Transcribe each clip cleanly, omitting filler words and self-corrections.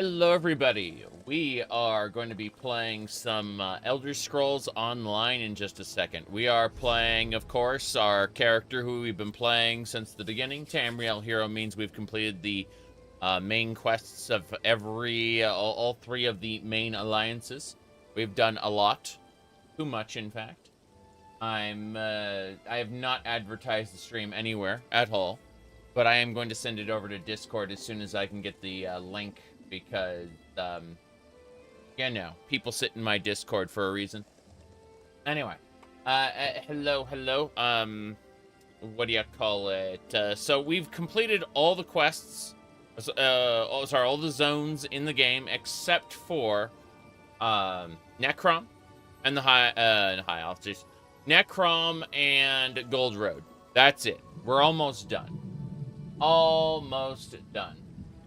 Hello everybody, we are going to be playing some Elder Scrolls Online in just a second. We are playing, of course, our character who we've been playing since the beginning. Tamriel Hero means we've completed the main quests of all three of the main alliances. We've done a lot, too much in fact. I have not advertised the stream anywhere at all, but I am going to send it over to Discord as soon as I can get the link. Because, people sit in my Discord for a reason. Anyway, hello. What do you call it? So we've completed all the quests, all the zones in the game except for, Necrom and the high altitude. Necrom and Gold Road. That's it. We're almost done. Almost done.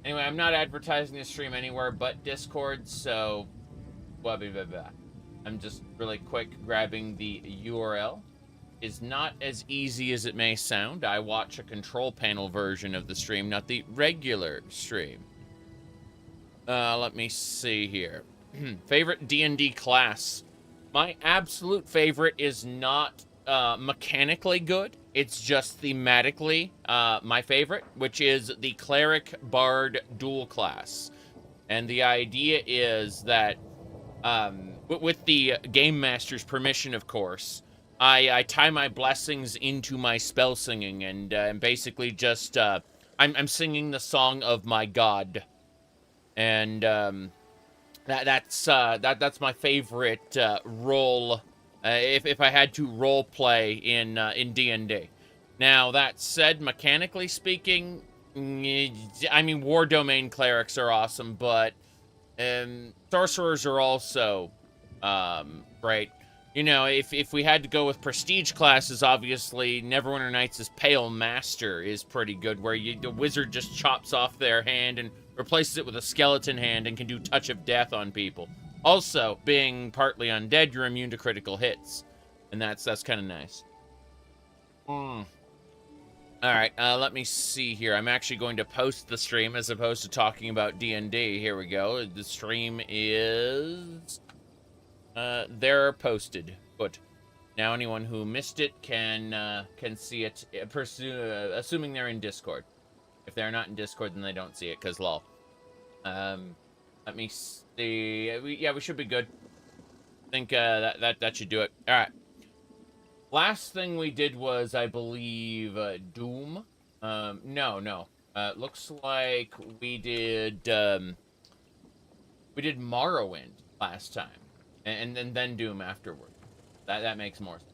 Anyway, I'm not advertising this stream anywhere but Discord, so blah, blah, blah, blah. I'm just really quick grabbing the URL. It's not as easy as it may sound. I watch a control panel version of the stream, not the regular stream. Let me see here. Favorite D&D class. My absolute favorite is not mechanically good. It's just thematically my favorite, which is the Cleric Bard dual class. And the idea is that, with the Game Master's permission, of course, I tie my blessings into my spell singing, and basically just, I'm singing the song of my god. And that's my favorite role. If I had to role play in D&D. Now, that said, mechanically speaking, I mean, War Domain clerics are awesome, but sorcerers are also great. You know, if we had to go with prestige classes, obviously, Neverwinter Nights' Pale Master is pretty good, where the wizard just chops off their hand and replaces it with a skeleton hand and can do Touch of Death on people. Also, being partly undead, you're immune to critical hits. And that's kind of nice. Alright, let me see here. I'm actually going to post the stream as opposed to talking about D&D. Here we go. The stream is... they're posted. Good. Now anyone who missed it can see it, assuming they're in Discord. If they're not in Discord, then they don't see it, because lol. Let me see. We should be good. I think that should do it. All right. Last thing we did was, I believe, Doom. No. Looks like we did Morrowind last time, and then Doom afterward. That makes more sense.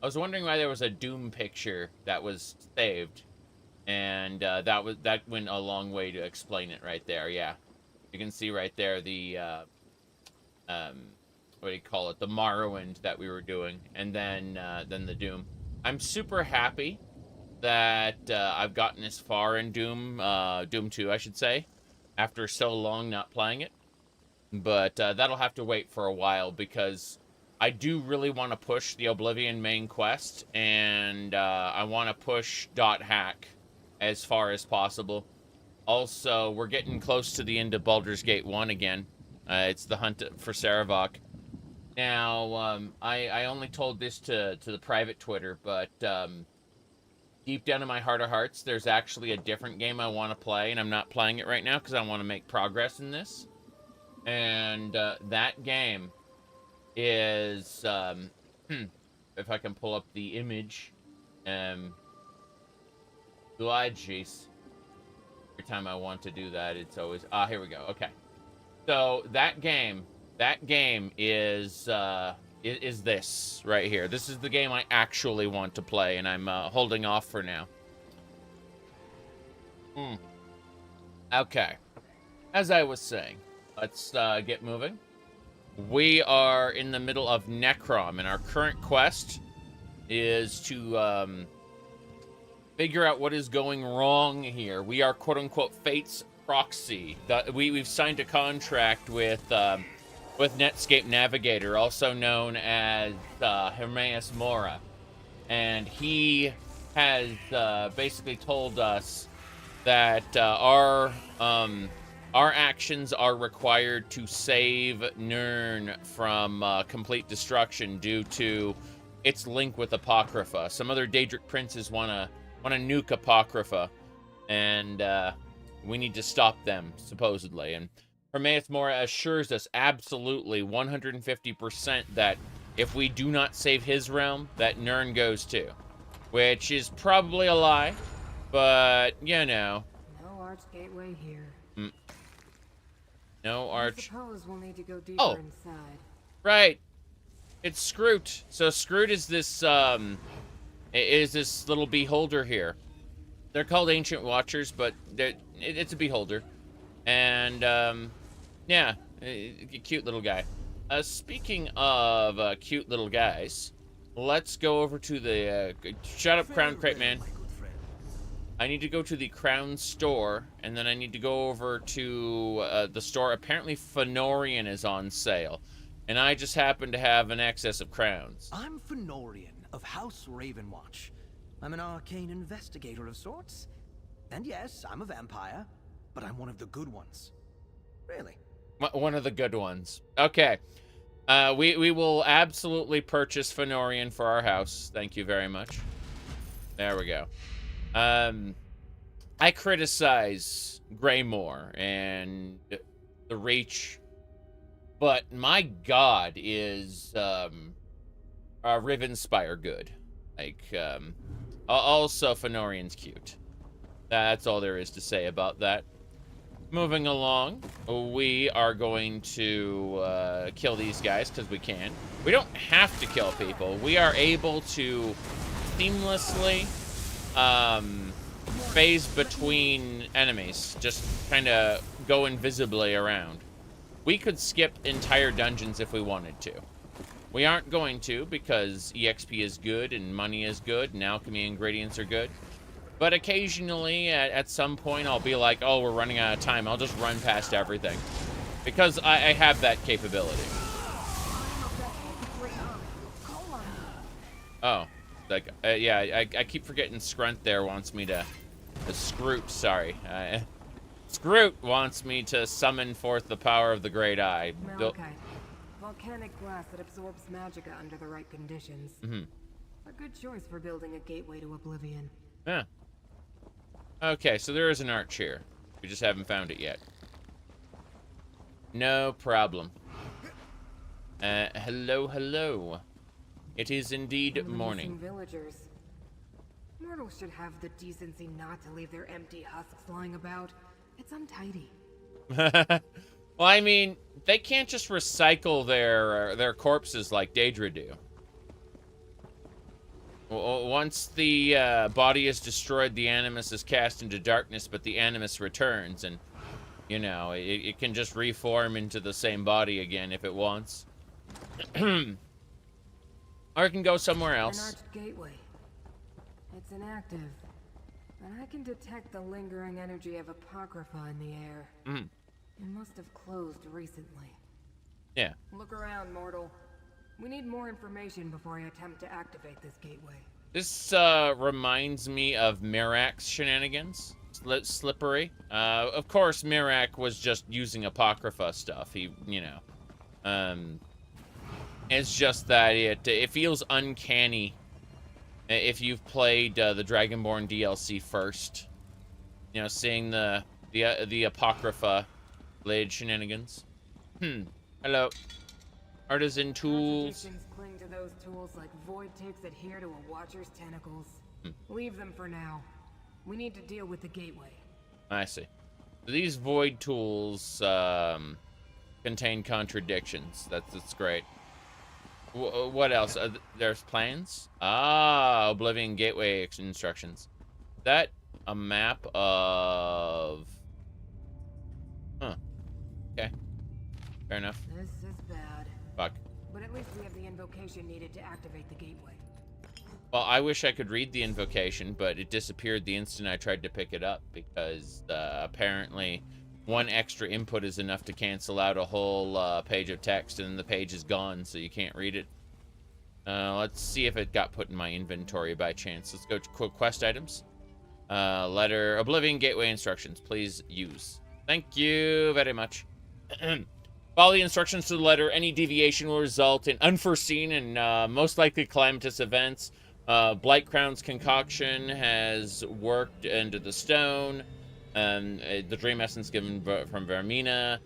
I was wondering why there was a Doom picture that was saved, and that went a long way to explain it right there. Yeah. You can see right there the, what do you call it? The Morrowind that we were doing, and then the Doom. I'm super happy that I've gotten this far in Doom, Doom 2, I should say, after so long not playing it. But that'll have to wait for a while, because I do really want to push the Oblivion main quest, and I want to push Dothack as far as possible. Also, we're getting close to the end of Baldur's Gate 1 again. It's the hunt for Sarevok. Now, I only told this to the private Twitter, but deep down in my heart of hearts, there's actually a different game I want to play, and I'm not playing it right now because I want to make progress in this. And that game is, if I can pull up the image, jeez. Every time I want to do that, it's always... here we go. Okay. So, that game is this right here. This is the game I actually want to play, and I'm holding off for now. Okay. As I was saying, let's get moving. We are in the middle of Necrom, and our current quest is to... figure out what is going wrong here. We are quote-unquote Fate's proxy. We've signed a contract with Netscape Navigator, also known as Hermaeus Mora, and he has basically told us that our our actions are required to save Nern from complete destruction due to its link with Apocrypha. Some other Daedric princes wanna nuke Apocrypha, and we need to stop them, supposedly. And Hermaeus Mora assures us absolutely 150% that if we do not save his realm, that Nern goes too. Which is probably a lie, but, you know. No arch gateway here. No arch. I suppose we'll need to go deeper inside. Right. It's Scroot. So Scroot is this little beholder here. They're called Ancient Watchers, but it's a beholder. And, yeah, a cute little guy. Speaking of cute little guys, let's go over to the... shut up, Crown Crate Man. I need to go to the Crown store, and then I need to go over to the store. Apparently, Fenorian is on sale, and I just happen to have an excess of crowns. I'm Fenorian of House Ravenwatch. I'm an arcane investigator of sorts. And yes, I'm a vampire, but I'm one of the good ones. Really. One of the good ones. Okay. We will absolutely purchase Fenorian for our house. Thank you very much. There we go. I criticize Greymore and the Reach, but my god is Rivenspire good. Like, also Fenorian's cute. That's all there is to say about that. Moving along, we are going to kill these guys because we can. We don't have to kill people. We are able to seamlessly phase between enemies. Just kind of go invisibly around. We could skip entire dungeons if we wanted to. We aren't going to because EXP is good and money is good and alchemy ingredients are good. But occasionally, at some point, I'll be like, oh, we're running out of time. I'll just run past everything. Because I have that capability. Oh. Like, yeah, I keep forgetting Scrunt there wants me to... Scroot, sorry. Scroot wants me to summon forth the power of the Great Eye. Malachite. Volcanic glass that absorbs magicka under the right conditions. A good choice for building a gateway to Oblivion. Yeah. Okay, so there is an arch here. We just haven't found it yet. No problem. Hello, hello. It is indeed morning. Villagers. Mortals should have the decency not to leave their empty husks lying about. It's untidy. Well, I mean, they can't just recycle their corpses like Daedra do. Once the body is destroyed, the animus is cast into darkness, but the animus returns, and, you know, it can just reform into the same body again if it wants. Or it can go somewhere else. An arched gateway. It's inactive, but I can detect the lingering energy of Apocrypha in the air. It must have closed recently. Yeah. Look around, mortal. We need more information before I attempt to activate this gateway. This reminds me of Mirak's shenanigans. Slippery. Of course, Mirak was just using Apocrypha stuff. He, you know. It's just that it feels uncanny if you've played the Dragonborn DLC first. You know, seeing the Apocrypha blade shenanigans. Hello. Artisan tools. Cling to those tools like void ticks adhere to a watcher's tentacles. Leave them for now. We need to deal with the gateway. I see. These void tools contain contradictions. That's great. What else? There's plans? Ah, Oblivion Gateway instructions. That a map of... Huh. Okay. Fair enough. This is bad. Fuck. But at least we have the invocation needed to activate the gateway. Well, I wish I could read the invocation, but it disappeared the instant I tried to pick it up because apparently one extra input is enough to cancel out a whole page of text, and then the page is gone, so you can't read it. Let's see if it got put in my inventory by chance. Let's go to quest items. Letter, Oblivion Gateway instructions. Please use. Thank you very much. Follow the instructions to the letter. Any deviation will result in unforeseen and most likely calamitous events. Blight Crown's concoction has worked into the stone. The dream essence given from Vermina.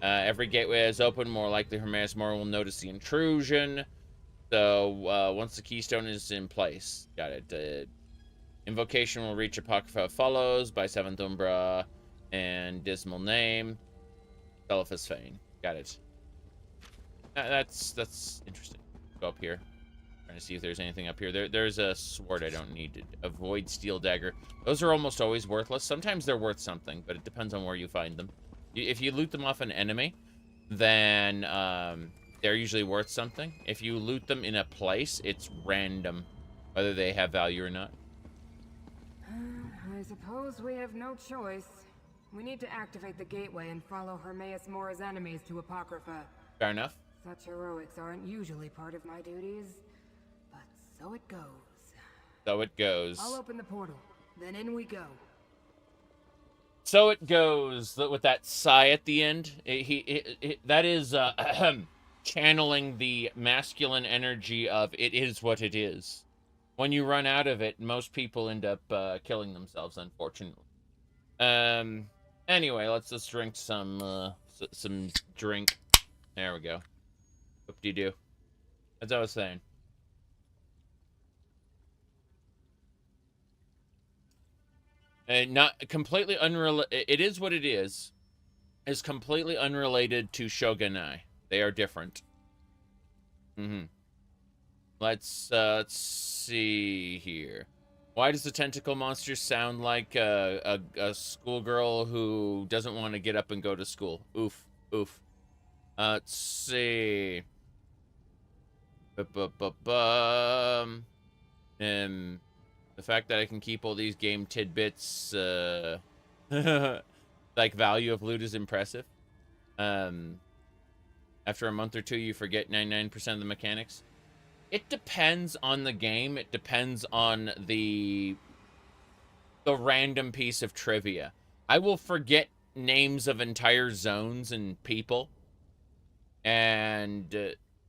Every gateway is open, more likely Hermaeus Mora will notice the intrusion. So, once the keystone is in place. Got it. Invocation will reach Apocrypha follows by 7th Umbra and Dismal Name. Telephus Fane. Got it. That's interesting. Go up here. Trying to see if there's anything up here. There's a sword I don't need. Avoid Steel Dagger. Those are almost always worthless. Sometimes they're worth something, but it depends on where you find them. If you loot them off an enemy, then they're usually worth something. If you loot them in a place, it's random whether they have value or not. I suppose we have no choice. We need to activate the gateway and follow Hermaeus Mora's enemies to Apocrypha. Fair enough. Such heroics aren't usually part of my duties, but so it goes. So it goes. I'll open the portal, then in we go. So it goes with that sigh at the end. That is channeling the masculine energy of it is what it is. When you run out of it, most people end up killing themselves, unfortunately. Anyway, let's drink some drink. There we go. Whoop-de-doo. As I was saying. And not completely unrelated. It is what it is. Is completely unrelated to Shogunai. They are different. Let's see here. Why does the tentacle monster sound like a schoolgirl who doesn't want to get up and go to school? Oof. Let's see. The fact that I can keep all these game tidbits, like value of loot is impressive. After a month or two, you forget 99% of the mechanics. It depends on the game. It depends on the random piece of trivia. I will forget names of entire zones and people, and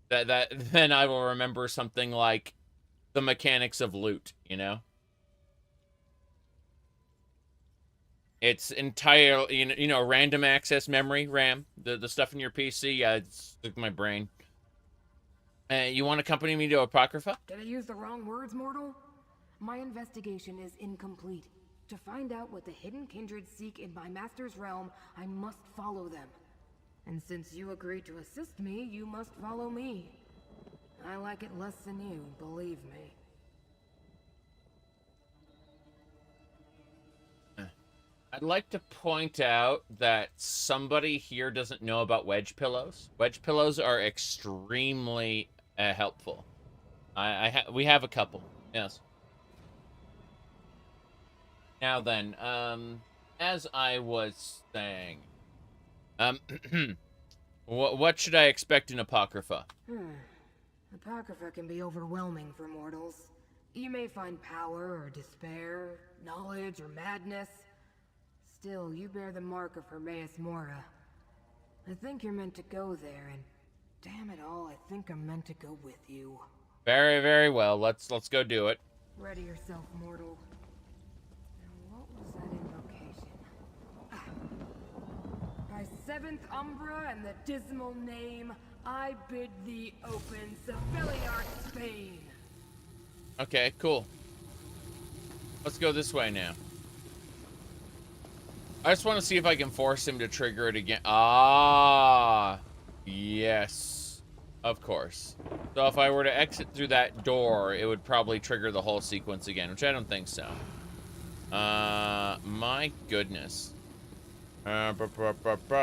then I will remember something like the mechanics of loot. You know, it's entire you know random access memory RAM. The stuff in your PC. Yeah, it's like my brain. You want to accompany me to Apocrypha? Did I use the wrong words, mortal? My investigation is incomplete. To find out what the hidden kindred seek in my master's realm, I must follow them. And since you agreed to assist me, you must follow me. I like it less than you, believe me. I'd like to point out that somebody here doesn't know about wedge pillows. Wedge pillows are extremely helpful. We have a couple. Yes. Now then, as I was saying, what should I expect in Apocrypha? Apocrypha can be overwhelming for mortals. You may find power or despair, knowledge or madness. Still, you bear the mark of Hermaeus Mora. I think you're meant to go there, and damn it all, I think I'm meant to go with you. Very, very well. Let's go do it. Ready yourself, mortal. Now, what was that invocation? By 7th Umbra and the dismal name, I bid thee open Seveliart Spain. Okay, cool. Let's go this way now. I just want to see if I can force him to trigger it again. Ah, yes, of course. So if I were to exit through that door, it would probably trigger the whole sequence again, which I don't think so. My goodness. Hello.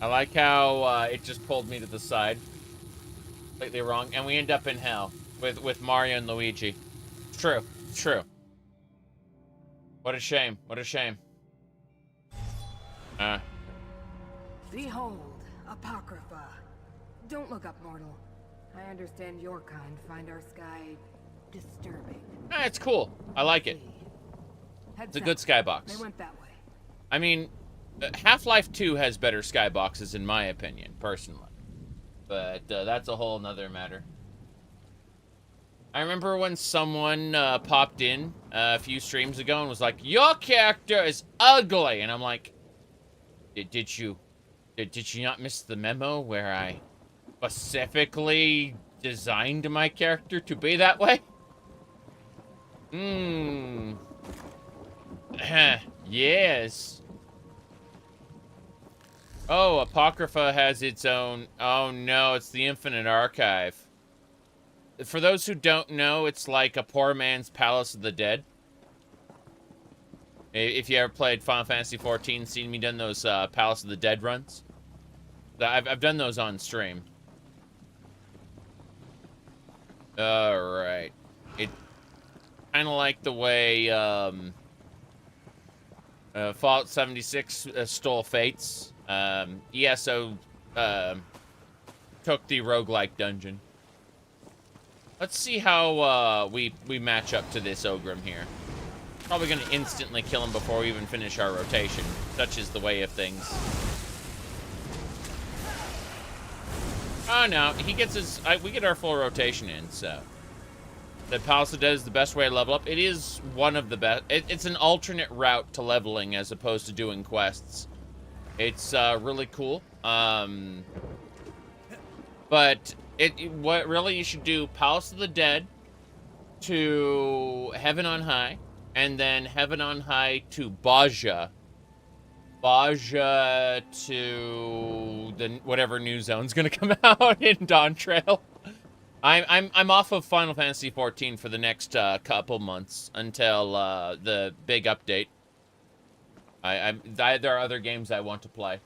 I like how it just pulled me to the side. Completely wrong, and we end up in hell with Mario and Luigi. It's true. It's true. What a shame. What a shame. Behold, Apocrypha. Don't look up, mortal. I understand your kind find our sky disturbing. It's cool. I like it. Heads It's a good skybox. They went that way. I mean, Half-Life 2 has better skyboxes in my opinion, personally. But that's a whole nother matter. I remember when someone popped in a few streams ago and was like, "Your character is ugly," and I'm like, "Did you not miss the memo where I specifically designed my character to be that way?" Yes. Oh, Apocrypha has its own... Oh no, it's the Infinite Archive. For those who don't know, it's like a poor man's Palace of the Dead. If you ever played Final Fantasy XIV, seen me done those Palace of the Dead runs. I've done those on stream. Alright. It kind of like the way Fallout 76 stole Fates. ESO took the roguelike dungeon. Let's see how we match up to this Ogrim here. Probably going to instantly kill him before we even finish our rotation. Such is the way of things. Oh no, he gets his... we get our full rotation in, so... The Palace of Dead is the best way to level up. It is one of the best... It's an alternate route to leveling as opposed to doing quests. It's really cool. But what really you should do, Palace of the Dead to Heaven on High, and then Heaven on High to Baja. Baja to the whatever new zone's gonna come out in Dawn Trail. I'm off of Final Fantasy XIV for the next couple months until the big update. There are other games I want to play.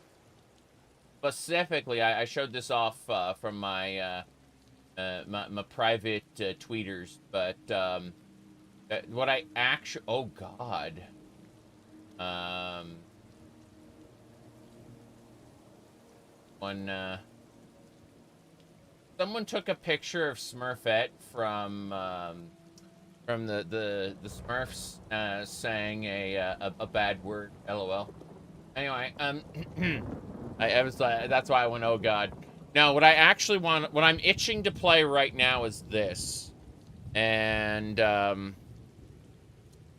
Specifically, I showed this off from my my private tweeters, but what I actually... Oh God. When someone took a picture of Smurfette from the Smurfs saying a bad word, LOL. Anyway, I was that's why I went, oh God. Now, what I actually want, what I'm itching to play right now is this, and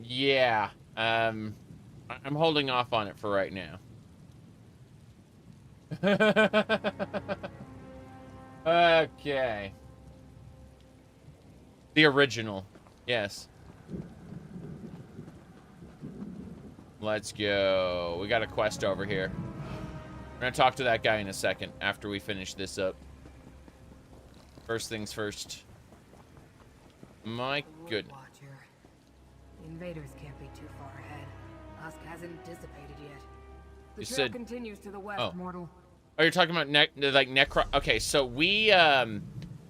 yeah, I'm holding off on it for right now. Okay. The original. Yes. Let's go. We got a quest over here. We're gonna talk to that guy in a second after we finish this up. First things first. My goodness. Watcher. The invaders can't be too far ahead. Husk hasn't dissipated yet. The trail continues to the west, mortal. Oh, you're talking about Necrom. Okay, so we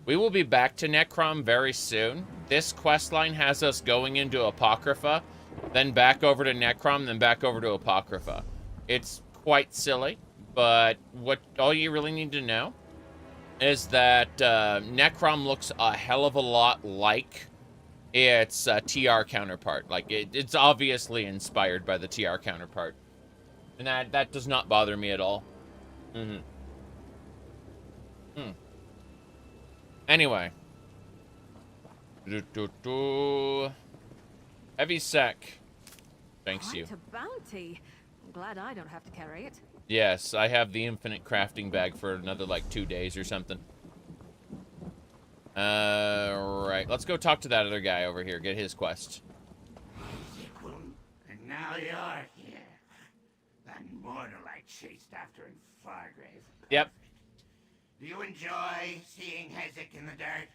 will be back to Necrom very soon. This questline has us going into Apocrypha, then back over to Necrom, then back over to Apocrypha. It's quite silly, but all you really need to know is that Necrom looks a hell of a lot like its TR counterpart. Like it's obviously inspired by the TR counterpart, and that does not bother me at all. Anyway. Heavy sec. Thanks you. Quite a bounty. I'm glad I don't have to carry it. Yes, I have the infinite crafting bag for another like 2 days or something. Right. Let's go talk to that other guy over here. Get his quest. And now you're here. That mortal I chased after in Fargrave. Yep. Do you enjoy seeing Hezek in the dirt?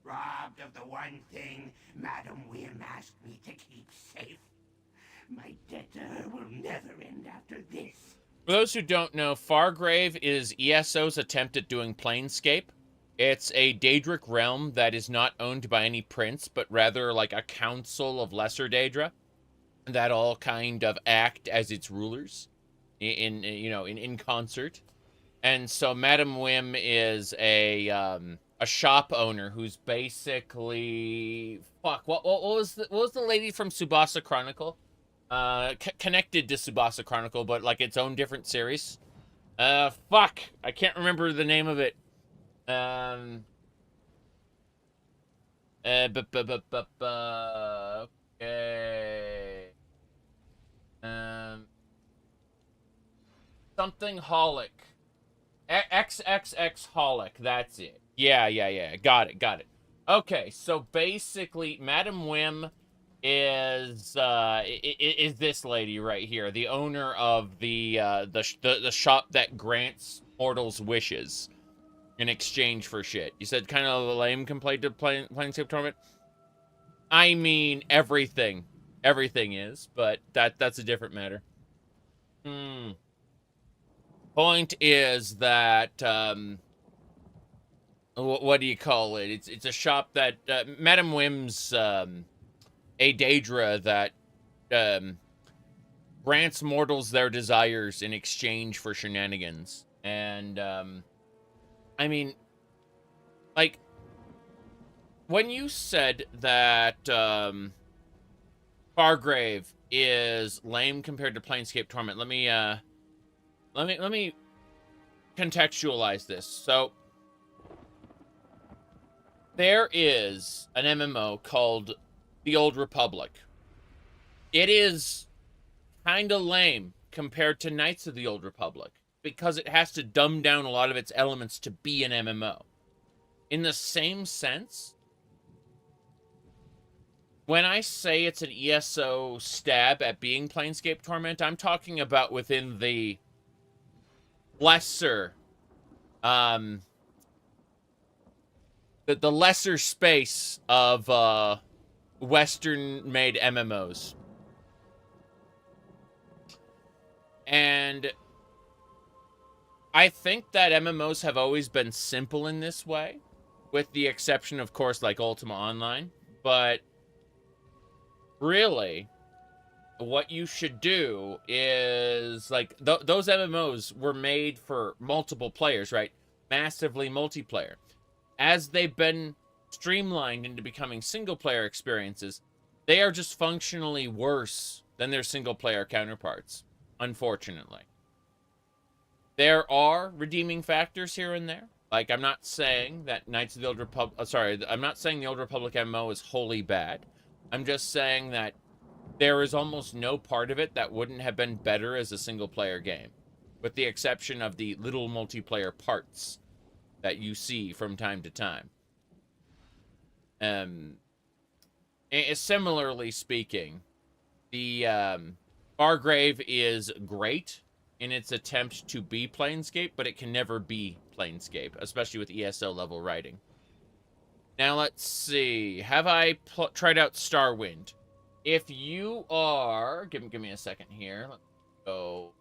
Robbed of the one thing Madam Wim asked me to keep safe. My debt to her will never end after this. For those who don't know, Fargrave is ESO's attempt at doing Planescape. It's a Daedric realm that is not owned by any prince, but rather like a council of lesser Daedra that all kind of act as its rulers in concert. And so Madam Wim is a a shop owner who's basically what was the lady from Tsubasa Chronicle? Connected to Tsubasa Chronicle, but like its own different series. Fuck, I can't remember the name of it. Okay. Something Holic. XXX Holic, that's it. Yeah. Got it. Okay, so basically, Madam Whim is this lady right here, the owner of the shop that grants mortals wishes in exchange for shit. You said kind of lame compared to Planescape Torment. I mean, everything is, but that's a different matter. Point is that what do you call it? It's a shop that Madam Whim's a Daedra that grants mortals their desires in exchange for shenanigans. And I mean, like, when you said that Fargrave is lame compared to Planescape Torment, let me contextualize this. So there is an MMO called The Old Republic. It is kind of lame compared to Knights of the Old Republic because it has to dumb down a lot of its elements to be an MMO. In the same sense, when I say it's an ESO stab at being Planescape Torment, I'm talking about within the lesser, the lesser space of Western-made MMOs. And I think that MMOs have always been simple in this way, with the exception, of course, like Ultima Online. But really, what you should do is, like, those MMOs were made for multiple players, right? Massively multiplayer. As they've been streamlined into becoming single-player experiences, they are just functionally worse than their single-player counterparts, unfortunately. There are redeeming factors here and there. Like, I'm not saying that Knights of the Old Republic... I'm not saying the Old Republic MMO is wholly bad. I'm just saying that there is almost no part of it that wouldn't have been better as a single-player game, with the exception of the little multiplayer parts that you see from time to time. Similarly speaking, the Fargrave is great in its attempt to be Planescape, but it can never be Planescape, especially with ESO level writing. Now let's see. Have I tried out Starwind? If you are... Give me a second here. Let's go...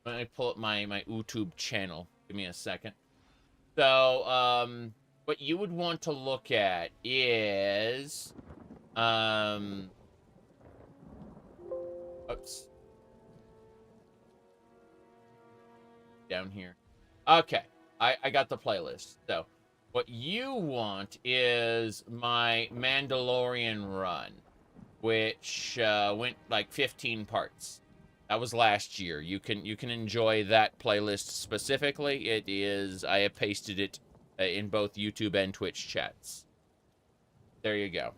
Let me pull up my YouTube channel. Give me a second. So, what you would want to look at is... Oops. Down here. Okay. I got the playlist. So, what you want is my Mandalorian run, which went like 15 parts. That was last year. You can enjoy that playlist specifically. It is... I have pasted it in both YouTube and Twitch chats. There you go.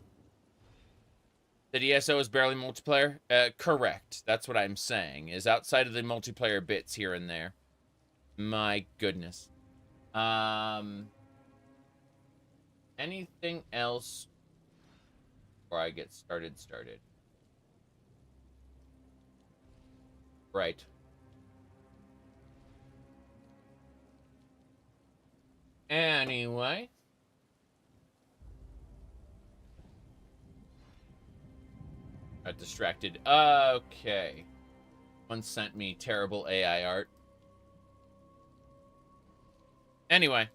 The ESO is barely multiplayer? Correct. That's what I'm saying. Is outside of the multiplayer bits here and there. My goodness. Anything else before I get started? Right. Anyway. Got distracted. Okay. One sent me terrible AI art. Anyway.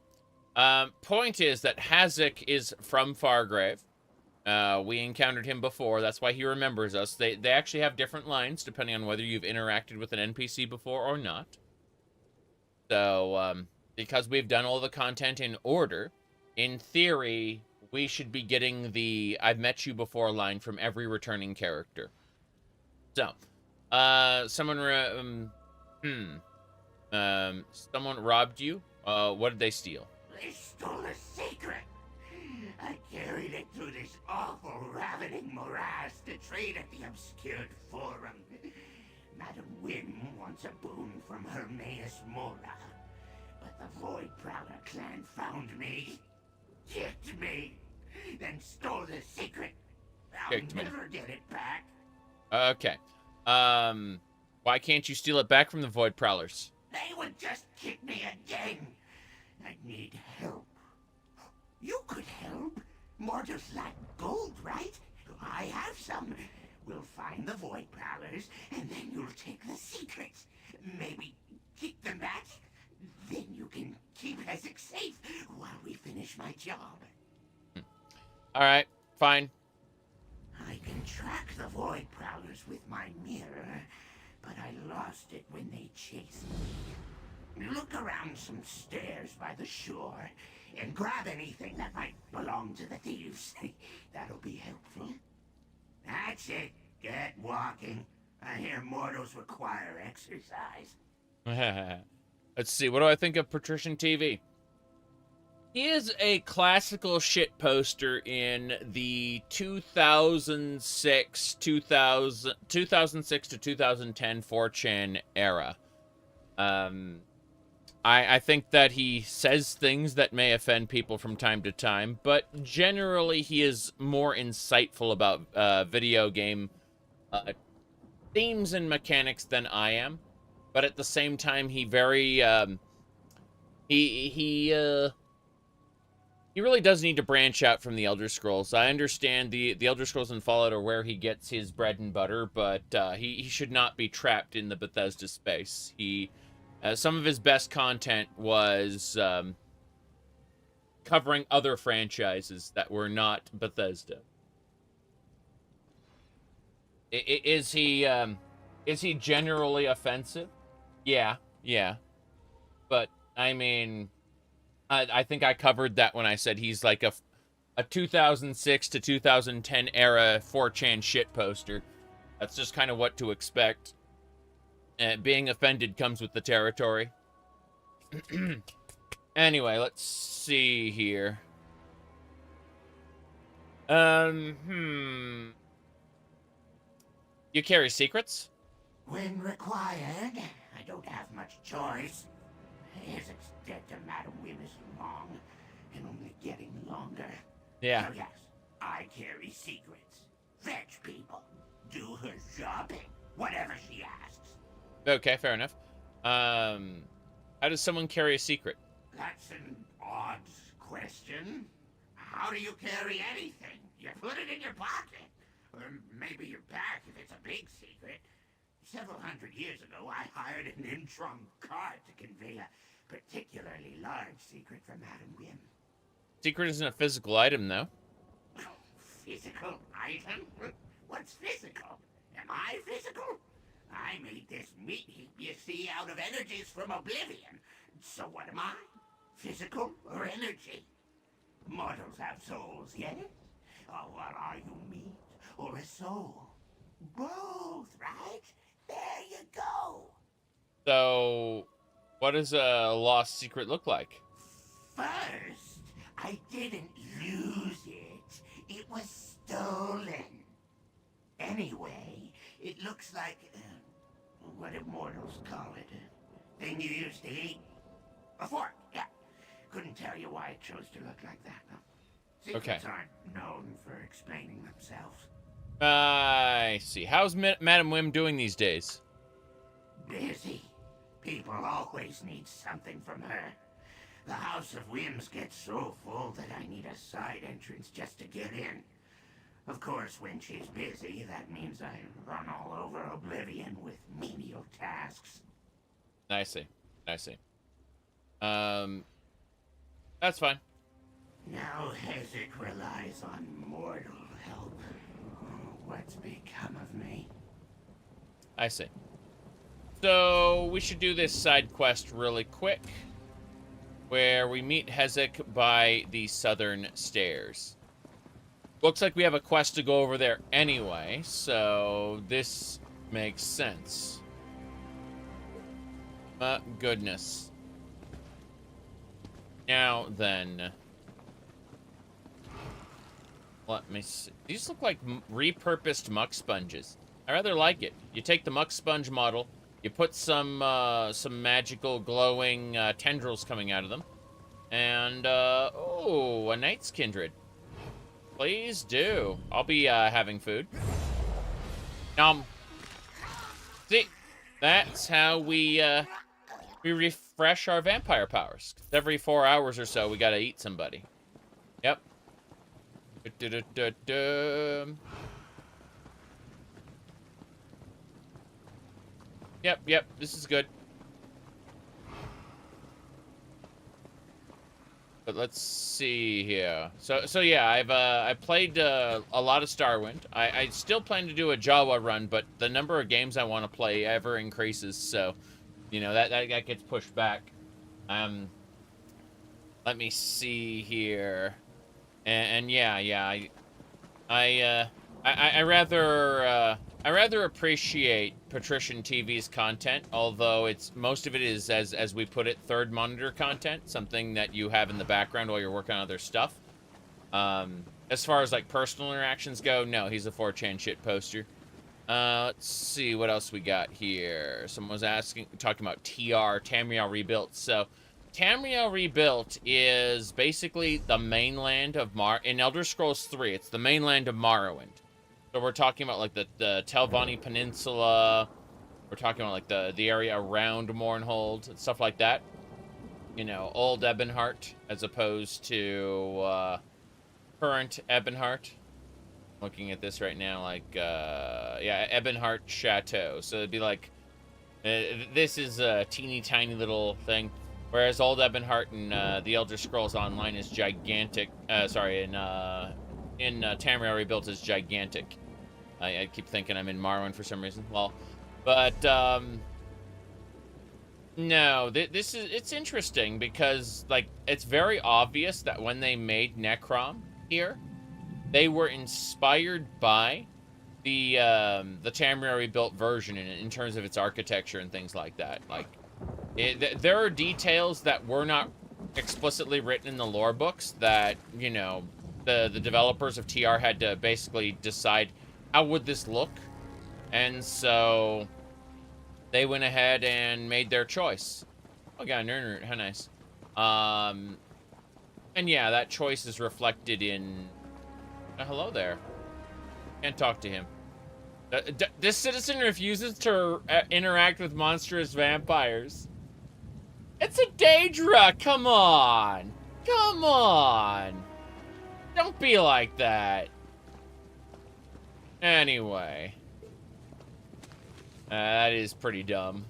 Point is that Hazak is from Fargrave. We encountered him before. That's why he remembers us. They actually have different lines depending on whether you've interacted with an NPC before or not. So, because we've done all the content in order, in theory, we should be getting the "I've met you before" line from every returning character. So, someone robbed you. What did they steal? They stole a secret. I carried it through this awful, ravening morass to trade at the obscured forum. Madam Wynn wants a boon from her Maes Mora. But the Voidprowler clan found me, kicked me, then stole the secret. I'll never get it back. Okay. Why can't you steal it back from the Voidprowlers? They would just kick me again. I need help. You could help. Mortals lack gold, right? I have some. We'll find the Voidprowlers, and then you'll take the secrets. Maybe kick them back. Then you can keep Hezek safe while we finish my job. Alright, fine. I can track the Voidprowlers with my mirror, but I lost it when they chased me. Look around some stairs by the shore, and grab anything that might belong to the thieves. That'll be helpful. That's it. Get walking. I hear mortals require exercise. Let's see, what do I think of Patrician TV? He is a classical shit poster in the 2006 to 2010 4chan era. I think that he says things that may offend people from time to time, but generally he is more insightful about video game themes and mechanics than I am. But at the same time, he very he really does need to branch out from the Elder Scrolls. I understand the Elder Scrolls and Fallout are where he gets his bread and butter, but he should not be trapped in the Bethesda space. Some of his best content was covering other franchises that were not Bethesda. Is he generally offensive? Yeah. But, I mean, I think I covered that when I said he's like a 2006 to 2010 era 4chan shit poster. That's just kind of what to expect. Being offended comes with the territory. Anyway, let's see here. You carry secrets? When required, I don't have much choice. Hezek's debt to Madam Wynn is long, and only getting longer. Yeah. So yes, I carry secrets. Fetch people. Do her shopping. Whatever she asks. Okay, fair enough. How does someone carry a secret? That's an odd question. How do you carry anything? You put it in your pocket. Or maybe your back if it's a big secret. Several hundred years ago, I hired an in-trunk cart to convey a particularly large secret from Madam Wynn. Secret isn't a physical item, though. Physical item? What's physical? Am I physical? I made this meat heap you see out of energies from Oblivion. So what am I? Physical or energy? Mortals have souls, yes? Or what are you, meat or a soul? Both, right? There you go. So, what does a lost secret look like? First, I didn't lose it. It was stolen. Anyway, it looks like, what do mortals call it? Thing you used to eat? A fork, yeah. Couldn't tell you why it chose to look like that, though. Secrets aren't known for explaining themselves. I see. How's Madam Wim doing these days? Busy. People always need something from her. The House of Whims gets so full that I need a side entrance just to get in. Of course, when she's busy, that means I run all over Oblivion with menial tasks. I see. That's fine. Now Hezek relies on mortal help. What's become of me? I see. So we should do this side quest really quick, where we meet Hezek by the southern stairs. Looks like we have a quest to go over there anyway, so this makes sense. Goodness. Now then. Let me see. These look like repurposed muck sponges. I rather like it. You take the muck sponge model, you put some magical glowing tendrils coming out of them, and oh, a Knight's Kindred. Please do. I'll be having food. See, that's how we refresh our vampire powers. Every 4 hours or so, we gotta eat somebody. Yep. Yep, this is good. But let's see here. So yeah, I played a lot of Starwind. I still plan to do a Jawa run, but the number of games I want to play ever increases, so you know that gets pushed back. Let me see here. And yeah, I rather appreciate Patrician TV's content, although most of it is, as we put it, third monitor content, something that you have in the background while you're working on other stuff. As far as like personal interactions go, no, he's a 4chan shit poster. Let's see what else we got here. Someone was talking about Tamriel Rebuilt. So Tamriel Rebuilt is basically the mainland of in Elder Scrolls 3. It's the mainland of Morrowind. So we're talking about like the Telvanni Peninsula. We're talking about like the area around Mournhold and stuff like that. You know, old Ebonheart as opposed to current Ebonheart. Looking at this right now, like yeah, Ebonheart Chateau. So it'd be like this is a teeny tiny little thing. Whereas old Ebonheart in the Elder Scrolls Online is gigantic. Sorry, in Tamriel Rebuilt is gigantic. I keep thinking I'm in Morrowind for some reason. Well, but no, it's interesting because like it's very obvious that when they made Necrom here, they were inspired by the Tamriel Rebuilt version in terms of its architecture and things like that. Like. There are details that were not explicitly written in the lore books that, you know, the developers of TR had to basically decide how would this look. And so they went ahead and made their choice. Oh, got a nerd, how nice. And yeah, that choice is reflected in... hello there. Can't talk to him. This citizen refuses to interact with monstrous vampires. It's a Daedra! Come on! Come on! Don't be like that. Anyway. That is pretty dumb.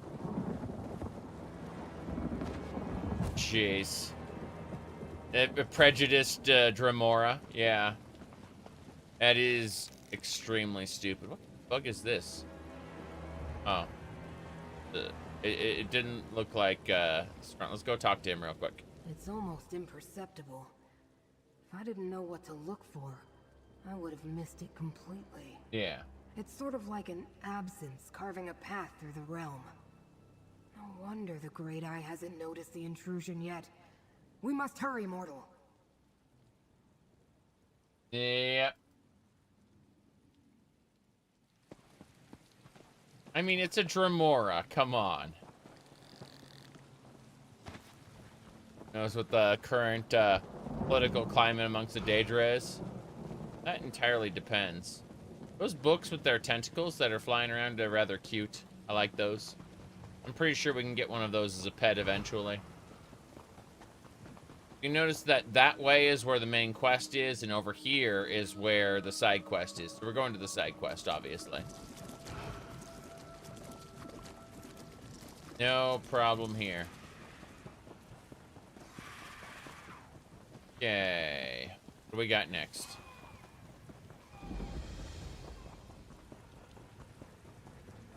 Jeez. Prejudiced Dremora. Yeah. That is extremely stupid. What the fuck is this? Oh. It didn't look like, let's go talk to him real quick. It's almost imperceptible. If I didn't know what to look for, I would have missed it completely. Yeah. It's sort of like an absence carving a path through the realm. No wonder the Great Eye hasn't noticed the intrusion yet. We must hurry, mortal. Yep. I mean, it's a Dremora. Come on. Knows what the current political climate amongst the Daedra is? That entirely depends. Those books with their tentacles that are flying around are rather cute. I like those. I'm pretty sure we can get one of those as a pet eventually. You notice that that way is where the main quest is, and over here is where the side quest is. So we're going to the side quest, obviously. No problem here. Okay. What do we got next?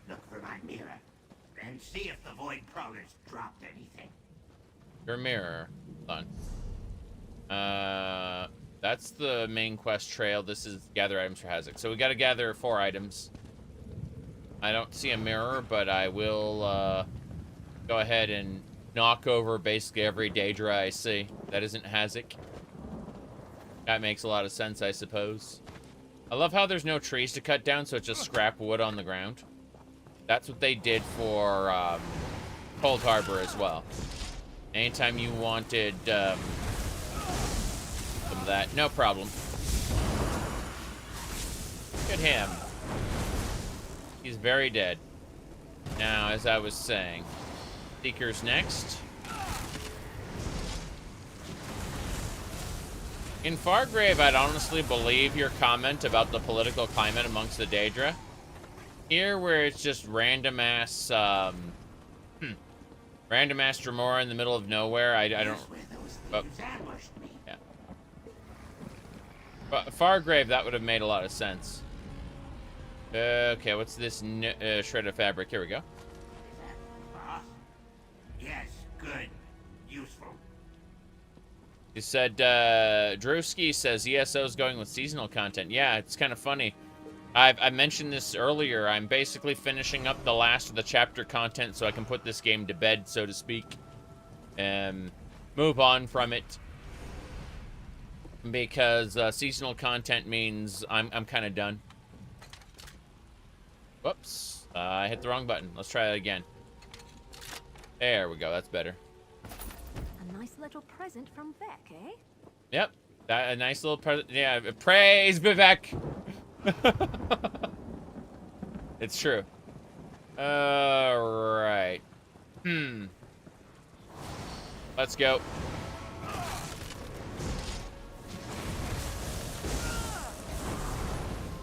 Look for my mirror, then crawlers dropped anything. Your mirror. Hold on. That's the main quest trail. This is gather items for Hazak. So we gotta gather 4 items. I don't see a mirror, but I will go ahead and knock over basically every Daedra I see. That isn't Hazak. That makes a lot of sense, I suppose. I love how there's no trees to cut down, so it's just scrap wood on the ground. That's what they did for Cold Harbor as well. Anytime you wanted some of that, no problem. Look at him. He's very dead. Now, as I was saying, Seeker's next. In Fargrave, I'd honestly believe your comment about the political climate amongst the Daedra. Here, where it's just random ass, random ass Dremora in the middle of nowhere, I don't. But, yeah. But Fargrave, that would have made a lot of sense. Okay, what's this shred of fabric? Here we go. Yes, good. Useful. You said, Drewski says ESO's going with seasonal content. Yeah, it's kind of funny. I mentioned this earlier. I'm basically finishing up the last of the chapter content so I can put this game to bed, so to speak. And move on from it. Because seasonal content means I'm kind of done. Whoops. I hit the wrong button. Let's try that again. There we go. That's better. A nice little present from Vec, eh? Yep. A nice little present. Yeah. Praise Vivek. It's true. Alright. Let's go.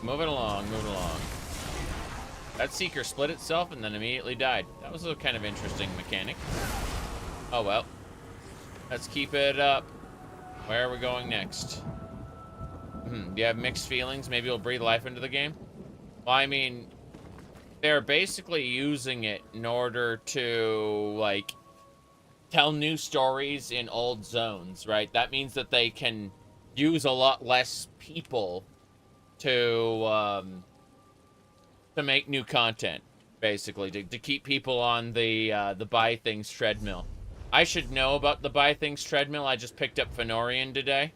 Moving along, moving along. That Seeker split itself and then immediately died. That was a kind of interesting mechanic. Oh well. Let's keep it up. Where are we going next? Do you have mixed feelings? Maybe it'll breathe life into the game? Well, I mean, they're basically using it in order to, like, tell new stories in old zones, right? That means that they can use a lot less people to make new content, basically, to keep people on the buy things treadmill. I should know about the buy things treadmill. I just picked up Fenorian today.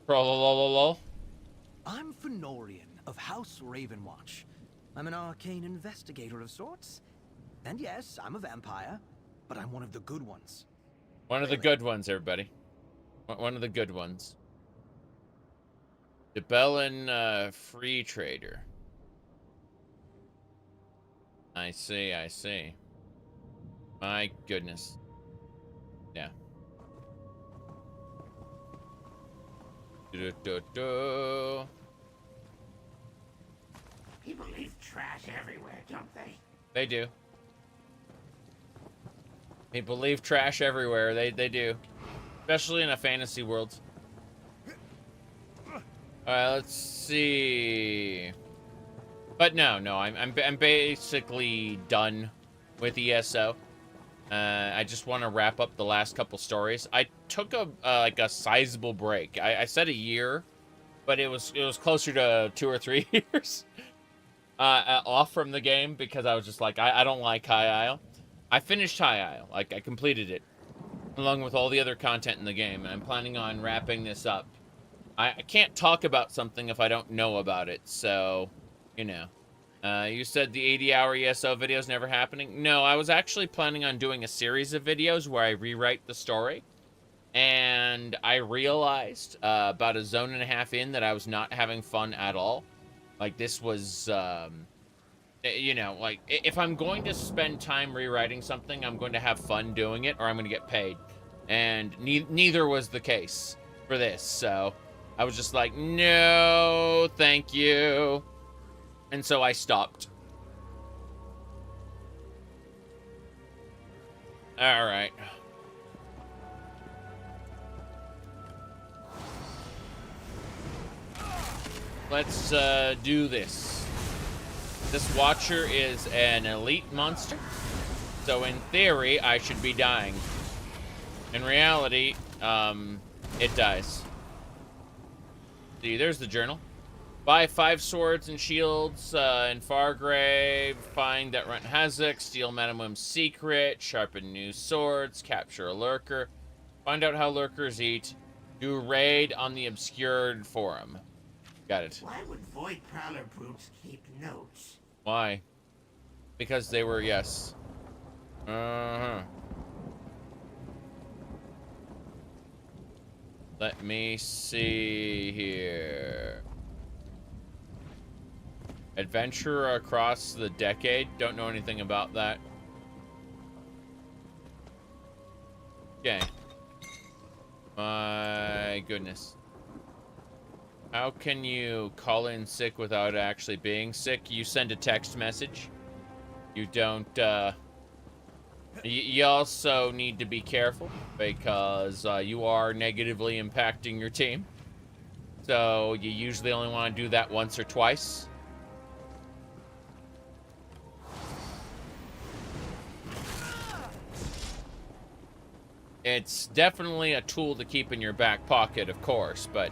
I'm Fenorian of House Ravenwatch. I'm an arcane investigator of sorts. And yes, I'm a vampire, but I'm one of the good ones. One of the good ones, everybody. One of the good ones. Debellin free trader. I see, I see. My goodness. Yeah. People leave trash everywhere, don't they? They do. People leave trash everywhere. They do. Especially in a fantasy world. Alright, let's see. But no, I'm basically done with ESO. I just want to wrap up the last couple stories. I took a like a sizable break. I said a year, but it was closer to 2 or 3 years off from the game because I was just like I don't like High Isle. I finished High Isle, like I completed it, along with all the other content in the game, and I'm planning on wrapping this up. I can't talk about something if I don't know about it, so you know. You said the 80-hour ESO video is never happening? No, I was actually planning on doing a series of videos where I rewrite the story. And I realized about a zone and a half in that I was not having fun at all. Like, this was, you know, like, if I'm going to spend time rewriting something, I'm going to have fun doing it or I'm going to get paid. And neither was the case for this, so I was just like, no, thank you. And so I stopped. All right. Let's do this. This Watcher is an elite monster. So in theory, I should be dying. In reality, it dies. See, there's the journal. Buy 5 swords and shields in Fargrave. Find that wern't Hazek. Steal Madame Wim's secret. Sharpen new swords. Capture a lurker. Find out how lurkers eat. Do raid on the obscured forum. Got it. Why would Voidprowler brutes keep notes? Why? Because they were, yes. Uh-huh. Let me see here. Adventure across the decade. Don't know anything about that. Okay. My goodness. How can you call in sick without actually being sick? You send a text message. You don't, you also need to be careful because you are negatively impacting your team. So you usually only want to do that once or twice. It's definitely a tool to keep in your back pocket, of course, but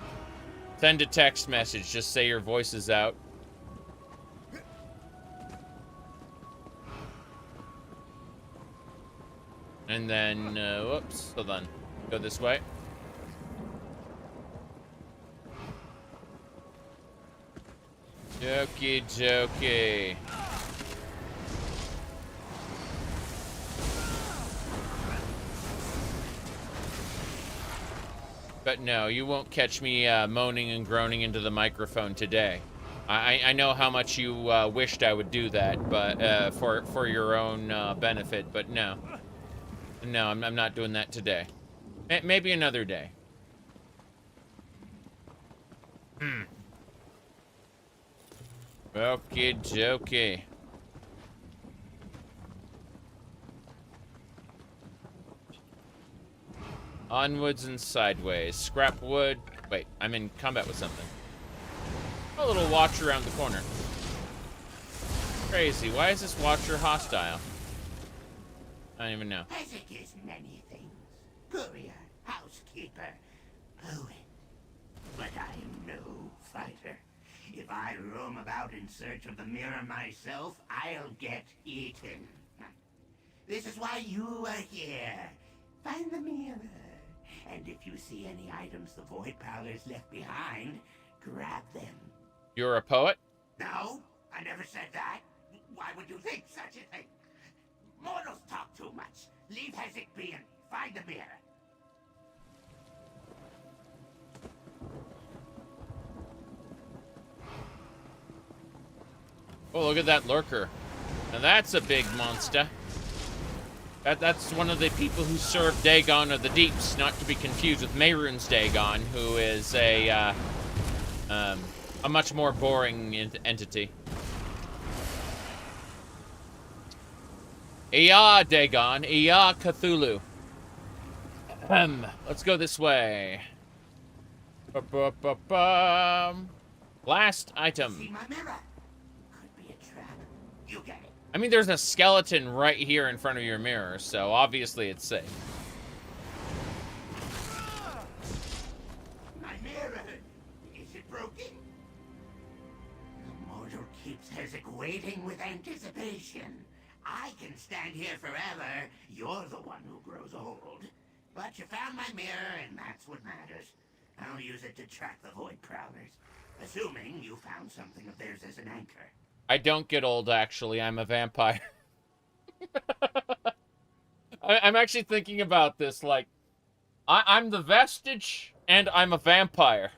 send a text message. Just say your voice is out. And then, whoops, hold on. Go this way. Okie dokie. But no, you won't catch me moaning and groaning into the microphone today. I know how much you wished I would do that, but for your own benefit, but no. No, I'm not doing that today. Maybe another day. Okie dokie. Onwards and sideways. Scrap wood. Wait, I'm in combat with something. A little watcher around the corner. Crazy. Why is this watcher hostile? I don't even know. Hazek is many things. Courier, housekeeper, poet. But I am no fighter. If I roam about in search of the mirror myself, I'll get eaten. This is why you are here. Find the mirror. And if you see any items the Voidprowler's left behind, grab them. You're a poet? No, I never said that. Why would you think such a thing? Mortals talk too much. Leave Hazek be and find the mirror. Oh, look at that lurker. Now that's a big monster. That's one of the people who serve Dagon of the Deeps, not to be confused with Mehrunes Dagon, who is a much more boring entity. Iya Dagon, Iya Cthulhu. Let's go this way. Last item. See my mirror? Could be a trap. You get it. I mean, there's a skeleton right here in front of your mirror, so obviously it's safe. My mirror. Is it broken? The mortal keeps Hazek waiting with anticipation. I can stand here forever. You're the one who grows old. But you found my mirror, and that's what matters. I'll use it to track the Voidprowlers. Assuming you found something of theirs as an anchor. I don't get old, actually. I'm a vampire. I'm actually thinking about this. Like, I'm the vestige, and I'm a vampire.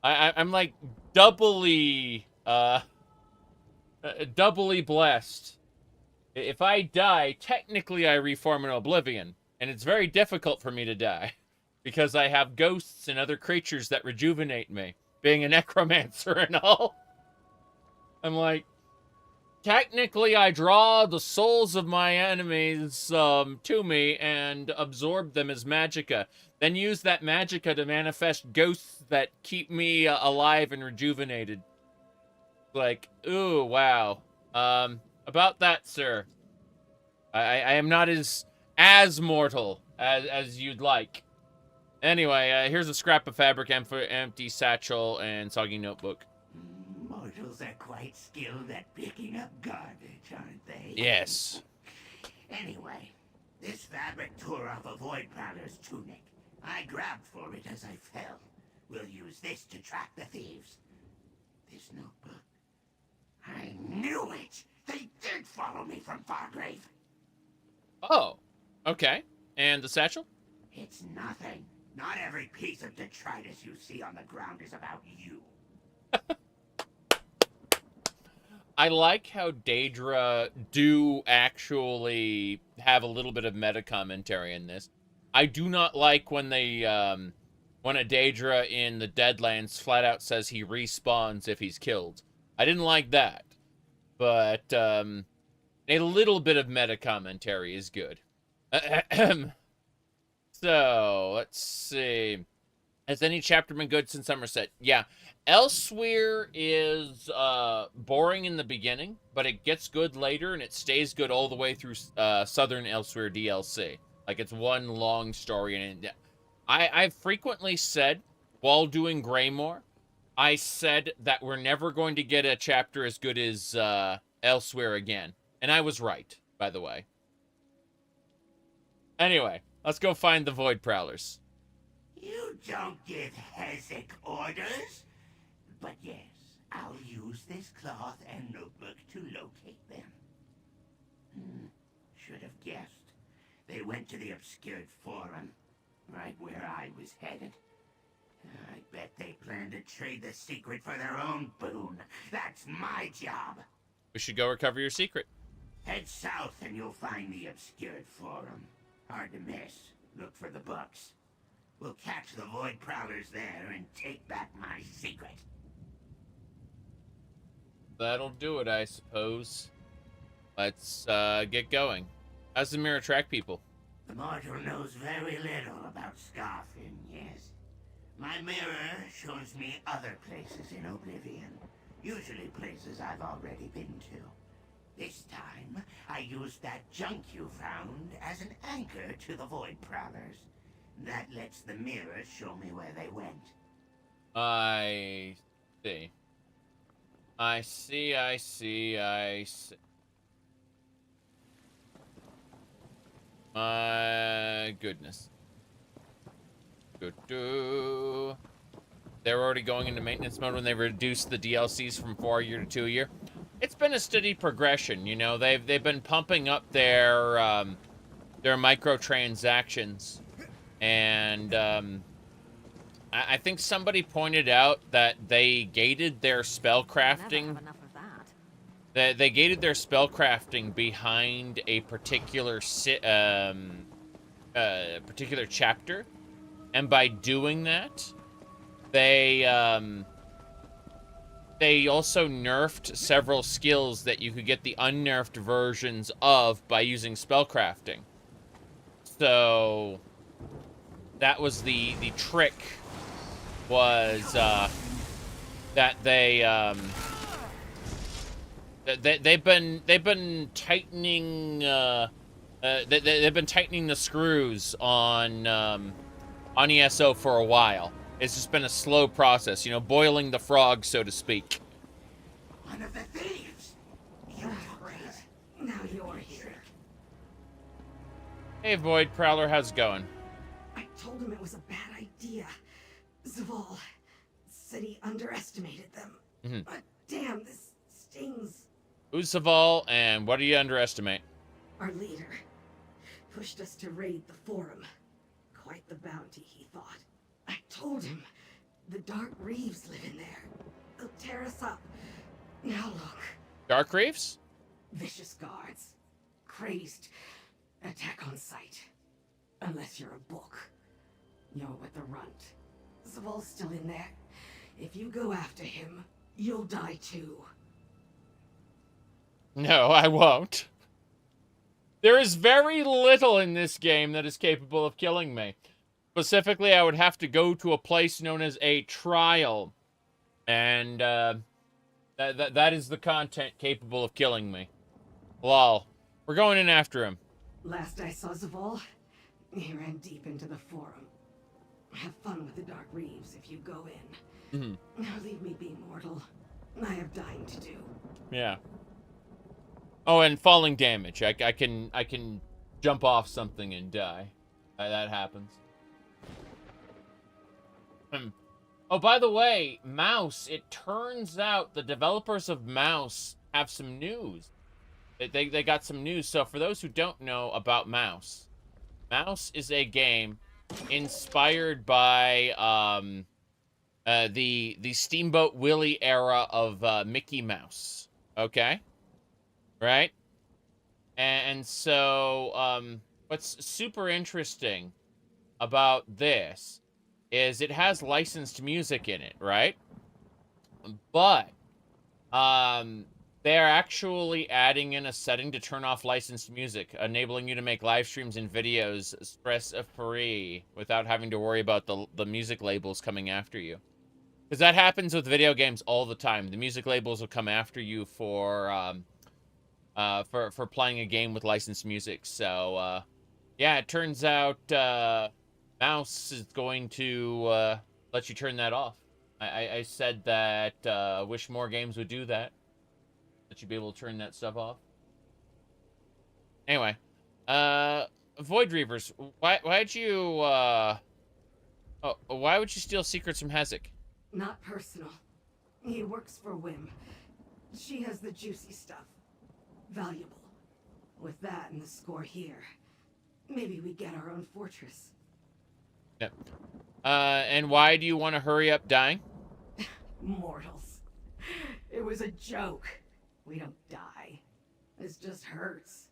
I'm like doubly blessed. If I die, technically I reform in Oblivion, and it's very difficult for me to die because I have ghosts and other creatures that rejuvenate me, being a necromancer and all. I'm like, technically I draw the souls of my enemies to me and absorb them as magicka, then use that magicka to manifest ghosts that keep me alive and rejuvenated. Like, ooh, wow. About that, sir. I am not as mortal as you'd like. Anyway, here's a scrap of fabric, empty satchel, and soggy notebook. Mortals are quite skilled at picking up garbage, aren't they? Yes. Anyway, this fabric tore off a Voidprowler's tunic. I grabbed for it as I fell. We'll use this to track the thieves. This notebook. I knew it! They did follow me from Fargrave. Oh, okay. And the satchel? It's nothing. Not every piece of detritus you see on the ground is about you. I like how Daedra do actually have a little bit of meta commentary in this. I do not like when they, when a Daedra in the Deadlands flat out says he respawns if he's killed. I didn't like that. But, a little bit of meta commentary is good. So, let's see. Has any chapter been good since Somerset? Yeah. Elsewhere is boring in the beginning, but it gets good later, and it stays good all the way through Southern Elsewhere DLC. Like, it's one long story. And I've frequently said, while doing Greymoor, I said that we're never going to get a chapter as good as Elsewhere again. And I was right, by the way. Anyway, let's go find the Voidprowlers. You don't give Hezek orders. But yes, I'll use this cloth and notebook to locate them. Should have guessed. They went to the obscured forum, right where I was headed. I bet they plan to trade the secret for their own boon. That's my job. We should go recover your secret. Head south and you'll find the obscured forum. Hard to miss. Look for the books. We'll catch the Voidprowlers there and take back my secret. That'll do it, I suppose. Let's get going. How's the mirror track people? The mortal knows very little about Scarfin, yes. My mirror shows me other places in Oblivion. Usually places I've already been to. This time, I used that junk you found as an anchor to the Voidprowlers. That lets the mirror show me where they went. I see. I see. My goodness. They're already going into maintenance mode when they reduced the DLCs from 4 a year to 2 a year. It's been a steady progression, you know. They've been pumping up their microtransactions, and I think somebody pointed out that they gated their spellcrafting. They gated their spellcrafting behind a particular particular chapter, and by doing that, they also nerfed several skills that you could get the unnerfed versions of by using spellcrafting. So that was the trick, was that they've been tightening they've been tightening the screws on ESO for a while. It's just been a slow process, you know, boiling the frog, so to speak. One of the thieves! You great. Now you're here. Hey, Voidprowler, how's it going? I told him it was a bad idea. Zaval said he underestimated them. But damn, this stings. Who's Zaval, and what do you underestimate? Our leader pushed us to raid the forum. Quite the bounty, he thought. I told him the Dark Reeves live in there. They'll tear us up. Now look. Dark Reeves? Vicious guards. Crazed. Attack on sight. Unless you're a book. You're with the runt. Zaval's still in there. If you go after him, you'll die too. No, I won't. There is very little in this game that is capable of killing me. Specifically, I would have to go to a place known as a trial. And, that is the content capable of killing me. Lol. We're going in after him. Last I saw Zavol, he ran deep into the forum. Have fun with the Dark Reaves if you go in. Now leave me be, mortal. I have dying to do. Yeah. Oh, and falling damage. I can jump off something and die. That happens. Oh, by the way, Mouse, it turns out the developers of Mouse have some news. They got some news. So for those who don't know about Mouse, Mouse is a game inspired by the Steamboat Willie era of Mickey Mouse. Okay? Right? And so what's super interesting about this is it has licensed music in it, right? But they're actually adding in a setting to turn off licensed music, enabling you to make live streams and videos stress-free without having to worry about the music labels coming after you. Because that happens with video games all the time. The music labels will come after you for playing a game with licensed music. So, yeah, it turns out Mouse is going to let you turn that off. I said that wish more games would do that. That you'd be able to turn that stuff off. Anyway, Void Reavers, why'd you why would you steal secrets from Hezek? Not personal. He works for Whim. She has the juicy stuff. Valuable. With that and the score here, maybe we get our own fortress. Yep. And why do you want to hurry up dying? Mortals. It was a joke. We don't die. This just hurts.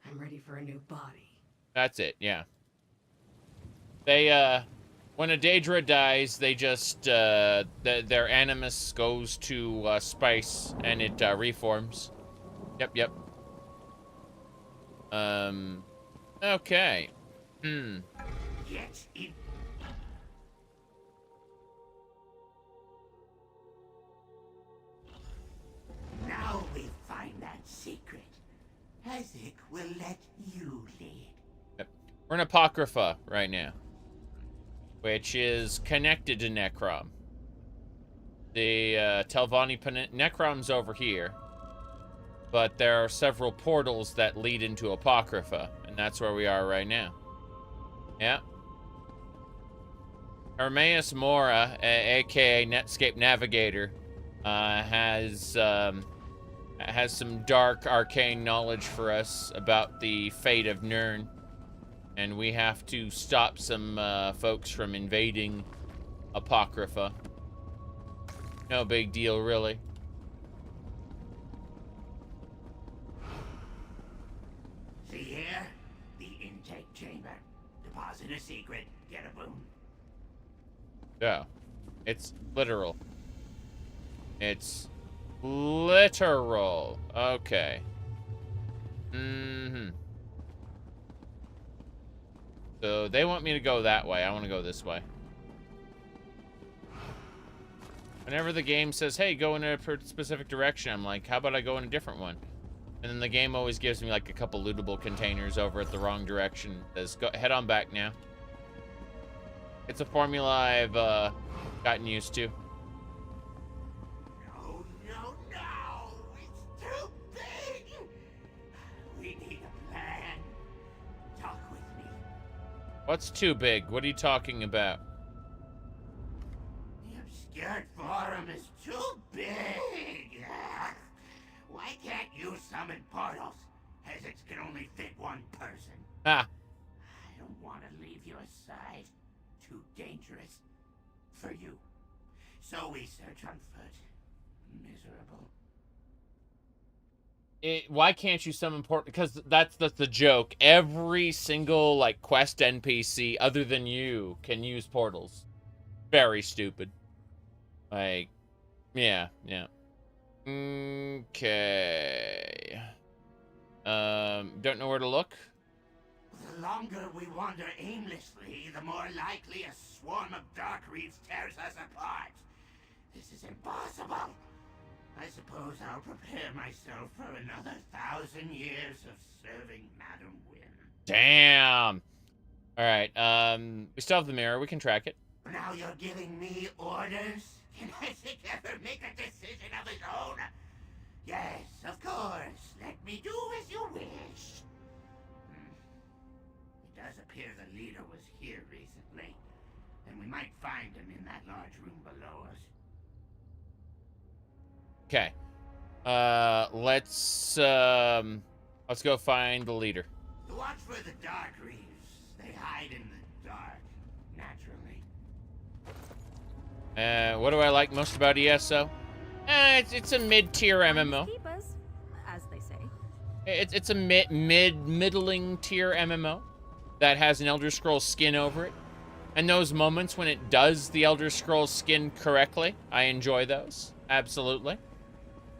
I'm ready for a new body. That's it, yeah. They, when a Daedra dies, they just, their animus goes to, spice, and it, reforms. Yep. Okay. Get in. Now we find that secret. Hezek will let you lead. Yep. We're in Apocrypha right now, which is connected to Necrom. The Telvanni Necrom's over here, but there are several portals that lead into Apocrypha, and that's where we are right now. Yeah. Hermaeus Mora, aka Netscape Navigator, has some dark arcane knowledge for us about the fate of Nirn, and we have to stop some folks from invading Apocrypha. No big deal, really. See here? The intake chamber. Deposit a secret, get a boon. Yeah. It's literal. It's literal. Okay. So they want me to go that way. I want to go this way. Whenever the game says, hey, go in a specific direction, I'm like, how about I go in a different one? And then the game always gives me like a couple lootable containers over at the wrong direction. Says, go head on back now. It's a formula I've gotten used to. No. It's too big. We need a plan. Talk with me. What's too big? What are you talking about? The obscured forum is too big. Why can't you summon portals? Hezek can only fit one person. Ah. I don't want to leave you aside. Too dangerous for you. So we search on foot. Miserable. Why can't you summon portals? Because that's the joke. Every single like quest NPC other than you can use portals. Very stupid. Like, yeah. Okay. Don't know where to look. The longer we wander aimlessly, the more likely a swarm of Dark Reaves tears us apart. This is impossible. I suppose I'll prepare myself for another 1,000 years of serving Madam Wynn. Damn. All right. We still have the mirror. We can track it. Now you're giving me orders? Can Hezek ever make a decision of his own? Yes, of course. Let me do as you wish. It does appear the leader was here recently, and we might find him in that large room below us. Okay. Let's go find the leader. Watch for the Dark Reeves. They hide in the dark, naturally. What do I like most about ESO? It's a mid-tier MMO. Keepers, as they say. It's a middling tier MMO that has an Elder Scrolls skin over it. And those moments when it does the Elder Scrolls skin correctly, I enjoy those. Absolutely.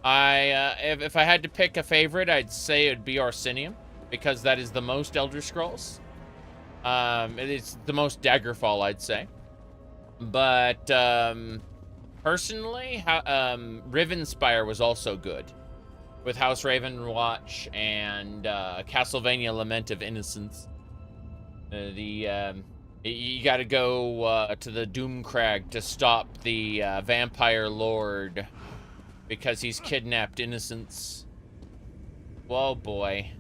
If I had to pick a favorite, I'd say it'd be Orsinium, because that is the most Elder Scrolls. It's the most Daggerfall, I'd say. But personally, Rivenspire was also good, with House Ravenwatch and Castlevania: Lament of Innocence. You got to go to the Doomcrag to stop the Vampire Lord because he's kidnapped innocents. Whoa, boy.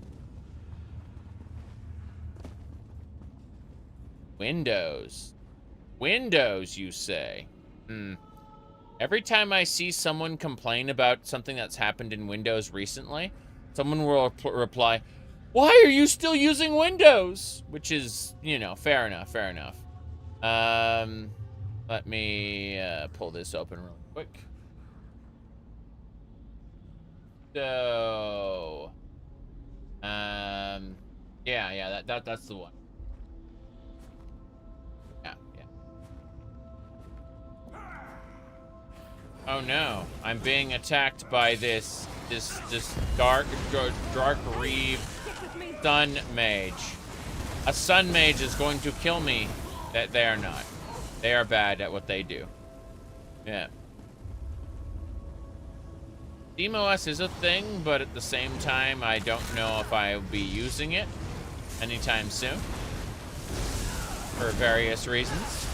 Windows. Windows, you say? Every time I see someone complain about something that's happened in Windows recently, someone will reply, "Why are you still using Windows?" Which is, you know, fair enough, fair enough. Let me pull this open real quick. So, yeah, that's the one. Yeah. Oh no, I'm being attacked by this dark reeve sun mage. A sun mage is going to kill me. That they are not. They are bad at what they do. Yeah. SteamOS is a thing, but at the same time, I don't know if I'll be using it anytime soon for various reasons.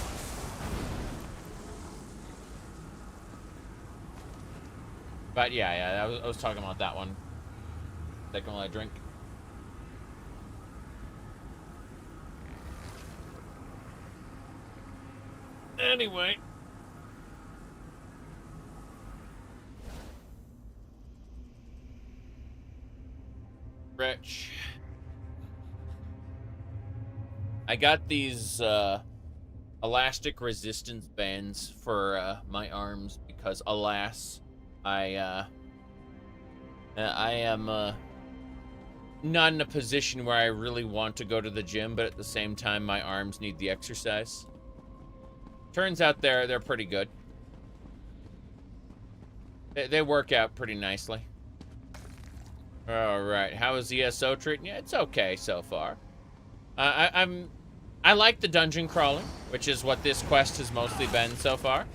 But yeah, I was talking about that one. Second while I drink. Anyway. Rich. I got these elastic resistance bands for my arms because, alas, I am not in a position where I really want to go to the gym, but at the same time my arms need the exercise. Turns out they're pretty good. They work out pretty nicely. All right, how is ESO treating you? It's okay so far. I like the dungeon crawling, which is what this quest has mostly been so far.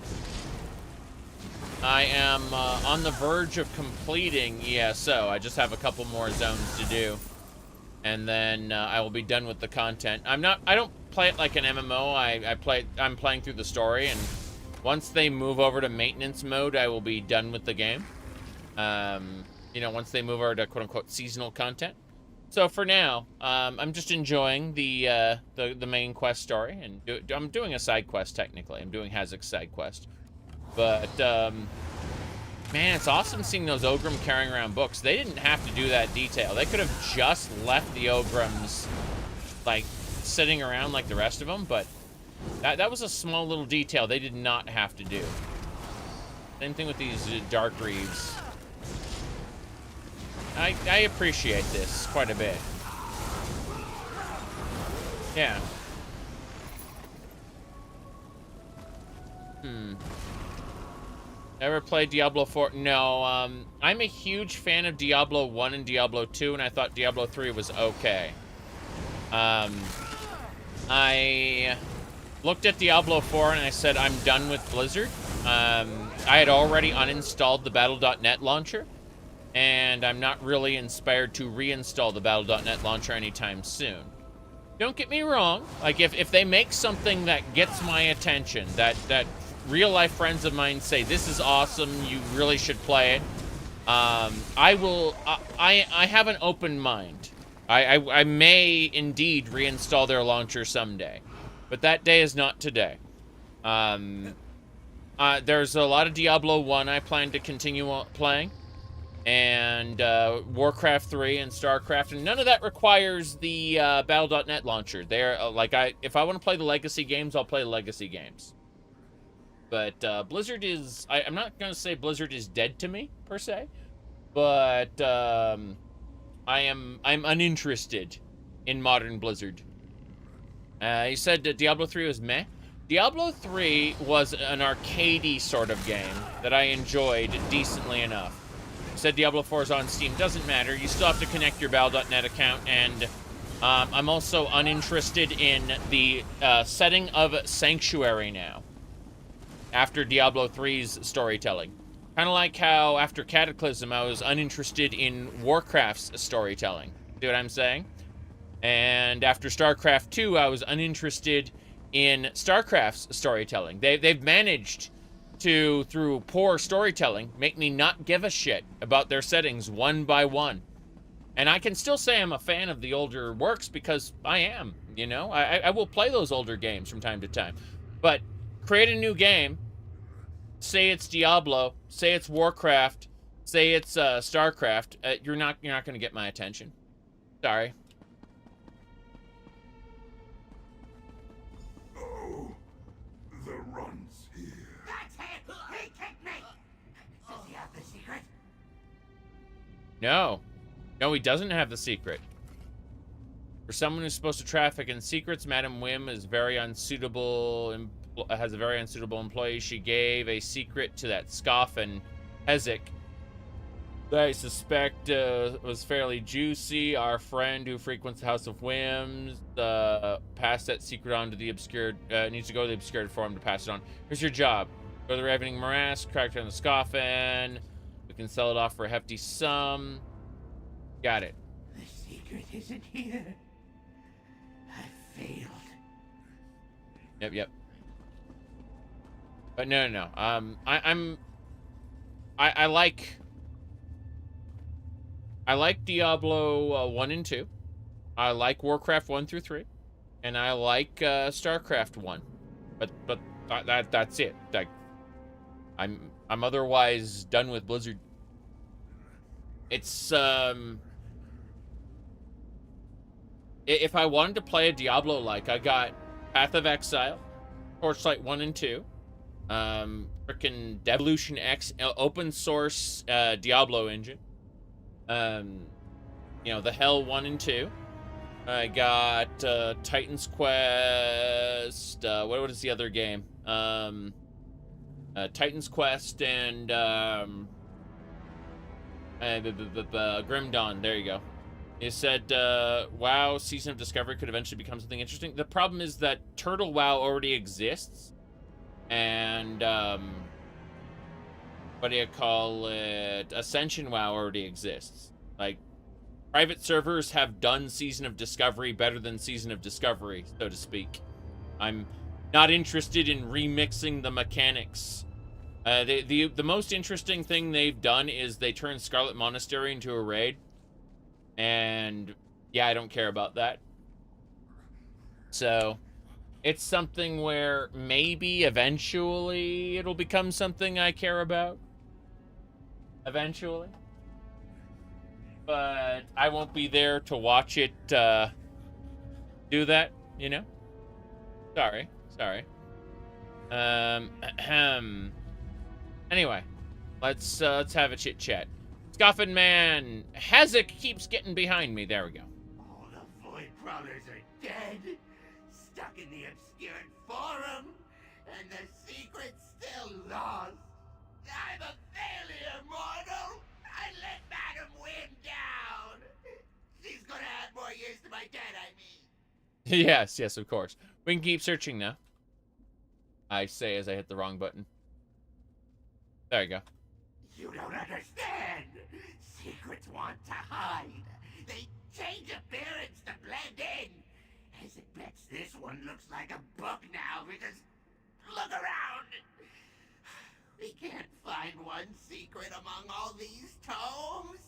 I am on the verge of completing ESO. I just have a couple more zones to do, and then I will be done with the content. I don't play it like an MMO. I'm playing through the story, and once they move over to maintenance mode, I will be done with the game. You know, once they move over to quote-unquote seasonal content. So for now, I'm just enjoying the main quest story, and I'm doing a side quest technically. I'm doing Hezek's side quest, but man, it's awesome seeing those Ogrim carrying around books. They didn't have to do that detail. They could have just left the Ogrims like sitting around like the rest of them, but that was a small little detail they did not have to do. Same thing with these Dark Reeves. I appreciate this quite a bit. Yeah. Ever played Diablo 4? No, I'm a huge fan of Diablo 1 and Diablo 2, and I thought Diablo 3 was okay. I looked at Diablo 4 and I said, I'm done with Blizzard. I had already uninstalled the Battle.net launcher, and I'm not really inspired to reinstall the Battle.net launcher anytime soon. don't get me wrong. Like, if they make something that gets my attention, that real-life friends of mine say, this is awesome, you really should play it, I will, I have an open mind. I may indeed reinstall their launcher someday, but that day is not today. There's a lot of Diablo 1 I plan to continue playing, and Warcraft 3 and StarCraft, and none of that requires the Battle.net launcher. They're if I want to play the legacy games, I'll play the legacy games. But Blizzard is, I'm not gonna say Blizzard is dead to me per se, but I'm uninterested in modern Blizzard. You said that Diablo 3 was meh. Diablo 3 was an arcadey sort of game that I enjoyed decently enough. You said Diablo 4 is on Steam. Doesn't matter. You still have to connect your Battle.net account, and I'm also uninterested in the setting of Sanctuary now, after Diablo 3's storytelling. Kind of like how after Cataclysm I was uninterested in Warcraft's storytelling. See what I'm saying? And after StarCraft 2 I was uninterested in StarCraft's storytelling. They've managed to, through poor storytelling, make me not give a shit about their settings one by one. And I can still say I'm a fan of the older works because I am, you know? I will play those older games from time to time. But create a new game, say it's Diablo, say it's Warcraft, say it's StarCraft, you're not going to get my attention. Sorry. Oh, the run's here. That's it! He kicked me! Does he have the secret? No. No, he doesn't have the secret. For someone who's supposed to traffic in secrets, Madam Wim is very unsuitable, has a very unsuitable employee. She gave a secret to that Scoff and Hezek that I suspect was fairly juicy. Our friend who frequents the House of Whims passed that secret on to the obscured, needs to go to the obscured forum to pass it on. Here's your job. Go to the Ravening Morass, crack down the Scoffin. We can sell it off for a hefty sum. Got it. The secret isn't here. I failed. Yep. But no. I like Diablo 1 and 2. I like Warcraft 1 through 3, and I like StarCraft 1. But that's it. Like, I'm otherwise done with Blizzard. It's if I wanted to play a Diablo-like, I got Path of Exile, Torchlight 1 and 2, frickin' Devolution X, open source Diablo engine. You know, the Hell 1 and 2. I got Titan's Quest. What is the other game? Titan's Quest and Grim Dawn. There you go. You said, WoW Season of Discovery could eventually become something interesting. The problem is that Turtle WoW already exists. And, what do you call it? Ascension WoW already exists. Like, private servers have done Season of Discovery better than Season of Discovery, so to speak. I'm not interested in remixing the mechanics. The most interesting thing they've done is they turned Scarlet Monastery into a raid. And yeah, I don't care about that. So it's something where maybe eventually it'll become something I care about. Eventually. But I won't be there to watch it do that, you know? Sorry. Anyway, let's have a chit chat. Scoffin' Man, Hezek keeps getting behind me. There we go. All the Voidprowlers are dead, stuck in the obscured forum, and the secret's still lost. I'm a failure, mortal. I let Madam Wim down. She's gonna add more years to my debt, I mean. Yes, of course. We can keep searching now. I say as I hit the wrong button. There you go. You don't understand. Secrets want to hide. They change appearance to blend in. As Hezek bets this one looks like a book now because look around. We can't find one secret among all these tomes.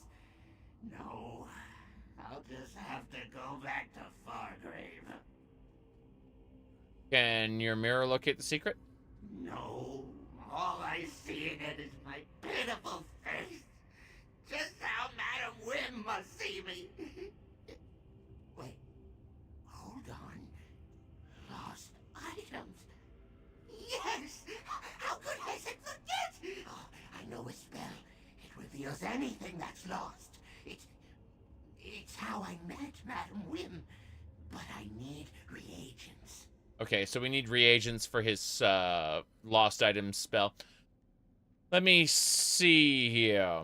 No, I'll just have to go back to Fargrave. Can your mirror locate the secret? No, all I see in it is my pitiful face. Just how Madam Wim must see me. Wait, hold on. Lost items. Yes! How could Hezek forget? Oh, I know a spell. It reveals anything that's lost. It's how I met Madam Wim, but I need reagents. Okay, so we need reagents for his lost items spell. Let me see here.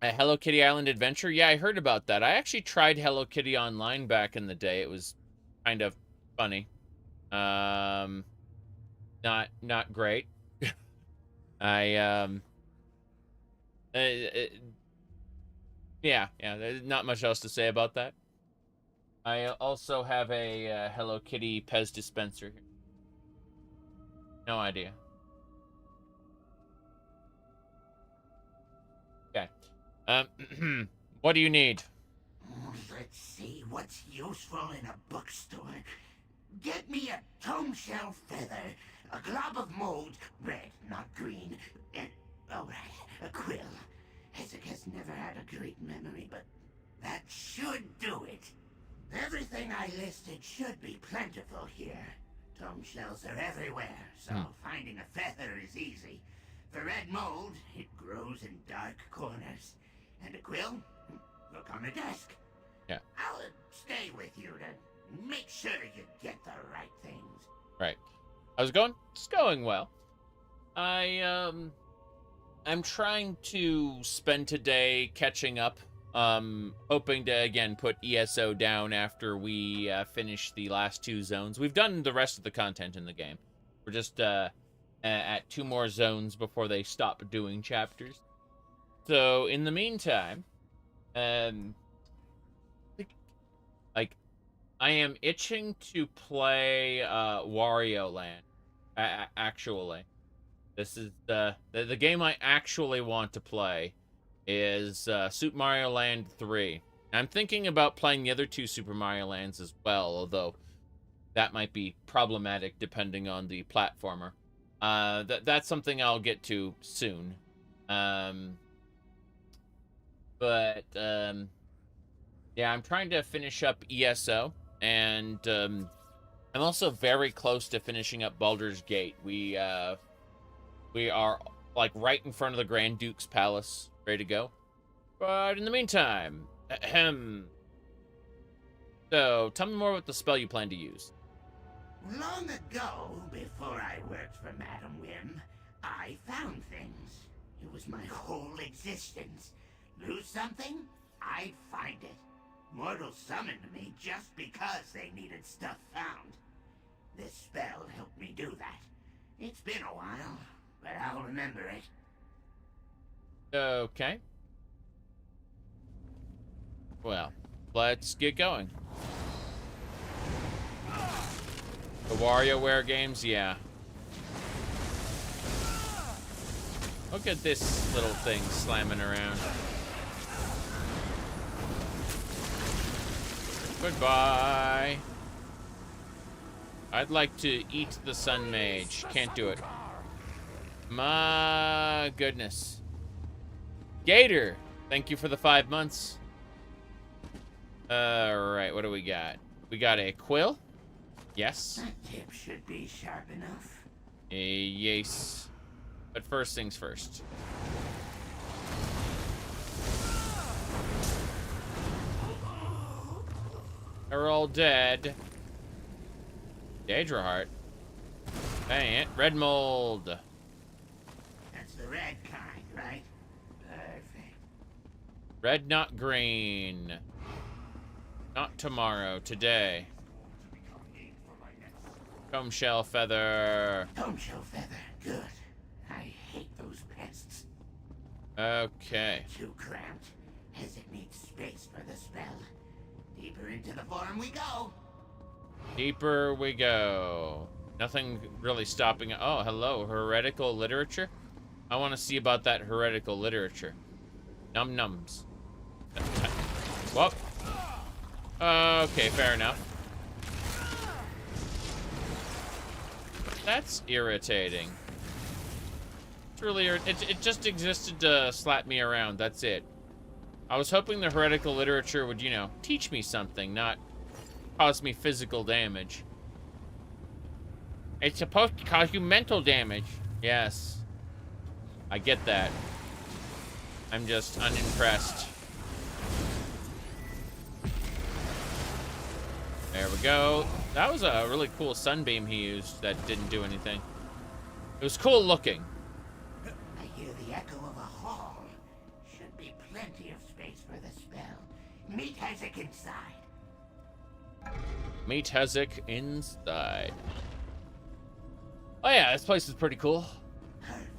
A Hello Kitty Island Adventure? Yeah, I heard about that. I actually tried Hello Kitty Online back in the day. It was kind of funny. Not great. Yeah, there's not much else to say about that. I also have a Hello Kitty Pez dispenser here. No idea. Okay. What do you need? Let's see what's useful in a bookstore. Get me a tome shell feather, a glob of mold, red, not green, and, oh right, a quill. Hezek has never had a great memory, but that should do it. Everything I listed should be plentiful here. Tome shells are everywhere, so finding a feather is easy. For red mold, it grows in dark corners. And a quill? Look on the desk. Yeah. I'll stay with you to make sure you get the right things. Right. How's it going? It's going well. I'm trying to spend today catching up. Hoping to, again, put ESO down after we finish the last 2 zones. We've done the rest of the content in the game. We're just at 2 more zones before they stop doing chapters. So, in the meantime, I am itching to play Wario Land, actually. This is the game I actually want to play is Super Mario Land 3. I'm thinking about playing the other 2 Super Mario Lands as well, although that might be problematic depending on the platformer. That's something I'll get to soon. Yeah, I'm trying to finish up ESO, and I'm also very close to finishing up Baldur's Gate. We are like right in front of the Grand Duke's palace, ready to go. But in the meantime, so tell me more about the spell you plan to use. Long ago, before I worked for Madam Wim, I found things. It was my whole existence. Lose something, I'd find it. Mortals summoned me just because they needed stuff found. This spell helped me do that. It's been a while, but I'll remember it. Okay. Well, let's get going. The WarioWare games, yeah. Look at this little thing slamming around. Goodbye. I'd like to eat the Sun Mage. Can't do it. My goodness. Gator, thank you for the 5 months. Alright, what do we got? We got a quill. Yes. That tip should be sharp enough. Yes. But first things first. They're all dead. Daedra Heart. Dang it. Red mold. That's the red kind, right? Perfect. Red, not green. Not tomorrow, today. Comb shell feather. Comb shell feather, good. I hate those pests. Okay. Too cramped. Hezek needs space for the spell. Deeper into the form we go. Deeper we go. Nothing really stopping. Oh, hello. Heretical literature? I want to see about that heretical literature. Num nums. Whoop. Okay, fair enough. That's irritating. It's really it just existed to slap me around. That's it. I was hoping the heretical literature would, you know, teach me something, not cause me physical damage. It's supposed to cause you mental damage. Yes. I get that. I'm just unimpressed. There we go. That was a really cool sunbeam he used that didn't do anything. It was cool looking. I hear the echo of a hall. Should be plenty of space for the spell. Meet Hezek inside. Meet Hezek inside. Oh yeah, this place is pretty cool. Perfect.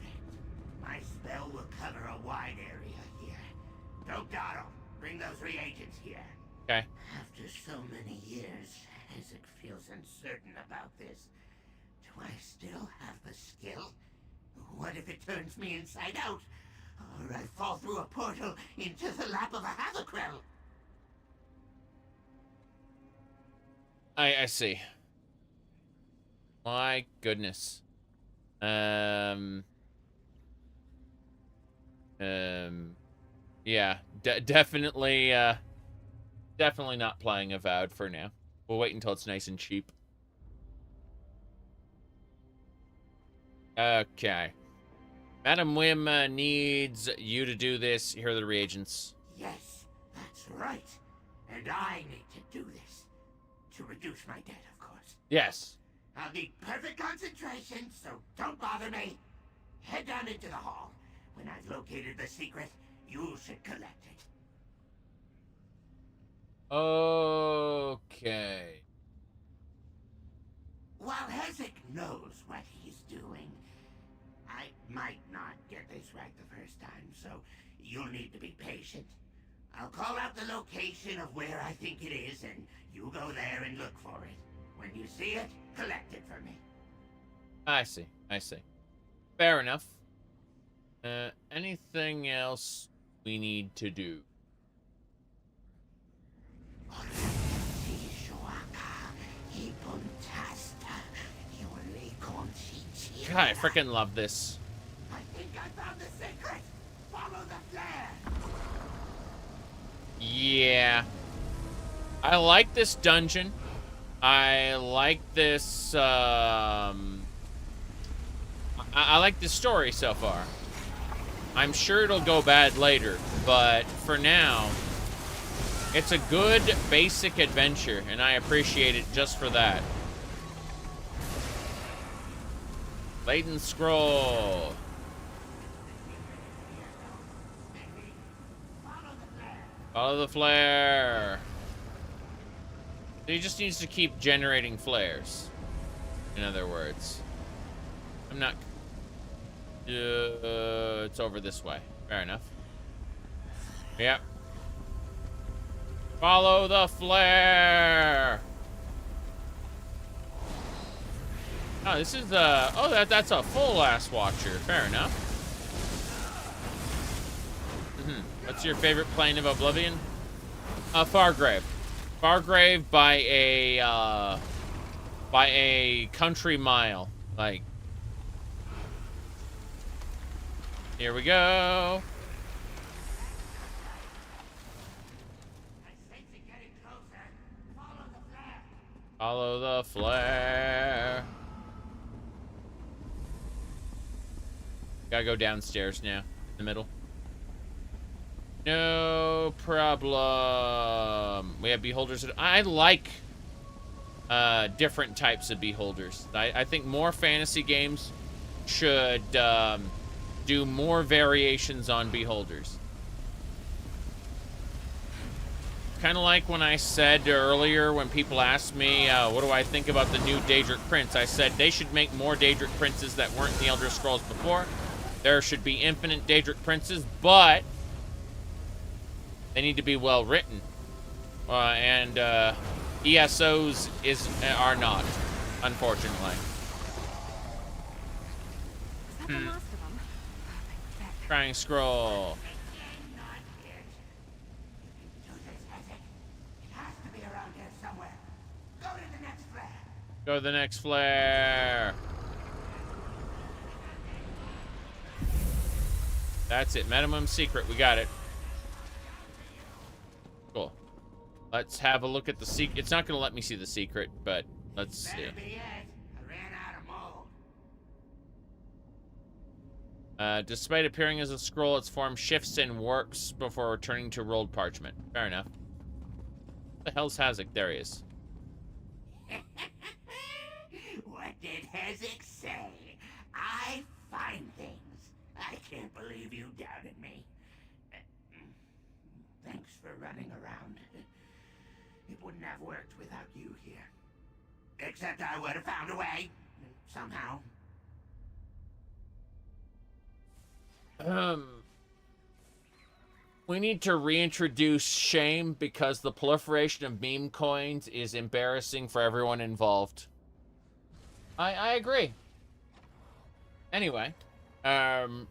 My spell will cover a wide area here. Dothack, bring those reagents here. Okay. After so many years, Hezek feels uncertain about this. Do I still have the skill? What if it turns me inside out? Or I fall through a portal into the lap of a Haverkrell? I see. My goodness. Yeah, definitely, definitely not playing Avowed for now. We'll wait until it's nice and cheap. Okay. Madam Wim needs you to do this. Here are the reagents. Yes, that's right. And I need to do this. To reduce my debt, of course. Yes. I'll need perfect concentration, so don't bother me. Head down into the hall. When I've located the secret, you should collect it. Okay. While Hezek knows what he's doing, I might not get this right the first time, so you'll need to be patient. I'll call out the location of where I think it is, and you go there and look for it. When you see it, collect it for me. I see. I see. Fair enough. Anything else we need to do? God, I freaking love this. I think I found the secret. Follow the flare. Yeah. I like this dungeon. I like this, I like the story so far. I'm sure it'll go bad later, but for now, it's a good basic adventure, and I appreciate it just for that. Laden Scroll. Follow the flare. He just needs to keep generating flares. In other words. I'm not... it's over this way. Fair enough. Yep. Follow the flare. Oh, this is the... Oh, that's a full-ass watcher. Fair enough. What's your favorite plane of Oblivion? Fargrave. Fargrave by a country mile. Like... Here we go. Follow the flare. Gotta go downstairs now. In the middle. No problem. We have beholders. I like different types of beholders. I think more fantasy games should do more variations on beholders. Kind of like when I said earlier when people asked me, what do I think about the new Daedric Prince? I said they should make more Daedric Princes that weren't in the Elder Scrolls before. There should be infinite Daedric Princes, but they need to be well written. And ESOs are not, unfortunately. Is that the last of them? Perfect. Trying scroll. Not it. Do this, Hezek. It has to be around here somewhere. Go to the next flare. Go to the next flare. That's it. Minimum secret. We got it. Cool. Let's have a look at the secret. It's not going to let me see the secret, but let's see. Better be it. I ran out of mold. Despite appearing as a scroll, its form shifts and works before returning to rolled parchment. Fair enough. What the hell's Hazek? There he is. What did Hezek say? I find things. I can't believe you doubted me. Thanks for running around. It wouldn't have worked without you here. Except I would have found a way. Somehow. We need to reintroduce shame because the proliferation of meme coins is embarrassing for everyone involved. I agree. Anyway, want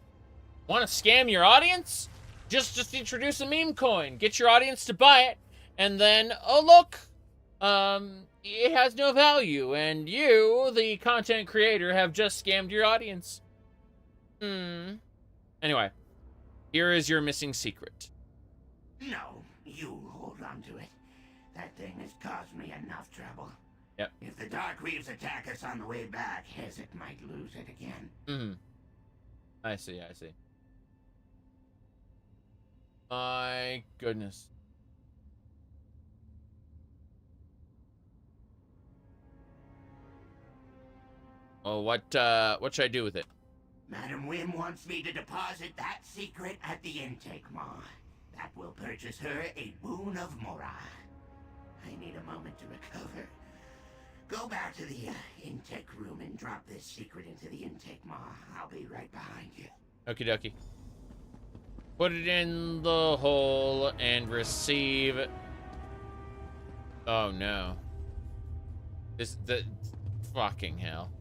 to scam your audience? Just introduce a meme coin, get your audience to buy it, and then, oh look, it has no value, and you, the content creator, have just scammed your audience. Anyway, here is your missing secret. No, you hold on to it. That thing has caused me enough trouble. Yep. If the Dark Reaves attack us on the way back, Hezek might lose it again. I see, I see. My goodness. Oh, what should I do with it? Madam Wim wants me to deposit that secret at the intake maw. That will purchase her a boon of Mora. I need a moment to recover. Go back to the intake room and drop this secret into the intake maw. I'll be right behind you. Okie dokie. Put it in the hole and receive. Oh no. The fucking hell.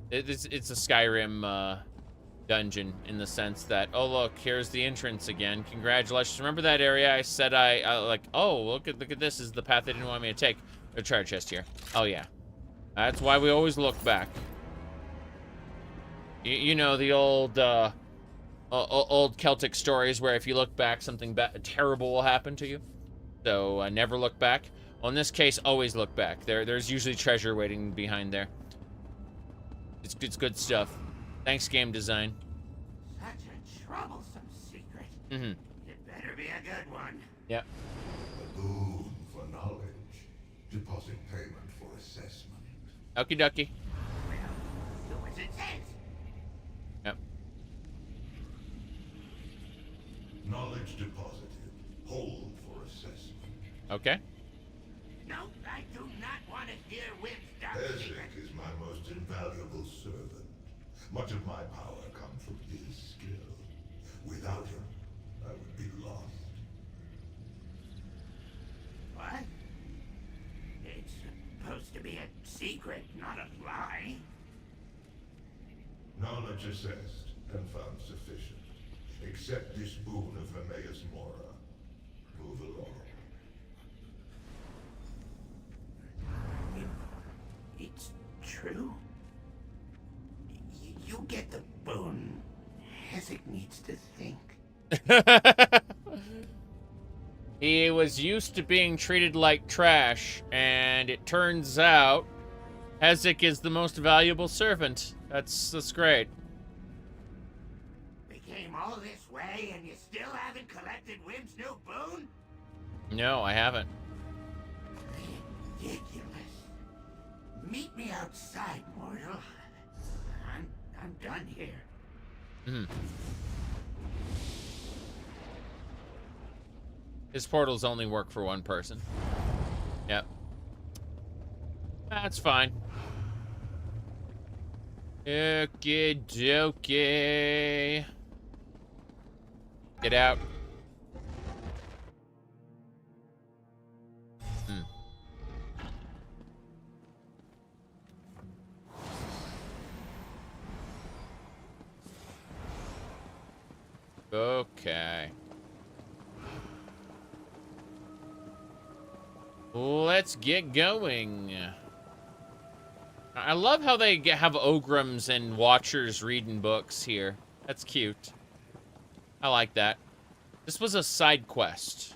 It's a Skyrim dungeon in the sense that, oh look, here's the entrance again. Congratulations. Remember that area I said I like, oh, look at this is the path they didn't want me to take. A treasure chest here. Oh yeah. That's why we always look back. You know the old old Celtic stories where if you look back, something terrible will happen to you. So never look back. Well, in this case, always look back. There's usually treasure waiting behind there. It's good stuff. Thanks, game design. Such a troublesome secret. It better be a good one. Yep. A boon for knowledge. Deposit payment for assessment. Okie dokie. Well, do as it says. Yep. Knowledge deposited. Hold for assessment. Okay. No, I do not want to hear Wim's dark secret. Hezek is my most invaluable servant. Much of my power comes from his skill. Without him, I would be lost. What? It's supposed to be a secret, not a lie. Knowledge assessed and found sufficient. Accept this boon of Hermaeus Mora. Move along. It's true. You get the boon. Hezek needs to think. He was used to being treated like trash, and it turns out Hezek is the most valuable servant. That's great. We came all this way and you still haven't collected Wim's new boon? No, I haven't. Ridiculous. Meet me outside, mortal. I'm done here. His portals only work for one person. Yep. That's fine. Okie dokie. Get out. Okay. Let's get going. I love how they have Ogrims and Watchers reading books here. That's cute. I like that. This was a side quest.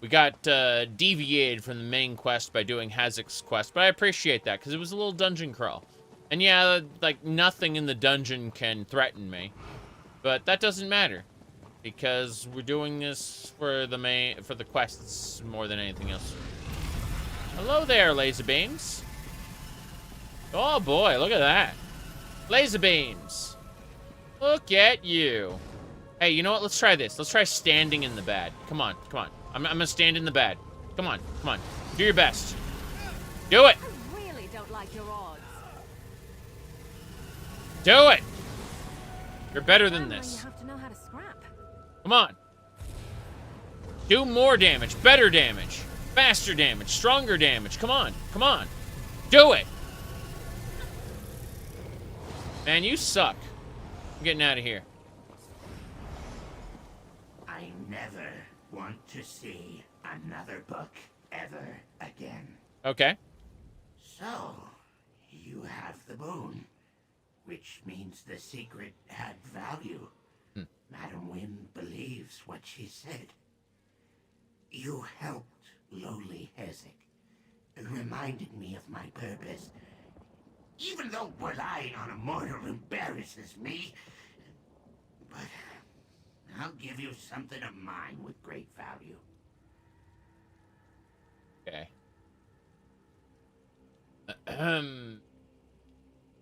We got deviated from the main quest by doing Hazek's quest, but I appreciate that because it was a little dungeon crawl. And yeah, like nothing in the dungeon can threaten me, but that doesn't matter because we're doing this for the quests more than anything else. Hello there, laser beams. Oh boy, look at that. Laser beams. Look at you. Hey, you know what? Let's try this. Let's try standing in the bad. Come on, come on. I'm gonna stand in the bad. Come on, come on. Do your best. Do it. I really don't like your odds. Do it. You're better than Apparently this. You have to know how to scrap. Come on. Do more damage, better damage, faster damage, stronger damage. Come on, come on. Do it. Man, you suck. I'm getting out of here. I never want to see another book ever again. Okay. So, you have the boon, which means the secret had value. Madam Wim believes what she said. You helped lowly Hezek, and reminded me of my purpose. Even though relying on a mortal embarrasses me, but I'll give you something of mine with great value. Okay.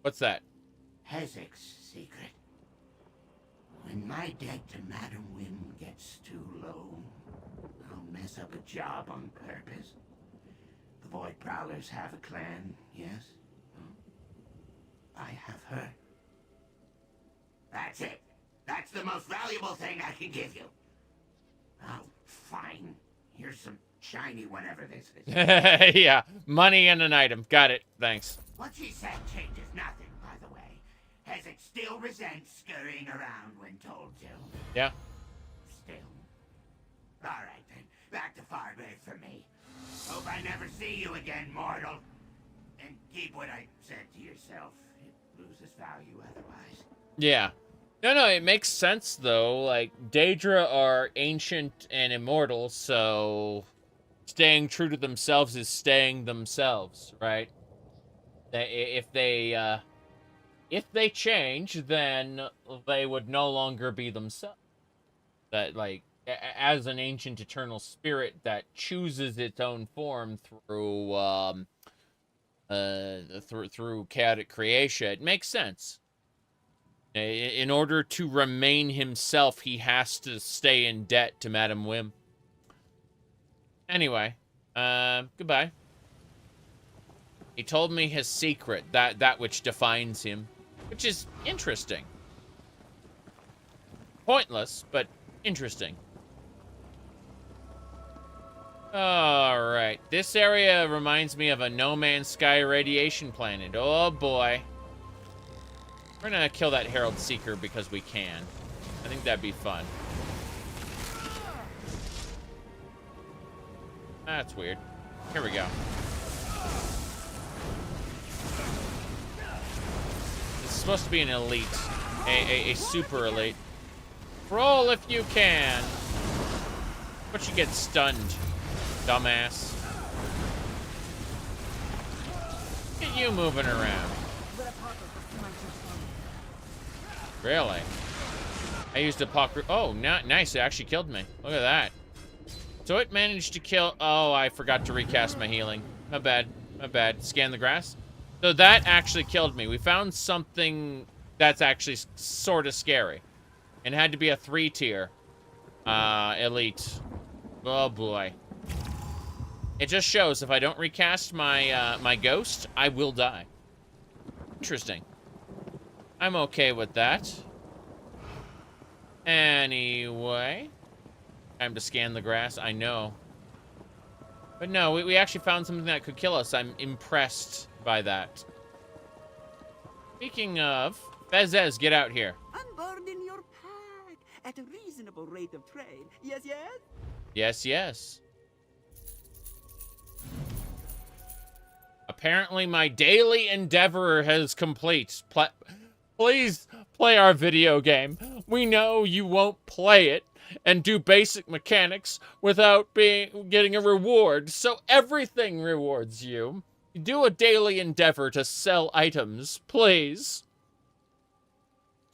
What's that? Hezek's secret. When my debt to Madam Wim gets too low, I'll mess up a job on purpose. The Voidprowlers have a clan, yes? I have her. That's it. That's the most valuable thing I can give you. Oh, fine. Here's some shiny whatever this is. Yeah, money and an item. Got it. Thanks. What she said changes nothing, by the way. Hezek still resents scurrying around when told to. Yeah. Still. Alright then, back to Fargrave for me. Hope I never see you again, mortal. And keep what I said to yourself. It loses value otherwise. Yeah. No, it makes sense, though. Like, Daedra are ancient and immortal, so staying true to themselves is staying themselves, right? If they change, then they would no longer be themselves. That, like, as an ancient eternal spirit that chooses its own form through through chaotic creation, it makes sense. In order to remain himself, he has to stay in debt to Madam Wim. Anyway, goodbye. He told me his secret, that which defines him, which is interesting. Pointless, but interesting. Alright, this area reminds me of a No Man's Sky radiation planet. Oh boy. We're gonna kill that Herald Seeker because we can. I think that'd be fun. That's weird. Here we go. This is supposed to be an elite. A super elite. Roll if you can. But you get stunned, dumbass. Get you moving around. Really? I used Apocrypha. Oh, nice. It actually killed me. Look at that. So it managed to kill... Oh, I forgot to recast my healing. My bad. My bad. Scan the grass. So that actually killed me. We found something that's actually sort of scary. And it had to be a 3-tier elite. Oh, boy. It just shows if I don't recast my my ghost, I will die. Interesting. I'm okay with that. Anyway. Time to scan the grass, I know. But no, we actually found something that could kill us. I'm impressed by that. Speaking of, Fezes, get out here. Unburden your pack at a reasonable rate of trade. Yes, yes? Yes, yes. Apparently my daily endeavor has complete. Please play our video game. We know you won't play it and do basic mechanics without getting a reward, so everything rewards you. Do a daily endeavor to sell items, please.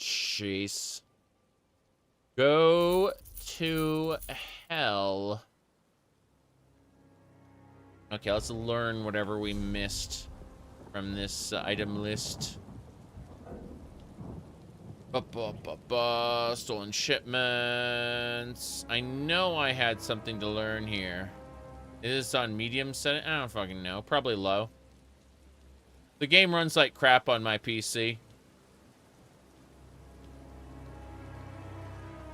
Jeez. Go to hell. Okay, let's learn whatever we missed from this item list. Stolen shipments. I know I had something to learn here. Is this on medium setting? I don't fucking know. Probably low. The game runs like crap on my PC.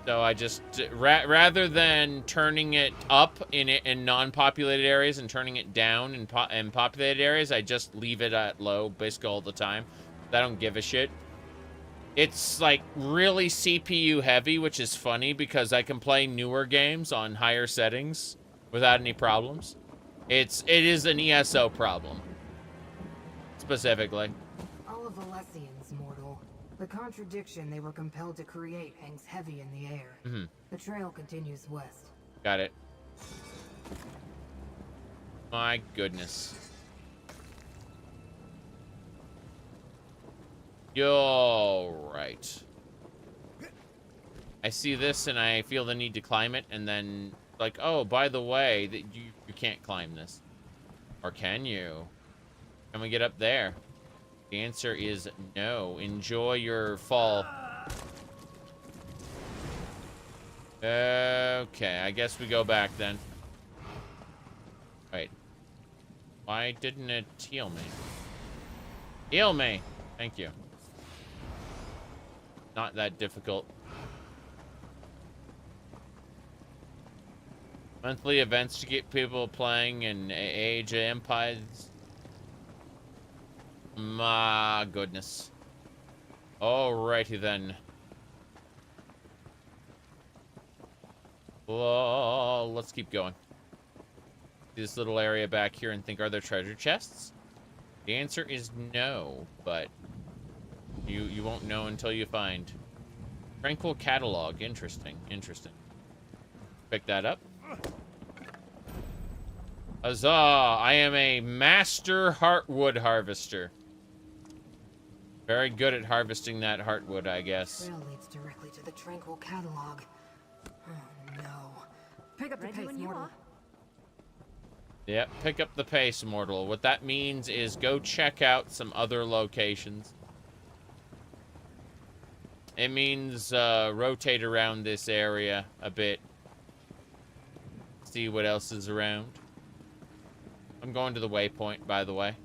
So I just, rather than turning it up in non-populated areas and turning it down in populated areas, I just leave it at low basically all the time. I don't give a shit. It's like really CPU heavy, which is funny because I can play newer games on higher settings without any problems. It is an ESO problem, specifically. All of Alessians, mortal. The contradiction they were compelled to create hangs heavy in the air. Mm-hmm. The trail continues west. Got it. My goodness. Yo, right. I see this and I feel the need to climb it, and then like, oh, by the way, that you can't climb this. Or can you? Can we get up there? The answer is no. Enjoy your fall. Okay, I guess we go back then. Wait. Why didn't it heal me? Heal me! Thank you. Not that difficult. Monthly events to get people playing in Age of Empires. My goodness. Alrighty then. Well, let's keep going. This little area back here and think, are there treasure chests? The answer is no, but you won't know until you find. Tranquil catalog. Interesting. Interesting. Pick that up. Huzzah! I am a master heartwood harvester. Very good at harvesting that heartwood, I guess. Trail leads directly to the Tranquil catalog. Oh no. Pick up the Ready pace, when you mortal. are. Yep, pick up the pace, mortal. What that means is go check out some other locations. It means rotate around this area a bit. See what else is around. I'm going to the waypoint, by the way.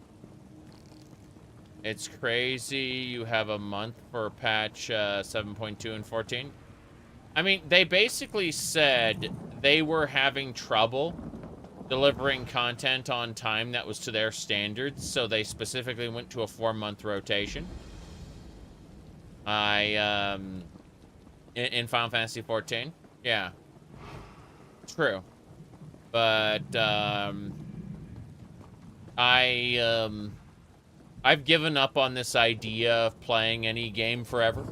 It's crazy you have a month for patch 7.2 and 14. I mean, they basically said they were having trouble delivering content on time that was to their standards, so they specifically went to a 4-month rotation. In Final Fantasy 14, yeah, true, but I've given up on this idea of playing any game forever.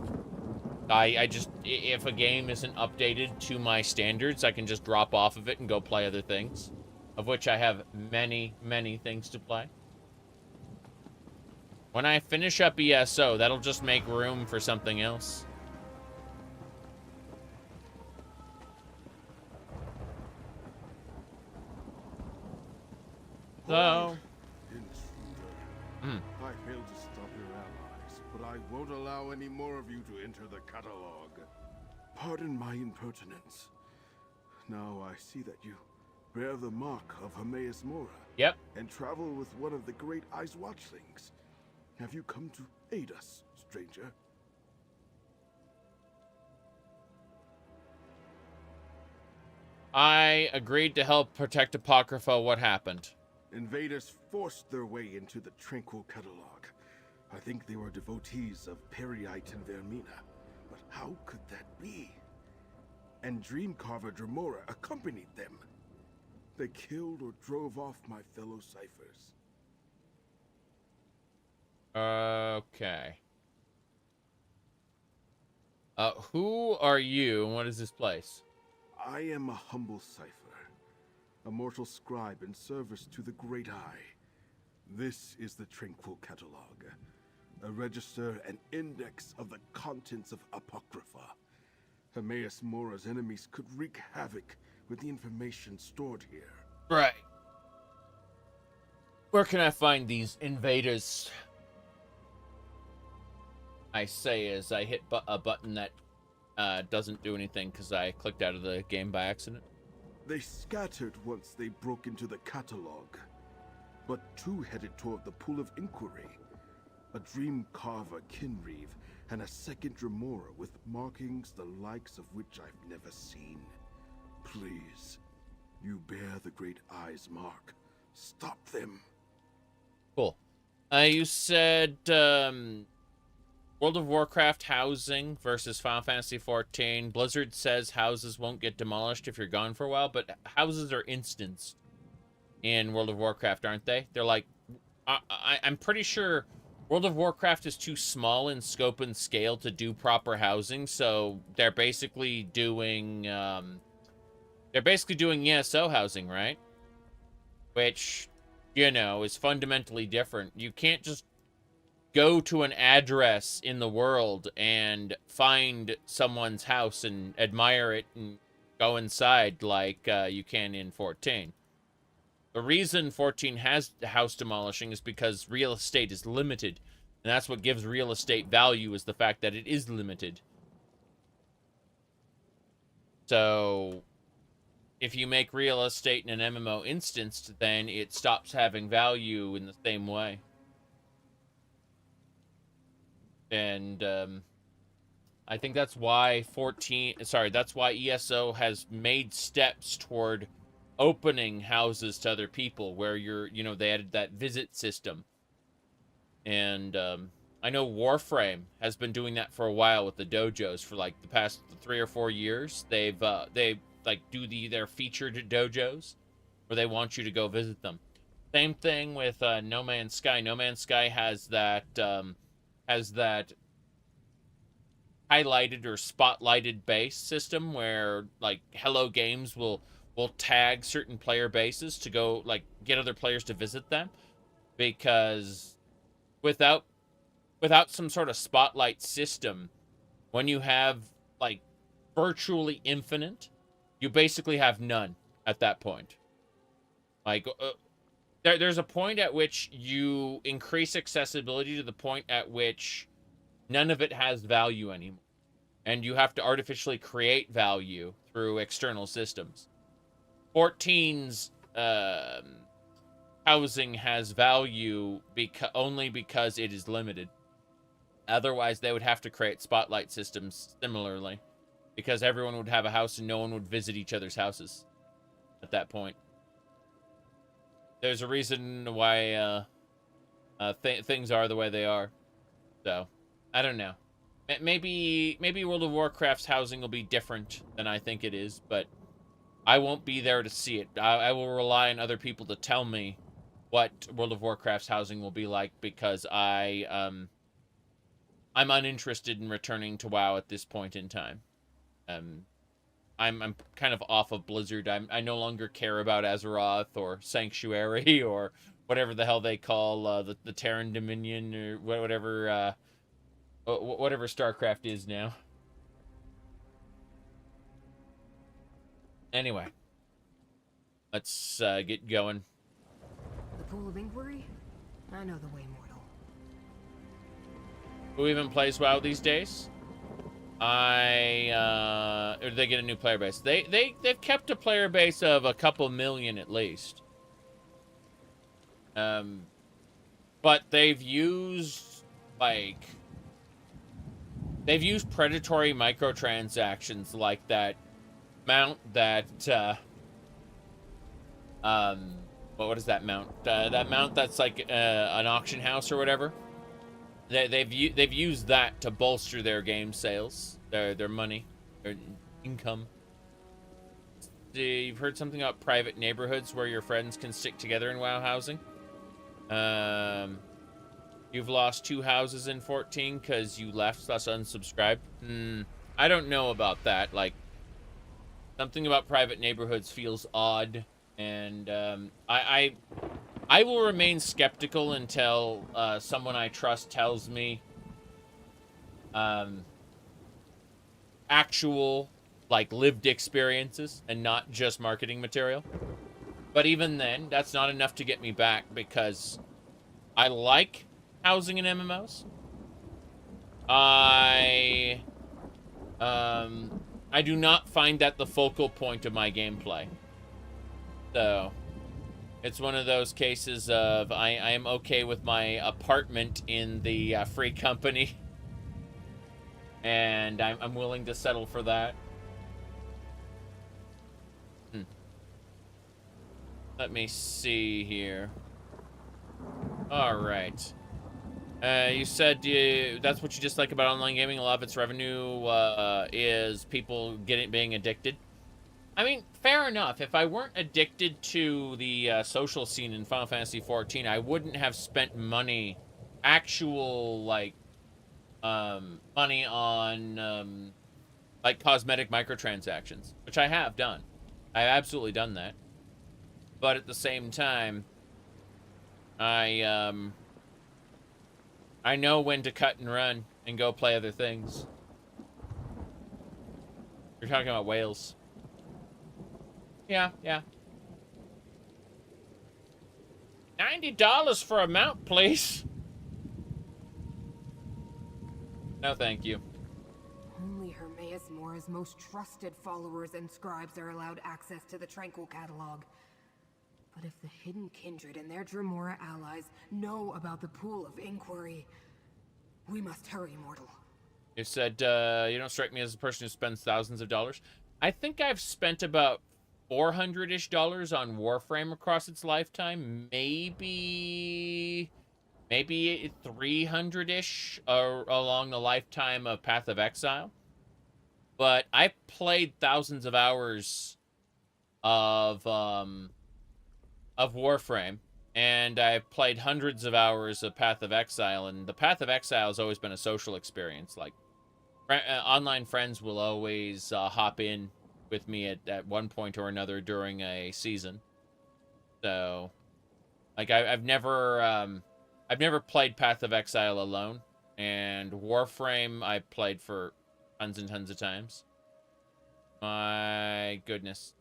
I just, if a game isn't updated to my standards, I can just drop off of it and go play other things, of which I have many, many things to play. When I finish up ESO, that'll just make room for something else. So... I failed to stop your allies, but I won't allow any more of you to enter the catalog. Pardon my impertinence. Now I see that you bear the mark of Hermaeus Mora. Yep. And travel with one of the great Ice Watchlings. Have you come to aid us, stranger? I agreed to help protect Apocrypha. What happened? Invaders forced their way into the Tranquil Catalog. I think they were devotees of Periite and Vermina. But how could that be? and Dreamcarver Dremora accompanied them. They killed or drove off my fellow ciphers. Okay. Who are you, and what is this place? I am a humble cipher, a mortal scribe in service to the Great Eye. This is the Tranquil Catalog, a register and index of the contents of Apocrypha. Hermaeus Mora's enemies could wreak havoc with the information stored here. Right. Where can I find these invaders? I say as I hit a button that doesn't do anything because I clicked out of the game by accident. They scattered once they broke into the catalog, but two headed toward the Pool of Inquiry. A Dreamcarver Kinreeve and a second Dremora with markings the likes of which I've never seen. Please, you bear the Great Eye's mark. Stop them. Cool. You said World of Warcraft housing versus Final Fantasy XIV. Blizzard says houses won't get demolished if you're gone for a while, but houses are instanced in World of Warcraft, aren't they? They're like, I'm pretty sure World of Warcraft is too small in scope and scale to do proper housing, so they're basically doing ESO housing, right? Which, you know, is fundamentally different. You can't just go to an address in the world and find someone's house and admire it and go inside like you can in 14. The reason 14 has house demolishing is because real estate is limited. And that's what gives real estate value, is the fact that it is limited. So if you make real estate in an MMO instanced, then it stops having value in the same way. And I think that's why that's why ESO has made steps toward opening houses to other people, where they added that visit system. And I know Warframe has been doing that for a while with the dojos for like the past 3 or 4 years. They like do their featured dojos where they want you to go visit them. Same thing with No Man's Sky. No Man's Sky has that highlighted or spotlighted base system where like Hello Games will tag certain player bases to go like get other players to visit them, because without some sort of spotlight system, when you have like virtually infinite, you basically have none at that point. Like there's a point at which you increase accessibility to the point at which none of it has value anymore, and you have to artificially create value through external systems. 14's housing has value only because it is limited. Otherwise, they would have to create spotlight systems similarly, because everyone would have a house and no one would visit each other's houses at that point. There's a reason why things are the way they are. So, I don't know. Maybe World of Warcraft's housing will be different than I think it is, but I won't be there to see it. I will rely on other people to tell me what World of Warcraft's housing will be like, because I'm uninterested in returning to WoW at this point in time. I'm kind of off of Blizzard. I no longer care about Azeroth or Sanctuary or whatever the hell they call the Terran Dominion, or whatever StarCraft is now. Anyway, let's get going. The Pool of Inquiry? I know the way, mortal. Who even plays WoW these days? Or did they get a new player base? They've kept a player base of a couple million at least. But they've used predatory microtransactions like that mount that what is that mount? That mount that's like an auction house or whatever. They've used that to bolster their game sales, their money, their income. you've heard something about private neighborhoods where your friends can stick together in WoW housing. You've lost 2 houses in 14 because you left / unsubscribed. I don't know about that. Like, something about private neighborhoods feels odd, and I will remain skeptical until someone I trust tells me actual, like, lived experiences and not just marketing material. But even then, that's not enough to get me back, because I like housing in MMOs. I do not find that the focal point of my gameplay. So, it's one of those cases of I am okay with my apartment in the free company. And I'm willing to settle for that. Let me see here. All right. You said that's what you dislike about online gaming. A lot of its revenue is people being addicted. I mean, fair enough. If I weren't addicted to the social scene in Final Fantasy XIV, I wouldn't have spent money, actual, like, money on, like, cosmetic microtransactions, which I have done. I've absolutely done that. But at the same time, I know when to cut and run and go play other things. You're talking about whales. Yeah. $90 for a mount, please. No, thank you. Only Hermaeus Mora's most trusted followers and scribes are allowed access to the Tranquil catalog. But if the hidden kindred and their Dremora allies know about the pool of inquiry, we must hurry, mortal. You said you don't strike me as a person who spends thousands of dollars. I think I've spent about $400-ish on Warframe across its lifetime. Maybe 300-ish along the lifetime of Path of Exile. But I played thousands of hours of Warframe, and I've played hundreds of hours of Path of Exile, and the Path of Exile has always been a social experience. Like, online friends will always hop in with me at one point or another during a season. So, like, I've never played Path of Exile alone, and Warframe I played for tons and tons of times. My goodness.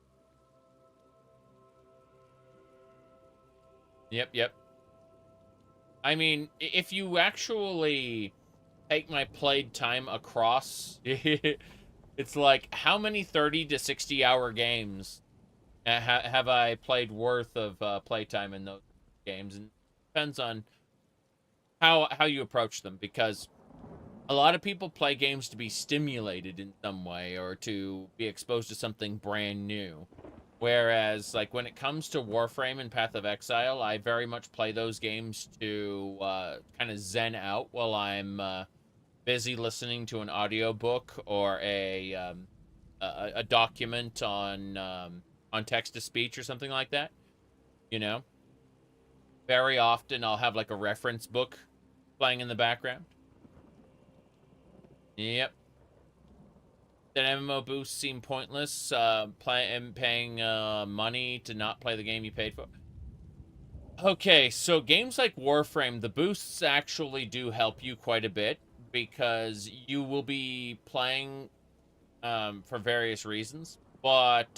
Yep. I mean, if you actually take my played time across, it's like, how many 30 to 60 hour games have I played worth of playtime in those games? And it depends on how you approach them, because a lot of people play games to be stimulated in some way or to be exposed to something brand new. Whereas, like, when it comes to Warframe and Path of Exile, I very much play those games to kind of zen out while I'm busy listening to an audiobook or a document on text-to-speech or something like that. You know? Very often I'll have, like, a reference book playing in the background. Yep. That MMO boosts seem pointless, paying money to not play the game you paid for. Okay, so games like Warframe, the boosts actually do help you quite a bit, because you will be playing for various reasons, but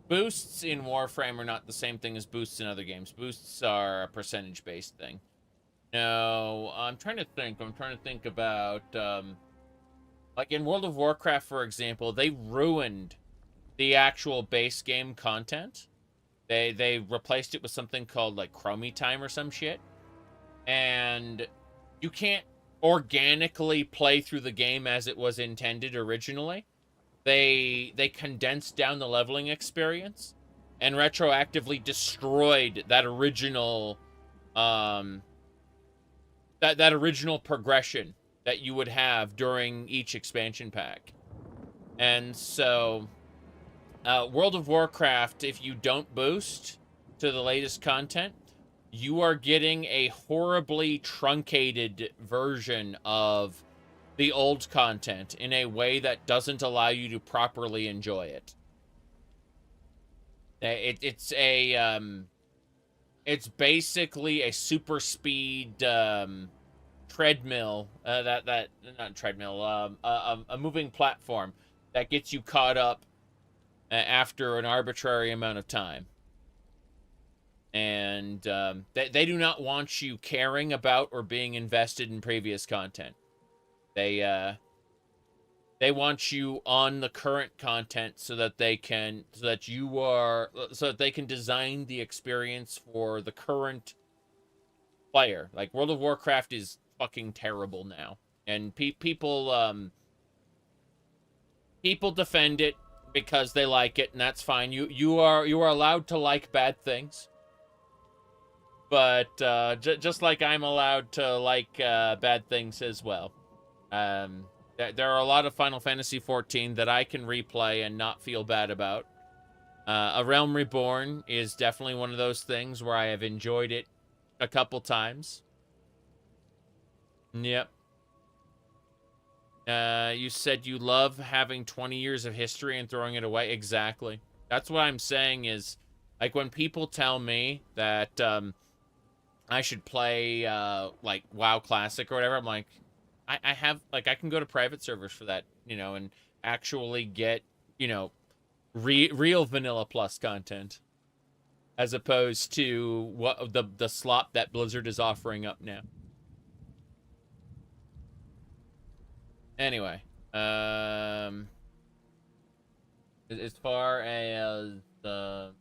boosts in Warframe are not the same thing as boosts in other games. Boosts are a percentage-based thing. No, I'm trying to think about, like in World of Warcraft, for example, they ruined the actual base game content. They replaced it with something called, like, Chromie Time or some shit. And you can't organically play through the game as it was intended originally. They condensed down the leveling experience and retroactively destroyed that original, that original progression that you would have during each expansion pack. And so, World of Warcraft, if you don't boost to the latest content, you are getting a horribly truncated version of the old content in a way that doesn't allow you to properly enjoy it. It's basically a super speed treadmill, not treadmill, a moving platform that gets you caught up after an arbitrary amount of time. And they do not want you caring about or being invested in previous content. They want you on the current content so that they can design the experience for the current player. Like, World of Warcraft is fucking terrible now, and people defend it because they like it, and that's fine. You are allowed to like bad things. But just like I'm allowed to like bad things as well. There are a lot of Final Fantasy XIV that I can replay and not feel bad about. A Realm Reborn is definitely one of those things where I have enjoyed it a couple times. Yep. You said you love having 20 years of history and throwing it away. Exactly. That's what I'm saying is, like, when people tell me that I should play, like, WoW Classic or whatever, I'm like, I can go to private servers for that, you know, and actually get, you know, real Vanilla Plus content, as opposed to what the slop that Blizzard is offering up now. Anyway, as far as the...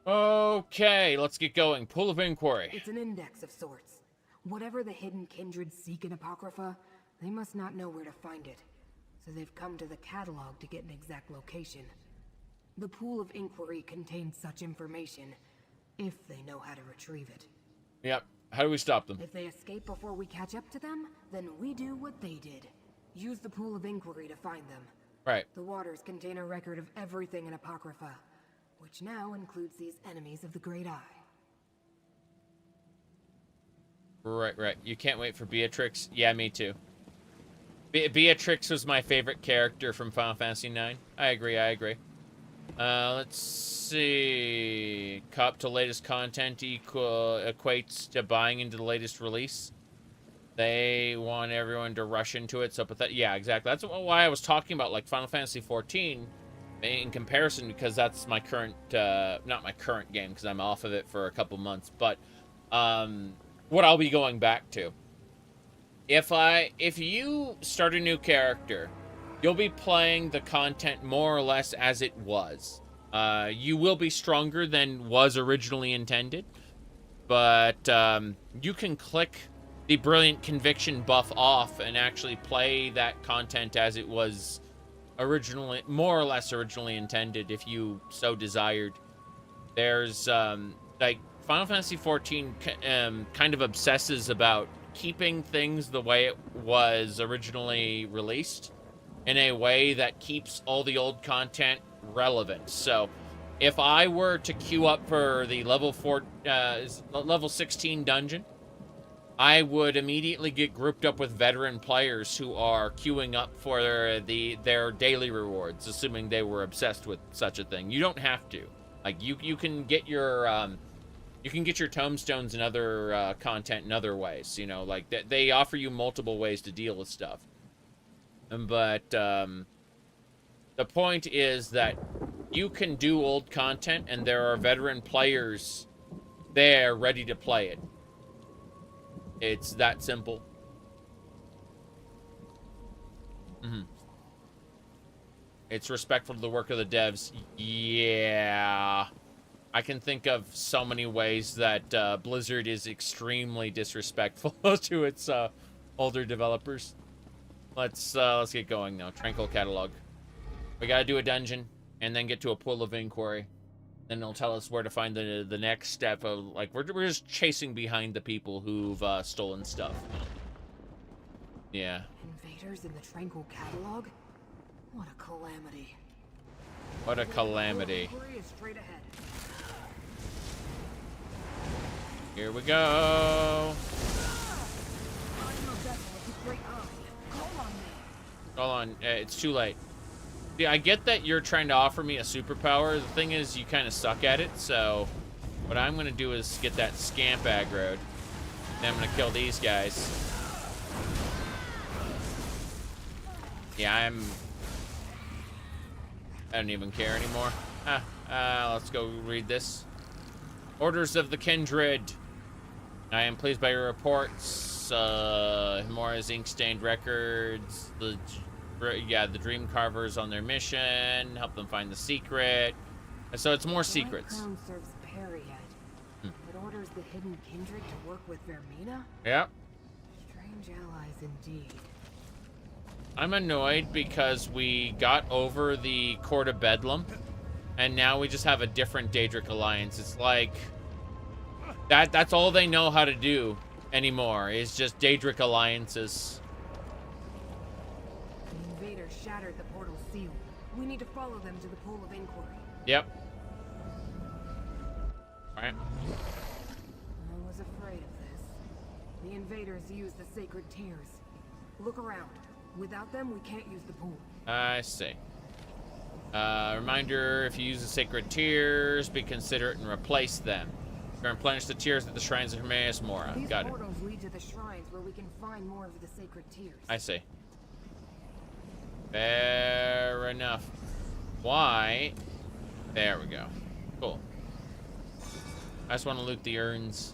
Okay, let's get going. Pool of Inquiry. It's an index of sorts. Whatever the hidden kindred seek in Apocrypha, they must not know where to find it. So they've come to the catalog to get an exact location. The Pool of Inquiry contains such information, if they know how to retrieve it. Yep. How do we stop them? If they escape before we catch up to them, then we do what they did. Use the Pool of Inquiry to find them. Right. The waters contain a record of everything in Apocrypha, which now includes these enemies of the Great Eye. Right. You can't wait for Beatrix? Yeah, me too. Beatrix was my favorite character from Final Fantasy IX. I agree. Let's see. Cop to latest content equates to buying into the latest release. They want everyone to rush into it, so yeah, exactly. That's why I was talking about, like, Final Fantasy XIV in comparison, because that's my current, not my current game, because I'm off of it for a couple months, but what I'll be going back to. If you start a new character, you'll be playing the content more or less as it was. You will be stronger than was originally intended, but you can click the Brilliant Conviction buff off and actually play that content as it was originally, more or less originally intended, if you so desired. There's like, Final Fantasy XIV kind of obsesses about keeping things the way it was originally released, in a way that keeps all the old content relevant. So if I were to queue up for the level 16 dungeon, I would immediately get grouped up with veteran players who are queuing up for their daily rewards, assuming they were obsessed with such a thing. You don't have to. Like, you can get your tomestones and other content in other ways. You know, like they offer you multiple ways to deal with stuff. But the point is that you can do old content, and there are veteran players there ready to play it. It's that simple. It's respectful to the work of the devs. Yeah. I can think of so many ways that Blizzard is extremely disrespectful to its older developers. Let's get going now. Tranquil Catalog. We gotta do a dungeon. and then get to a pool of inquiry. Then it'll tell us where to find the next step of, like, we're just chasing behind the people who've stolen stuff. Yeah. Invaders in the Tranquil Catalog? What a calamity. What a calamity. Inquiry is straight ahead. Here we go. Hold on, it's too late. See, I get that you're trying to offer me a superpower. The thing is, you kind of suck at it, so what I'm going to do is get that scamp aggroed. Then I'm going to kill these guys. Yeah, I don't even care anymore. Let's go read this. Orders of the Kindred. I am pleased by your reports. Himora's ink-stained records. The Dream Carvers on their mission. Help them find the secret. So it's more secrets. Crown serves Period. It orders the Hidden Kindred to work with Vermina? Yep. Strange allies indeed. I'm annoyed because we got over the Court of Bedlam, and now we just have a different Daedric alliance. It's like that's all they know how to do anymore is just Daedric alliances. The invaders shattered the portal seal. We need to follow them to the pool of inquiry. Yep. Right. I was afraid of this. The invaders use the sacred tears. Look around. Without them, we can't use the pool. I see. Reminder, if you use the sacred tears, be considerate and replace them. Replenish the tears at the shrines of Hermaeus Mora. These Got it. portals lead to the shrines where we can find more of the sacred tears. I see. Fair enough. Why? There we go. Cool. I just want to loot the urns.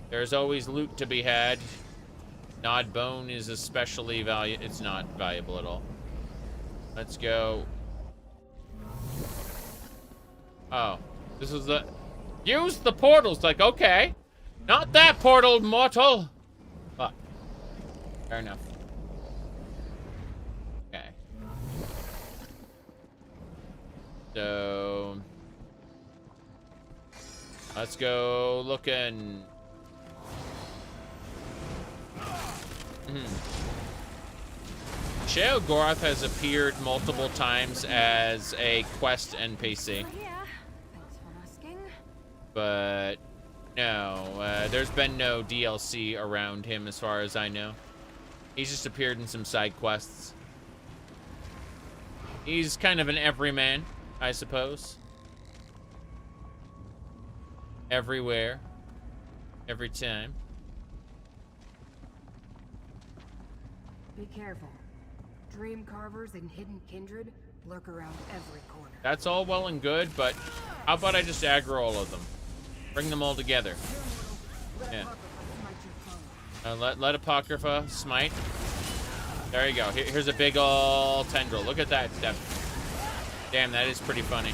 There's always loot to be had. Nod bone is especially valuable. It's not valuable at all. Let's go. Oh, this is the... Use the portals. Like, okay. Not that portal, mortal. Fuck. Fair enough. Okay. So... let's go looking... Sheogorath has appeared multiple times as a quest NPC. But no, there's been no DLC around him as far as I know. He's just appeared in some side quests. He's kind of an everyman, I suppose. Everywhere. Every time. Be careful. Dream Carvers and Hidden Kindred lurk around every corner. That's all well and good, but how about I just aggro all of them? Bring them all together. Yeah. Let Apocrypha smite. There you go. Here's a big ol' tendril. Look at that stuff. Damn, that is pretty funny.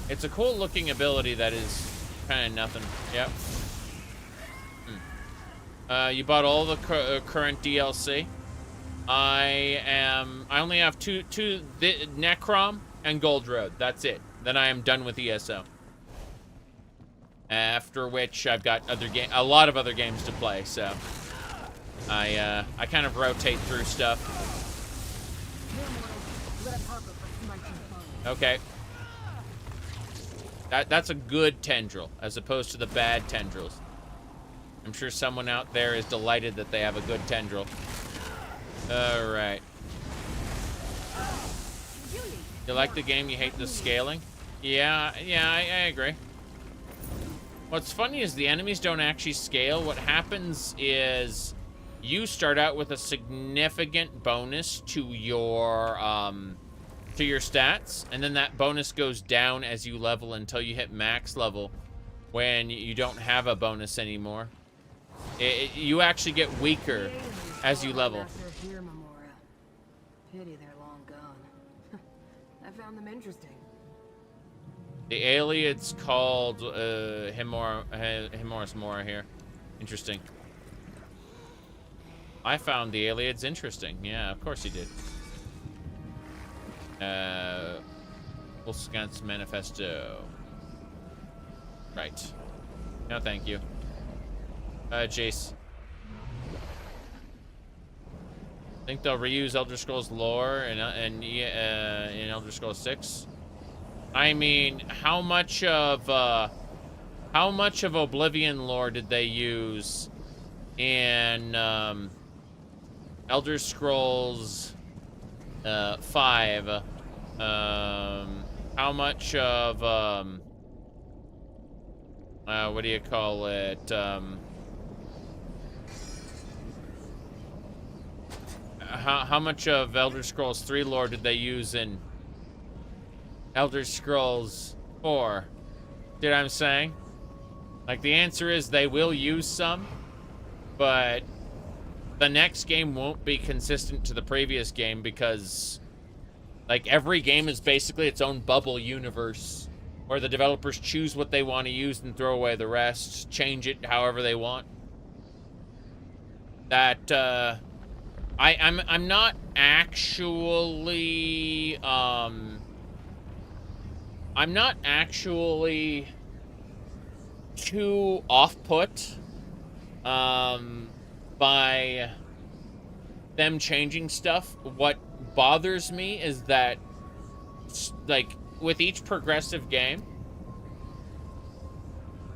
It's a cool looking ability that is kind of nothing. Yep. You bought all the current DLC. I only have two Necrom and Gold Road. That's it. Then I am done with ESO. After which I've got a lot of other games to play, so I kind of rotate through stuff. Okay. That's a good tendril as opposed to the bad tendrils. I'm sure someone out there is delighted that they have a good tendril. Alright. You like the game, you hate the scaling? Yeah, I agree. What's funny is the enemies don't actually scale. What happens is you start out with a significant bonus to your stats, and then that bonus goes down as you level until you hit max level when you don't have a bonus anymore. You actually get weaker as you level. Pity they're long gone. I found them interesting. The Aliad's called Himoris Mora here. Interesting. I found the Aliad's interesting. Yeah, of course you did. Wolfscout's Manifesto. Right. No, thank you. Jace. I think they'll reuse Elder Scrolls lore in Elder Scrolls 6. I mean, how much of Oblivion lore did they use in Elder Scrolls 5? How much of what do you call it? How much of Elder Scrolls 3 lore did they use in Elder Scrolls 4? See what I'm saying? Like, the answer is they will use some, but the next game won't be consistent to the previous game because, like, every game is basically its own bubble universe where the developers choose what they want to use and throw away the rest, change it however they want. That, I'm not actually too off-put by them changing stuff. What bothers me is that, like, with each progressive game,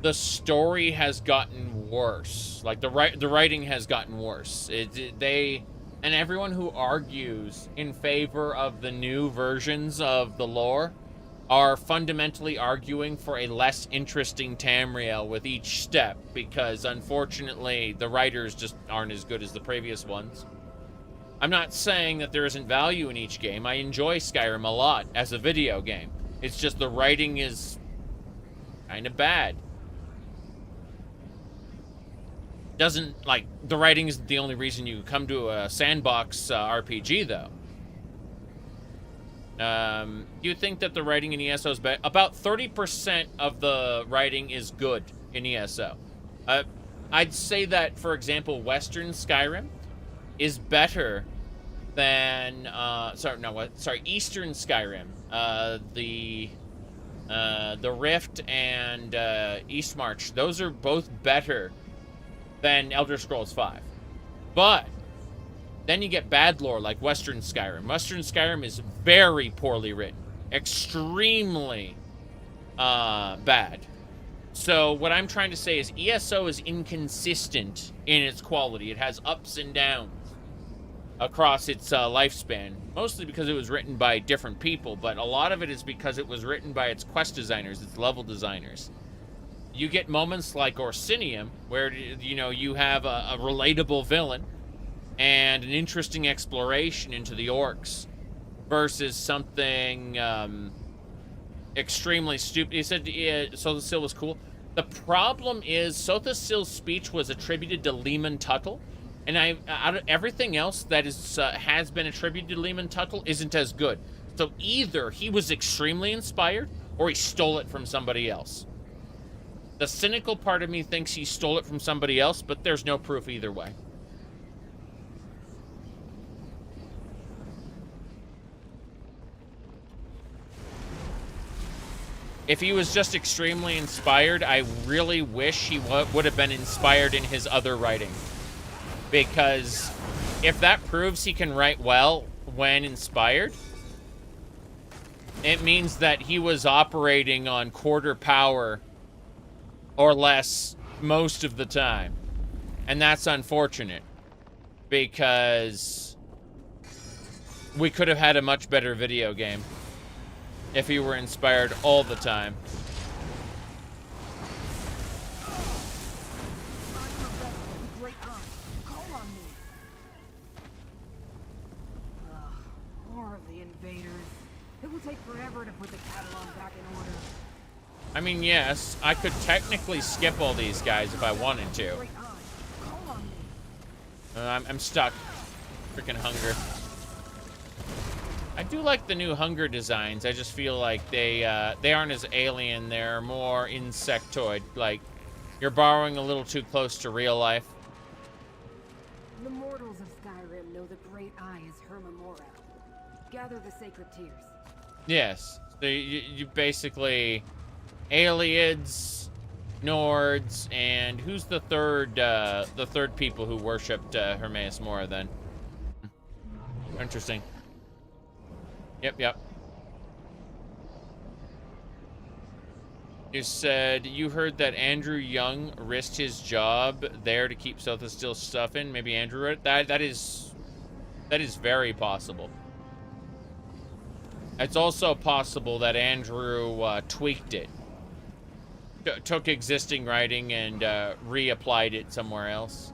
the story has gotten worse. Like, the writing has gotten worse. And everyone who argues in favor of the new versions of the lore are fundamentally arguing for a less interesting Tamriel with each step, because unfortunately the writers just aren't as good as the previous ones. I'm not saying that there isn't value in each game. I enjoy Skyrim a lot as a video game. It's just the writing is kind of bad. Doesn't, like, the writing isn't the only reason you come to a sandbox RPG, though. Do you think that the writing in ESO is better? About 30% of the writing is good in ESO. I'd say that, for example, Western Skyrim is better than, Eastern Skyrim. The Rift and Eastmarch, those are both better than Elder Scrolls 5. But then you get bad lore like Western Skyrim. Western Skyrim is very poorly written. Extremely bad. So what I'm trying to say is ESO is inconsistent in its quality. It has ups and downs across its lifespan. Mostly because it was written by different people, but a lot of it is because it was written by its quest designers, its level designers. You get moments like Orsinium, where, you know, you have a relatable villain and an interesting exploration into the orcs, versus something extremely stupid. He said Sotha Sil was cool. The problem is Sotha Sil's speech was attributed to Lehman Tuttle, and out of everything else that is has been attributed to Lehman Tuttle isn't as good. So either he was extremely inspired, or he stole it from somebody else. The cynical part of me thinks he stole it from somebody else, but there's no proof either way. If he was just extremely inspired, I really wish he would have been inspired in his other writing. Because if that proves he can write well when inspired, it means that he was operating on quarter power or less most of the time. And that's unfortunate, because we could have had a much better video game if he were inspired all the time. More of the invaders. It will take forever to put the catalog back in order. I mean, yes, I could technically skip all these guys if I wanted to. I'm stuck. Freaking hunger. I do like the new hunger designs. I just feel like they aren't as alien. They're more insectoid. Like, you're borrowing a little too close to real life. The mortals of Skyrim know the Great Eye is her memorial. Gather the sacred tears. Yes. So you basically Aliens, Nords, and who's the third people who worshipped Hermaeus Mora then? Interesting. Yep. You said you heard that Andrew Young risked his job there to keep Sotha still stuff in. Maybe Andrew wrote it. That is very possible. It's also possible that Andrew tweaked it. Took existing writing and reapplied it somewhere else.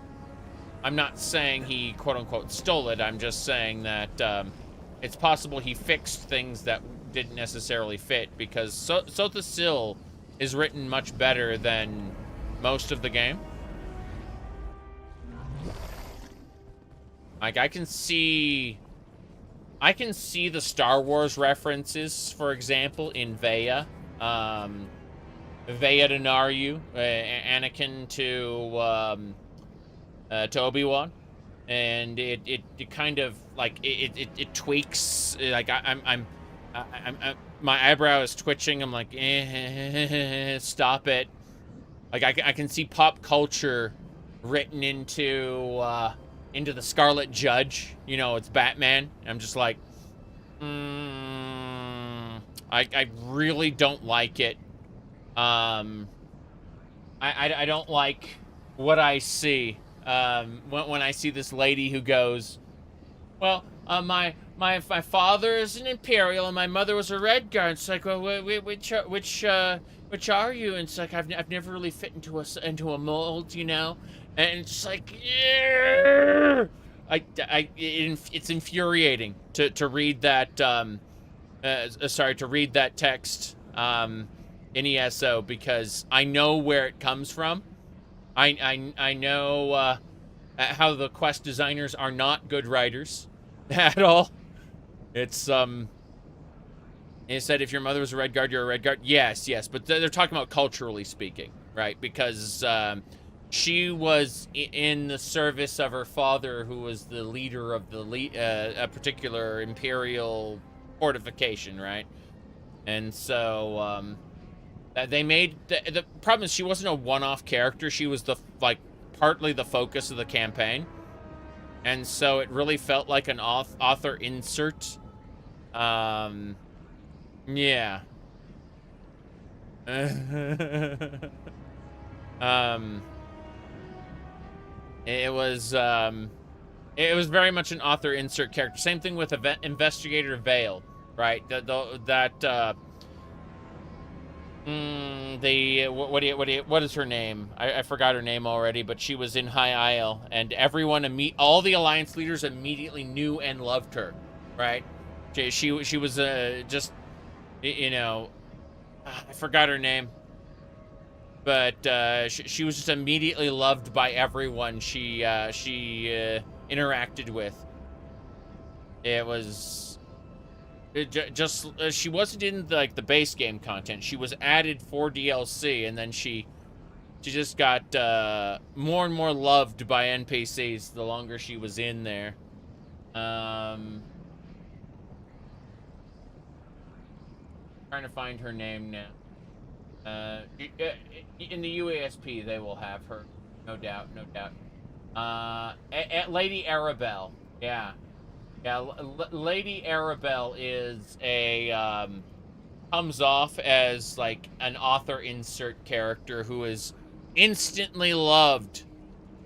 I'm not saying he quote-unquote stole it. I'm just saying that it's possible he fixed things that didn't necessarily fit, because Sotha Sil is written much better than most of the game. Like, I can see the Star Wars references, for example, in Veya. Veya to Naryu, Anakin to Obi-Wan, and it kind of like it tweaks. Like I'm my eyebrow is twitching. I'm like, stop it. Like I can see pop culture written into the Scarlet Judge. You know, it's Batman. I'm just like, I really don't like it. I don't like what I see when I see this lady who goes, well, my father is an Imperial and my mother was a Red Guard. It's like, well, which are you? And it's like, I've never really fit into a mold, you know. And it's just like, yeah. It's infuriating to read that. To read that text in ESO, because I know where it comes from. I know how the quest designers are not good writers at all. It's it said if your mother was a Red Guard, you're a Red Guard. Yes, but they're talking about culturally speaking, right? Because she was in the service of her father, who was the leader of a particular Imperial fortification, right? And so they made the problem is she wasn't a one-off character. She was partly the focus of the campaign, and so it really felt like an author insert. Yeah. It was very much an author insert character. Same thing with Investigator Vale, right? What is her name? I forgot her name already, but she was in High Isle, and all the Alliance leaders immediately knew and loved her, right? She was just, you know, I forgot her name, but she was just immediately loved by everyone she interacted with. It was. She wasn't in the base game content. She was added for DLC, and then she just got more and more loved by NPCs the longer she was in there. Trying to find her name now. In the UASP, they will have her, no doubt. Lady Arabelle, yeah. Yeah, Lady Arabelle is comes off as an author insert character who is instantly loved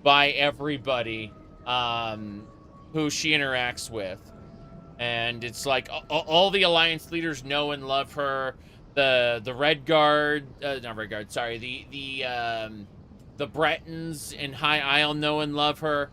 by everybody who she interacts with. And it's like all the Alliance leaders know and love her. The Red Guard, not Red Guard, sorry, the Bretons in High Isle know and love her.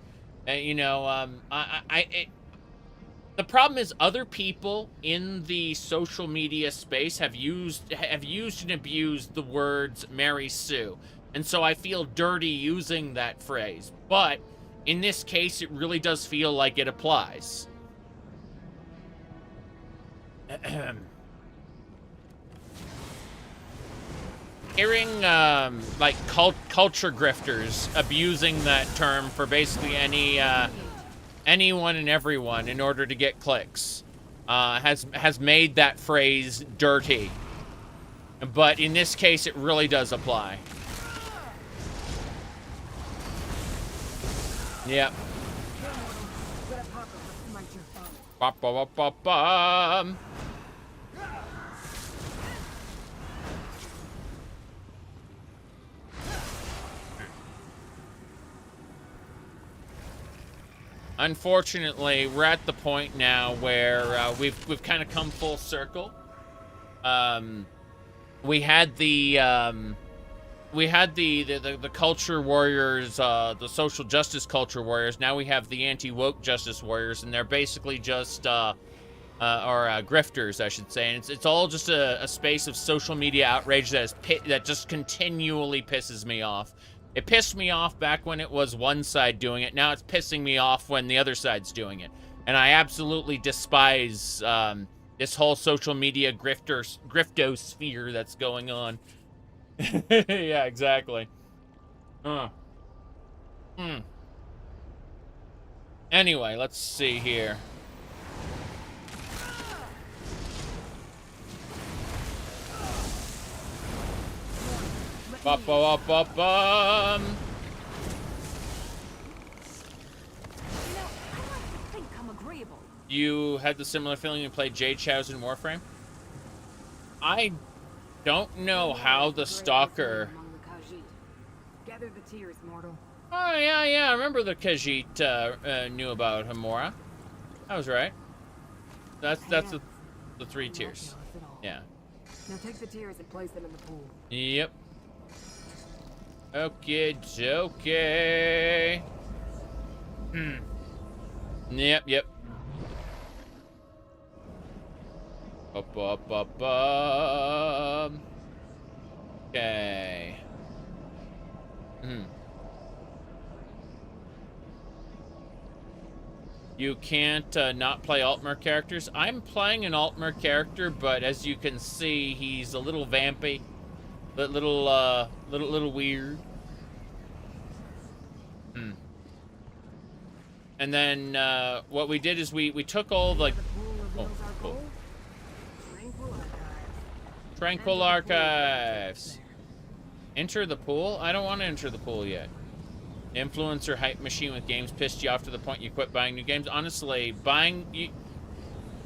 The problem is other people in the social media space have used and abused the words Mary Sue. And so I feel dirty using that phrase. But in this case, it really does feel like it applies. Hearing, culture grifters abusing that term for basically anyone and everyone in order to get clicks. has made that phrase dirty. But in this case, it really does apply. Yep. Bop, bop, bop, bop, bop. Unfortunately, we're at the point now where we've kind of come full circle. We had the culture warriors, the social justice culture warriors. Now we have the anti-woke justice warriors, and they're basically just grifters, I should say. And it's all just a space of social media outrage that just continually pisses me off. It pissed me off back when it was one side doing it. Now it's pissing me off when the other side's doing it. And I absolutely despise this whole social media griftosphere that's going on. Yeah, exactly. Anyway, let's see here. Bop, bop, bop, bop. You had the similar feeling you played Jade Shadows in Warframe? I don't know how the Stalker... Gather the tears, mortal. Oh, yeah, I remember the Khajiit knew about Hamura. That was right. That's the 3 tiers. Yeah. Now take the tears and place them in the pool. Yep. Okay. Yep. Up. Okay. You can't not play Altmer characters. I'm playing an Altmer character, but as you can see, he's a little vampy, but little weird. And then what we did is we took all the cool. Tranquil Archives. Enter the pool? I don't want to enter the pool yet. Influencer hype machine with games pissed you off to the point you quit buying new games. Honestly,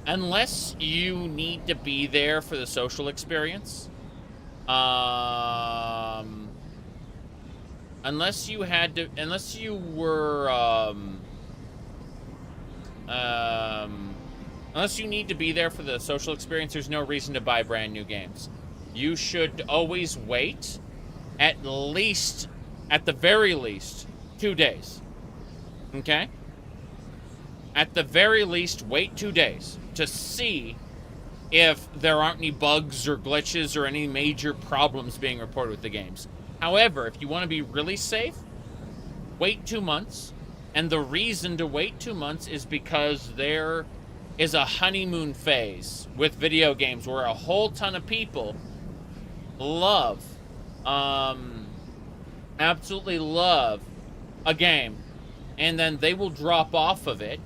unless you need to be there for the social experience, unless you need to be there for the social experience, there's no reason to buy brand new games. You should always wait at the very least, 2 days. Okay? At the very least, wait 2 days to see if there aren't any bugs or glitches or any major problems being reported with the games. However, if you want to be really safe, wait 2 months. And the reason to wait 2 months is because there is a honeymoon phase with video games where a whole ton of people absolutely love a game, and then they will drop off of it.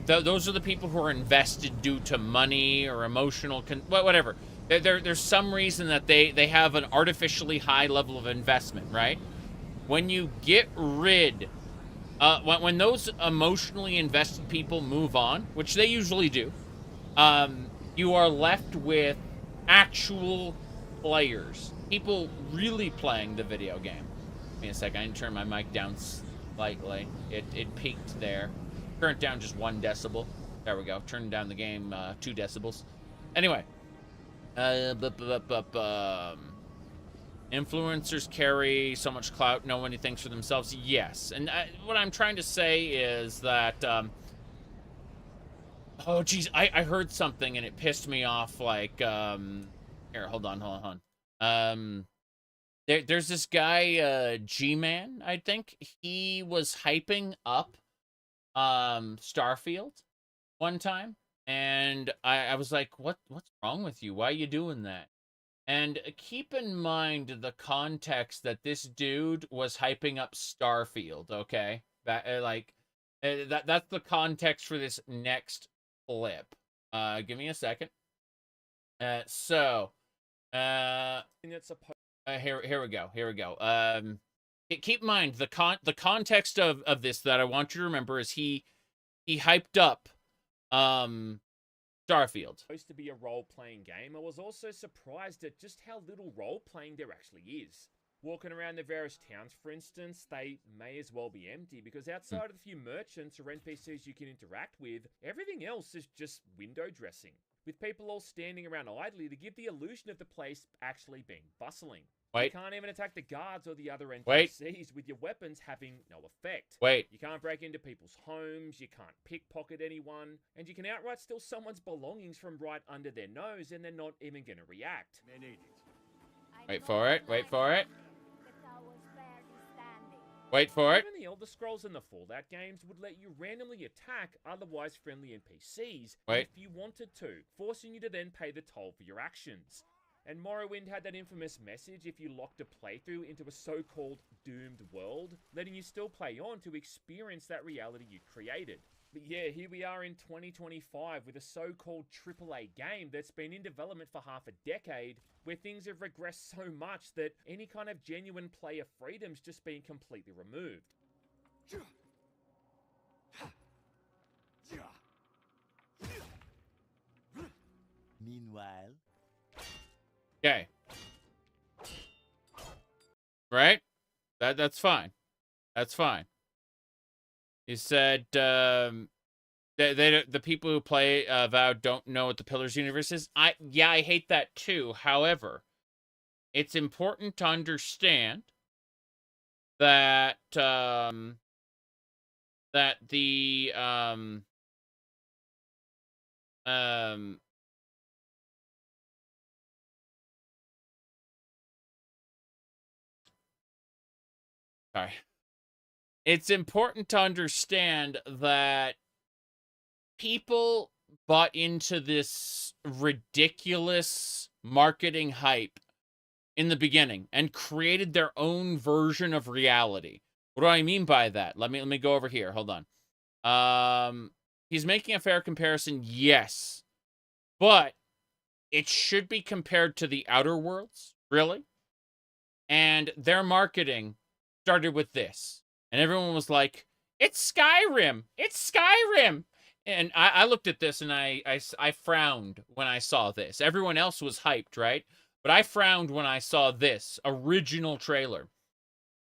Those are the people who are invested due to money or emotional, whatever. There's some reason that they have an artificially high level of investment, right? When you get rid, when those emotionally invested people move on, which they usually do, you are left with actual players, people really playing the video game. Give me a sec, I need to turn my mic down slightly. It peaked there. Turn it down just 1 decibel. There we go. Turn down the game 2 decibels. Anyway. Influencers carry so much clout, no one thinks for themselves. Yes. And what I'm trying to say is that... oh, geez. I heard something and it pissed me off. Like, here, hold on. There's this guy, G-Man, I think. He was hyping up Starfield one time, and I was like, what's wrong with you? Why are you doing that? And keep in mind the context that this dude was hyping up Starfield, okay? That's the context for this next flip. Give me a second. Here we go. Here we go. Keep in mind the context of this that I want you to remember is he hyped up Starfield. Supposed to be a role-playing game. I was also surprised at just how little role-playing there actually is. Walking around the various towns, for instance, they may as well be empty because outside of the few merchants or NPCs you can interact with, everything else is just window dressing, with people all standing around idly to give the illusion of the place actually being bustling. Wait. You can't even attack the guards or the other NPCs with your weapons having no effect. Wait. You can't break into people's homes, you can't pickpocket anyone, and you can outright steal someone's belongings from right under their nose and they're not even gonna react. Wait for it. Wait for it. Wait for it. Even the Elder Scrolls and the Fallout games would let you randomly attack otherwise friendly NPCs if you wanted to, forcing you to then pay the toll for your actions. And Morrowind had that infamous message if you locked a playthrough into a so-called doomed world, letting you still play on to experience that reality you created. But yeah, here we are in 2025 with a so-called AAA game that's been in development for half a decade, where things have regressed so much that any kind of genuine player freedom's just been completely removed. Meanwhile... Okay. Right? That's fine. That's fine. He said, the people who play VOW don't know what the Pillars universe is. I hate that too. However, it's important to understand that sorry. It's important to understand that people bought into this ridiculous marketing hype in the beginning and created their own version of reality. What do I mean by that? Let me go over here. Hold on. He's making a fair comparison, yes. But it should be compared to the Outer Worlds, really. And their marketing started with this. And everyone was like, it's Skyrim! It's Skyrim! And I looked at this and I frowned when I saw this. Everyone else was hyped, right? But I frowned when I saw this original trailer.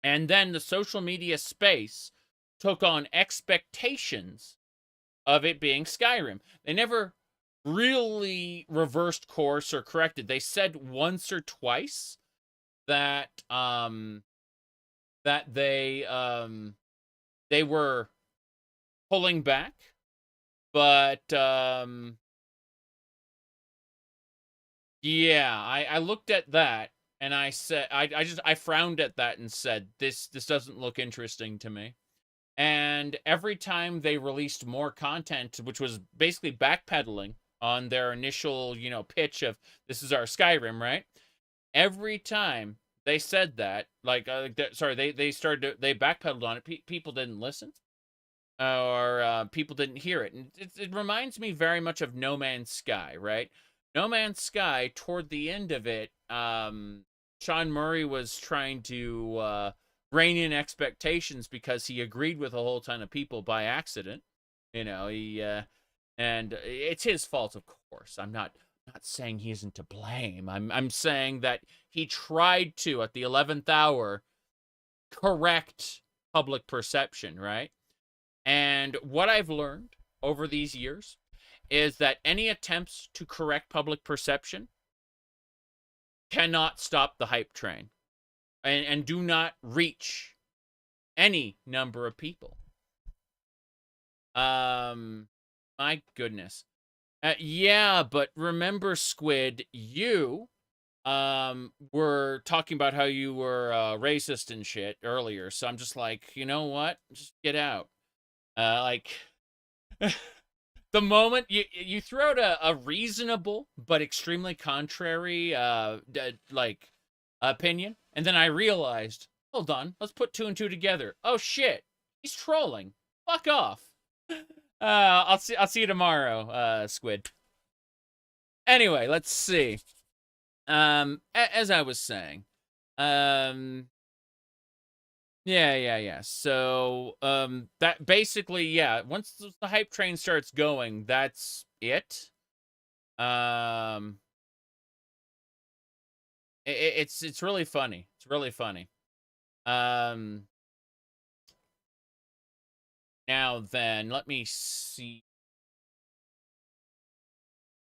And then the social media space took on expectations of it being Skyrim. They never really reversed course or corrected. They said once or twice that they were pulling back, but yeah, I looked at that and I said I frowned at that and said this doesn't look interesting to me. And every time they released more content, which was basically backpedaling on their initial, pitch of this is our Skyrim, right? Every time they said that, they backpedaled on it. People didn't listen, or people didn't hear it. And it reminds me very much of No Man's Sky, right? No Man's Sky, toward the end of it, Sean Murray was trying to rein in expectations because he agreed with a whole ton of people by accident. And it's his fault, of course. I'm not saying he isn't to blame. I'm saying that he tried to, at the 11th hour, correct public perception, right? And what I've learned over these years is that any attempts to correct public perception cannot stop the hype train and do not reach any number of people. My goodness. Yeah, but remember, Squid, you were talking about how you were racist and shit earlier, so I'm just like, you know what? Just get out. The moment you throw out a reasonable but extremely contrary opinion, and then I realized, hold on, let's put two and two together. Oh shit, he's trolling. Fuck off. I'll see you tomorrow, Squid. Anyway, let's see. As I was saying, yeah. So, that basically, yeah, once the hype train starts going, that's it. It's really funny. It's really funny. Now then, let me see.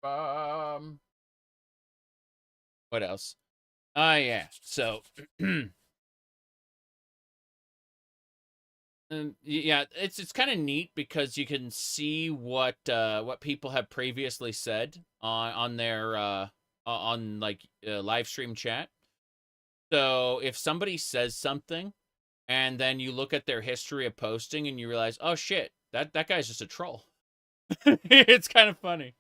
What else? Yeah. So, yeah, it's kind of neat because you can see what people have previously said on their on like live stream chat. So if somebody says something, and then you look at their history of posting, and you realize, oh shit, that guy's just a troll. It's kind of funny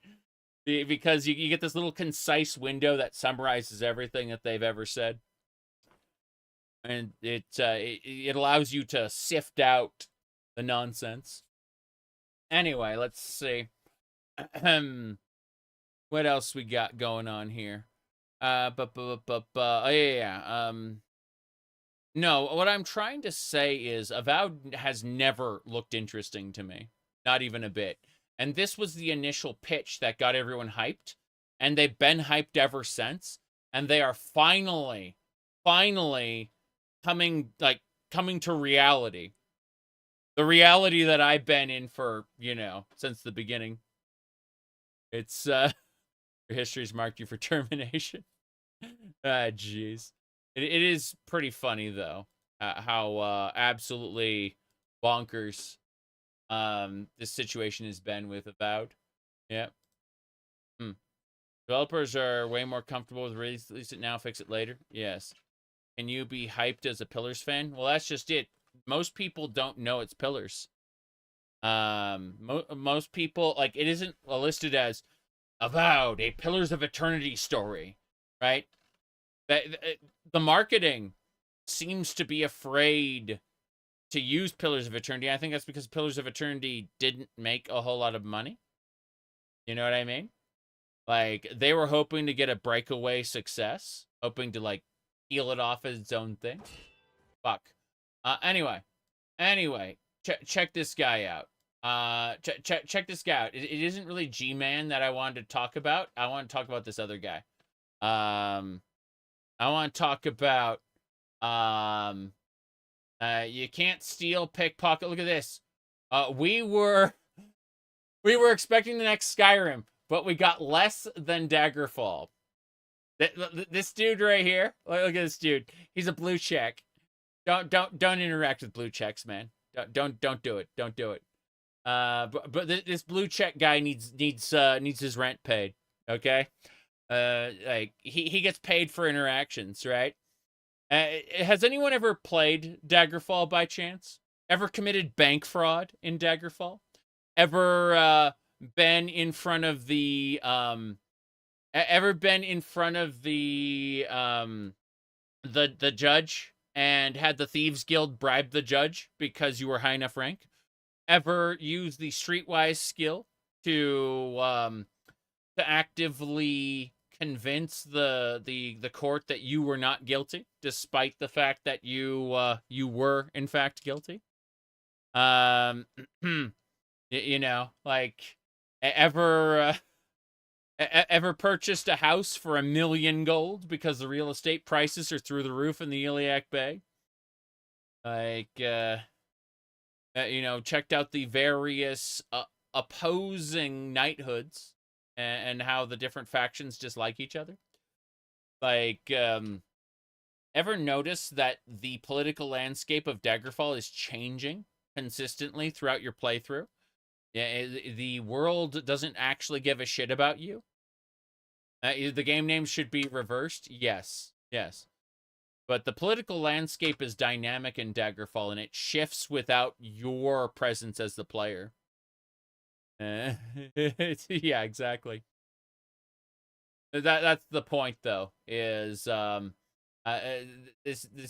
because you get this little concise window that summarizes everything that they've ever said. And it allows you to sift out the nonsense. Anyway, let's see. What else we got going on here? Oh, yeah. No, what I'm trying to say is Avowed has never looked interesting to me. Not even a bit. And this was the initial pitch that got everyone hyped. And they've been hyped ever since. And they are finally coming to reality. The reality that I've been in for, since the beginning. It's, your history's marked you for termination. Jeez. It is pretty funny, though, how absolutely bonkers this situation has been with Avowed. Yeah. Developers are way more comfortable with release it now, fix it later. Yes. Can you be hyped as a Pillars fan? Well, that's just it. Most people don't know it's Pillars. Most people, like, it isn't listed as Avowed, a Pillars of Eternity story, right? The marketing seems to be afraid to use Pillars of Eternity. I think that's because Pillars of Eternity didn't make a whole lot of money. You know what I mean? Like, they were hoping to get a breakaway success, hoping to, like, peel it off as its own thing. Fuck. Anyway, check this guy out. Check this guy out. It isn't really G-Man that I wanted to talk about. I want to talk about this other guy. I want to talk about, you can't steal, pickpocket. Look at this. We were expecting the next Skyrim, but we got less than Daggerfall. This dude right here. Look at this dude. He's a blue check. Don't interact with blue checks, man. Don't do it. Don't do it. But this blue check guy needs his rent paid. Okay. Like he gets paid for interactions, right? Has anyone ever played Daggerfall by chance? Ever committed bank fraud in Daggerfall? Ever been in front of the the judge and had the Thieves Guild bribe the judge because you were high enough rank? Ever use the Streetwise skill to actively convince the court that you were not guilty, despite the fact that you were in fact guilty? Like ever purchased a house for 1 million gold because the real estate prices are through the roof in the Iliac Bay? Like checked out the various opposing knighthoods and how the different factions dislike each other. Like, ever notice that the political landscape of Daggerfall is changing consistently throughout your playthrough? Yeah, the world doesn't actually give a shit about you. The game name should be reversed. Yes. But the political landscape is dynamic in Daggerfall, and it shifts without your presence as the player. Yeah, exactly. That's the point, though. Is this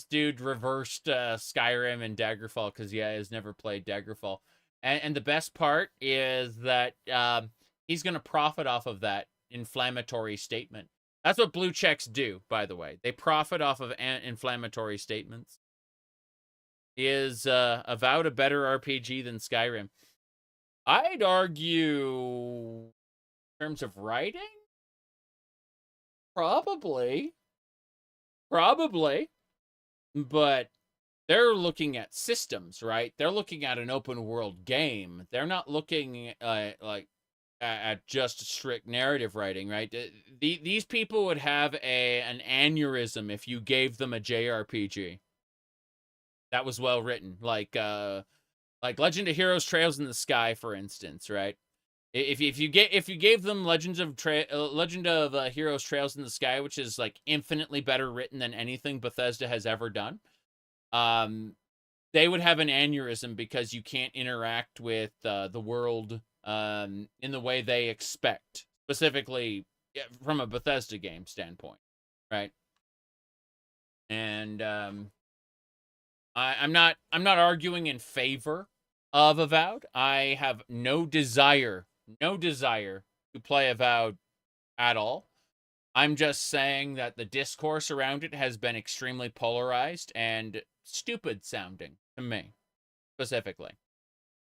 dude reversed Skyrim and Daggerfall because he's never played Daggerfall. And the best part is that he's going to profit off of that inflammatory statement. That's what blue checks do, by the way. They profit off of inflammatory statements. Is Avowed a better RPG than Skyrim? I'd argue, in terms of writing, probably. But they're looking at systems, right? They're looking at an open world game. They're not looking at just strict narrative writing, right? These people would have an aneurysm if you gave them a JRPG that was well written, like Legend of Heroes: Trails in the Sky, for instance, right? If you gave them Legend of Heroes: Trails in the Sky, which is like infinitely better written than anything Bethesda has ever done, they would have an aneurysm because you can't interact with the world in the way they expect, specifically from a Bethesda game standpoint, right? And I'm not arguing in favor of Avowed. I have no desire to play Avowed at all. I'm just saying that the discourse around it has been extremely polarized and stupid sounding to me, specifically.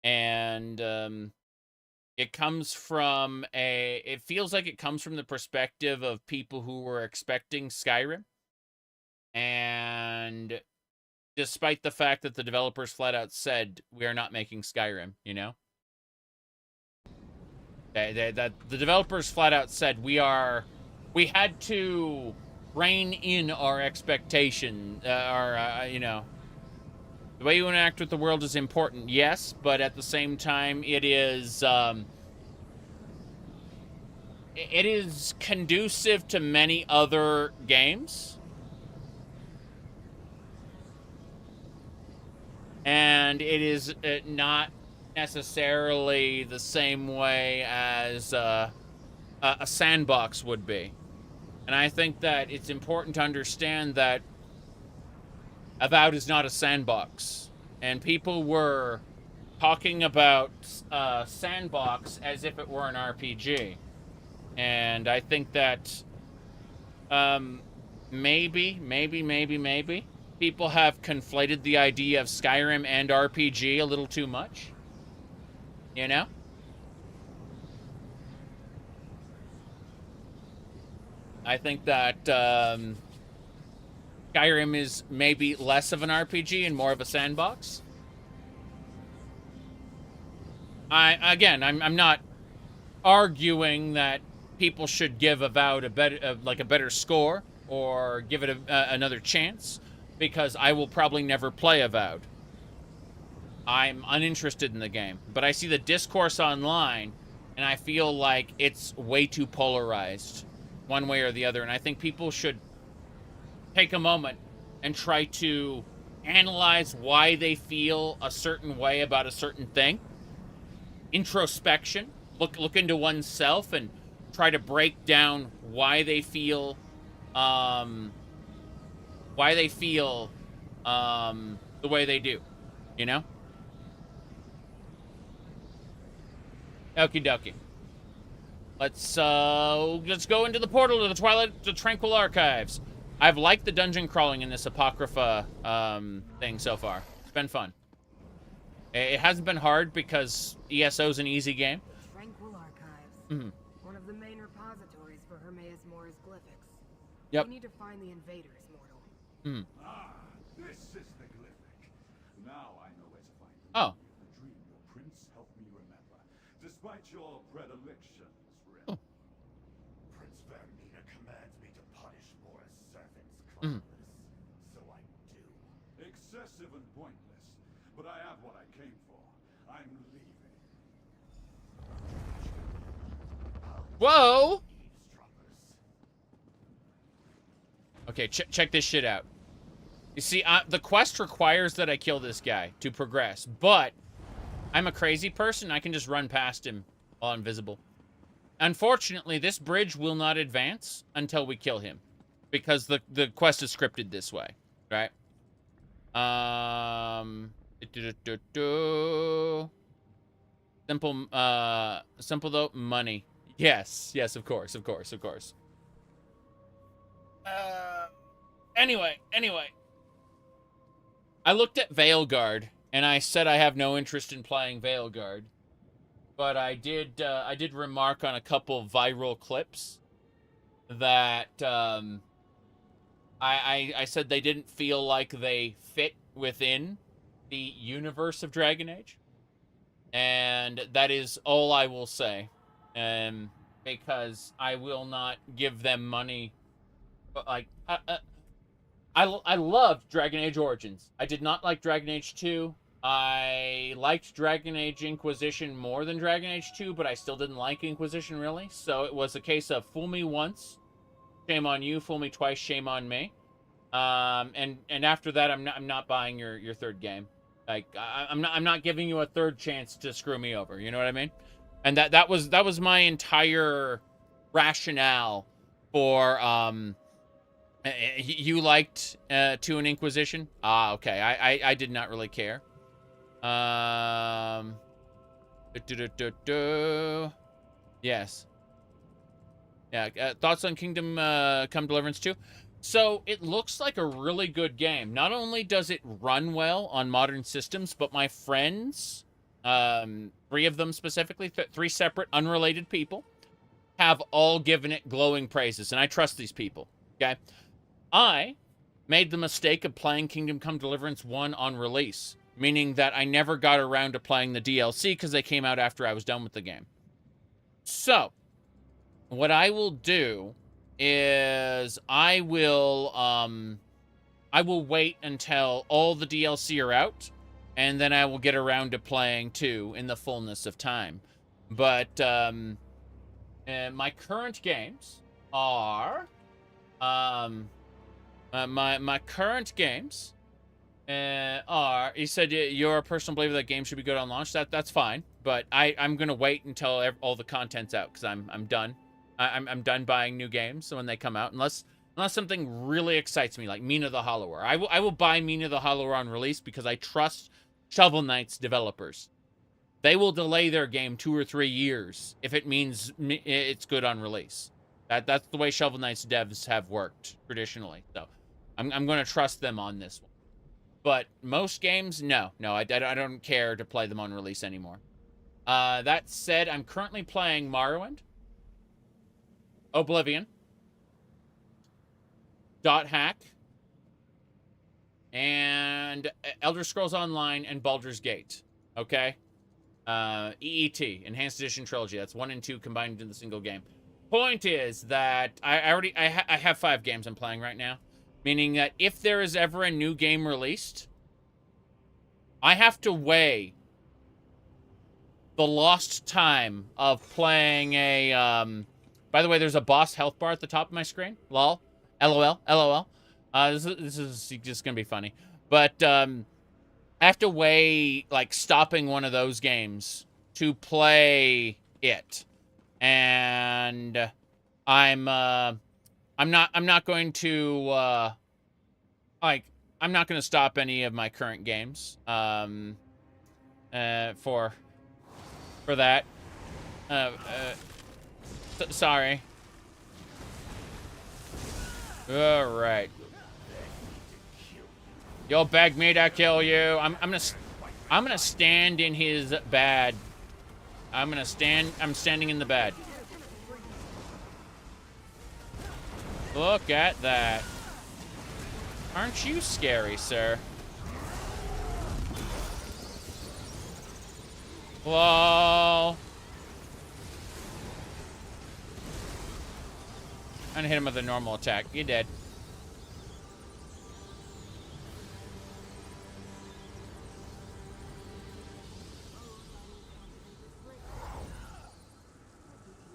And it feels like it comes from the perspective of people who were expecting Skyrim. And despite the fact that the developers flat out said, we are not making Skyrim, you know? The developers flat out said, we had to rein in our expectation, you know, the way you interact with the world is important, yes, but at the same time, it is conducive to many other games. And it is not necessarily the same way as a sandbox would be. And I think that it's important to understand that Avowed is not a sandbox. And people were talking about sandbox as if it were an RPG. And I think that maybe people have conflated the idea of Skyrim and RPG a little too much. You know? I think that Skyrim is maybe less of an RPG and more of a sandbox. I'm not arguing that people should give Avowed a better score or give it another chance, because I will probably never play Avowed. I'm uninterested in the game, but I see the discourse online, and I feel like it's way too polarized, one way or the other, and I think people should take a moment and try to analyze why they feel a certain way about a certain thing. Introspection, look into oneself and try to break down why they feel the way they do, you know? Okie dokie. Let's go into the portal to the Tranquil Archives. I've liked the dungeon crawling in this Apocrypha thing so far. It's been fun. It hasn't been hard because ESO's an easy game. Tranquil Archives. Mm-hmm. One of the main repositories for Hermaeus Mora's glyphics. Yep. We need to find the invaders, mortal. Mm. Ah, this is the glyphic. Now I know where to find them. Oh. The dream your prince helped me remember, despite your predilections, Rim. Oh. Prince Vermina commands me to punish Mora's servants, Mm. so I do. Excessive and pointless, but I have what I came for. I'm leaving. Whoa! Okay, check this shit out. You see, the quest requires that I kill this guy to progress, but I'm a crazy person. I can just run past him while invisible. Unfortunately, this bridge will not advance until we kill him, because the quest is scripted this way, right? Simple though, money. Yes, of course. Anyway. I looked at Veilguard, and I said I have no interest in playing Veilguard. But I did remark on a couple viral clips that, I said they didn't feel like they fit within the universe of Dragon Age. And that is all I will say. Because I will not give them money. But, like, I loved Dragon Age Origins. I did not like Dragon Age 2. I liked Dragon Age Inquisition more than Dragon Age 2, but I still didn't like Inquisition, really. So it was a case of fool me once, shame on you. Fool me twice, shame on me. And after that, I'm not buying your third game. Like, I'm not giving you a third chance to screw me over. You know what I mean? And that was my entire rationale for you liked 2 and Inquisition? Ah, okay. I did not really care. Yes. Yeah. Thoughts on Kingdom Come Deliverance 2? So it looks like a really good game. Not only does it run well on modern systems, but my friends, 3 of them specifically, 3 separate unrelated people, have all given it glowing praises, and I trust these people. Okay. I made the mistake of playing Kingdom Come Deliverance 1 on release, meaning that I never got around to playing the DLC because they came out after I was done with the game. So, what I will do is I will wait until all the DLC are out, and then I will get around to playing 2 in the fullness of time. But my current games are my current games are, he said you're a personal believer that games should be good on launch. That's fine, but I'm gonna wait until all the content's out, because I'm done. I'm done buying new games so when they come out, unless something really excites me, like Mina the Hollower. I will buy Mina the Hollower on release because I trust Shovel Knight's developers. They will delay their game 2 or 3 years if it means it's good on release. That's the way Shovel Knight's devs have worked traditionally. So I'm going to trust them on this one. But most games, no, I don't care to play them on release anymore. That said, I'm currently playing Morrowind, Oblivion, Dothack, and Elder Scrolls Online and Baldur's Gate. Okay? EET, Enhanced Edition Trilogy. That's 1 and 2 combined into the single game. Point is that I have 5 games I'm playing right now, meaning that if there is ever a new game released, I have to weigh the lost time of playing a by the way, there's a boss health bar at the top of my screen. Lol. LOL. This is just gonna be funny, but I have to weigh like stopping one of those games to play it. And I'm not going to I'm not going to stop any of my current games for that. Sorry. All right. You'll beg me to kill you. I'm gonna stand in his bed. I'm standing in the bed. Look at that. Aren't you scary, sir? Lol. I'm gonna hit him with a normal attack. You're dead.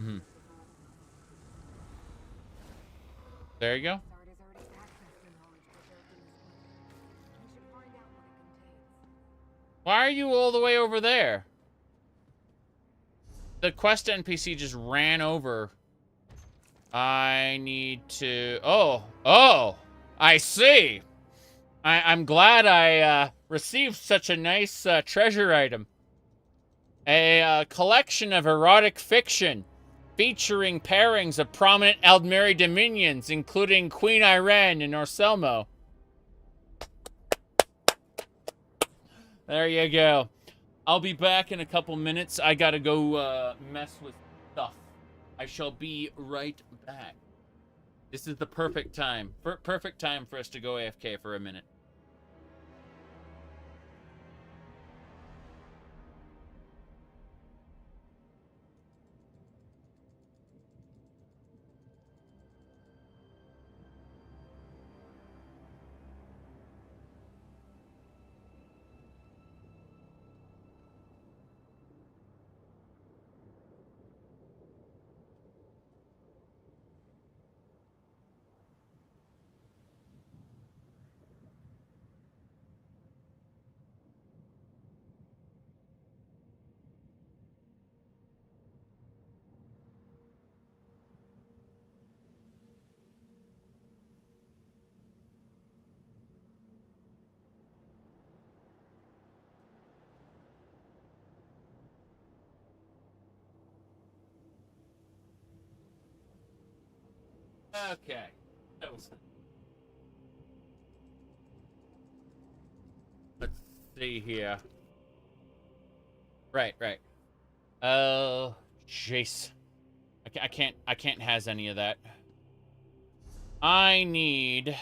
Mm-hmm. There you go. Why are you all the way over there? The quest NPC just ran over. I need to... Oh! I see! I'm glad I received such a nice treasure item. A collection of erotic fiction featuring pairings of prominent Aldmeri dominions, including Queen Irene and Orselmo. There you go. I'll be back in a couple minutes. I gotta go mess with stuff. I shall be right back. This is the perfect time. Perfect time for us to go AFK for a minute. Okay. Let's see here. Right. Oh, jeez. I can't has any of that. I need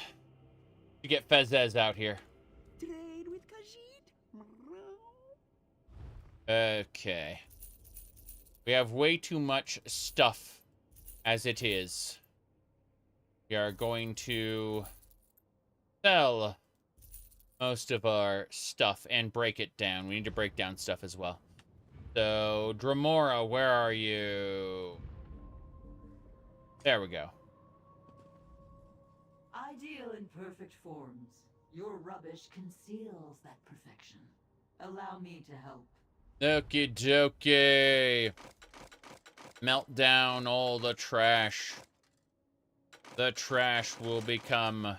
to get Fezes out here. Trade with Khajiit? Okay. We have way too much stuff as it is. We are going to sell most of our stuff and break it down. We need to break down stuff as well. So, Dremora, where are you? There we go. Ideal in perfect forms. Your rubbish conceals that perfection. Allow me to help. Okie dokie. Melt down all the trash. The trash will become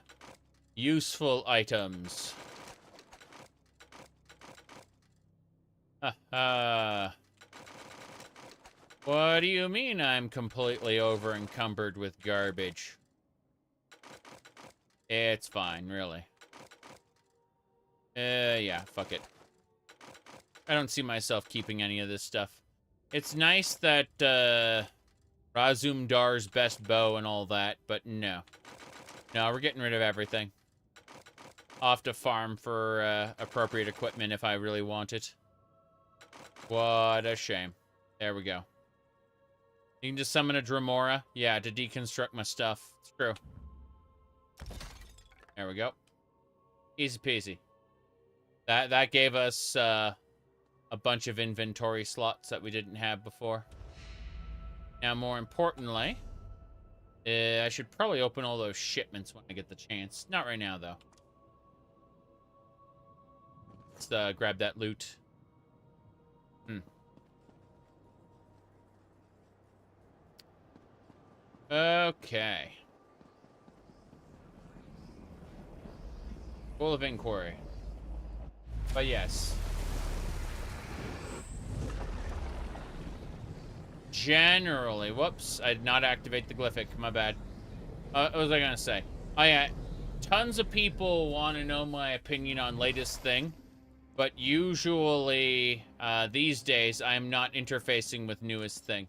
useful items. What do you mean I'm completely over encumbered with garbage? It's fine, really. Yeah, fuck it. I don't see myself keeping any of this stuff. It's nice that, Razumdar's best bow and all that, but no. No, we're getting rid of everything. I'll have to farm for, appropriate equipment if I really want it. What a shame. There we go. You can just summon a Dremora? Yeah, to deconstruct my stuff. It's true. There we go. Easy peasy. That gave us, a bunch of inventory slots that we didn't have before. Now, more importantly, I should probably open all those shipments when I get the chance. Not right now, though. Let's grab that loot. Okay. Full of inquiry. But yes. Generally, whoops, I did not activate the glyphic, my bad. What was I gonna say? Oh yeah, tons of people want to know my opinion on latest thing, but usually, these days, I am not interfacing with newest thing.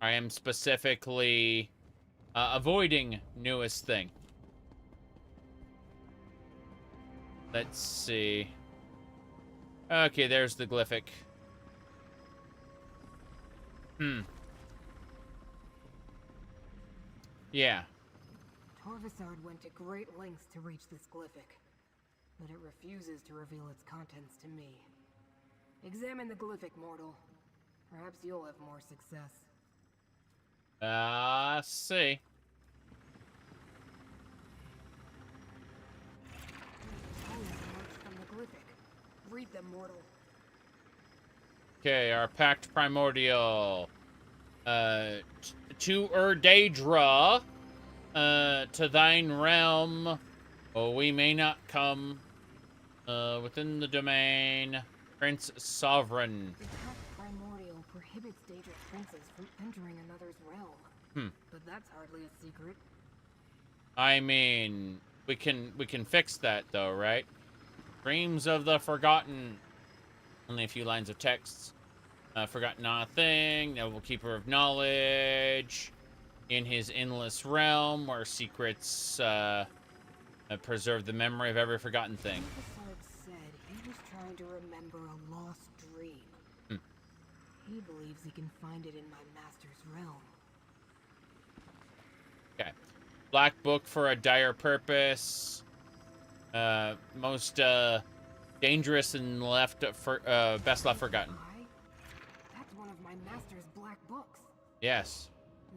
I am specifically, avoiding newest thing. Let's see. Okay, there's the glyphic. Yeah. Torvasard went to great lengths to reach this glyphic, but it refuses to reveal its contents to me. Examine the glyphic, mortal. Perhaps you'll have more success. See. From the glyphic. Read them, mortal. Okay, our Pact Primordial. To Daedra, to thine realm, we may not come, within the domain, Prince Sovereign. The Pact princes from entering another's realm. But that's hardly a secret. I mean, we can fix that though, right? Dreams of the Forgotten. Only a few lines of text. Forgot nothing. Noble keeper of knowledge. In his endless realm, where secrets preserve the memory of every forgotten thing. Dothack said he was trying to remember a lost dream. He believes he can find it in my master's realm. Okay. Black book for a dire purpose. Most dangerous and best left forgotten. That's one of my master's black books. Yes.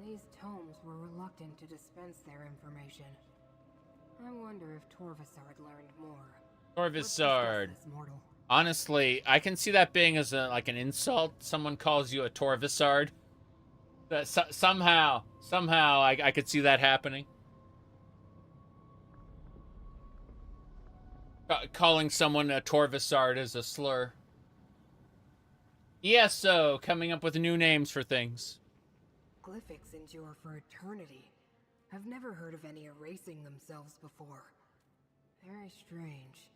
These tomes were reluctant to dispense their information. I wonder if Torvasard learned more. Torvasard. Let's discuss this, mortal. Honestly, I can see that being as like an insult. Someone calls you a Torvasard. Somehow, I could see that happening. Calling someone a Torvasard is a slur. ESO coming up with new names for things. Glyphics endure for eternity. I've never heard of any erasing themselves before. Very strange.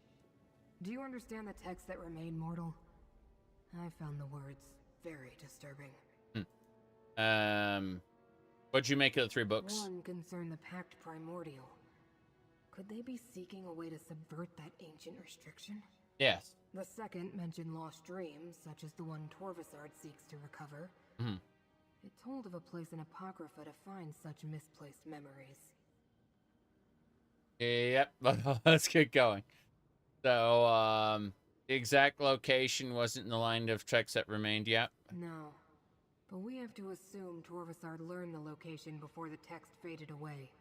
Do you understand the text that remain, mortal? I found the words very disturbing. What'd you make of the 3 books? One concerned the Pact Primordial. Could they be seeking a way to subvert that ancient restriction? Yes. The second mentioned lost dreams, such as the one Torvasard seeks to recover. It told of a place in Apocrypha to find such misplaced memories. Yep, let's get going. So, the exact location wasn't in the line of checks that remained yet. No, but we have to assume Torvasard learned the location before the text faded away.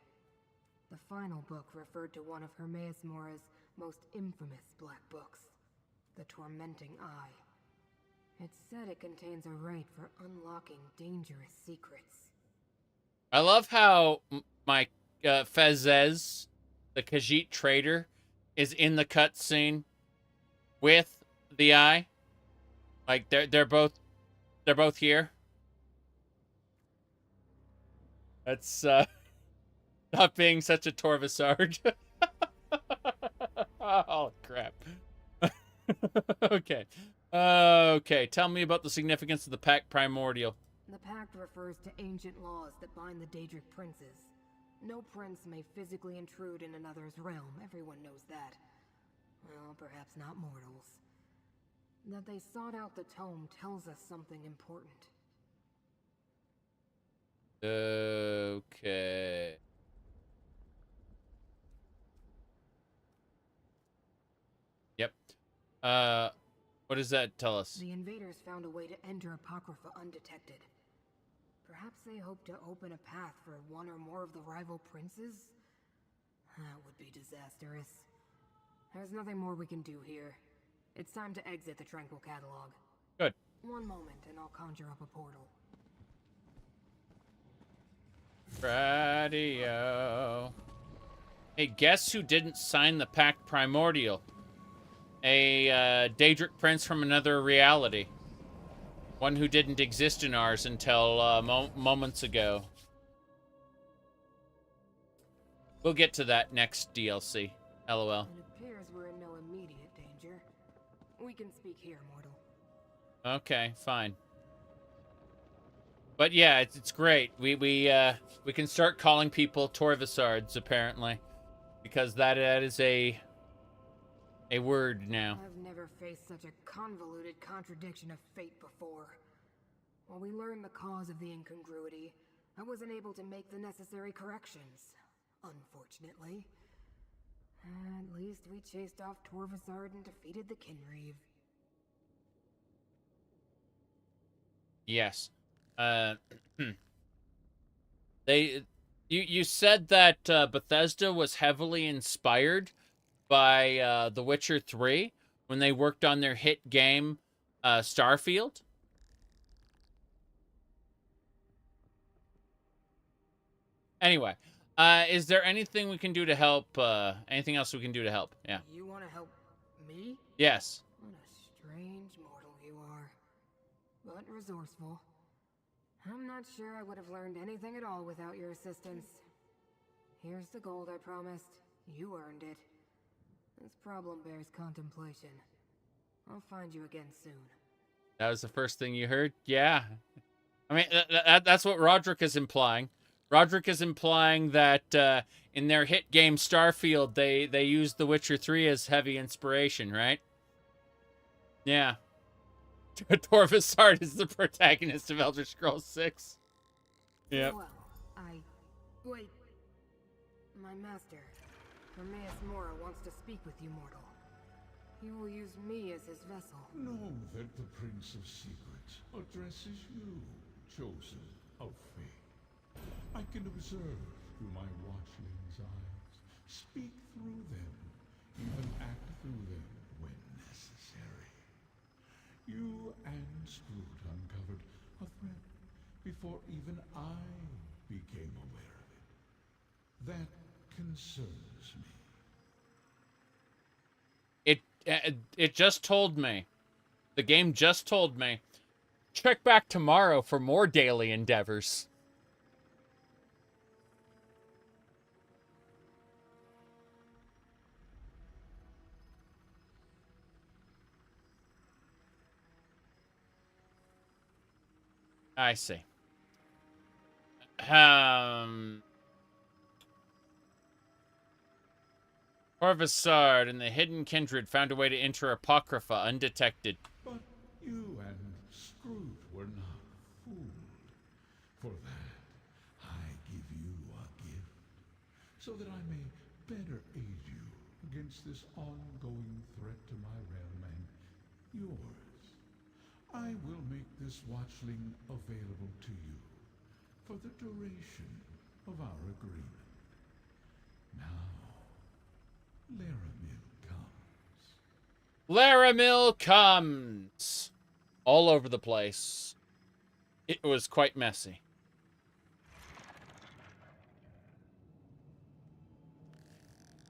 The final book referred to one of Hermaeus Mora's most infamous black books, The Tormenting Eye. It said it contains a rite for unlocking dangerous secrets. I love how my Fezes, the Khajiit trader, is in the cutscene with the eye. Like they're both here. That's not being such a Torvasard. Oh crap. Okay. Okay, tell me about the significance of the Pact Primordial. The Pact refers to ancient laws that bind the Daedric princes. No prince may physically intrude in another's realm, everyone knows that. Well, perhaps not mortals. That they sought out the tome tells us something important. Okay. Yep. What does that tell us? The invaders found a way to enter Apocrypha undetected. Perhaps they hope to open a path for one or more of the rival princes? That would be disastrous. There's nothing more we can do here. It's time to exit the Tranquil Catalog. Good. One moment and I'll conjure up a portal. Radio. Hey, guess who didn't sign the Pact Primordial? A Daedric prince from another reality. One who didn't exist in ours until moments ago. We'll get to that next DLC. LOL. It appears we're in no immediate danger. We can speak here, mortal. Okay, fine. But yeah, it's great. We can start calling people Torvasards apparently, because that is a word now. I've never faced such a convoluted contradiction of fate before. While we learned the cause of the incongruity, I wasn't able to make the necessary corrections, unfortunately. At least we chased off Torvasard and defeated the Kinreeve. Yes. You said that Bethesda was heavily inspired by The Witcher 3 when they worked on their hit game Starfield. Anyway, is there anything we can do to help? Anything else we can do to help? Yeah. You want to help me? Yes. What a strange mortal you are. But resourceful. I'm not sure I would have learned anything at all without your assistance. Here's the gold I promised. You earned it. This problem bears contemplation. I'll find you again soon. That was the first thing you heard? Yeah. I mean, that's what Roderick is implying. Roderick is implying that in their hit game Starfield, they used The Witcher 3 as heavy inspiration, right? Yeah. Torvasard is the protagonist of Elder Scrolls 6. Yeah. Well, Wait. My master, Hermaeus Mora, wants to speak with you, mortal. He will use me as his vessel. Know that the Prince of Secrets addresses you, chosen of fate. I can observe through my watchling's eyes, speak through them, even act through them when necessary. You and Scroot uncovered a threat before even I became aware of it. That concerns me. It just told me. The game just told me. Check back tomorrow for more daily endeavors. I see. Corvusard and the Hidden Kindred found a way to enter Apocrypha undetected. But you and Scroot were not fooled. For that, I give you a gift, so that I may better aid you against this ongoing threat to my realm and yours. I will make this watchling available to you for the duration of our agreement. Now, Laramil comes. Laramil comes! All over the place. It was quite messy.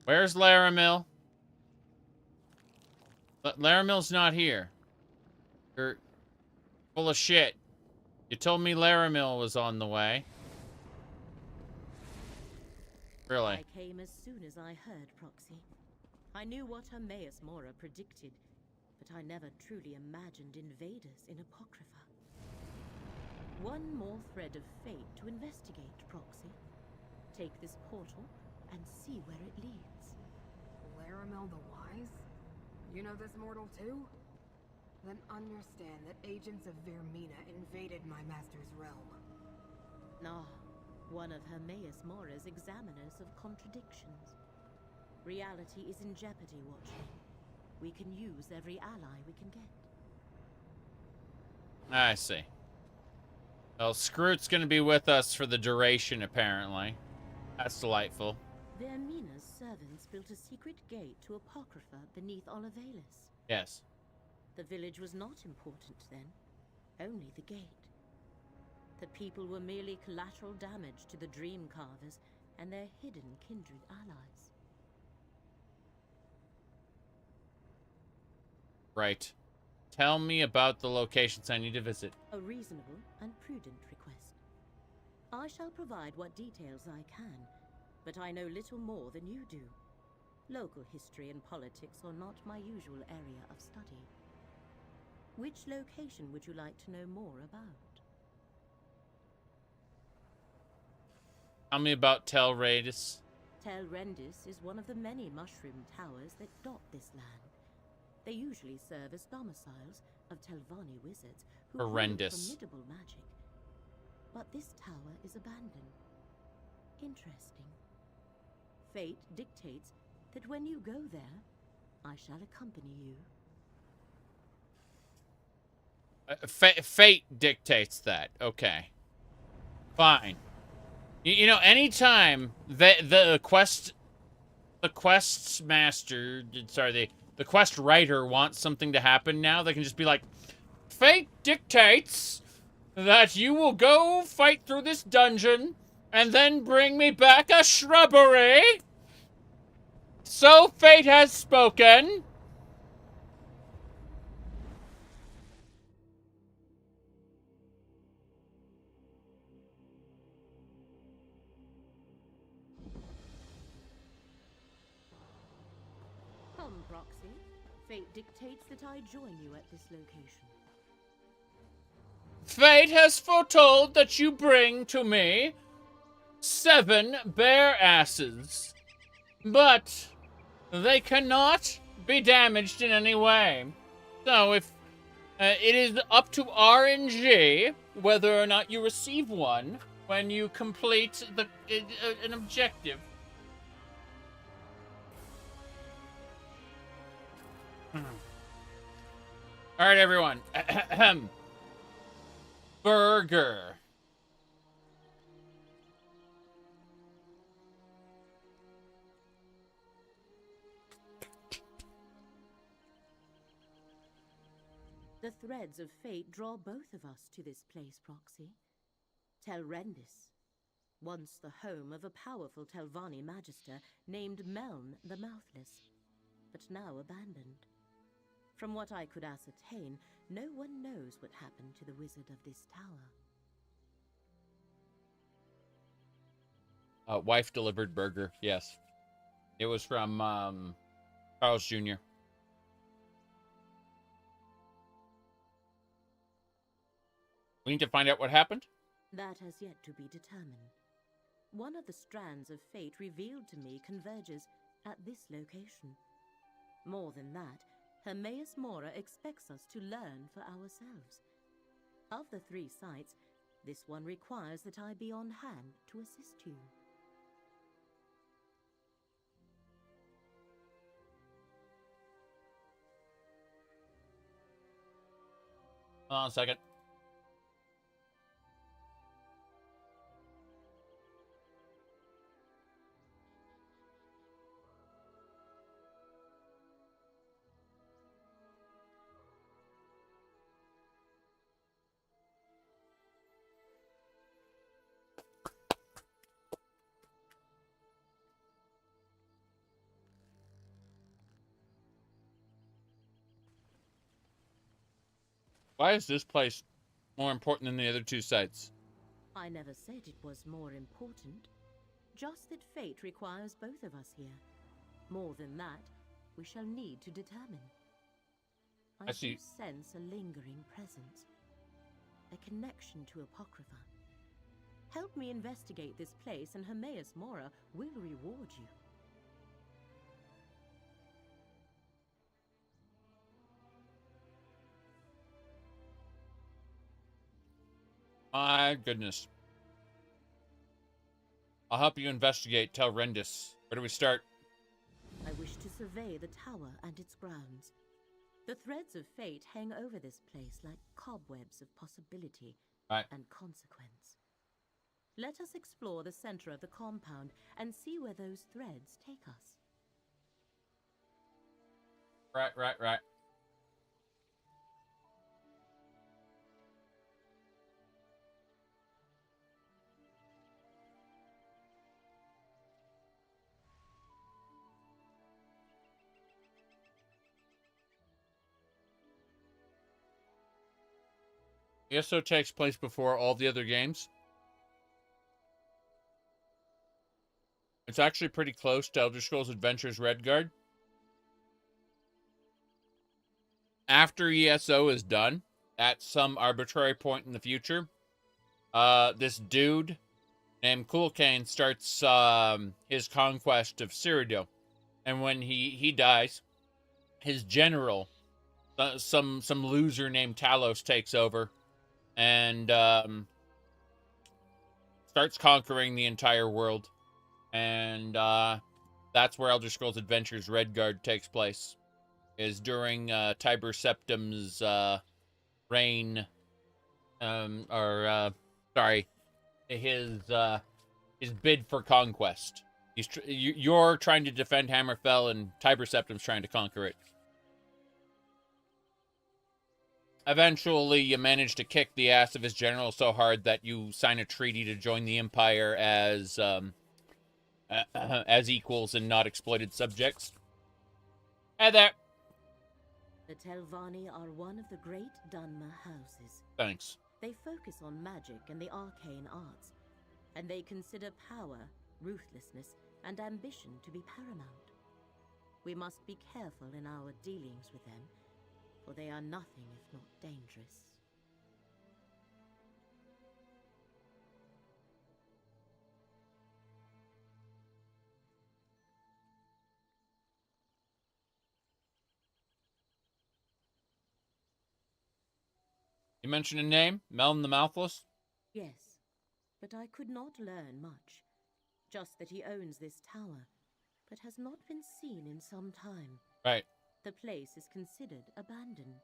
Where's Laramil? Laramil's not here. You're full of shit. You told me Laramil was on the way. Really? I came as soon as I heard Proxy. I knew what Hermaeus Mora predicted, but I never truly imagined invaders in Apocrypha. One more thread of fate to investigate, Proxy. Take this portal and see where it leads. Laramil the Wise? You know this mortal too? Then understand that agents of Vermina invaded my master's realm. Ah, one of Hermaeus Mora's examiners of contradictions. Reality is in jeopardy, Watchling. We can use every ally we can get. I see. Well, Scroot's gonna be with us for the duration, apparently. That's delightful. Vermina's servants built a secret gate to Apocrypha beneath Olivalis. Yes. The village was not important then, only the gate. The people were merely collateral damage to the Dream Carvers and their hidden kindred allies. Right. Tell me about the locations I need to visit. A reasonable and prudent request. I shall provide what details I can, but I know little more than you do. Local history and politics are not my usual area of study. Which location would you like to know more about? Tell me about Tel Rendis. Tel Rendis is one of the many mushroom towers that dot this land. They usually serve as domiciles of Telvanni wizards who hold formidable magic. But this tower is abandoned. Interesting. Fate dictates that when you go there, I shall accompany you. Fate dictates that. Okay. Fine. You know, anytime the quest master, sorry, the quest writer wants something to happen now, they can just be like, fate dictates that you will go fight through this dungeon and then bring me back a shrubbery. So fate has spoken. Proxy. Fate dictates that I join you at this location. Fate has foretold that you bring to me 7 bare asses, but they cannot be damaged in any way. So if it is up to RNG whether or not you receive one when you complete an objective. All right, everyone. Burger. The threads of fate draw both of us to this place, Proxy. Telrendis, once the home of a powerful Telvanni magister named Meln the Mouthless, but now abandoned. From what I could ascertain, no one knows what happened to the wizard of this tower. Wife delivered burger, yes. It was from Charles Jr. We need to find out what happened? That has yet to be determined. One of the strands of fate revealed to me converges at this location. More than that, Hermaeus Mora expects us to learn for ourselves. Of the 3 sites, this one requires that I be on hand to assist you. Hold on a second. Why is this place more important than the other 2 sites? I never said it was more important. Just that fate requires both of us here. More than that, we shall need to determine. I see. do sense a lingering presence. A connection to Apocrypha. Help me investigate this place and Hermaeus Mora will reward you. My goodness. I'll help you investigate Telrendis. Where do we start? I wish to survey the tower and its grounds. The threads of fate hang over this place like cobwebs of possibility and consequence. Let us explore the center of the compound and see where those threads take us. Right. ESO takes place before all the other games. It's actually pretty close to Elder Scrolls Adventures Redguard. After ESO is done, at some arbitrary point in the future, this dude named Kulkane starts his conquest of Cyrodiil. And when he dies, his general, some loser named Talos, takes over and starts conquering the entire world. And that's where Elder Scrolls Adventures Redguard takes place. Is during Tiber Septim's reign, his bid for conquest. You're trying to defend Hammerfell, and Tiber Septim's trying to conquer it. Eventually, you manage to kick the ass of his general so hard that you sign a treaty to join the Empire as equals and not exploited subjects. Hey there. The Telvanni are one of the great Dunmer houses. Thanks. They focus on magic and the arcane arts, and they consider power, ruthlessness, and ambition to be paramount. We must be careful in our dealings with them, for they are nothing if not dangerous. You mentioned a name? Melm the Mouthless? Yes, but I could not learn much. Just that he owns this tower, but has not been seen in some time. Right. The place is considered abandoned.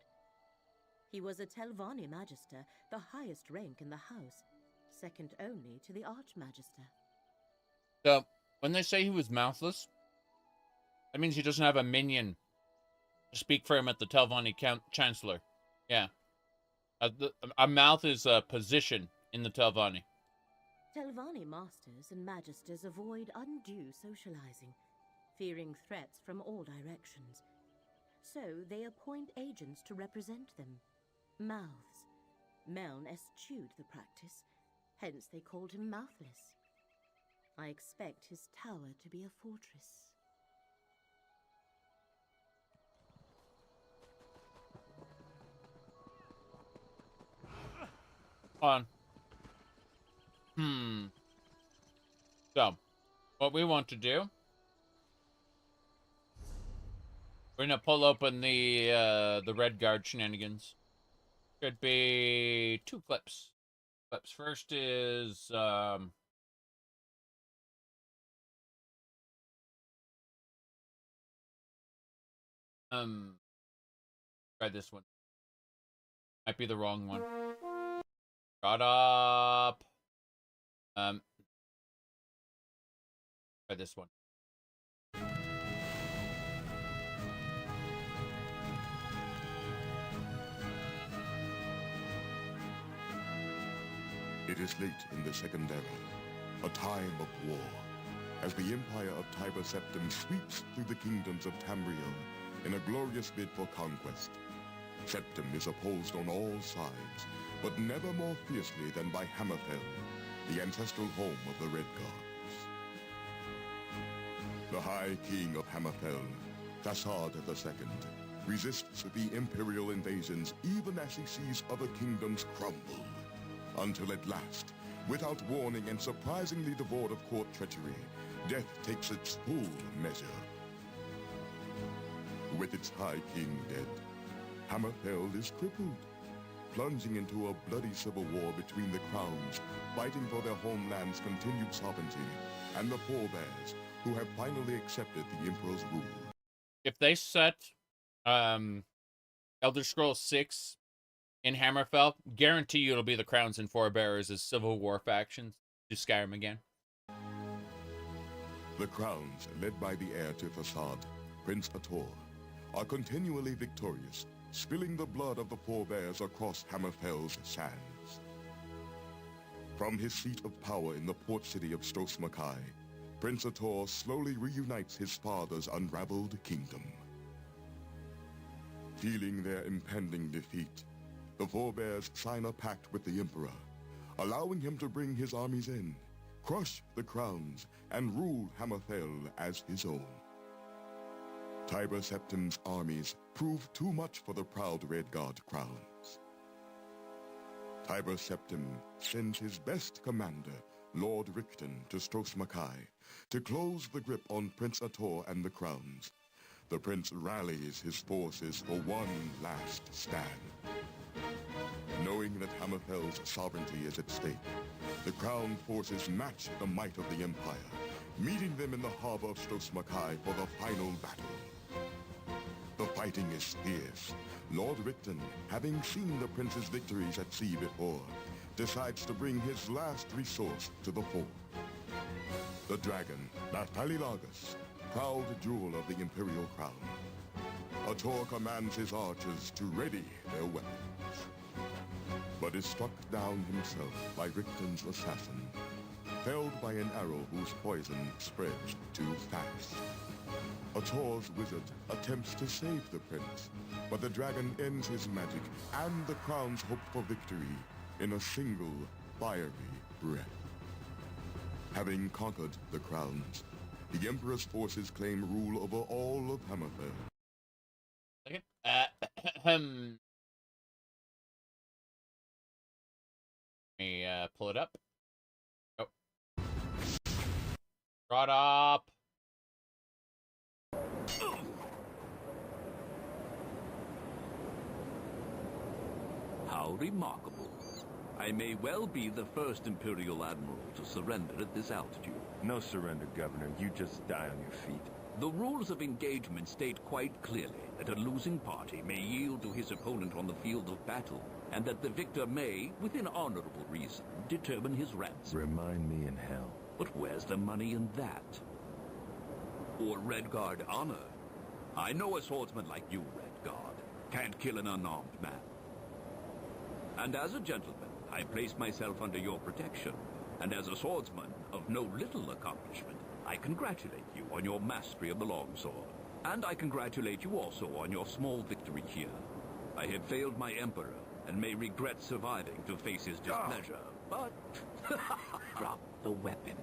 He was a Telvanni Magister, the highest rank in the house, second only to the Archmagister. So, when they say he was mouthless, that means he doesn't have a minion to speak for him at the Telvanni Chancellor. Yeah. A mouth is a position in the Telvanni. Telvanni masters and magisters avoid undue socializing, fearing threats from all directions. So they appoint agents to represent them. Mouths. Meln eschewed the practice, hence they called him Mouthless. I expect his tower to be a fortress. On. So, what we want to do, we're gonna pull open the Red Guard shenanigans. Could be 2 clips. First is try this one. Might be the wrong one. Shut up. Try this one. It is late in the Second Era, a time of war, as the Empire of Tiber Septim sweeps through the kingdoms of Tamriel in a glorious bid for conquest. Septim is opposed on all sides, but never more fiercely than by Hammerfell, the ancestral home of the Red Guards. The High King of Hammerfell, Thasard II, resists the Imperial invasions even as he sees other kingdoms crumble, until at last, without warning and surprisingly devoid of court treachery, death takes its full measure. With its High King dead, Hammerfell is crippled, plunging into a bloody civil war between the crowns, fighting for their homeland's continued sovereignty, and the forebears, who have finally accepted the Emperor's rule. If they set Elder Scrolls 6 in Hammerfell, guarantee you it'll be the Crowns and Forebearers as Civil War factions to Skyrim again. The Crowns, led by the heir to Thasard, Prince Ator, are continually victorious, spilling the blood of the forebears across Hammerfell's sands. From his seat of power in the port city of Stros Makai, Prince Ator slowly reunites his father's unraveled kingdom. Feeling their impending defeat, the forebears sign a pact with the Emperor, allowing him to bring his armies in, crush the Crowns, and rule Hammerfell as his own. Tiber Septim's armies prove too much for the proud Red Guard Crowns. Tiber Septim sends his best commander, Lord Richten, to Stros Makai to close the grip on Prince Ator and the Crowns. The prince rallies his forces for one last stand. Knowing that Hammerfell's sovereignty is at stake, the Crown forces match the might of the Empire, meeting them in the harbor of Stros Makai for the final battle. The fighting is fierce. Lord Richten, having seen the prince's victories at sea before, decides to bring his last resource to the fore. The dragon, Nathalilagus, proud jewel of the Imperial Crown. Ator commands his archers to ready their weapons, but is struck down himself by Richten's assassin, felled by an arrow whose poison spreads too fast. Ator's wizard attempts to save the prince, but the dragon ends his magic and the Crown's hope for victory in a single fiery breath. Having conquered the Crowns, the Emperor's forces claim rule over all of Hammerfell. Okay. Let me pull it up. Oh. Brought up. How remarkable. I may well be the first Imperial Admiral to surrender at this altitude. No surrender, Governor. You just die on your feet. The rules of engagement state quite clearly that a losing party may yield to his opponent on the field of battle, and that the victor may, within honorable reason, determine his ransom. Remind me in hell. But where's the money in that? Or Redguard honor? I know a swordsman like you, Redguard, can't kill an unarmed man. And as a gentleman, I place myself under your protection, and as a swordsman of no little accomplishment, I congratulate you on your mastery of the longsword. And I congratulate you also on your small victory here. I have failed my Emperor, and may regret surviving to face his displeasure, but... drop the weapon.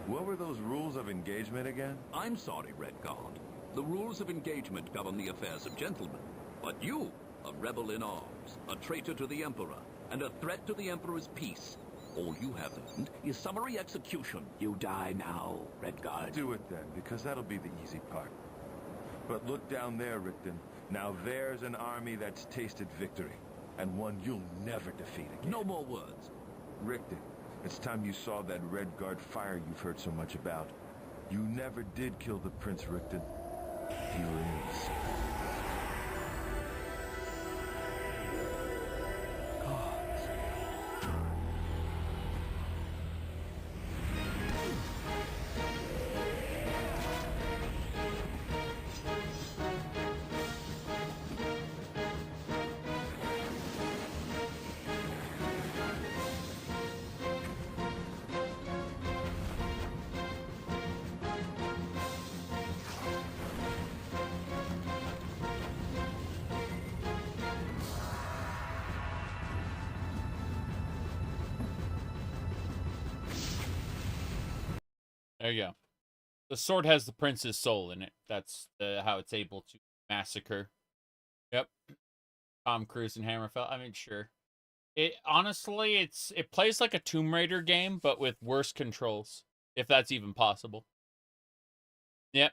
What were those rules of engagement again? I'm sorry, Redguard. The rules of engagement govern the affairs of gentlemen. But you, a rebel in arms, a traitor to the Emperor, and a threat to the Emperor's peace. All you have earned is summary execution. You die now, Redguard. Do it then, because that'll be the easy part. But look down there, Richten. Now there's an army that's tasted victory, and one you'll never defeat again. No more words. Richten, it's time you saw that Redguard fire you've heard so much about. You never did kill the Prince, Richten. He lives. There you go. The sword has the prince's soul in it. That's how it's able to massacre. Yep. Tom Cruise and Hammerfell. I mean, sure. It honestly, it plays like a Tomb Raider game, but with worse controls, if that's even possible. Yep.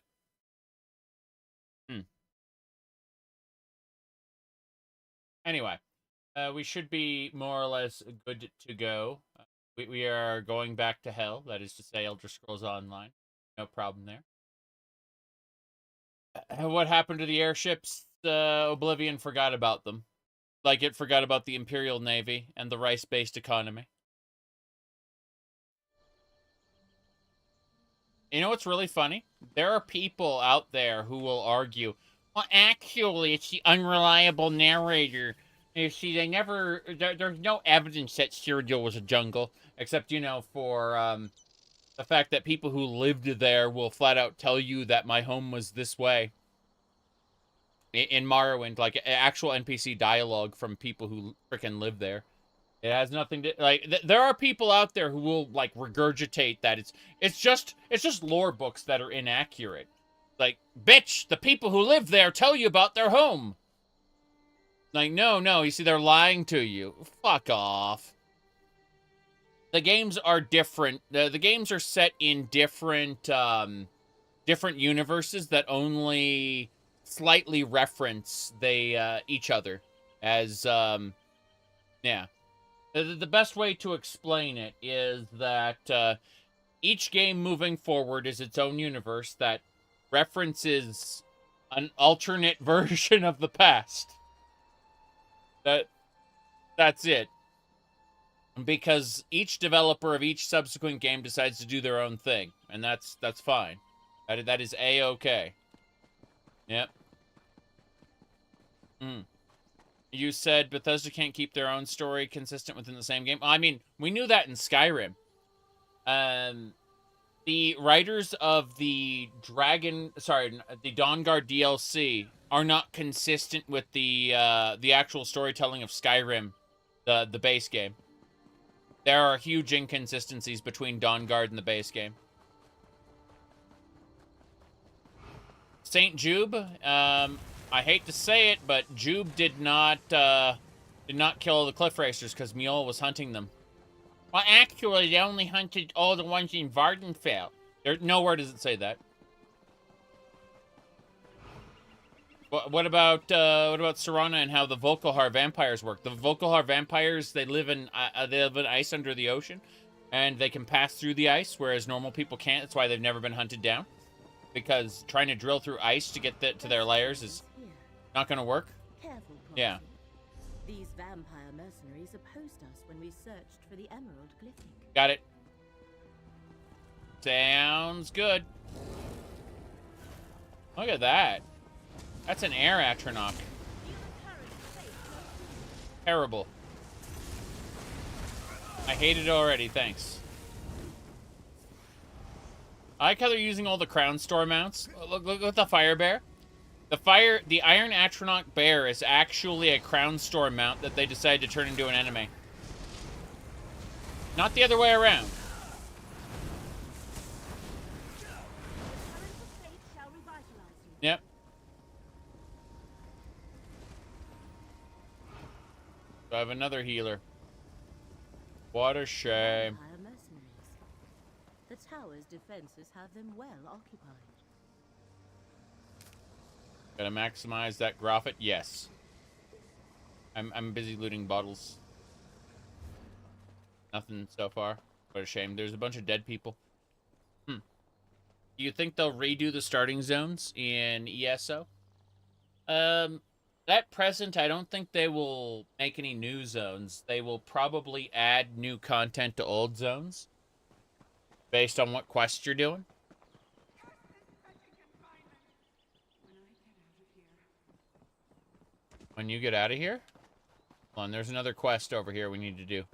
Anyway, we should be more or less good to go. We are going back to hell. That is to say, Elder Scrolls Online. No problem there. What happened to the airships? Oblivion forgot about them. Like it forgot about the Imperial Navy and the rice-based economy. You know what's really funny? There are people out there who will argue, well, actually, it's the unreliable narrator. You see, there's no evidence that Cyrodiil was a jungle, except, you know, for the fact that people who lived there will flat out tell you that my home was this way. In Morrowind, like, actual NPC dialogue from people who freaking live there. It has nothing to, like, there are people out there who will, like, regurgitate that it's just lore books that are inaccurate. Like, bitch, the people who live there tell you about their home. Like, no, you see, they're lying to you. Fuck off. The games are different. The games are set in different universes that only slightly reference each other as, yeah. The best way to explain it is that each game moving forward is its own universe that references an alternate version of the past. That's it. Because each developer of each subsequent game decides to do their own thing, and that's fine. That is A-okay. Yep. You said Bethesda can't keep their own story consistent within the same game. I mean, we knew that in Skyrim. The writers of the Dawnguard DLC are not consistent with the actual storytelling of Skyrim, the base game. There are huge inconsistencies between Dawnguard and the base game. St. Jube, I hate to say it, but Jube did not kill the Cliff Racers because Mule was hunting them. Well, actually, they only hunted all the ones in Vardenfell. Nowhere does it say that. What about Serana and how the Volkihar vampires work? The Volkihar vampires, they live in ice under the ocean, and they can pass through the ice, whereas normal people can't. That's why they've never been hunted down, because trying to drill through ice to get to their lairs is not going to work. Careful, yeah. These vampire mercenaries opposed us when we searched for the Emerald Glyphic. Got it. Sounds good. Look at that. That's an air Atronach. Terrible. I hate it already, thanks. I like how they're using all the crown store mounts. Look at the fire bear. The Iron Atronach bear is actually a crown store mount that they decided to turn into an enemy. Not the other way around. Yep. So I have another healer. What a shame. The tower's defenses have them well occupied. Gotta maximize that Graphic? Yes. I'm busy looting bottles. Nothing so far. What a shame. There's a bunch of dead people. Do you think they'll redo the starting zones in ESO? At present, I don't think they will make any new zones. They will probably add new content to old zones based on what quest you're doing. When you get out of here? Hold on, there's another quest over here we need to do.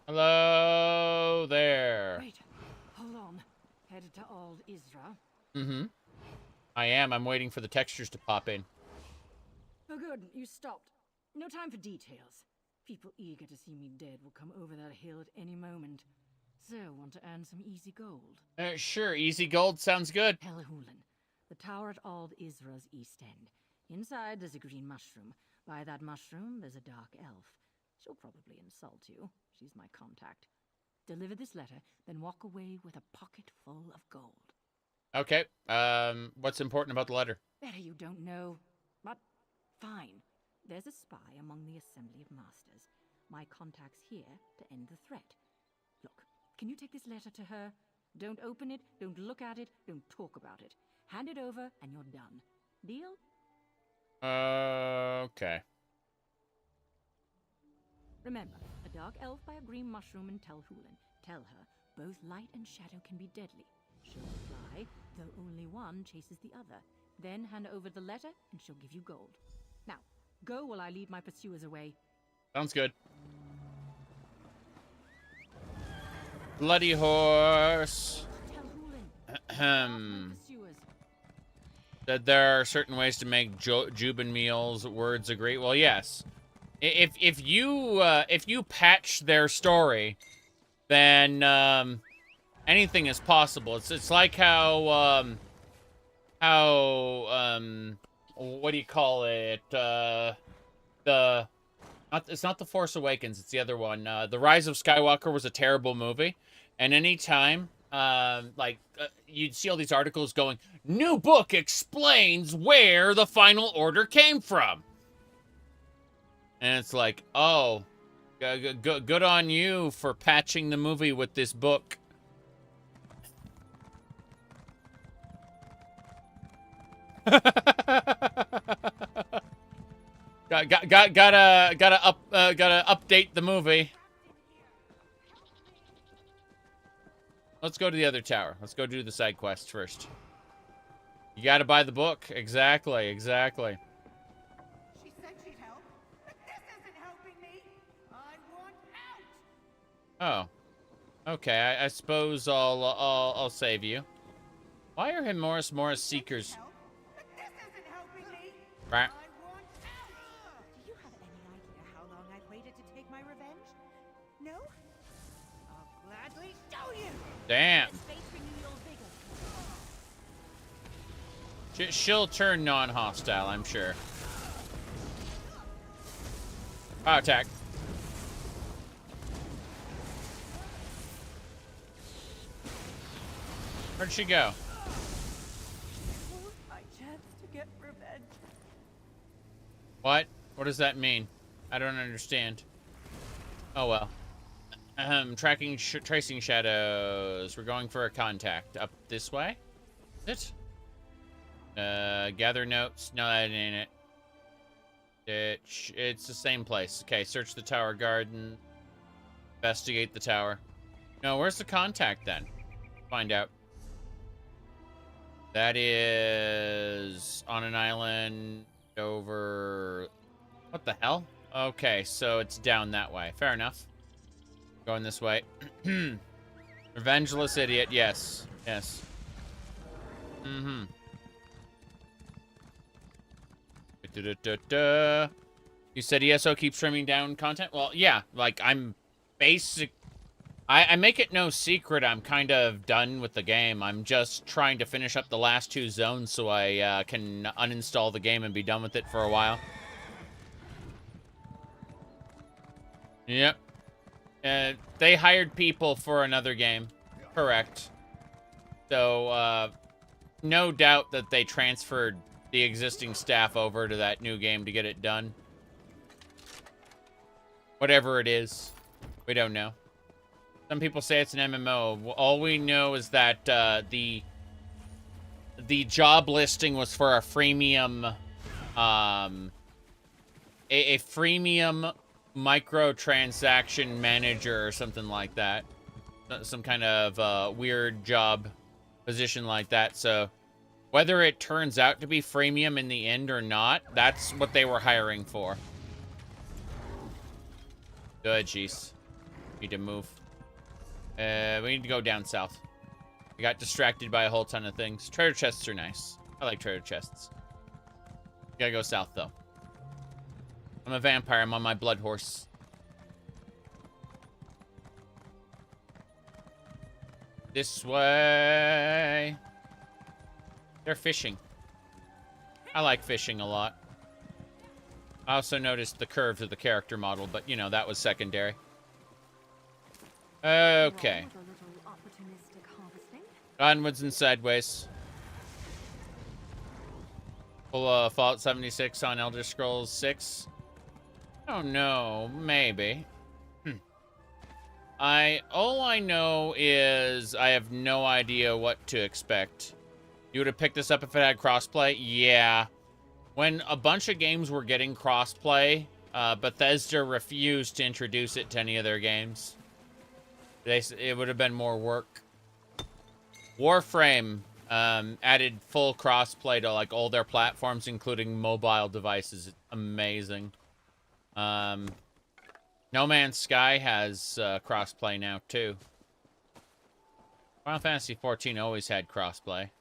Hello there. Wait, hold on. Headed to Old Isra. Mm-hmm. I am. I'm waiting for the textures to pop in. Oh good, you stopped. No time for details. People eager to see me dead will come over that hill at any moment. So, want to earn some easy gold? Sure, easy gold sounds good. Helhulen. The tower at Old Isra's east end. Inside, there's a green mushroom. By that mushroom, there's a dark elf. She'll probably insult you. She's my contact. Deliver this letter, then walk away with a pocket full of gold. Okay. What's important about the letter? Better you don't know. But, fine. There's a spy among the Assembly of Masters. My contact's here to end the threat. Look, can you take this letter to her? Don't open it, don't look at it, don't talk about it. Hand it over, and you're done. Deal? Okay. Remember, a dark elf by a green mushroom in Telhulen. Tell her, both light and shadow can be deadly. She'll reply, though only one chases the other. Then hand over the letter, and she'll give you gold. Now, go while I lead my pursuers away. Sounds good. Bloody horse. That there are certain ways to make Juban meals words agree. Well, yes. If you patch their story, then anything is possible. It's like how what do you call it? It's not The Force Awakens. It's the other one. The Rise of Skywalker was a terrible movie, and anytime you'd see all these articles going, new book explains where the Final Order came from. And it's like, oh, good on you for patching the movie with this book. Gotta update the movie. Let's go to the other tower. Let's go do the side quest first. You gotta buy the book. Exactly. She said she'd help, but this isn't helping me. I want out. Oh. Okay, I suppose I'll save you. Why are Morris Seekers? But this isn't helping me. Right. Do you have any idea how long know? I'll gladly show you. Damn. She'll turn non-hostile, I'm sure. Power attack. Where'd she go? My chance to get revenge. What? What does that mean? I don't understand. Oh well. Tracing shadows. We're going for a contact. Up this way? Is it? Gather notes. No, that ain't it. It's the same place. Okay, search the tower garden. Investigate the tower. No, where's the contact then? Find out. That is on an island over... What the hell? Okay, so it's down that way. Fair enough. Going this way. Revengeless idiot. Yes. Yes. Mm-hmm. You said ESO keeps trimming down content? Well, yeah. Like, I'm basic... I make it no secret I'm kind of done with the game. I'm just trying to finish up the last 2 zones so I can uninstall the game and be done with it for a while. Yep. They hired people for another game. Correct. So, no doubt that they transferred the existing staff over to that new game to get it done. Whatever it is. We don't know. Some people say it's an MMO. All we know is that the job listing was for a freemium, a freemium microtransaction manager or something like that. Some kind of weird job position like that. So whether it turns out to be freemium in the end or not, that's what they were hiring for. Good, jeez. Need to move. We need to go down south. I got distracted by a whole ton of things. Treasure chests are nice. I like treasure chests. Gotta go south, though. I'm a vampire. I'm on my blood horse. This way. They're fishing. I like fishing a lot. I also noticed the curves of the character model, but, you know, that was secondary. Okay. Onwards and sideways. Full Fallout 76 on Elder Scrolls 6. Oh no, maybe. All I know is I have no idea what to expect. You would have picked this up if it had crossplay? Yeah. When a bunch of games were getting crossplay, Bethesda refused to introduce it to any of their games. It would have been more work. Warframe added full crossplay to like all their platforms, including mobile devices. It's amazing. No Man's Sky has crossplay now too. Final Fantasy XIV always had crossplay,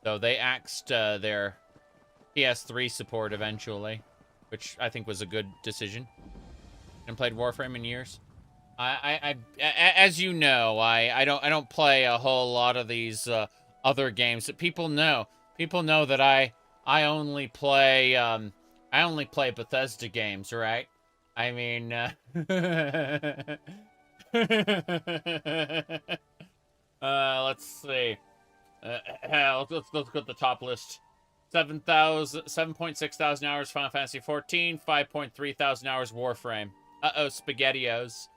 though they axed their PS3 support eventually, which I think was a good decision. And played Warframe in years. As you know, I don't play a whole lot of these other games that people know. People know that I only play Bethesda games, right? I mean, let's see. Let's look at the top list. 7.6 thousand hours Final Fantasy XIV, 5.3 thousand hours Warframe. Uh-oh, SpaghettiOs.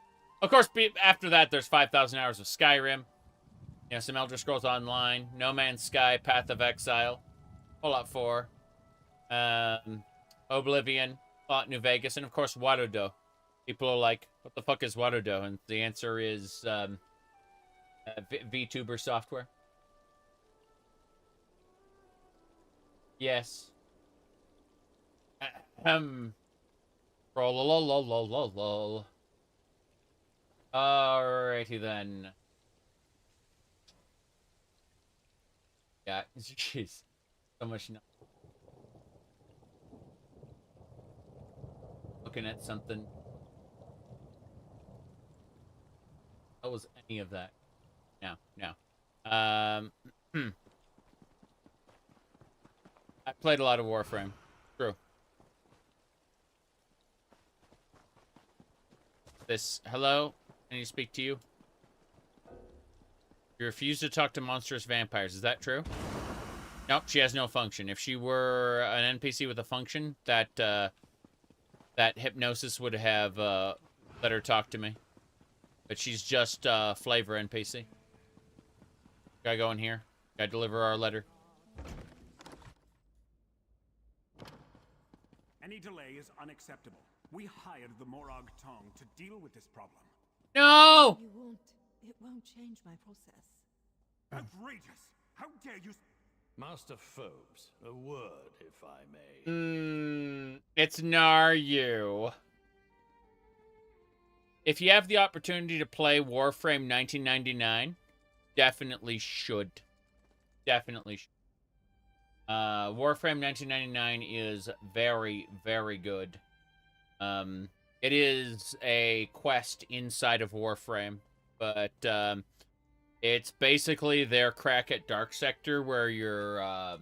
Of course, after that, there's 5,000 hours of Skyrim. You know, some Elder Scrolls Online, No Man's Sky, Path of Exile, Fallout 4, Oblivion, Fallout New Vegas, and of course, Warudo. People are like, what the fuck is Warudo? And the answer is VTuber software. Yes. Roll. Alrighty then. Yeah, jeez. So much. Looking at something. hell was any of that? No. I played a lot of Warframe. True. Hello? Can you speak to you? You refuse to talk to monstrous vampires. Is that true? Nope, she has no function. If she were an NPC with a function, that hypnosis would have let her talk to me. But she's just flavor NPC. Gotta go in here. Gotta deliver our letter. Any delay is unacceptable. We hired the Morag Tong to deal with this problem. No! It won't change my process. Outrageous! How dare you... Master Phobes, a word, if I may. It's Naryu. If you have the opportunity to play Warframe 1999, definitely should. Definitely should. Warframe 1999 is very, very good. It is a quest inside of Warframe, but it's basically their crack at Dark Sector, where you're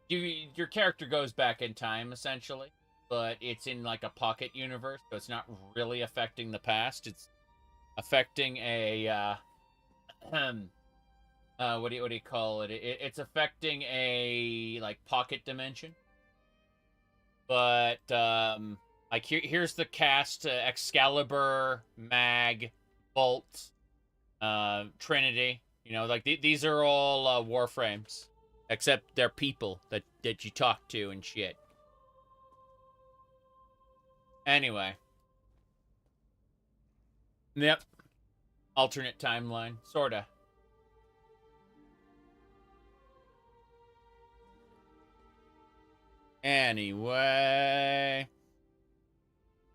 your character goes back in time essentially, but it's in like a pocket universe, so it's not really affecting the past. It's affecting a what do you call it? It's affecting a like pocket dimension. But like here's the cast: Excalibur, Mag, Bolt, Trinity. You know, like these are all Warframes, except they're people that you talk to and shit. Anyway. Yep. Alternate timeline, sorta. Anyway.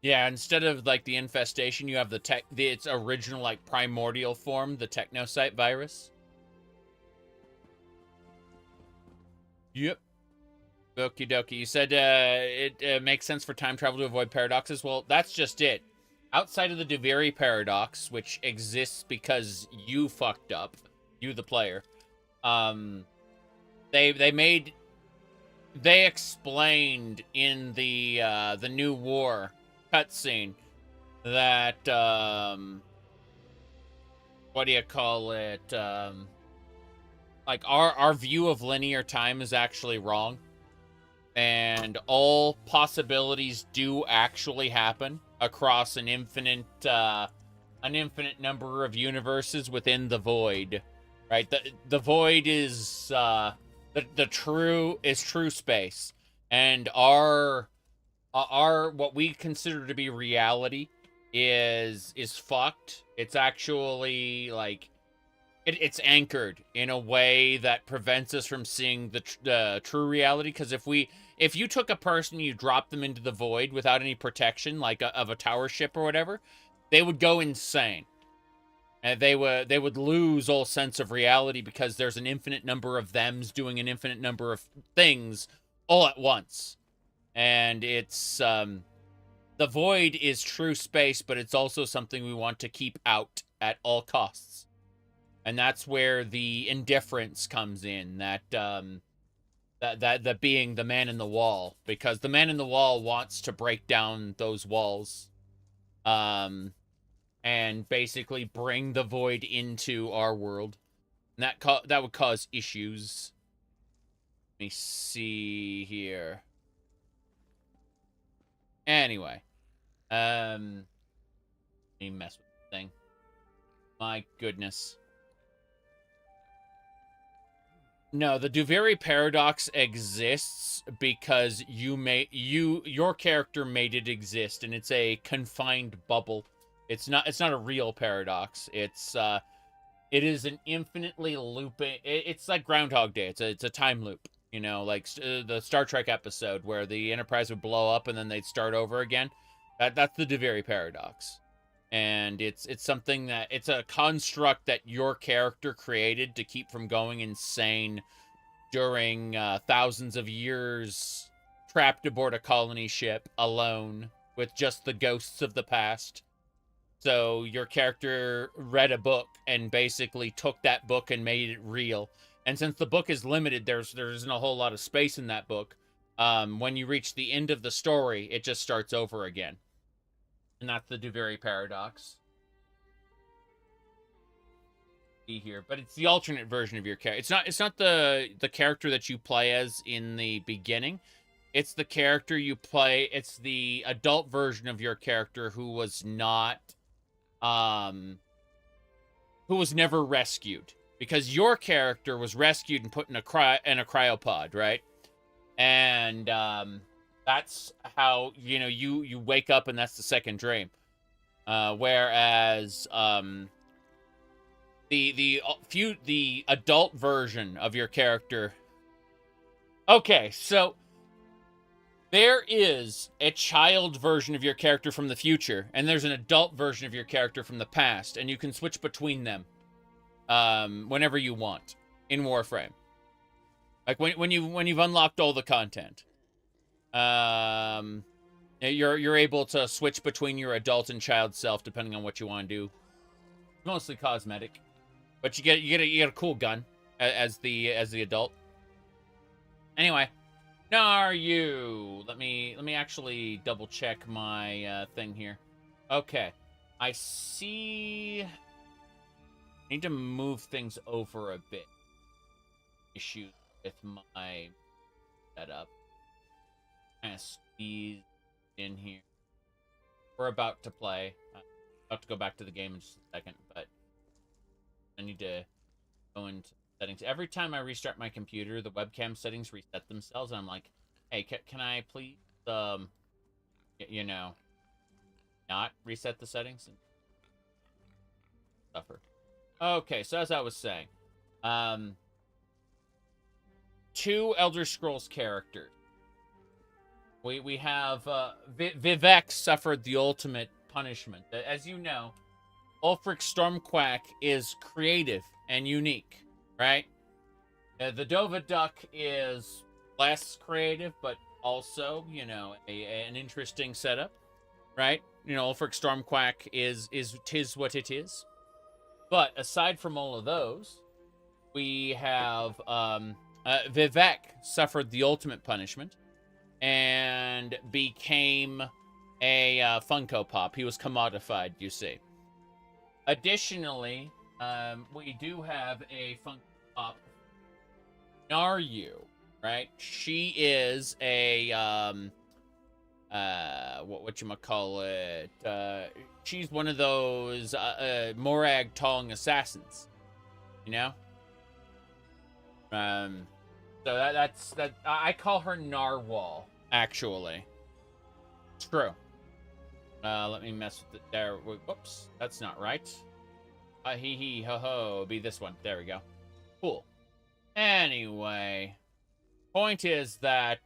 Yeah, instead of like the infestation, you have its original like primordial form, the technocyte virus. Yep. Okie dokie. You said it makes sense for time travel to avoid paradoxes. Well, that's just it. Outside of the Duviri paradox, which exists because you fucked up, you the player, they explained in the New War cutscene that what do you call it? Like our view of linear time is actually wrong, and all possibilities do actually happen across an infinite number of universes within the void, right? The void is the true space, and our what we consider to be reality is fucked. It's actually like it's anchored in a way that prevents us from seeing the true reality. Because if you took a person, you dropped them into the void without any protection, like of a tower ship or whatever, they would go insane. And they would lose all sense of reality because there's an infinite number of thems doing an infinite number of things all at once. And it's, the void is true space, but it's also something we want to keep out at all costs. And that's where the indifference comes in, that being the man in the wall, because the man in the wall wants to break down those walls, and basically bring the void into our world, and that would cause issues. Let me see here. Anyway, let me mess with the thing. My goodness. No, the Duviri paradox exists because your character made it exist, and it's a confined bubble. It's not a real paradox. It is an infinitely looping. It's like Groundhog Day. It's a time loop. You know, like the Star Trek episode where the Enterprise would blow up and then they'd start over again. That's the Duviri paradox. And it's something that it's a construct that your character created to keep from going insane during thousands of years trapped aboard a colony ship alone with just the ghosts of the past. So your character read a book and basically took that book and made it real. And since the book is limited, there isn't a whole lot of space in that book. When you reach the end of the story, it just starts over again. And that's the Duviri paradox. Here, but it's the alternate version of your character. It's not the character that you play as in the beginning. It's the character you play. It's the adult version of your character who was not, who was never rescued, because your character was rescued and put in a cryopod, right? And that's how you wake up, and that's the second dream. Whereas the adult version of your character. Okay, so there is a child version of your character from the future, and there's an adult version of your character from the past, and you can switch between them whenever you want in Warframe. Like when you've unlocked all the content, you're able to switch between your adult and child self depending on what you want to do. Mostly cosmetic. But you get a cool gun as the adult. Anyway, now are you? Let me actually double check my thing here. Okay, I see. I need to move things over a bit. Issues with my setup. Kind of squeeze in here. We're about to play. I'm about to go back to the game in just a second, but I need to go into settings. Every time I restart my computer, the webcam settings reset themselves, and I'm like, hey, can I please, not reset the settings? And suffer. Okay, so as I was saying, 2 Elder Scrolls characters. We have, Vivek suffered the ultimate punishment. As you know, Ulfric Stormquack is creative and unique, right? The Dova Duck is less creative, but also, an interesting setup, right? Ulfric Stormquack is tis what it is. But aside from all of those, we have Vivek suffered the ultimate punishment and became a Funko Pop. He was commodified, you see. Additionally, we do have a Funko Pop, Naryu, right? She is a whatchamacallit, she's one of those Morag Tong assassins, so that's I call her Narwhal, actually. It's true. Let me mess with it there. Whoops, that's not right. Hee hee ho ho, be this one. There we go. Cool. Anyway, point is that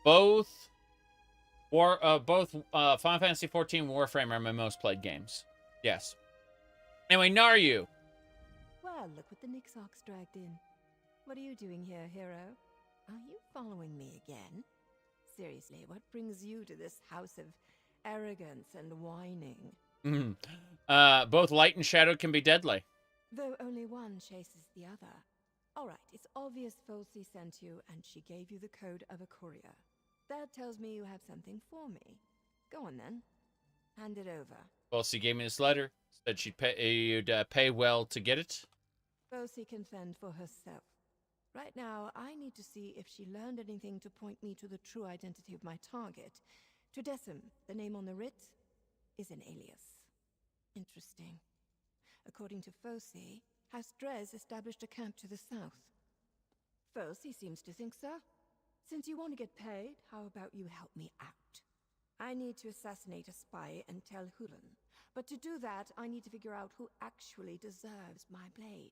both Final Fantasy XIV Warframe are my most played games. Yes. Anyway, Naryu. Well, look what the Nixox dragged in. What are you doing here, hero? Are you following me again? Seriously, what brings you to this house of arrogance and whining? Both light and shadow can be deadly. Though only one chases the other. Alright, it's obvious Folsey sent you and she gave you the code of a courier. That tells me you have something for me. Go on then. Hand it over. Folsey gave me this letter. Said you'd pay well to get it. Folsey can fend for herself. Right now, I need to see if she learned anything to point me to the true identity of my target. Tudesum, the name on the writ, is an alias. Interesting. According to Folsey, House Drez established a camp to the south. Folsey seems to think so. Since you want to get paid, how about you help me out? I need to assassinate a spy and tell Hulan. But to do that, I need to figure out who actually deserves my blade.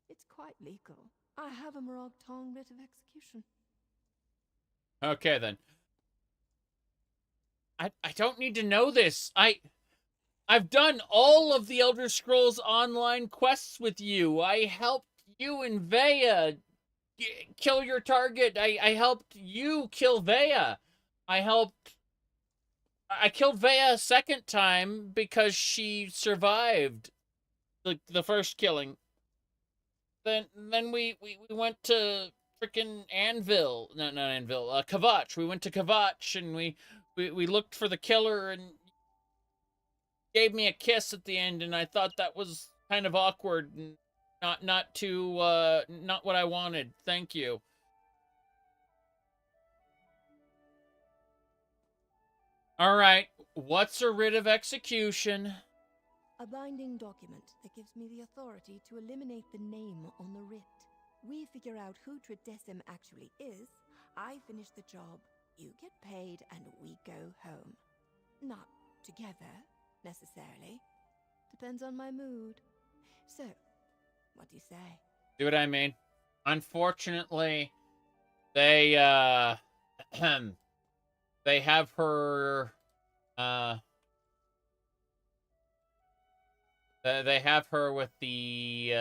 It's quite legal. I have a Morag Tong writ of execution. Okay, then. I don't need to know this. I've done all of the Elder Scrolls Online quests with you. I helped you and Vea kill your target. I helped you kill Vea. I killed Vea a second time because she survived the first killing. Then we went to freaking Anvil. No, not Anvil. Kvatch. We went to Kvatch and we looked for the killer and gave me a kiss at the end, and I thought that was kind of awkward and not what I wanted. Thank you. All right, what's a writ of execution? A binding document that gives me the authority to eliminate the name on the writ. We figure out who Tridecim actually is, I finish the job, you get paid, and we go home. Not together, necessarily. Depends on my mood. So, what do you say? See what I mean? Unfortunately, they they have her they have her with the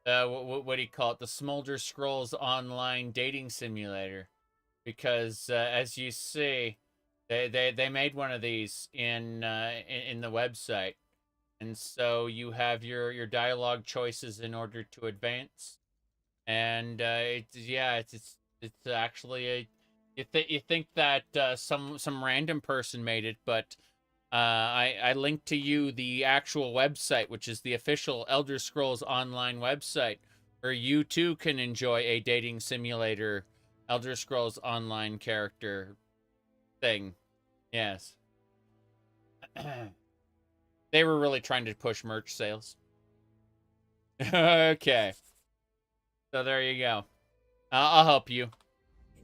what do you call it? The Smolder Scrolls online dating simulator, because as you see, they made one of these in the website, and so you have your dialogue choices in order to advance, and it's actually a you think that some random person made it, but I linked to you the actual website, which is the official Elder Scrolls Online website, where you too can enjoy a dating simulator Elder Scrolls Online character thing. Yes. They were really trying to push merch sales. Okay. So there you go. I'll help you.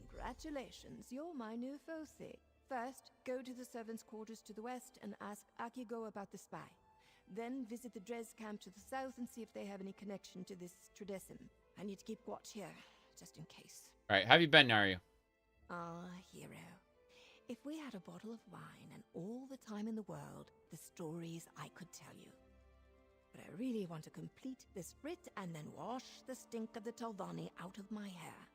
Congratulations, you're my new foci. First, go to the servants' quarters to the west and ask Akigo about the spy. Then visit the Dres camp to the south and see if they have any connection to this Tridecim. I need to keep watch here, just in case. All right, how have you been, Nario? Ah, hero. If we had a bottle of wine and all the time in the world, the stories I could tell you. But I really want to complete this writ and then wash the stink of the Telvanni out of my hair.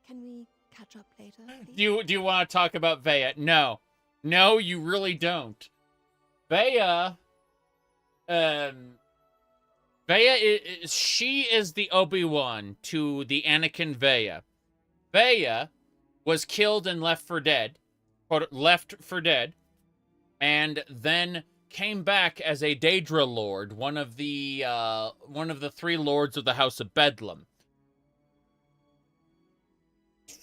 Can we catch up later, please? Do you want to talk about Vea? No. No, you really don't. Vea, she is the Obi-Wan to the Anakin Vea. Vea was killed and left for dead, and then came back as a Daedra Lord, one of the 3 lords of the House of Bedlam.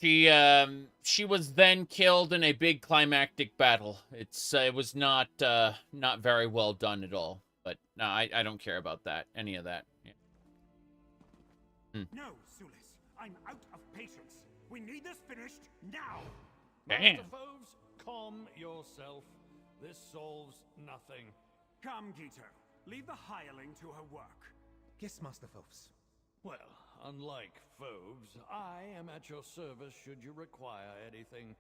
She was then killed in a big climactic battle. It was not very well done at all. But no, I don't care about that. Any of that. Yeah. No, Sulis. I'm out of patience. We need this finished now. Damn. Master Foves, calm yourself. This solves nothing. Come, Gito. Leave the hireling to her work. Yes, Master Foves. Well, unlike Foves, I am at your service should you require anything.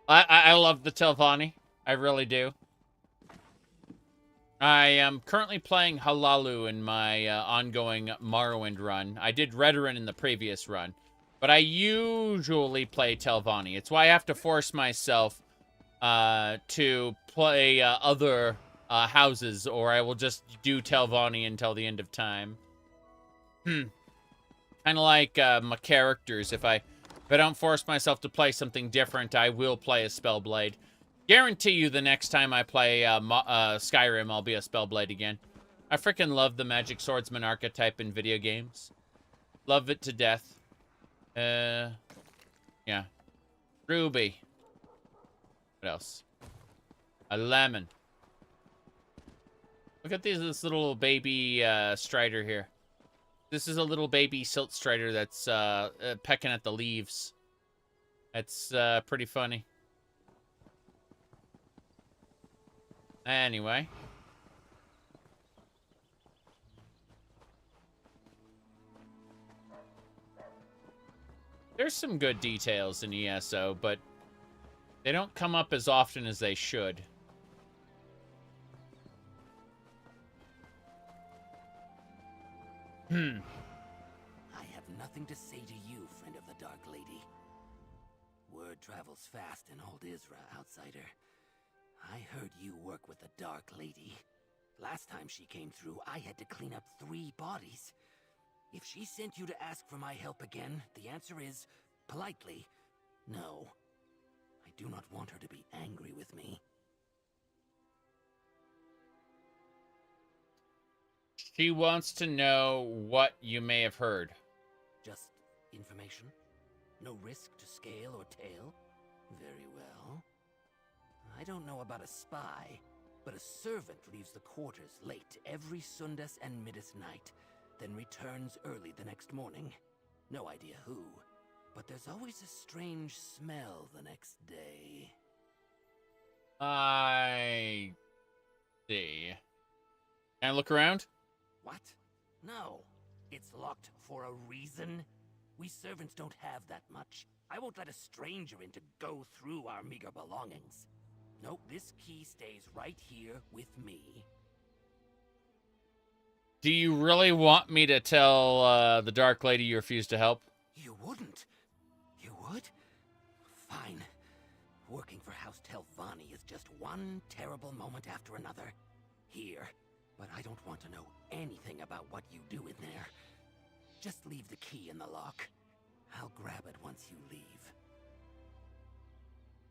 I love the Telvanni. I really do. I am currently playing Halalu in my ongoing Morrowind run. I did Redoran in the previous run, but I usually play Telvanni. It's why I have to force myself to play other houses, or I will just do Telvanni until the end of time. Kind of like my characters. If I don't force myself to play something different, I will play a Spellblade. Guarantee you the next time I play Skyrim, I'll be a Spellblade again. I freaking love the Magic Swordsman archetype in video games. Love it to death. Yeah. Ruby. What else? A lemon. Look at this little baby Strider here. This is a little baby Silt Strider that's pecking at the leaves. That's pretty funny. Anyway. There's some good details in ESO, but they don't come up as often as they should. I have nothing to say to you, friend of the Dark Lady. Word travels fast in old Isra, outsider. I heard you work with the Dark Lady. Last time she came through, I had to clean up 3 bodies. If she sent you to ask for my help again, the answer is, politely, no. I do not want her to be angry with me. She wants to know what you may have heard. Just information? No risk to scale or tail? Very well. I don't know about a spy, but a servant leaves the quarters late every Sundas and Midas night, then returns early the next morning. No idea who, but there's always a strange smell the next day. I see. Can I look around? What? No. It's locked for a reason. We servants don't have that much. I won't let a stranger in to go through our meager belongings. Nope, this key stays right here with me. Do you really want me to tell the Dark Lady you refuse to help? You wouldn't. You would? Fine. Working for House Telvanni is just one terrible moment after another. Here. But I don't want to know anything about what you do in there. Just leave the key in the lock. I'll grab it once you leave.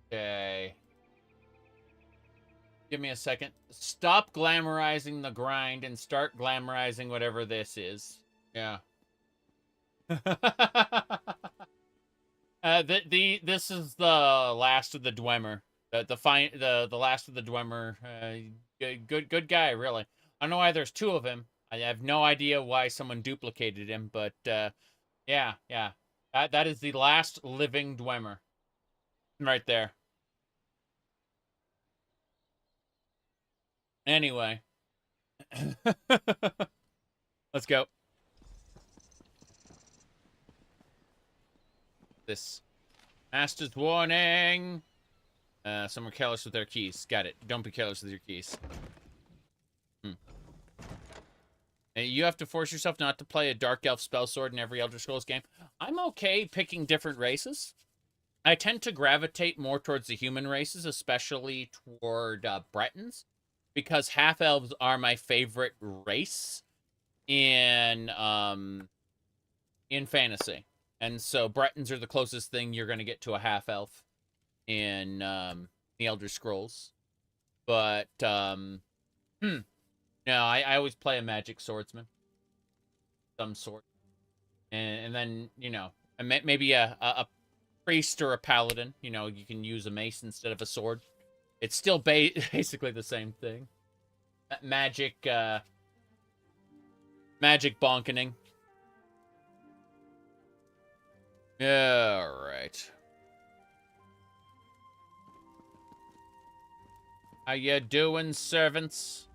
Okay. Give me a second. Stop glamorizing the grind and start glamorizing whatever this is. Yeah. This is the last of the Dwemer. The last of the Dwemer. Good guy, really. I don't know why there's 2 of him. I have no idea why someone duplicated him, but yeah. That is the last living Dwemer. Right there. Anyway. Let's go. This. Master's warning. Some are careless with their keys. Got it. Don't be careless with your keys. You have to force yourself not to play a Dark Elf spell sword in every Elder Scrolls game. I'm okay picking different races. I tend to gravitate more towards the human races, especially toward Bretons, because half-elves are my favorite race in fantasy. And so Bretons are the closest thing you're going to get to a half-elf in the Elder Scrolls. But, no, I always play a magic swordsman. Some sort. And then, you know, maybe a priest or a paladin. You know, you can use a mace instead of a sword. It's still basically the same thing. Magic bonkening. Alright. How you doing, servants?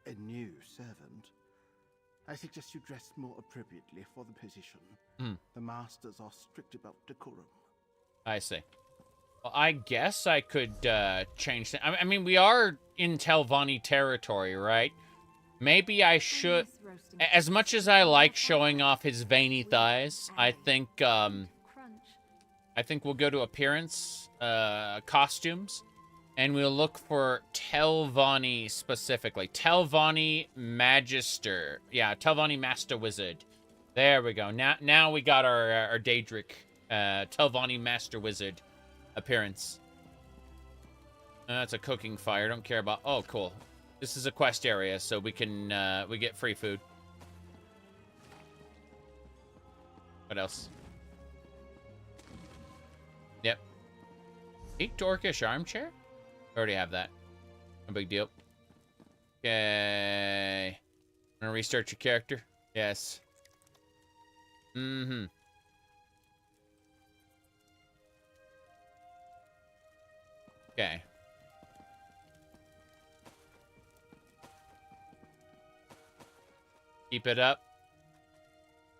A new servant? I suggest you dress more appropriately for the position. The masters are strict about decorum. I see. Well, I guess I could change that. I mean, we are in Telvanni territory, right? Maybe I should... As much as I like showing off his veiny thighs, I think we'll go to appearance, costumes, and we'll look for Telvanni specifically. Telvanni Magister. Yeah, Telvanni Master Wizard. There we go. Now we got our Daedric, Telvanni Master Wizard appearance. That's a cooking fire. Don't care about... Oh, cool. This is a quest area, so we can, we get free food. What else? Yep. 8 Dorkish armchair? Already have that. No big deal. Okay. Wanna restart your character? Yes. Mm-hmm. Okay. Keep it up.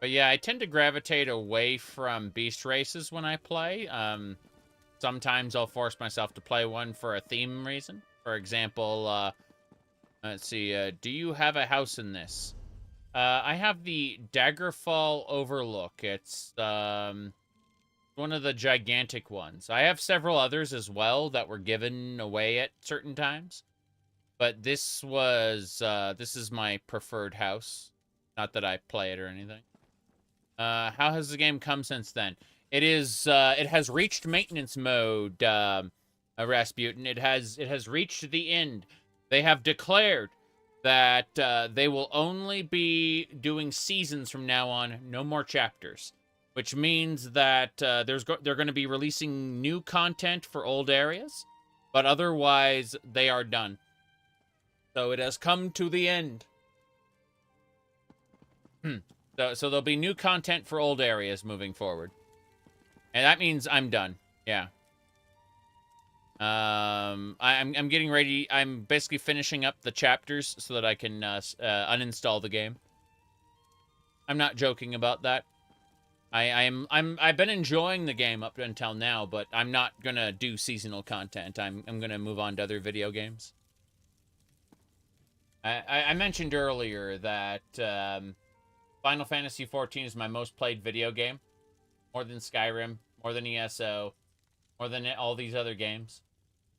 But yeah, I tend to gravitate away from beast races when I play. Sometimes I'll force myself to play one for a theme reason. For example, let's see, do you have a house in this? I have the Daggerfall Overlook. It's one of the gigantic ones. I have several others as well that were given away at certain times. But this is my preferred house. Not that I play it or anything. How has the game come since then? It has reached maintenance mode, Rasputin. It has reached the end. They have declared that they will only be doing seasons from now on, no more chapters. Which means that they're going to be releasing new content for old areas, but otherwise they are done. So it has come to the end. So there'll be new content for old areas moving forward. And that means I'm done. Yeah. I'm getting ready. I'm basically finishing up the chapters so that I can uninstall the game. I'm not joking about that. I've been enjoying the game up until now, but I'm not gonna do seasonal content. I'm gonna move on to other video games. I mentioned earlier that Final Fantasy XIV is my most played video game. More than Skyrim, more than ESO, more than all these other games.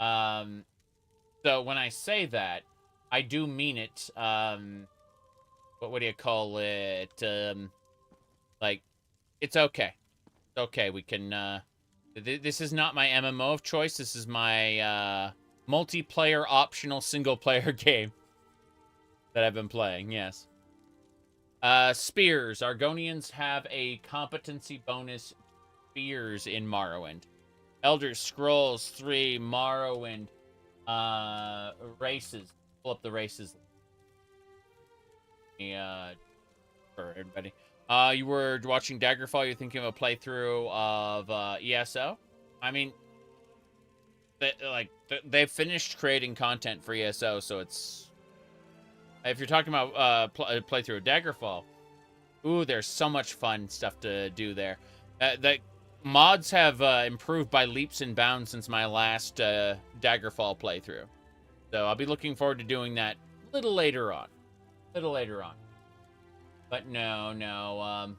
So when I say that, I do mean it. What do you call it? Like, it's okay. It's okay. We can, this is not my MMO of choice. This is my, multiplayer optional single-player game that I've been playing, yes. Spears. Argonians have a competency bonus spears in Morrowind. Elder Scrolls 3 Morrowind races. Pull up the races. For everybody. You were watching Daggerfall. You're thinking of a playthrough of ESO. I mean, they've finished creating content for ESO, so it's. If you're talking about playthrough of Daggerfall, ooh, there's so much fun stuff to do there. The mods have improved by leaps and bounds since my last Daggerfall playthrough. So I'll be looking forward to doing that a little later on. But no.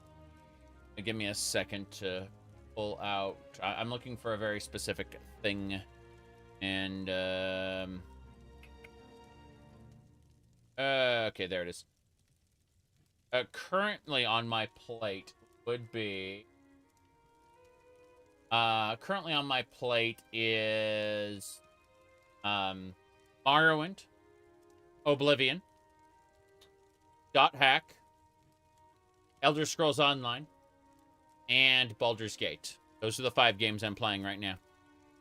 Give me a second to pull out. I'm looking for a very specific thing. And, okay, there it is. Currently on my plate would be... currently on my plate is... Morrowind, Oblivion, Dothack, Elder Scrolls Online, and Baldur's Gate. Those are the 5 games I'm playing right now.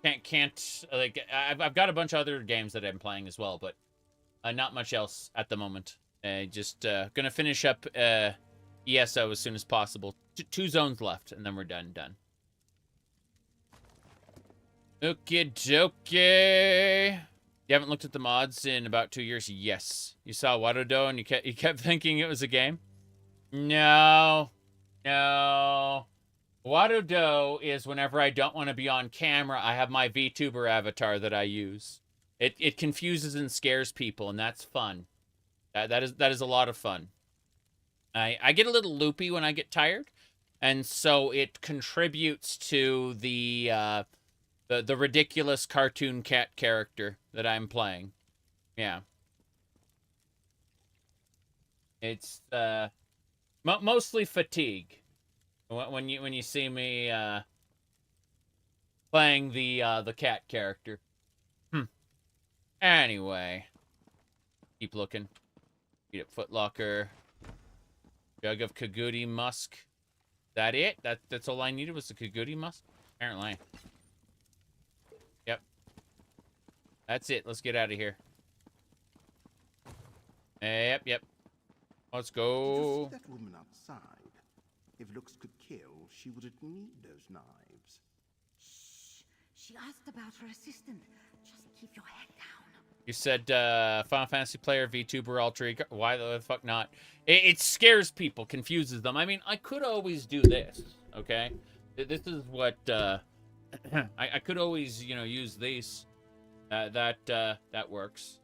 I've got a bunch of other games that I'm playing as well, but not much else at the moment. Just gonna finish up ESO as soon as possible. 2 zones left, and then we're done. Okie dokie. You haven't looked at the mods in about 2 years? Yes. You saw Wadodo and you kept thinking it was a game? No. Wadodo is whenever I don't want to be on camera, I have my VTuber avatar that I use. It confuses and scares people, and that's fun. That is a lot of fun. I get a little loopy when I get tired, and so it contributes to the ridiculous cartoon cat character that I'm playing. Yeah. It's mostly fatigue when you see me playing the cat character. Anyway, keep looking. Beat up Footlocker. Jug of Kagudi Musk. That it? That's all I needed was the Kagudi Musk? Apparently. Yep. That's it. Let's get out of here. Yep. Let's go. Did you see that woman outside? If looks could kill, she wouldn't need those knives. Shh. She asked about her assistant. Just keep your head down. You said Final Fantasy player, VTuber, alter ego. Why the fuck not? It scares people, confuses them. I mean, I could always do this, okay? This is what I could always, use these. That works.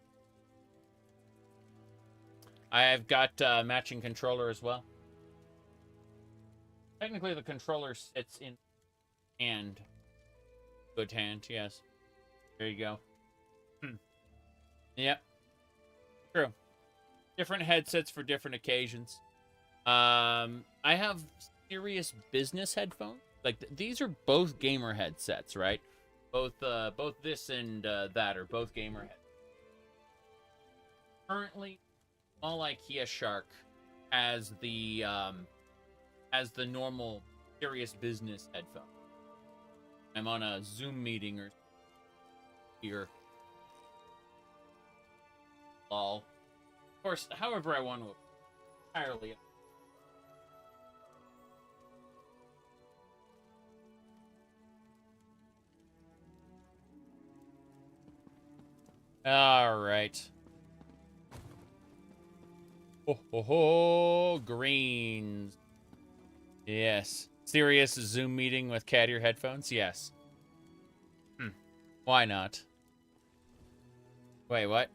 I've got matching controller as well. Technically, the controller sits in hand. Good hand, yes. There you go. Yep. True. Different headsets for different occasions. I have serious business headphones. Like, these are both gamer headsets, right? Both this and that are both gamer headsets. Currently, all IKEA Shark has the normal serious business headphone. I'm on a Zoom meeting or here. Lol. Of course, however I want to entirely. All right. Ho ho ho! Greens. Yes. Serious Zoom meeting with cat ear headphones? Yes. Why not? Wait, what?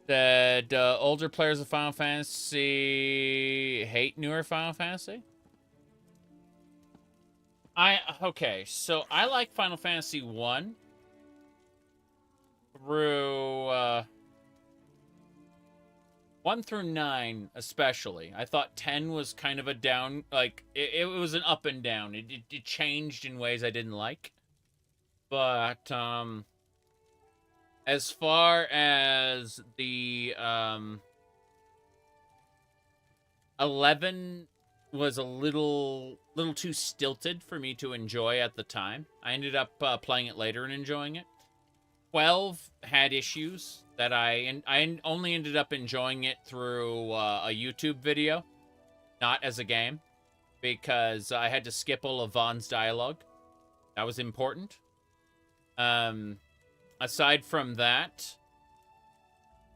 Did older players of Final Fantasy hate newer Final Fantasy? Okay, so I like Final Fantasy 1 through 1 through 9 especially. I thought 10 was kind of a down, like it was an up and down. It changed in ways I didn't like. But as far as the 11 was a little too stilted for me to enjoy at the time. I ended up playing it later and enjoying it. 12 had issues that I only ended up enjoying it through a YouTube video, not as a game, because I had to skip all of Vaughn's dialogue. That was important. Aside from that,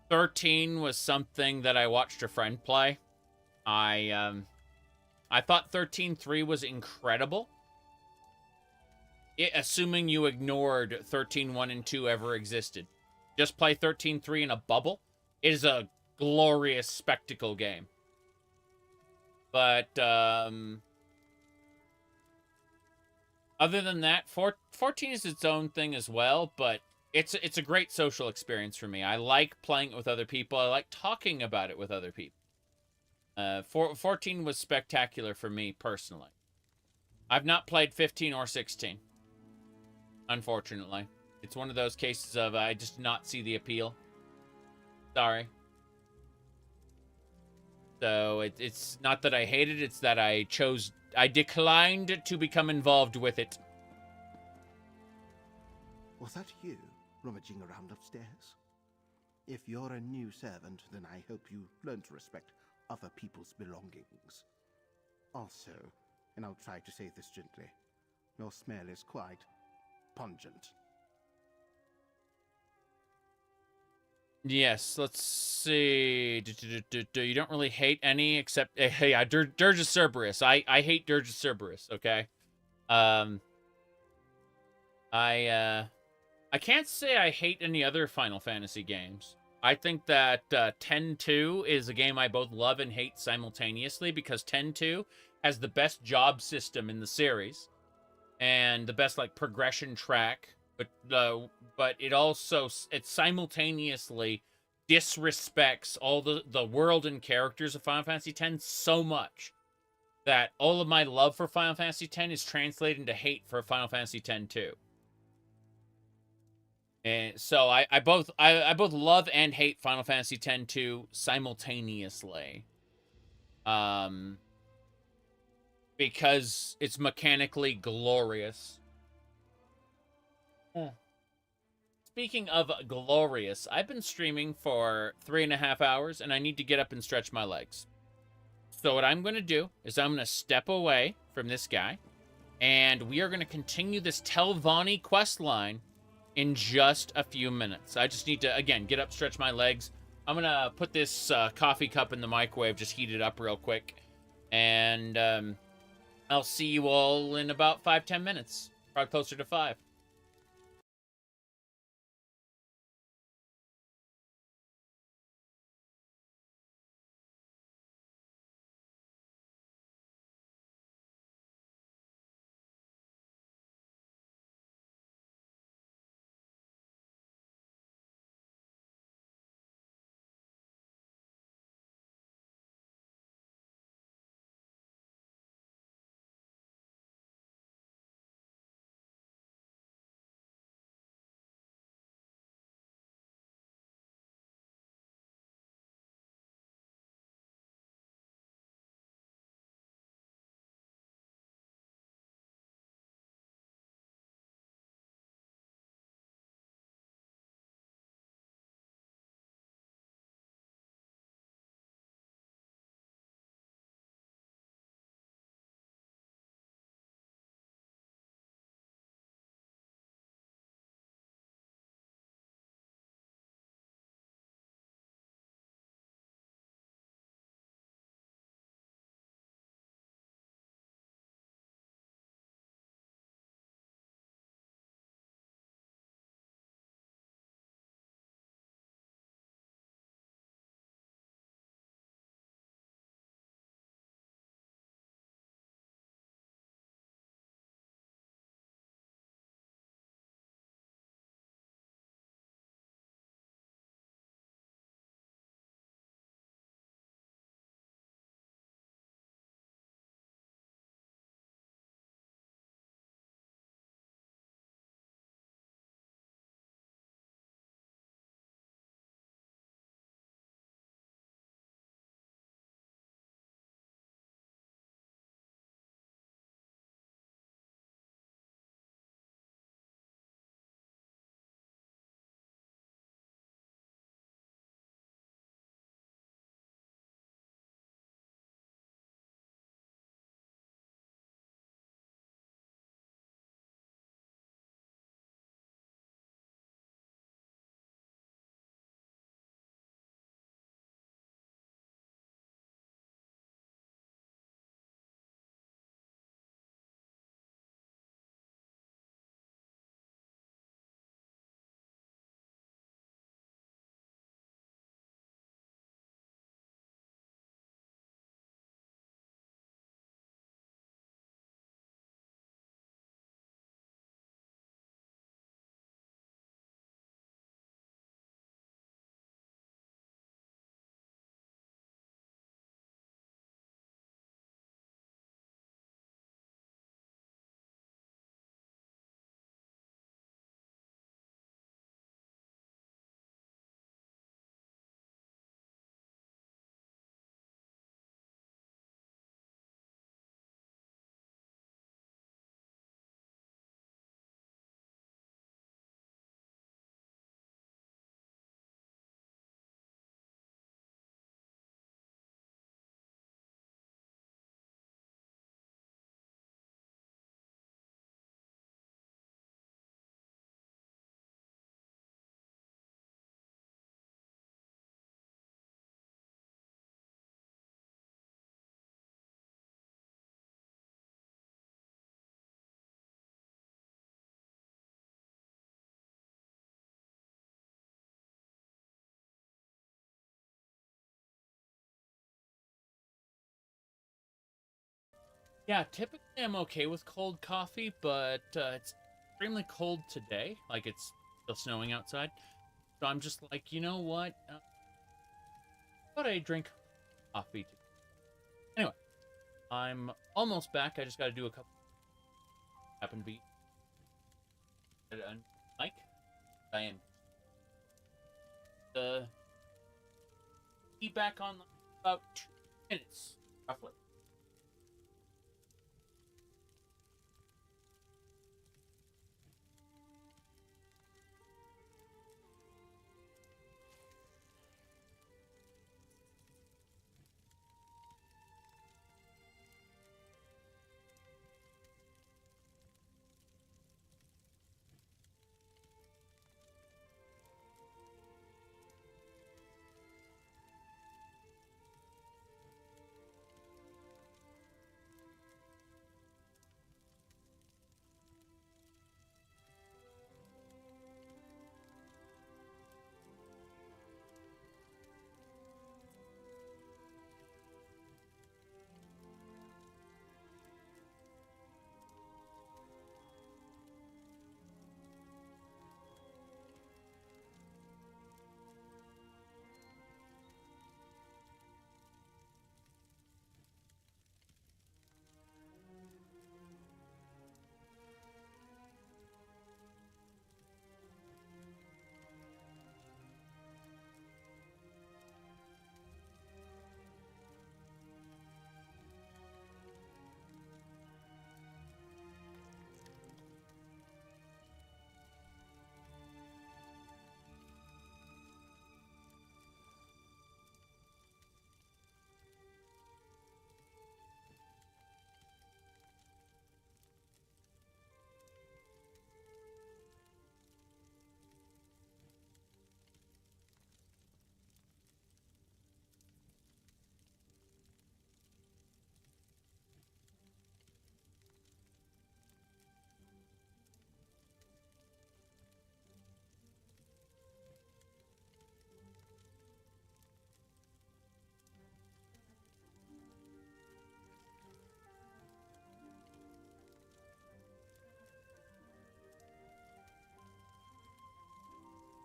13 was something that I watched a friend play. I thought 13.3 was incredible. Assuming you ignored 13.1 and 2 ever existed. Just play 13.3 in a bubble. It is a glorious spectacle game. But, other than that, 14 is its own thing as well, but it's a great social experience for me. I like playing it with other people. I like talking about it with other people. 14 was spectacular for me, personally. I've not played 15 or 16. Unfortunately. It's one of those cases of I just did not see the appeal. Sorry. So, it's not that I hate it, it's that I declined to become involved with it. Was that you rummaging around upstairs? If you're a new servant, then I hope you learn to respect other people's belongings. Also, and I'll try to say this gently, your smell is quite pungent. Yes, let's see. You don't really hate any except... yeah, Dirge of Cerberus. I hate Dirge of Cerberus, okay? I can't say I hate any other Final Fantasy games. I think that 10-2 is a game I both love and hate simultaneously because 10-2 has the best job system in the series and the best like progression track, but it simultaneously disrespects all the world and characters of Final Fantasy X so much that all of my love for Final Fantasy X is translated into hate for Final Fantasy X-2. And so I both love and hate Final Fantasy X-2 simultaneously. Because it's mechanically glorious. Speaking of glorious, I've been streaming for 3.5 hours and I need to get up and stretch my legs. So what I'm going to do is I'm going to step away from this guy and we are going to continue this Telvanni questline in just a few minutes. I just need to, again, get up, stretch my legs. I'm going to put this coffee cup in the microwave, just heat it up real quick. And I'll see you all in about 5-10 minutes. Probably closer to 5. Yeah, typically I'm okay with cold coffee, but it's extremely cold today. Like, it's still snowing outside. So I'm just like, you know what? How about I drink coffee? Anyway, I'm almost back. I just got to do a couple. Happen to be Mike. I am. Be back on about 2 minutes, roughly.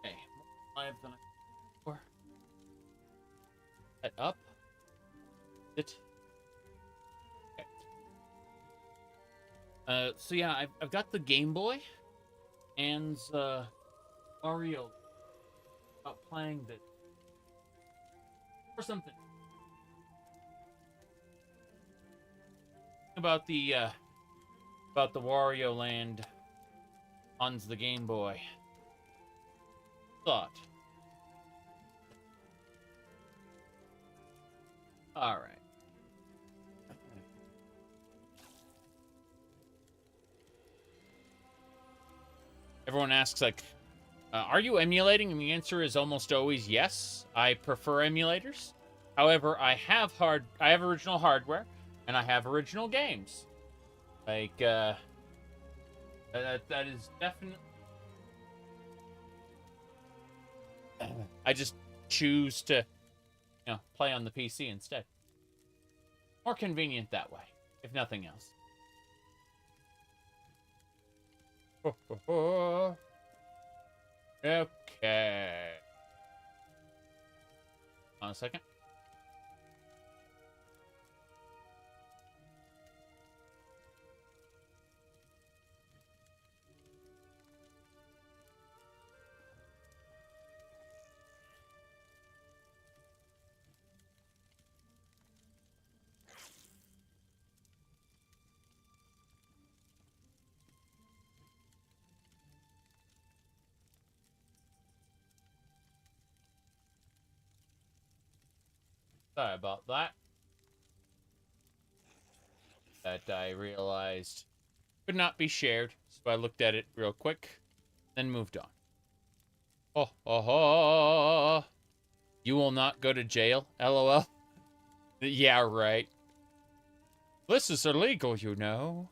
Okay, more live than I before. Head up. It. Okay. So yeah, I've got the Game Boy, and Mario. About playing this or something. About the Wario Land on the Game Boy. Thought. All right. Everyone asks, like, are you emulating? And the answer is almost always yes. I prefer emulators. However, I have original hardware, and I have original games. Like, that is definitely. I just choose to, play on the PC instead. More convenient that way, if nothing else. Okay. On a second. Sorry about that. That I realized could not be shared, so I looked at it real quick, then moved on. Oh. You will not go to jail, LOL. Yeah, right. This is illegal, you know.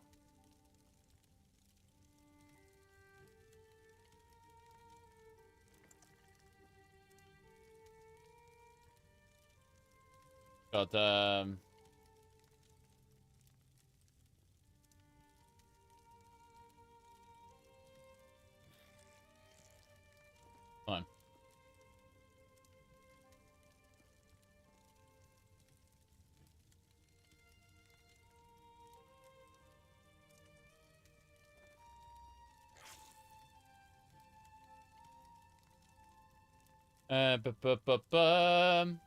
But, Bu-bu-bu-bum.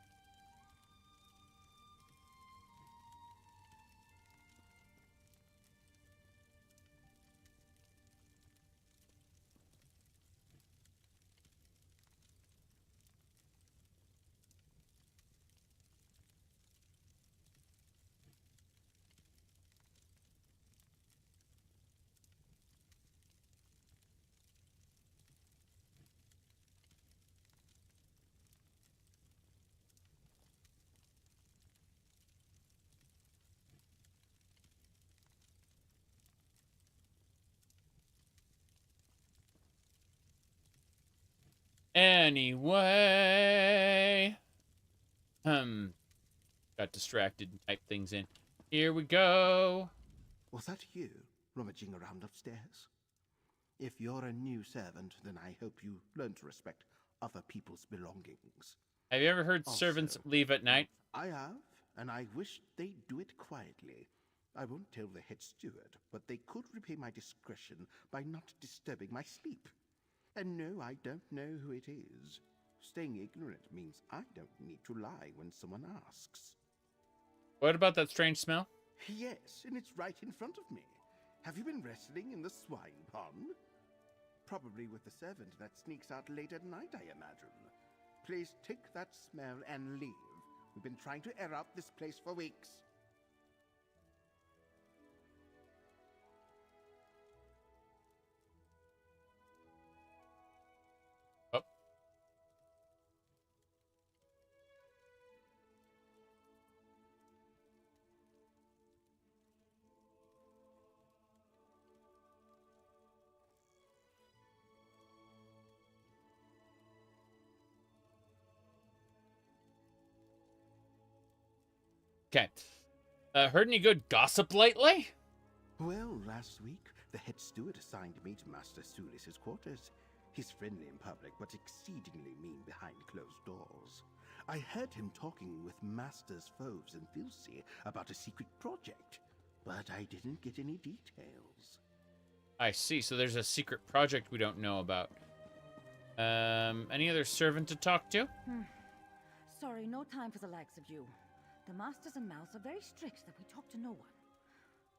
Anyway. Got distracted and typed things in. Here we go. Was that you, rummaging around upstairs? If you're a new servant, then I hope you learn to respect other people's belongings. Have you ever heard servants leave at night? I have, and I wish they'd do it quietly. I won't tell the head steward, but they could repay my discretion by not disturbing my sleep. And no, I don't know who it is. Staying ignorant means I don't need to lie when someone asks. What about that strange smell? Yes, and it's right in front of me. Have you been wrestling in the swine pond? Probably with the servant that sneaks out late at night, I imagine. Please take that smell and leave. We've been trying to air out this place for weeks. Oh. Okay. Heard any good gossip lately? Well, last week, the head steward assigned me to Master Sulis's quarters. He's friendly in public, but exceedingly mean behind closed doors. I heard him talking with Masters Foves and Filsey about a secret project, but I didn't get any details. I see, so there's a secret project we don't know about. Any other servant to talk to? Sorry, no time for the likes of you. The masters and mouths are very strict that we talk to no one.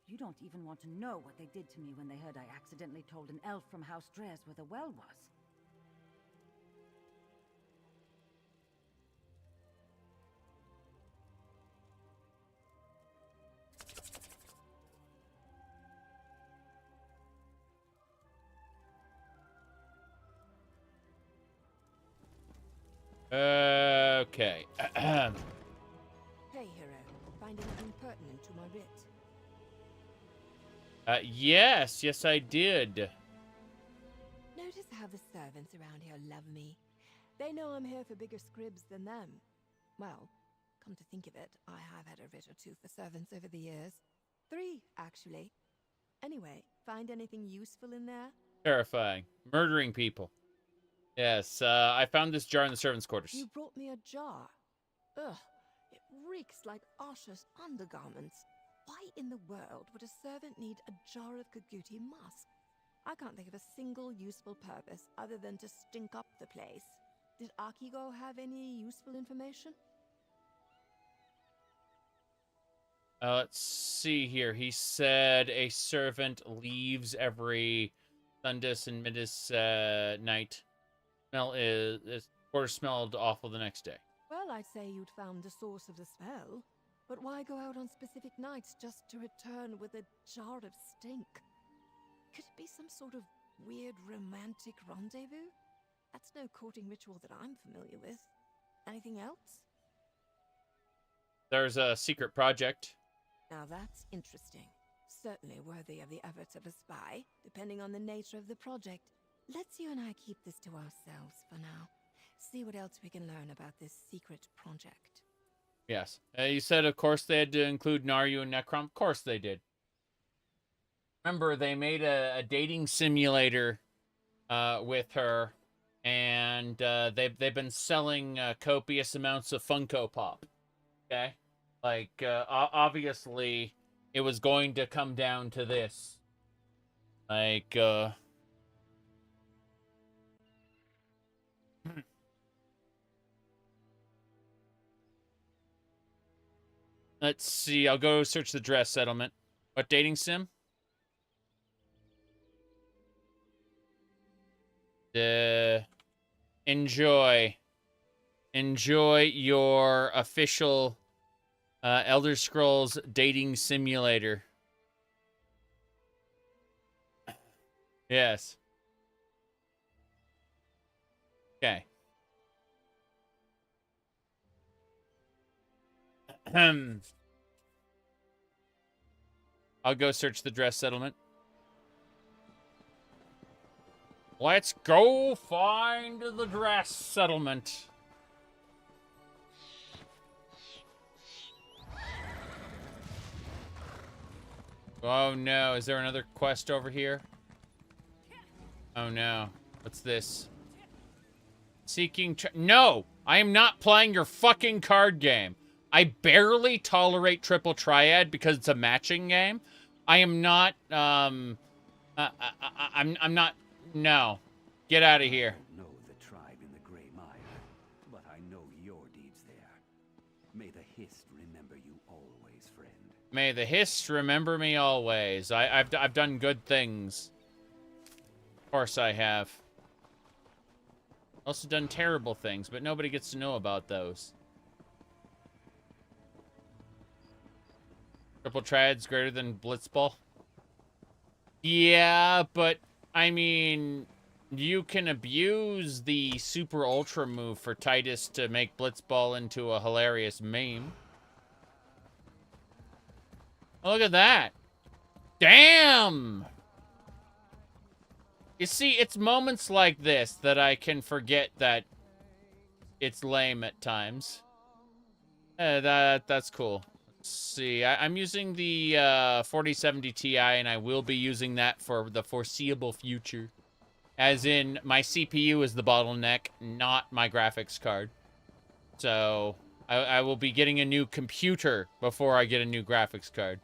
You don't even want to know what they did to me when they heard I accidentally told an elf from House Dress where the well was. Okay. Hey, hero. Find anything pertinent to my writ? Yes, I did. Notice how the servants around here love me. They know I'm here for bigger scribs than them. Well, come to think of it, I have had a writ or two for servants over the years. 3, actually. Anyway, find anything useful in there? Terrifying. Murdering people. Yes, I found this jar in the servants' quarters. You brought me a jar. Ugh, it reeks like Asha's undergarments. Why in the world would a servant need a jar of Kaguti musk? I can't think of a single useful purpose other than to stink up the place. Did Akigo have any useful information? Let's see here. He said a servant leaves every Sundus and Midis night. Quarters smelled awful the next day. Well, I'd say you'd found the source of the smell. But why go out on specific nights just to return with a jar of stink? Could it be some sort of weird romantic rendezvous? That's no courting ritual that I'm familiar with. Anything else? There's a secret project. Now that's interesting. Certainly worthy of the efforts of a spy, depending on the nature of the project. Let's you and I keep this to ourselves for now. See what else we can learn about this secret project. Yes. You said, of course, they had to include Naryu and Necrom. Of course they did. Remember, they made a dating simulator with her, and they've been selling copious amounts of Funko Pop. Okay? Like, obviously, it was going to come down to this. Like, Let's see. I'll go search the dress settlement. What dating sim? Enjoy your official Elder Scrolls dating simulator. Yes. Okay. I'll go search the dress settlement. Let's go find the dress settlement. Oh no, is there another quest over here? Oh no, what's this? Seeking no! I am not playing your fucking card game. I barely tolerate Triple Triad because it's a matching game. I am not, I'm not, no. Get out of here. I don't know the tribe in the Grey Mire, but I know your deeds there. May the Hist remember you always, friend. May the Hist remember me always. I've done good things. Of course I have. Also done terrible things, but nobody gets to know about those. Triple Triad's greater than Blitzball? Yeah, but, I mean, you can abuse the Super Ultra move for Titus to make Blitzball into a hilarious meme. Oh, look at that. Damn! You see, it's moments like this that I can forget that it's lame at times. That's cool. Let's see. I'm using the 4070 Ti, and I will be using that for the foreseeable future. As in, my CPU is the bottleneck, not my graphics card. So, I will be getting a new computer before I get a new graphics card.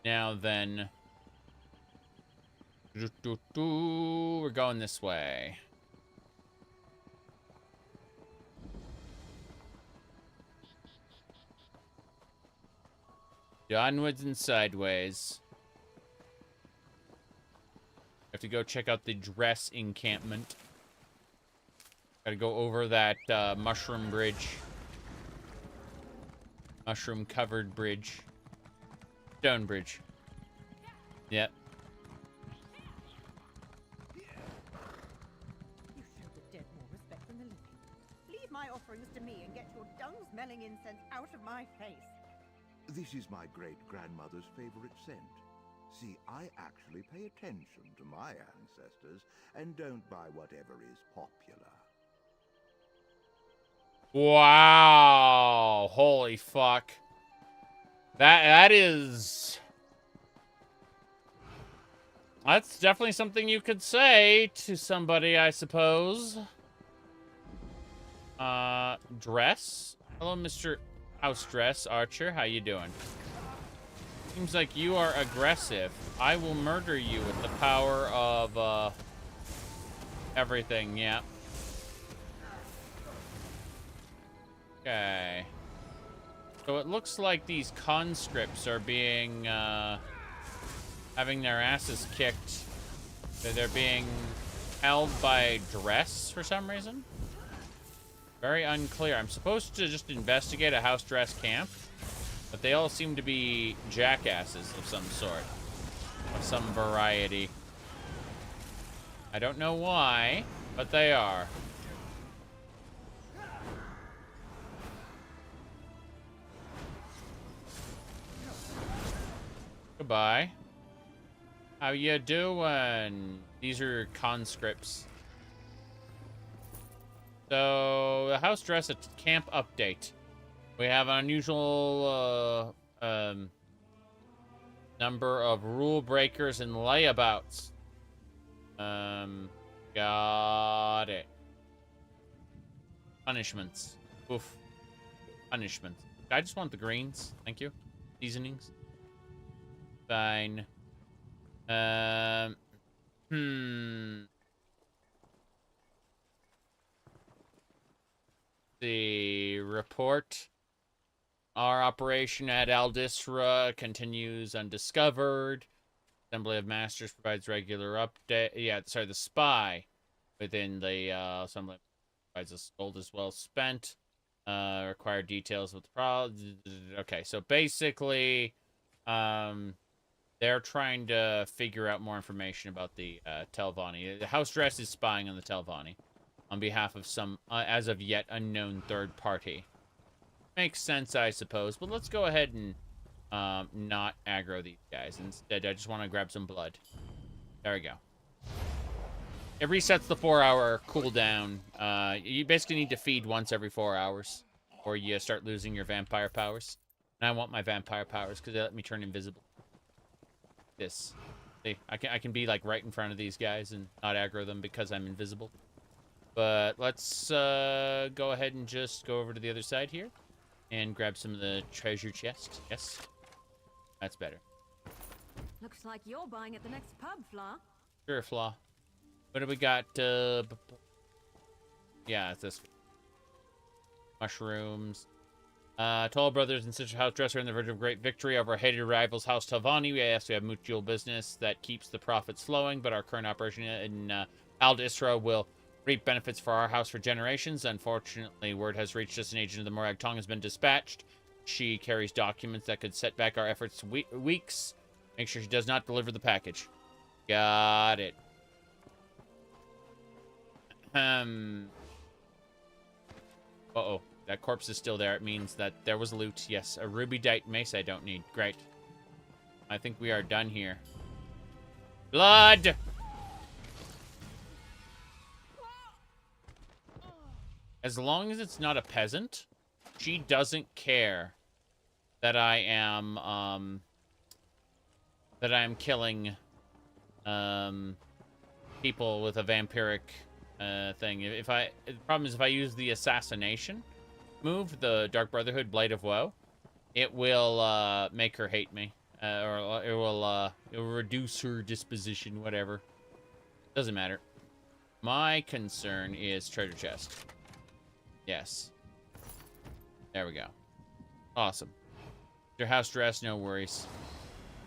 Now then. We're going this way. Onwards and sideways. Have to go check out the dress encampment. Gotta go over that mushroom bridge. Mushroom covered bridge. Stone bridge. Yep. You show the dead more respect than the living. Leave my offerings to me and get your dung-smelling incense out of my face. This is my great-grandmother's favorite scent. See, I actually pay attention to my ancestors and don't buy whatever is popular. Wow. Holy fuck. That is... That's definitely something you could say to somebody, I suppose. Dress? Hello, Mr. House Dress Archer. How you doing? Seems like you are aggressive. I will murder you with the power of, everything, yeah. Okay. So it looks like these conscripts are being, having their asses kicked. They're being held by Dress for some reason. Very unclear. I'm supposed to just investigate a house dress camp, but they all seem to be jackasses of some sort. Of some variety. I don't know why, but they are. Goodbye. How you doing? These are conscripts. So, the house dress at camp update. We have an unusual number of rule breakers and layabouts. Got it. Punishments. Oof. Punishments. I just want the greens. Thank you. Seasonings. Fine. see. Report. Our operation at Aldisra continues undiscovered. Assembly of Masters provides regular update. Yeah, sorry, the spy within the Assembly provides us gold as well spent. Required details with the problem. Okay, so basically, they're trying to figure out more information about the Telvanni. The House Dress is spying on the Telvanni on behalf of some, as of yet, unknown third party. Makes sense, I suppose, but let's go ahead and not aggro these guys. Instead, I just want to grab some blood. There we go. It resets the 4-hour cooldown. You basically need to feed once every 4 hours, or you start losing your vampire powers. And I want my vampire powers because they let me turn invisible. This, see, I can be like right in front of these guys and not aggro them because I'm invisible. But let's go ahead and just go over to the other side here and grab some of the treasure chest. Yes, that's better. Looks like you're buying at the next pub, Flaw. Sure, Flaw. What do we got? Yeah, it's this. Mushrooms. Toll brothers and sister House Dresser on the verge of great victory over our hated rivals House Telvanni. We have mutual business that keeps the profits flowing, but our current operation in Aldisra will reap benefits for our house for generations. Unfortunately, word has reached us an agent of the Morag Tong has been dispatched. She carries documents that could set back our efforts weeks. Make sure she does not deliver the package. Got it. Uh-oh. That corpse is still there. It means that there was loot. Yes, a rubidite mace I don't need. Great. I think we are done here. Blood! As long as it's not a peasant, she doesn't care that I am killing people with a vampiric thing. The problem is if I use the assassination move, the Dark Brotherhood Blade of Woe, it will make her hate me, or it will reduce her disposition, whatever. Doesn't matter. My concern is treasure chest. Yes. There we go. Awesome. Your house dress, no worries.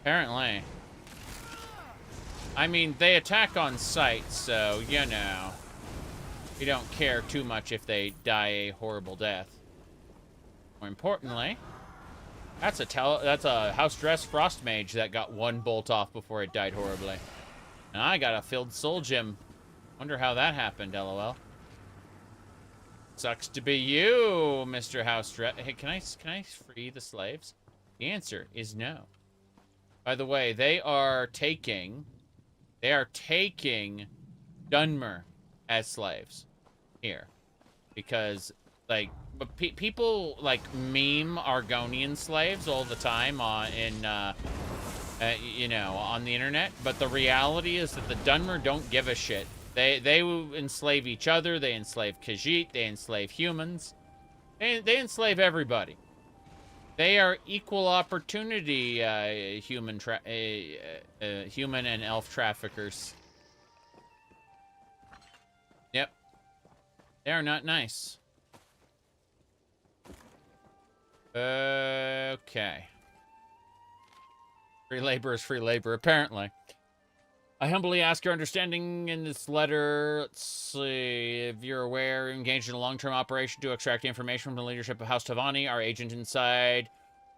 Apparently. I mean, they attack on sight, so, you know, you don't care too much if they die a horrible death. More importantly, that's a house dress frost mage that got one bolt off before it died horribly. And I got a filled soul gem. Wonder how that happened, LOL. Sucks to be you, Mr. House Dress. Hey, can I free the slaves? The answer is no. By the way, they are taking Dunmer as slaves here because like people like meme Argonian slaves all the time you know, on the internet, but the reality is that the Dunmer don't give a shit. They enslave each other, they enslave Khajiit, they enslave humans, they enslave everybody. They are equal opportunity human and elf traffickers. Yep. They are not nice. Okay. Free labor is free labor, apparently. I humbly ask your understanding in this letter. Let's see. If you're aware, engaged in a long-term operation to extract information from the leadership of House Telvanni. Our agent inside,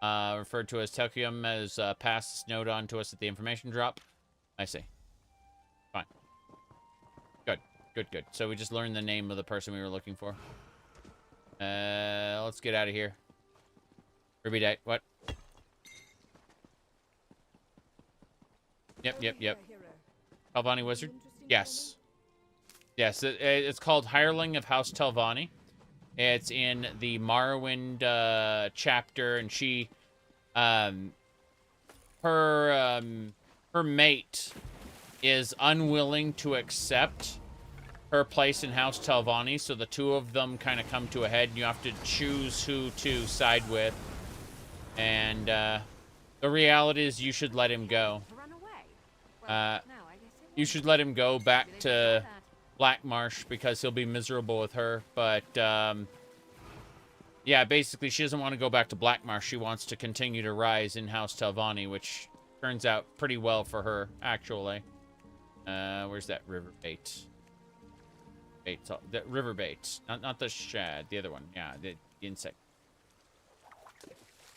referred to as Tekium, has passed this note on to us at the information drop. I see. Fine. Good. Good, good. So we just learned the name of the person we were looking for. Let's get out of here. Ruby Date, what? Yep. Telvanni Wizard? Yes. Yes, it's called Hireling of House Telvanni. It's in the Morrowind chapter, and she, her mate is unwilling to accept her place in House Telvanni, so the two of them kind of come to a head, and you have to choose who to side with. And the reality is you should let him go. You should let him go back to Black Marsh because he'll be miserable with her. But Yeah, basically, she doesn't want to go back to Blackmarsh. She wants to continue to rise in House Telvanni, which turns out pretty well for her, actually. Where's that river bait? The river bait. Not the shad, the other one. Yeah, the insect.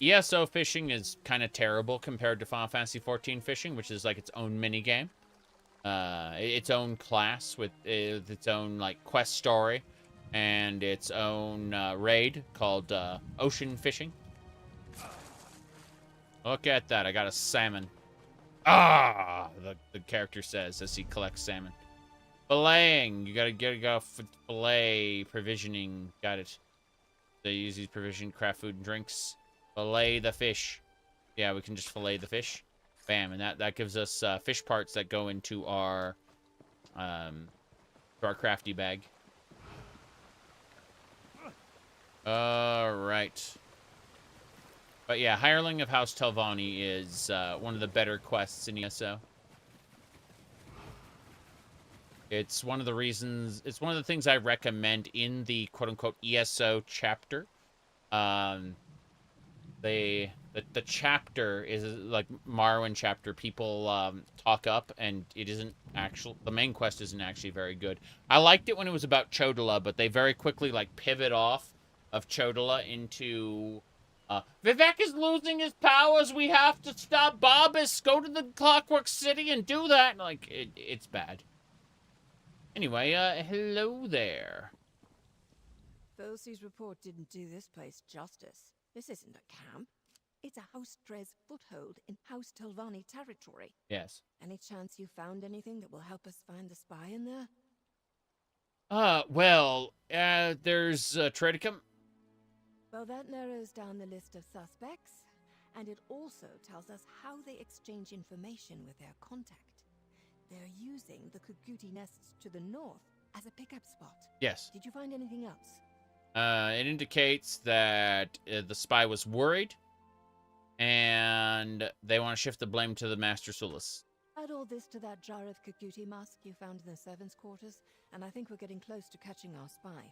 ESO fishing is kind of terrible compared to Final Fantasy XIV fishing, which is like its own minigame. Its own class with its own like quest story and its own raid called ocean fishing. Look at that, I got a salmon. Ah, the character says as he collects salmon. Filleting, you gotta fillet, provisioning, got it. They use these provision, craft food and drinks. Fillet the fish. Yeah, we can just fillet the fish. Bam, and that gives us fish parts that go into our crafty bag. All right. But yeah, Hireling of House Telvanni is one of the better quests in ESO. It's one of the reasons, it's one of the things I recommend in the quote-unquote ESO chapter. The chapter is like Morrowind chapter. People talk up, and it isn't actual. The main quest isn't actually very good. I liked it when it was about Chodala, but they very quickly like pivot off of Chodala into Vivek is losing his powers. We have to stop Barbas. Go to the Clockwork City and do that. Like it's bad. Anyway, hello there. Felsi's report didn't do this place justice. This isn't a camp. It's a House Dres foothold in House Telvanni territory. Yes. Any chance you found anything that will help us find the spy in there? Well, there's Tradicum. Well, that narrows down the list of suspects, and it also tells us how they exchange information with their contact. They're using the Kuguti nests to the north as a pickup spot. Yes. Did you find anything else? It indicates that the spy was worried, and they want to shift the blame to the Master Sulis. Add all this to that jar of Kuguti musk you found in the servants' quarters, and I think we're getting close to catching our spy.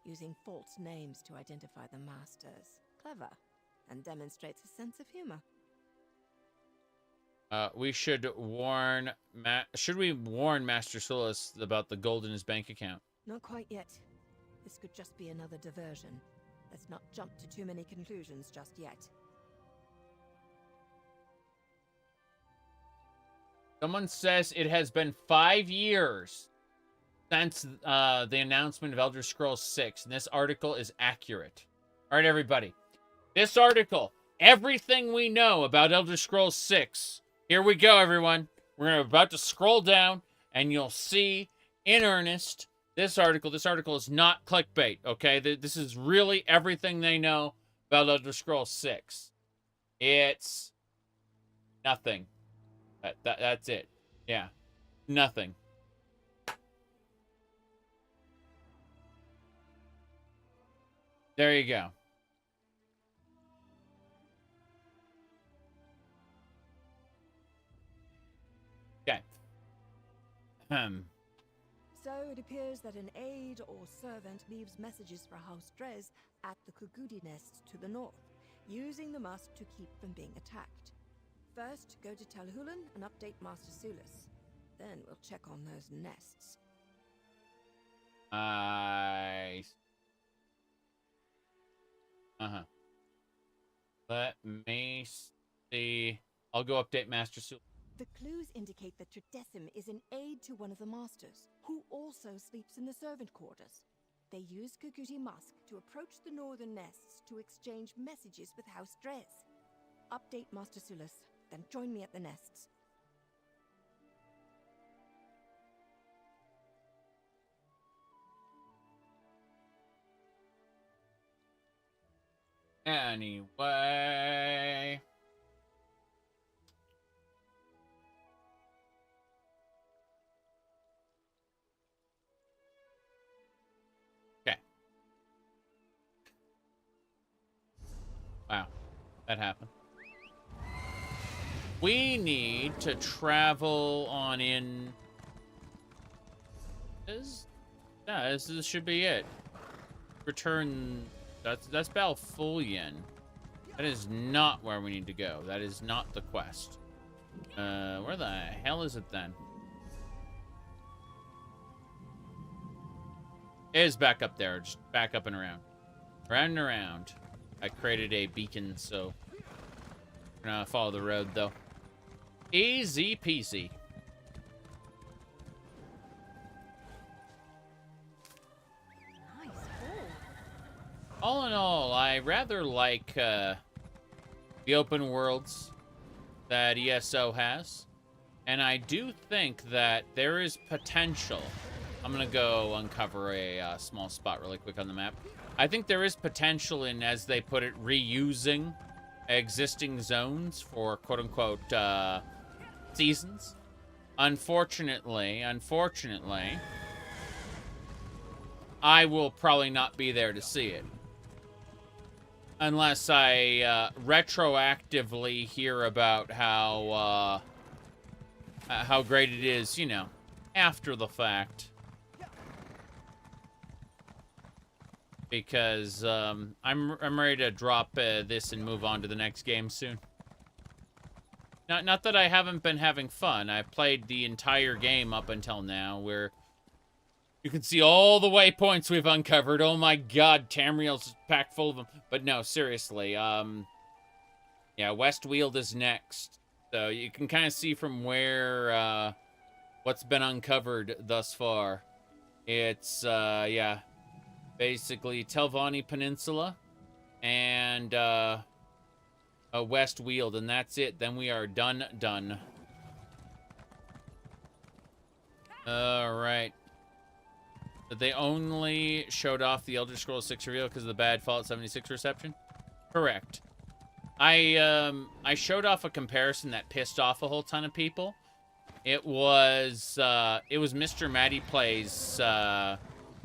Using false names to identify the masters. Clever, and demonstrates a sense of humor. We should warn should we warn Master Sulis about the gold in his bank account? Not quite yet. This could just be another diversion. Let's not jump to too many conclusions just yet. Someone says it has been 5 years since the announcement of Elder Scrolls 6, and this article is accurate. All right, everybody. This article, everything we know about Elder Scrolls 6. Here we go, everyone. We're about to scroll down, and you'll see in earnest this article. This article is not clickbait, okay? This is really everything they know about Elder Scrolls 6. It's nothing. That's it. Yeah. Nothing. There you go. Okay. So it appears that an aide or servant leaves messages for House Dres at the Kuguti nests to the north, using the musk to keep from being attacked. First, go to Telhulan and update Master Sulis. Then we'll check on those nests. Let me see. I'll go update Master Sulis. The clues indicate that Turdecim is an aide to one of the masters, who also sleeps in the servant quarters. They use Kuguti musk to approach the northern nests to exchange messages with House Dres. Update Master Sulis, then join me at the nests. Anyway. Okay. Wow. That happened. We need to travel on in. This should be it. Return That's Balfoulian. That is not where we need to go. That is not the quest. Where the hell is it then? It is back up there. Just back up and around. Round and around. I created a beacon, so we're gonna follow the road though. Easy peasy. All in all, I rather like the open worlds that ESO has. And I do think that there is potential. I'm going to go uncover a small spot really quick on the map. I think there is potential in, as they put it, reusing existing zones for quote-unquote seasons. Unfortunately, I will probably not be there to see it. Unless I retroactively hear about how great it is, you know, after the fact. Because I'm ready to drop this and move on to the next game soon. Not that I haven't been having fun. I've played the entire game up until now, where you can see all the waypoints we've uncovered. Oh my god, Tamriel's packed full of them. But no, seriously, yeah, Westweald is next. So you can kind of see from where, what's been uncovered thus far. It's, yeah, basically Telvanni Peninsula and, Westweald, and that's it. Then we are done. Alright. They only showed off the Elder Scrolls 6 reveal because of the bad Fallout 76 reception? Correct. I showed off a comparison that pissed off a whole ton of people. It was Mr. Matty Plays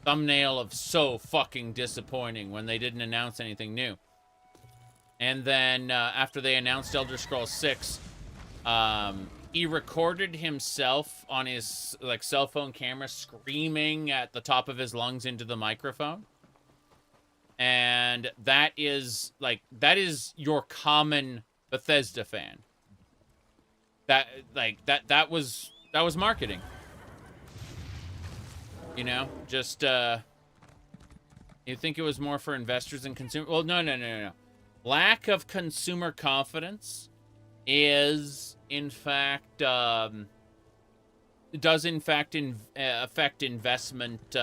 thumbnail of so fucking disappointing when they didn't announce anything new. And then after they announced Elder Scrolls 6, he recorded himself on his cell phone camera screaming at the top of his lungs into the microphone. And that is your common Bethesda fan. That was marketing. You know, just you think it was more for investors and consumers? Well, no. Lack of consumer confidence is in fact does in fact affect investment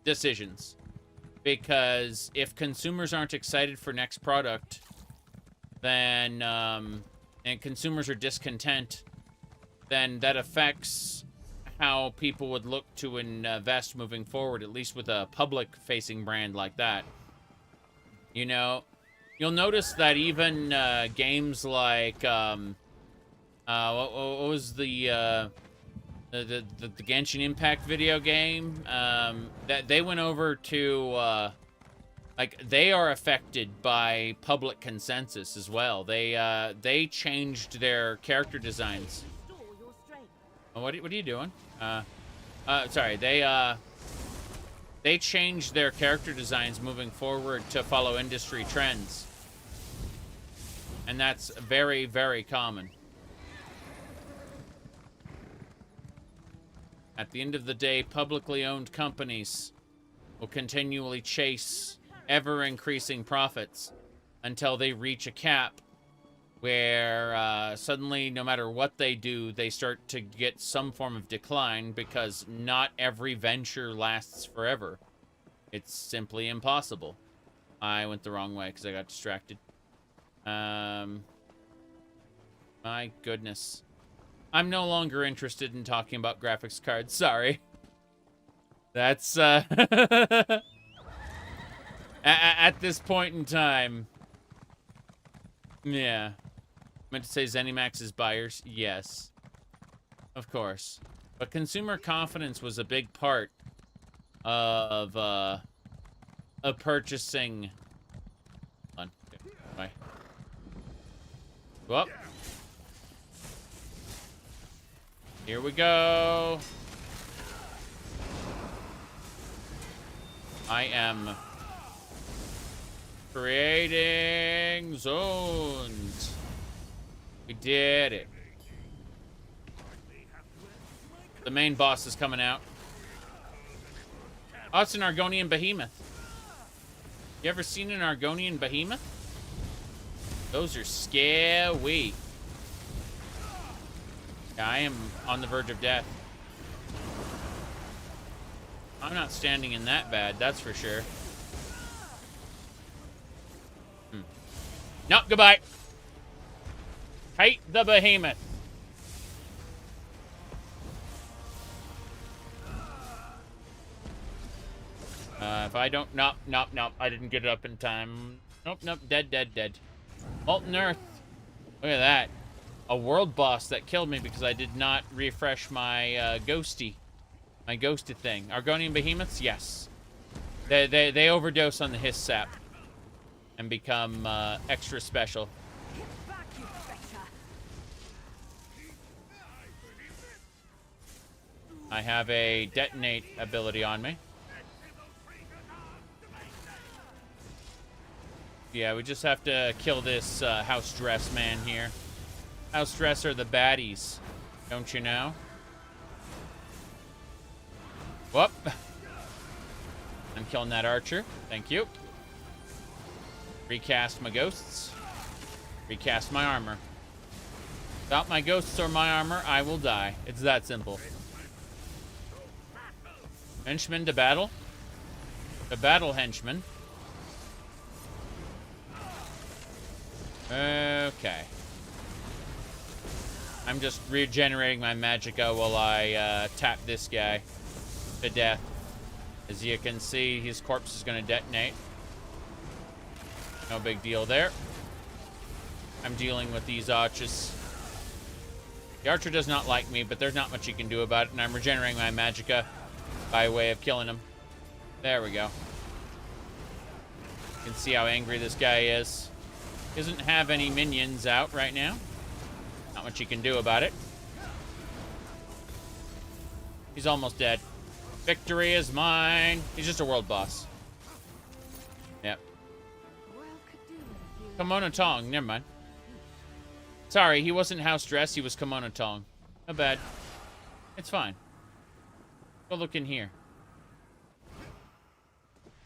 decisions, because if consumers aren't excited for next product, then and consumers are discontent, then that affects how people would look to invest moving forward, at least with a public facing brand like that. You know, you'll notice that even games like what was the Genshin Impact video game, that they went over to they are affected by public consensus as well. They changed their character designs. What are you doing? Sorry, they changed their character designs moving forward to follow industry trends. And that's very, very common. At the end of the day, publicly owned companies will continually chase ever-increasing profits until they reach a cap where suddenly, no matter what they do, they start to get some form of decline, because not every venture lasts forever. It's simply impossible. I went the wrong way because I got distracted. My goodness. I'm no longer interested in talking about graphics cards. Sorry. That's, at this point in time. Yeah. Meant to say ZeniMax's buyers? Yes. Of course. But consumer confidence was a big part of purchasing. Hold on. Okay. Bye. Go up. Here we go. I am Creating zones. We did it. The main boss is coming out. Oh, it's an Argonian behemoth. You ever seen an Argonian behemoth? Those are scary. Yeah, I am on the verge of death. I'm not standing in that bad, that's for sure. No, goodbye. Hate the behemoth. If I don't... Nope. I didn't get it up in time. Nope. Dead. Molten Earth. Look at that. A world boss that killed me because I did not refresh my ghosty. My ghosted thing. Argonian behemoths? Yes. They overdose on the hiss sap. And become extra special. I have a detonate ability on me. Yeah, we just have to kill this house dress man here. House dress are the baddies, don't you know? Whoop. I'm killing that archer. Thank you. Recast my ghosts. Recast my armor. Without my ghosts or my armor, I will die. It's that simple. Henchman to battle. To battle, henchman. Okay. I'm just regenerating my magicka while I tap this guy to death. As you can see, his corpse is going to detonate. No big deal there. I'm dealing with these archers. The archer does not like me, but there's not much you can do about it, and I'm regenerating my magicka by way of killing him. There we go. You can see how angry this guy is. He doesn't have any minions out right now. Not much you can do about it. He's almost dead. Victory is mine. He's just a world boss. Yep. Kimono Tong. Never mind. Sorry, he wasn't house dress. He was Kimono Tong. Not bad. It's fine. Go look in here.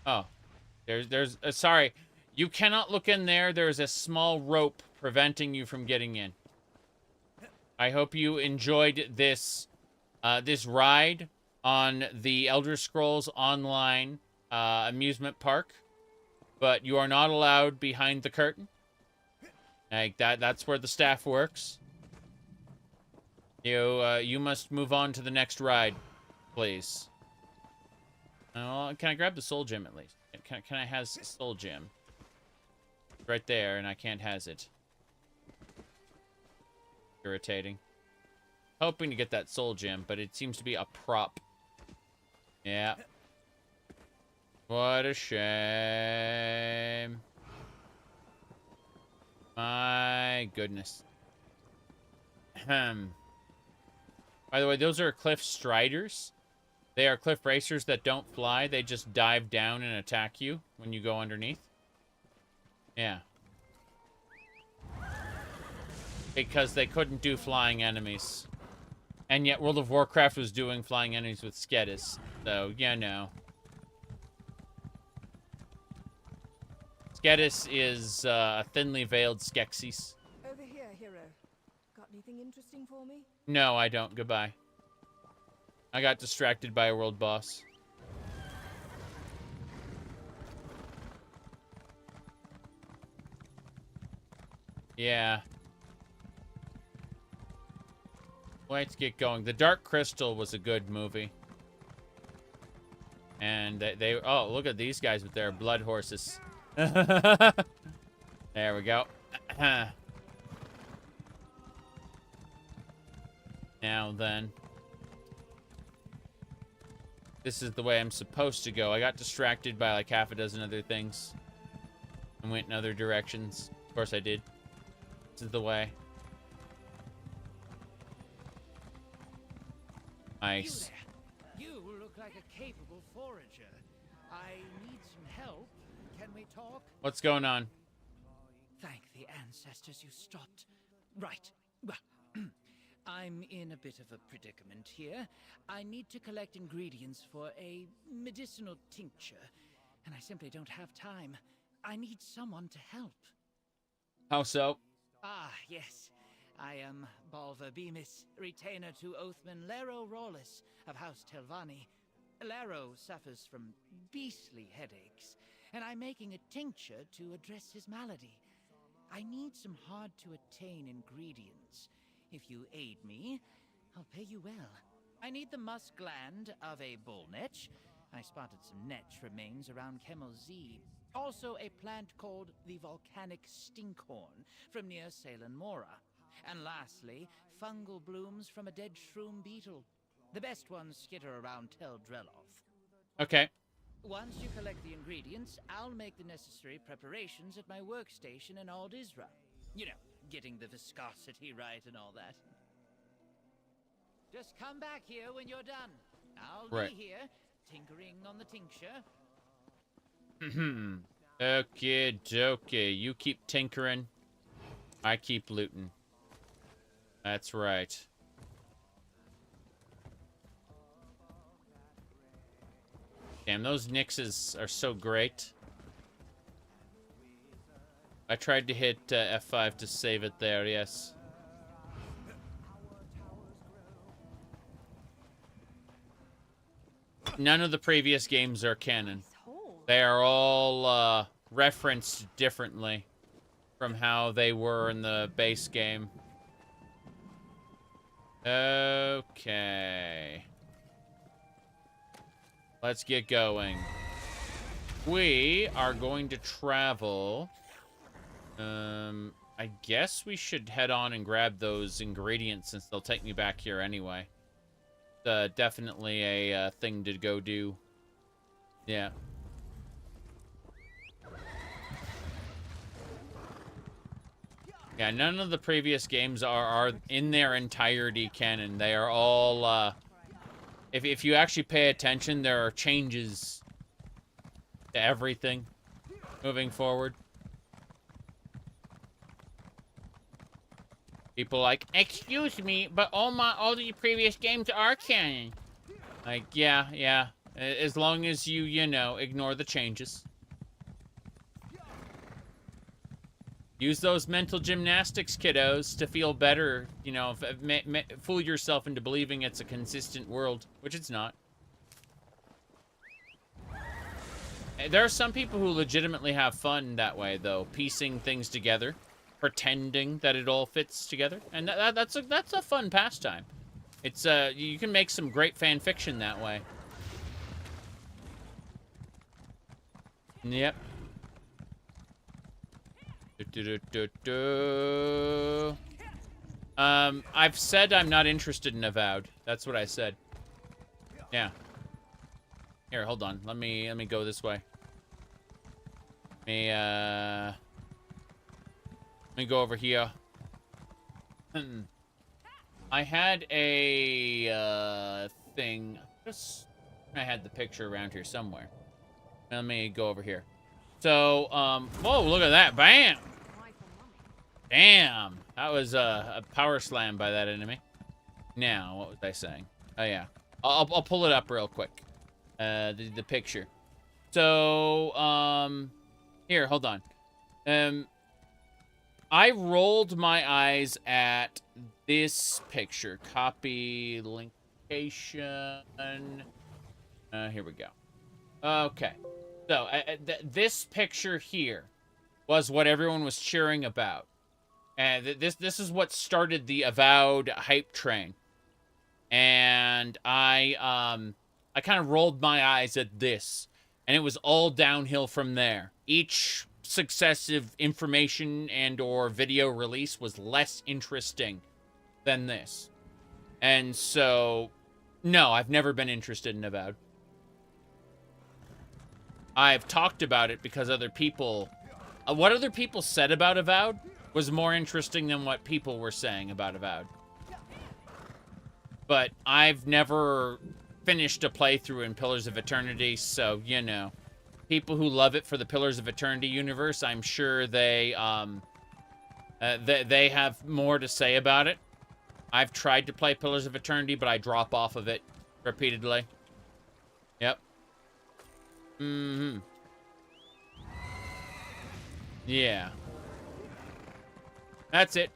Oh. There's sorry. You cannot look in there. There's a small rope preventing you from getting in. I hope you enjoyed this this ride on the Elder Scrolls Online amusement park, but you are not allowed behind the curtain. Like that's where the staff works. You must move on to the next ride, please. Can I grab the soul gem at least? Can I has soul gem? It's right there, and I can't has it. Irritating. Hoping to get that soul gem, but it seems to be a prop. Yeah. What a shame. My goodness. By the way, those are cliff striders. They are cliff racers that don't fly. They just dive down and attack you when you go underneath. Yeah. Because they couldn't do flying enemies. And yet World of Warcraft was doing flying enemies with Skedis. So, yeah, no. Skedis is a thinly veiled Skeksis. Over here, hero. Got anything interesting for me? No, I don't. Goodbye. I got distracted by a world boss. Yeah. Let's get going. The Dark Crystal was a good movie. And they oh, look at these guys with their blood horses. There we go. Now then. This is the way I'm supposed to go. I got distracted by like half a dozen other things. And went in other directions. Of course I did. This is the way. Nice. You look like a capable forager. I need some help. Can me talk? What's going on? Thank the ancestors you stopped. Right. Well, I'm in a bit of a predicament here. I need to collect ingredients for a medicinal tincture, and I simply don't have time. I need someone to help. How so? Ah, yes. I am Balver Bemis, retainer to Oathman Lero Rawless of House Telvanni. Lero suffers from beastly headaches, and I'm making a tincture to address his malady. I need some hard-to-attain ingredients. If you aid me, I'll pay you well. I need the musk gland of a bull netch. I spotted some netch remains around Kemmel Z. Also a plant called the volcanic stinkhorn from near Salem Mora. And lastly, fungal blooms from a dead shroom beetle. The best ones skitter around Tel Dreloth. Okay. Once you collect the ingredients, I'll make the necessary preparations at my workstation in Ald Isra. You know, getting the viscosity right and all that. Just come back here when you're done. I'll be here, tinkering on the tincture. Okay, dokie. You keep tinkering. I keep looting. That's right. Damn, those Nixes are so great. I tried to hit F5 to save it there, yes. None of the previous games are canon. They are all referenced differently from how they were in the base game. Okay. Let's get going. We are going to travel. I guess we should head on and grab those ingredients since they'll take me back here anyway. Definitely a thing to go do. Yeah. Yeah, none of the previous games are in their entirety canon. They are all, if you actually pay attention, there are changes to everything moving forward. People like, excuse me, but all the previous games are canon. Like, yeah. As long as you know, ignore the changes. Use those mental gymnastics, kiddos, to feel better. You know, fool yourself into believing it's a consistent world, which it's not. There are some people who legitimately have fun that way, though, piecing things together, pretending that it all fits together, and that's a fun pastime. It's you can make some great fan fiction that way. Yep. I've said I'm not interested in Avowed. That's what I said. Yeah. Here, hold on. Let me go this way. Let me go over here. I had a thing. I had the picture around here somewhere. Let me go over here. So, whoa, look at that. Bam! Damn. That was a power slam by that enemy. Now, what was I saying? Oh, yeah. I'll pull it up real quick. The picture. So, here, hold on. I rolled my eyes at this picture. Copy linkation. Here we go. Okay. So, this picture here was what everyone was cheering about. And this is what started the Avowed hype train. And I kind of rolled my eyes at this. And it was all downhill from there. Each successive information and or video release was less interesting than this. And so, no, I've never been interested in Avowed. I've talked about it because other people... what other people said about Avowed was more interesting than what people were saying about Avowed. But I've never finished a playthrough in Pillars of Eternity, so, you know. people who love it for the Pillars of Eternity universe, I'm sure they have more to say about it. I've tried to play Pillars of Eternity, but I drop off of it repeatedly. Yep. Mm-hmm. Yeah. That's it.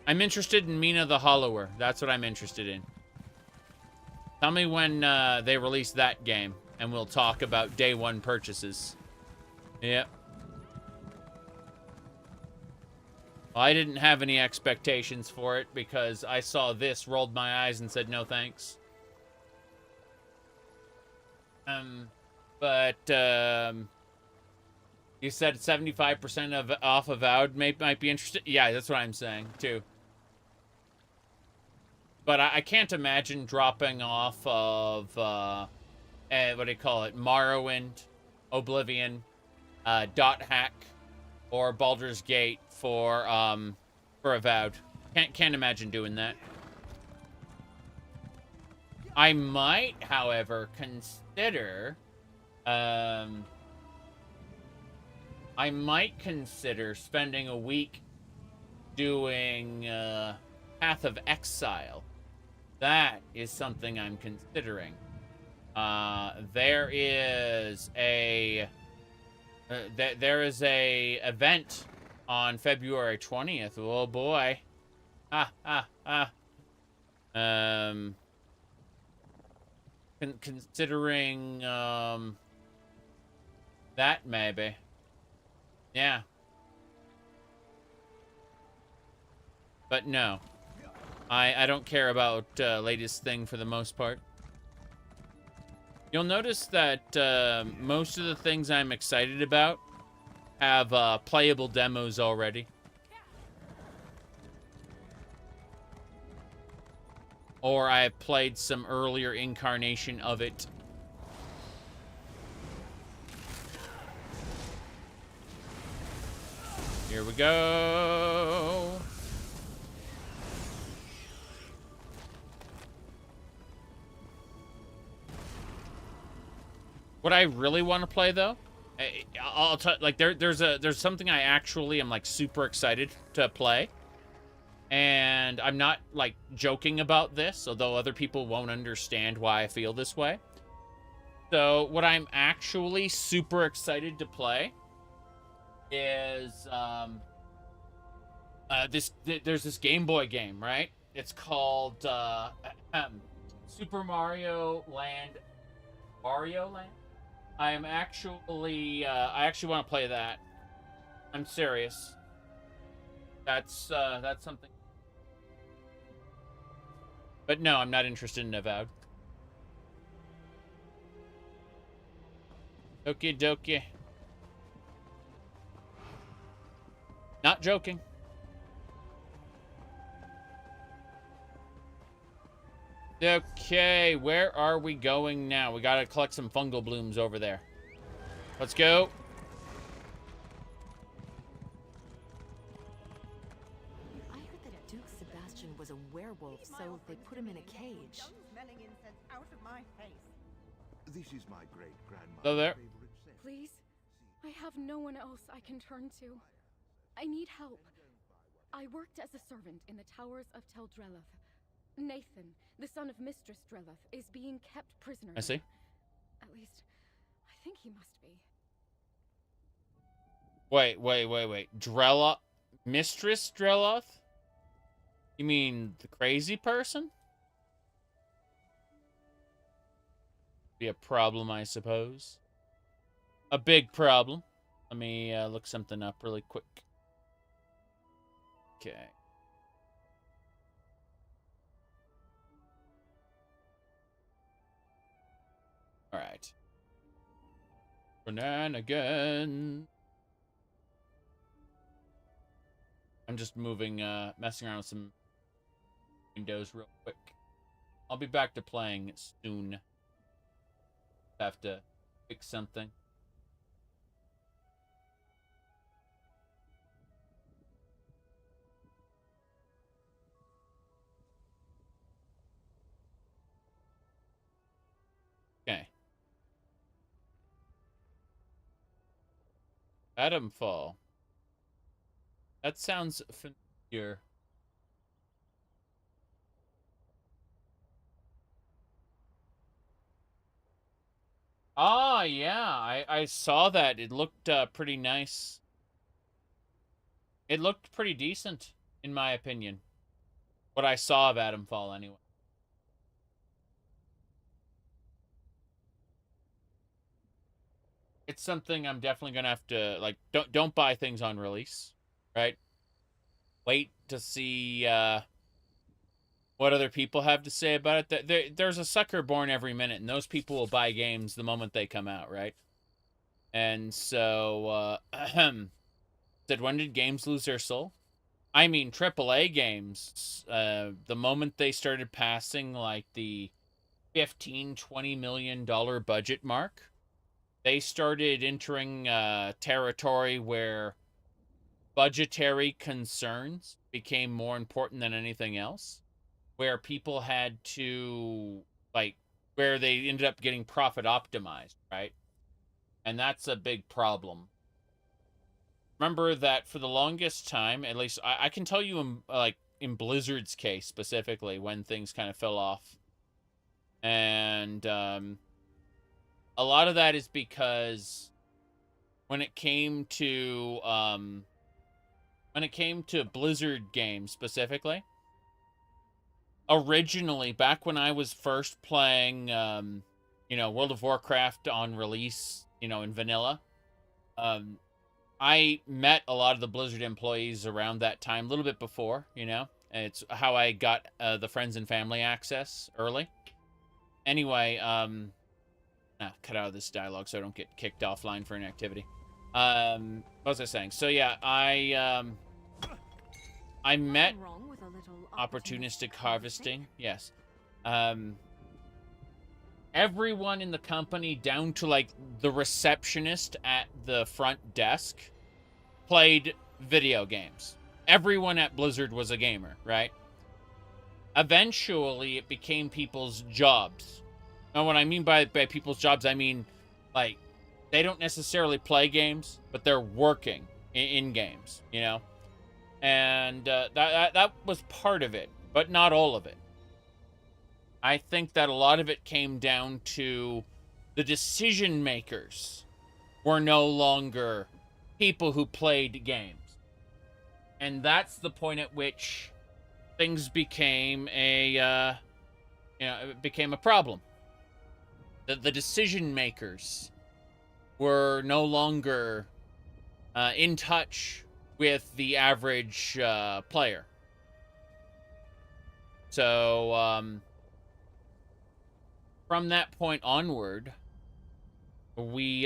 I'm interested in Mina the Hollower. That's what I'm interested in. Tell me when they release that game, and we'll talk about day one purchases. Yep. Well, I didn't have any expectations for it because I saw this, rolled my eyes, and said no thanks. You said 75% off Avowed might be interested. Yeah, that's what I'm saying too. But I can't imagine dropping off of what do you call it? Morrowind, Oblivion, Dothack, or Baldur's Gate for Avowed. Can't imagine doing that. I might, however, consider spending a week doing Path of Exile. That is something I'm considering. There is a event on February 20th. Oh boy. Considering that maybe. Yeah. But no. I don't care about latest thing for the most part. You'll notice that most of the things I'm excited about have playable demos already. Or I've played some earlier incarnation of it. Here we go. What I really want to play, though, I'll tell, like there's something I actually am like super excited to play, and I'm not like joking about this, although other people won't understand why I feel this way. So what I'm actually super excited to play is there's this Game Boy game, right? It's called Super Mario Land. Mario Land. I actually want to play that. I'm serious. That's something. But no, I'm not interested in Avowed. Okie dokie. Not joking. Okay, where are we going now? We gotta collect some fungal blooms over there. Let's go. I heard that Duke Sebastian was a werewolf, so they put him in a cage. This is my great-grandmother's Hello there. favorite scent. Please? I have no one else I can turn to. I need help. I worked as a servant in the towers of Tel Drellith. Nathan, the son of Mistress Drellith, is being kept prisoner. I see. At least, I think he must be. Wait. Drellith? Mistress Drellith? You mean the crazy person? Be a problem, I suppose. A big problem. Let me look something up really quick. Okay. All right. Shenanigans. I'm just moving, messing around with some windows real quick. I'll be back to playing soon. Have to fix something. Okay. Atomfall. That sounds familiar. Ah, yeah, I saw that. It looked pretty nice. It looked pretty decent, in my opinion. What I saw of Atomfall, anyway. It's something I'm definitely gonna have to, like, don't buy things on release, right? Wait to see what other people have to say about it. There's a sucker born every minute, and those people will buy games the moment they come out, right? And so, said, when did games lose their soul? I mean, AAA games, the moment they started passing, like, the $15–20 million budget mark, they started entering territory where budgetary concerns became more important than anything else, where people had to, like, where they ended up getting profit optimized, right? And that's a big problem. Remember that for the longest time, at least I can tell you in Blizzard's case specifically, when things kind of fell off. And a lot of that is because when it came to Blizzard games specifically, originally, back when I was first playing World of Warcraft on release, in vanilla, I met a lot of the Blizzard employees around that time, a little bit before, It's how I got the friends and family access early. Anyway, cut out of this dialogue so I don't get kicked offline for inactivity. What was I saying? So yeah, I met opportunistic harvesting. Yes. Everyone in the company, down to, like, the receptionist at the front desk, played video games. Everyone at Blizzard was a gamer, right? Eventually, it became people's jobs. Now, what I mean by people's jobs, I mean, like, they don't necessarily play games, but they're working in games, And that was part of it, but not all of it. I think that a lot of it came down to the decision makers were no longer people who played games. And that's the point at which things became it became a problem. The decision makers were no longer in touch with the average player. So, from that point onward, we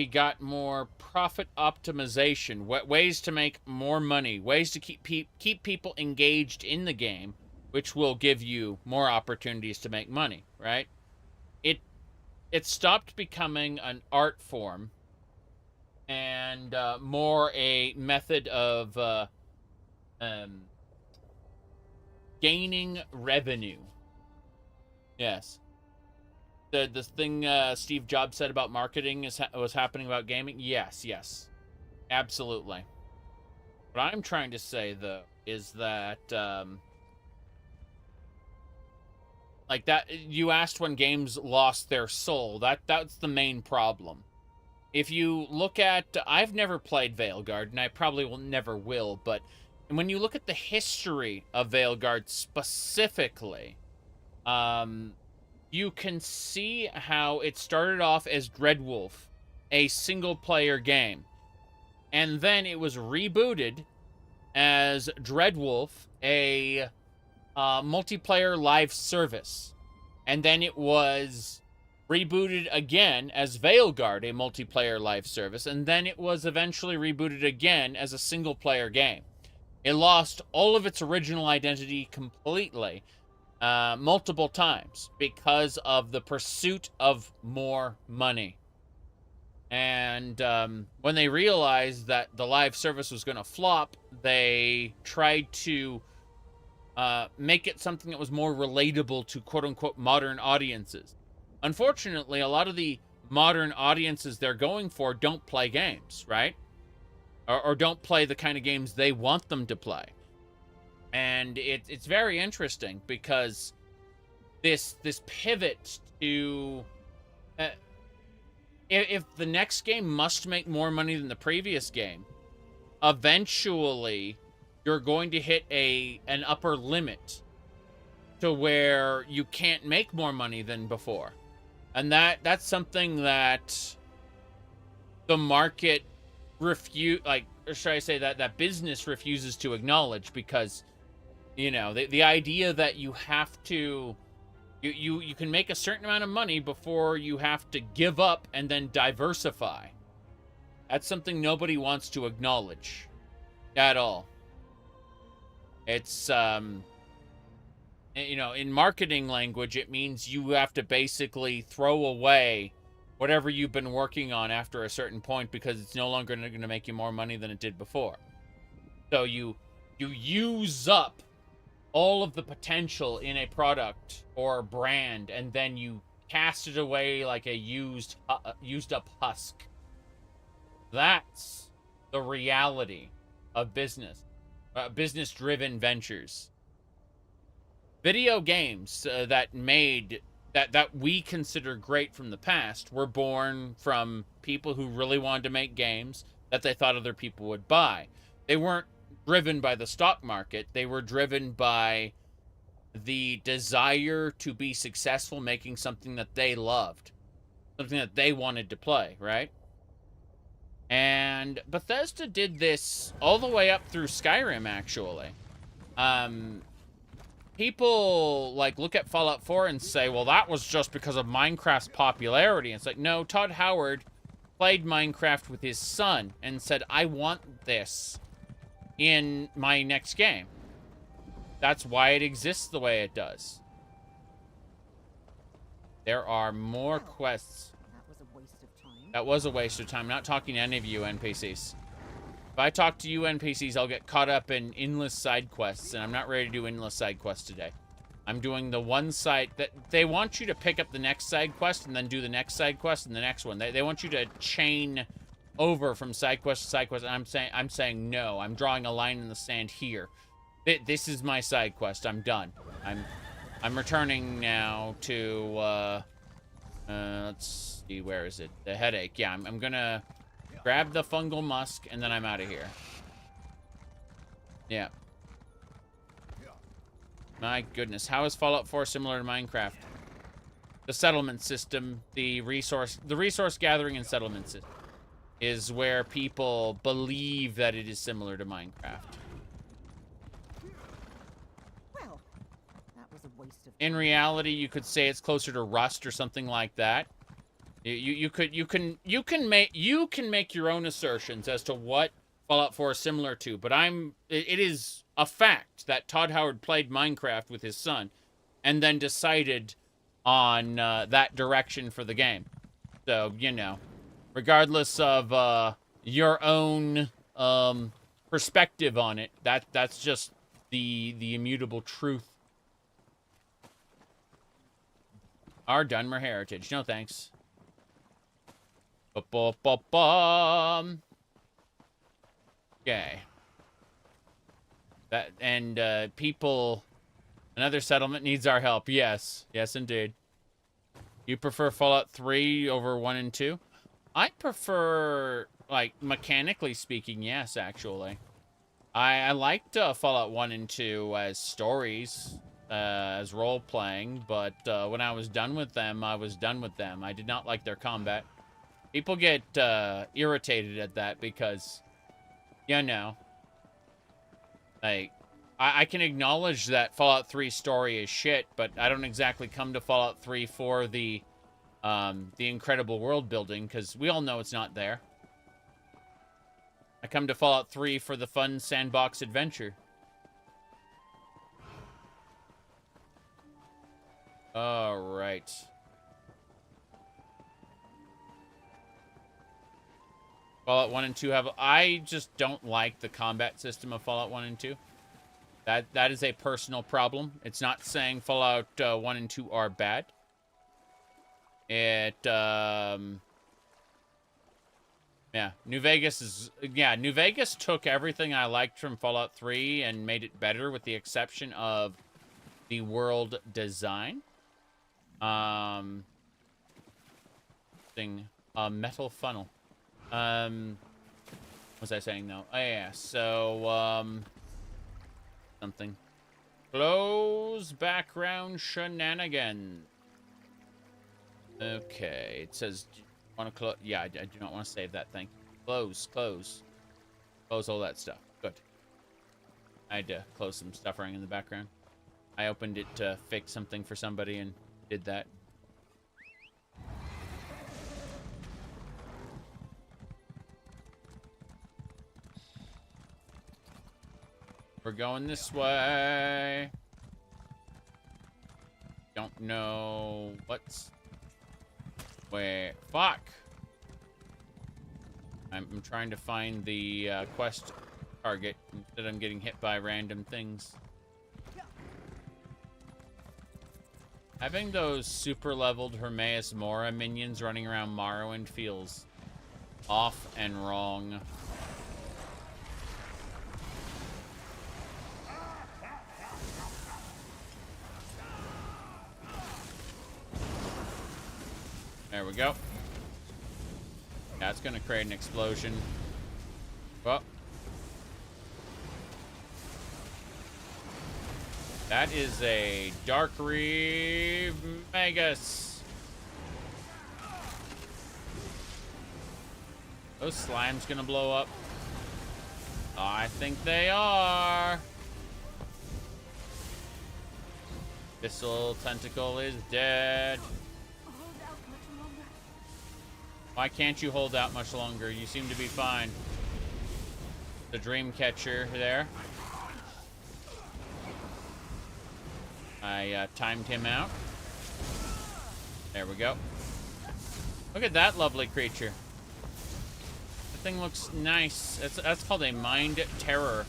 got more profit optimization, ways to make more money, ways to keep people engaged in the game, which will give you more opportunities to make money, right? It stopped becoming an art form and more a method of gaining revenue. Yes. The thing Steve Jobs said about marketing was happening about gaming. Yes. Absolutely. What I'm trying to say, though, is that like that you asked when games lost their soul. That's the main problem. If you look at, I've never played Veilguard, and I probably never will, but when you look at the history of Veilguard specifically, you can see how it started off as Dreadwolf, a single-player game. And then it was rebooted as Dreadwolf, a multiplayer live service. And then it was rebooted again as Veilguard, a multiplayer live service. And then it was eventually rebooted again as a single-player game. It lost all of its original identity completely. Multiple times because of the pursuit of more money. And when they realized that the live service was going to flop, they tried to make it something that was more relatable to quote-unquote modern audiences. Unfortunately, a lot of the modern audiences they're going for don't play games, right? Or don't play the kind of games they want them to play. And it's very interesting because this pivot to... if the next game must make more money than the previous game, eventually you're going to hit an upper limit to where you can't make more money than before. And that's something that the market or should I say that business refuses to acknowledge, because, you know, the idea that you have to, you can make a certain amount of money before you have to give up and then diversify. That's something nobody wants to acknowledge at all. It's, you know, in marketing language, it means you have to basically throw away whatever you've been working on after a certain point because it's no longer going to make you more money than it did before. So you use up all of the potential in a product or brand, and then you cast it away like a used up husk. That's the reality of business, business-driven ventures. Video games that we consider great from the past were born from people who really wanted to make games that they thought other people would buy. They weren't driven by the stock market. They were driven by the desire to be successful making something that they loved, something that they wanted to play, right? And Bethesda did this all the way up through Skyrim, actually. People, like, look at Fallout 4 and say, well, that was just because of Minecraft's popularity. And it's like, no, Todd Howard played Minecraft with his son and said, I want this in my next game. That's why it exists the way it does. There are more quests. That was a waste of time. That was a waste of time. I'm not talking to any of you NPCs. If I talk to you NPCs, I'll get caught up in endless side quests, and I'm not ready to do endless side quests today. I'm doing the one side that they want you to pick up the next side quest and then do the next side quest and the next one. They want you to chain over from side quest to side quest. And I'm saying no. I'm drawing a line in the sand here. This is my side quest. I'm done. I'm returning now to let's see, where is it? The headache. Yeah, I'm gonna grab the fungal musk, and then I'm out of here. Yeah. My goodness. How is Fallout 4 similar to Minecraft? The settlement system, the resource gathering and settlement system is where people believe that it is similar to Minecraft. Well, that was a waste of time. In reality, you could say it's closer to Rust or something like that. You can make your own assertions as to what Fallout 4 is similar to, but it is a fact that Todd Howard played Minecraft with his son and then decided on that direction for the game. So, you know, regardless of your own perspective on it, that's just the immutable truth. Our Dunmer heritage. No thanks. Okay. People, another settlement needs our help. Yes. Yes, indeed. You prefer Fallout 3 over 1 and 2? I prefer, like, mechanically speaking, yes, actually. I liked Fallout 1 and 2 as stories, as role-playing, but when I was done with them, I was done with them. I did not like their combat. People get irritated at that because, you know, like, I can acknowledge that Fallout 3 story is shit, but I don't exactly come to Fallout 3 for the incredible world building, because we all know it's not there. I come to Fallout 3 for the fun sandbox adventure. All right. Fallout 1 and 2 have... I just don't like the combat system of Fallout 1 and 2. That is a personal problem. It's not saying Fallout 1 and 2 are bad. It, yeah, New Vegas took everything I liked from Fallout 3 and made it better with the exception of the world design. Metal funnel. What was I saying though? Oh yeah, so, something. Close background shenanigans. Okay, it says, want to close? Yeah, I do not want to save that thing. Close. Close all that stuff. Good. I had to close some stuff running in the background. I opened it to fix something for somebody and did that. We're going this way. Don't know what's where. Fuck. I'm trying to find the quest target. Instead, I'm getting hit by random things. Having those super leveled Hermaeus Mora minions running around Morrowind feels off and wrong. There we go. That's gonna create an explosion. Well, that is a Dark Reeve Magus. Those slimes gonna blow up. I think they are. This little tentacle is dead. Why can't you hold out much longer? You seem to be fine. The dream catcher there. I timed him out. There we go. Look at that lovely creature. That thing looks nice. That's called a Mind Terror.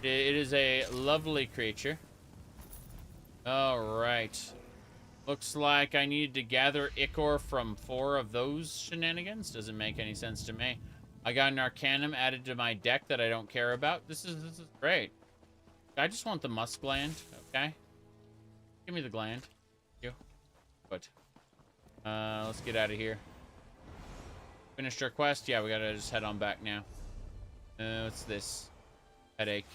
It is a lovely creature. All right. Looks like I needed to gather Ichor from 4 of those shenanigans. Doesn't make any sense to me. I got an Arcanum added to my deck that I don't care about. This is great. I just want the musk gland, okay? Give me the gland. Thank you. Good. Let's get out of here. Finished our quest? Yeah, we gotta just head on back now. What's this? Headache.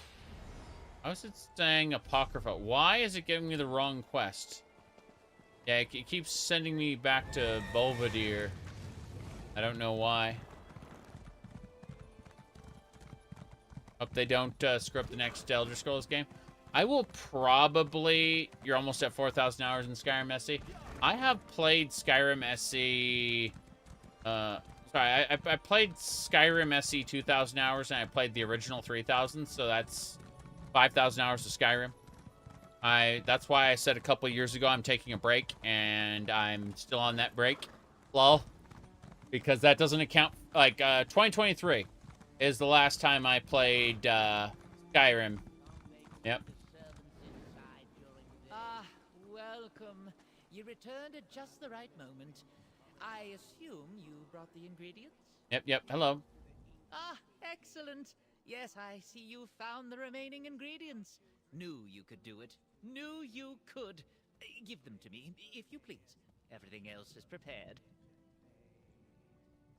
How is it saying Apocrypha? Why is it giving me the wrong quest? Yeah, it keeps sending me back to Belvedere. I don't know why. Hope they don't screw up the next Elder Scrolls game. I will probably... You're almost at 4,000 hours in Skyrim SE. I have played Skyrim SE... sorry, I played Skyrim SE 2,000 hours, and I played the original 3,000, so that's 5,000 hours of Skyrim. That's why I said a couple years ago I'm taking a break, and I'm still on that break. Lol. Because that doesn't account... Like, 2023 is the last time I played Skyrim. Yep. Ah, welcome. You returned at just the right moment. I assume you brought the ingredients? Yep. Hello. Ah, excellent. Yes, I see you found the remaining ingredients. Knew you could do it. Knew you could. Give them to me, if you please. Everything else is prepared.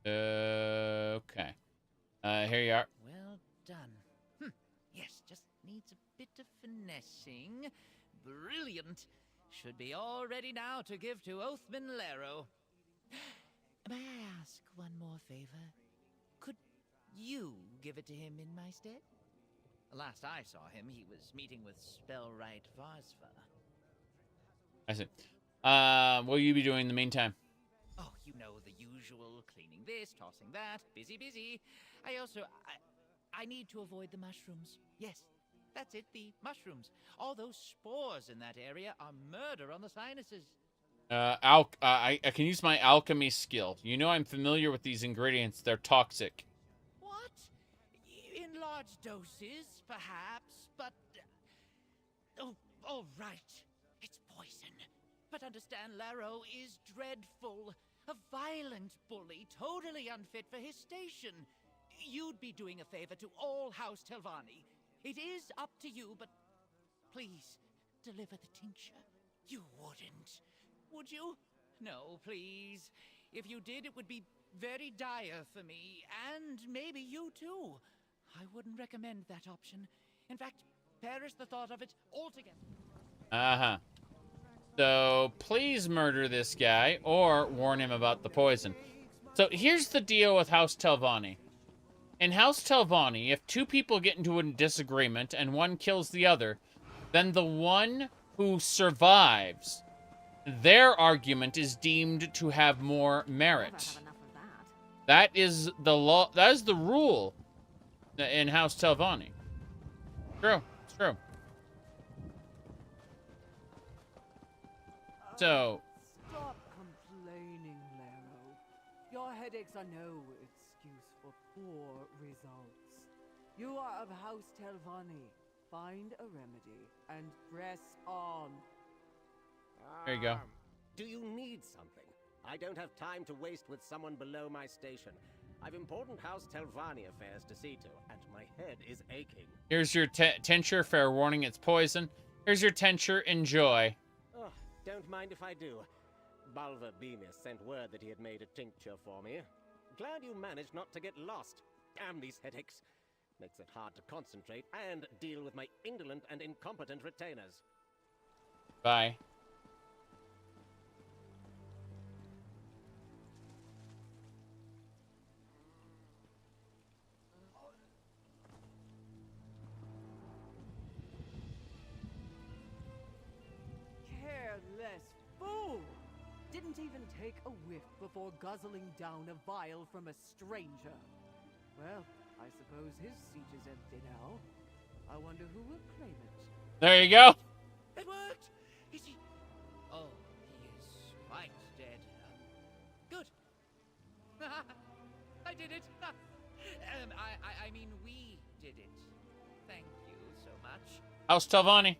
Okay. Here you are. Well done. Yes, just needs a bit of finessing. Brilliant. Should be all ready now to give to Oathman Lero. May I ask one more favor? Could you give it to him in my stead? Last I saw him, he was meeting with Spellwright Varsva. I see. What will you be doing in the meantime? Oh, you know the usual. Cleaning this, tossing that. Busy. I need to avoid the mushrooms. Yes, that's it, the mushrooms. All those spores in that area are murder on the sinuses. I can use my alchemy skill. You know I'm familiar with these ingredients. They're toxic. What? In large doses, perhaps, but... Oh, all right. It's poison. But understand, Laro is dreadful. A violent bully, totally unfit for his station. You'd be doing a favor to all House Telvanni. It is up to you, but please, deliver the tincture. You wouldn't, would you? No, please. If you did, it would be very dire for me, and maybe you too. I wouldn't recommend that option. In fact, perish the thought of it altogether. Uh-huh. So, please murder this guy, or warn him about the poison. So, here's the deal with House Telvanni. In House Telvanni, if two people get into a disagreement and one kills the other, then the one who survives, their argument is deemed to have more merit. That is the law. That is the rule in House Telvanni. True. It's true. So. Stop complaining, Laro. Your headaches are no excuse for poor results. You are of House Telvanni. Find a remedy and press on. There you go. Do you need something? I don't have time to waste with someone below my station. I've important House Telvanni affairs to see to, and my head is aching. Here's your tincture. Fair warning, it's poison. Here's your tincture. Enjoy. Oh, don't mind if I do. Balver Bemis sent word that he had made a tincture for me. Glad you managed not to get lost. Damn these headaches. Makes it hard to concentrate and deal with my indolent and incompetent retainers. Bye. Careless fool! Didn't even take a whiff before guzzling down a vial from a stranger. Well, I suppose his seat is empty now. I wonder who will claim it. There you go. It worked! Is he... Oh, he is quite dead. Good. I did it! I mean, we did it. Thank you so much. House Telvanni.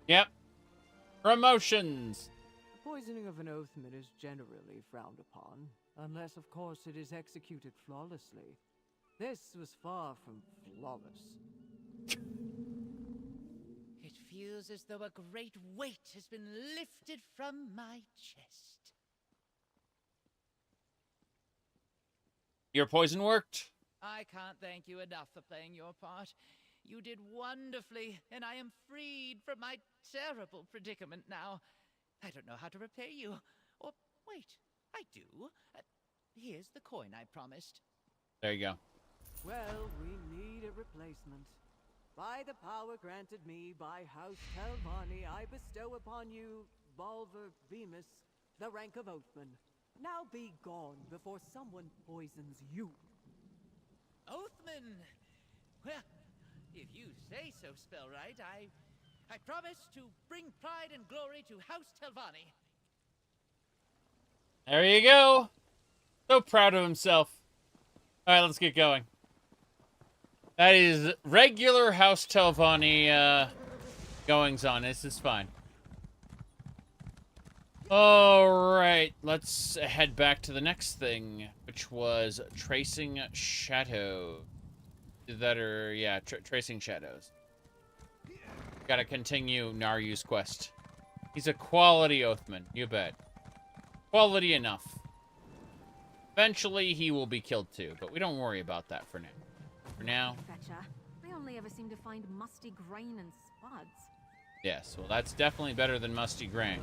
Yep. Promotions. The poisoning of an oathman is generally frowned upon, unless, of course, it is executed flawlessly. This was far from flawless. It feels as though a great weight has been lifted from my chest. Your poison worked? I can't thank you enough for playing your part. You did wonderfully, and I am freed from my terrible predicament now. I don't know how to repay you. Or, wait, I do. Here's the coin I promised. There you go. Well, we need a replacement. By the power granted me by House Telvanni, I bestow upon you, Balver Bemis, the rank of Oathman. Now be gone before someone poisons you. Oathman! Well, if you say so, Spellright, I promise to bring pride and glory to House Telvanni. There you go. So proud of himself. All right, let's get going. That is regular House Telvanni goings on. This is fine. All right, let's head back to the next thing, which was tracing shadow. Yeah, tracing shadows. Gotta continue Naryu's quest. He's a quality Oathman, you bet. Quality enough. Eventually, he will be killed too, but we don't worry about that for now. For now. Fetcher. They only ever seem to find musty grain and spuds. Yes, well, that's definitely better than musty grain.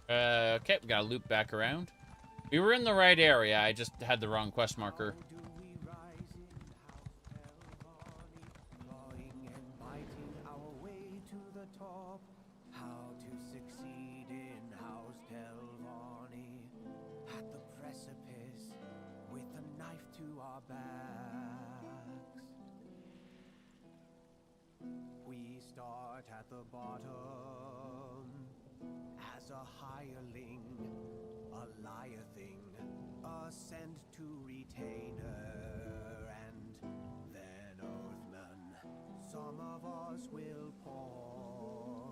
Okay, we gotta loop back around. We were in the right area, I just had the wrong quest marker. At the bottom, as a hireling, a liar thing, ascend to retainer, and then Oathman, some of us will pause.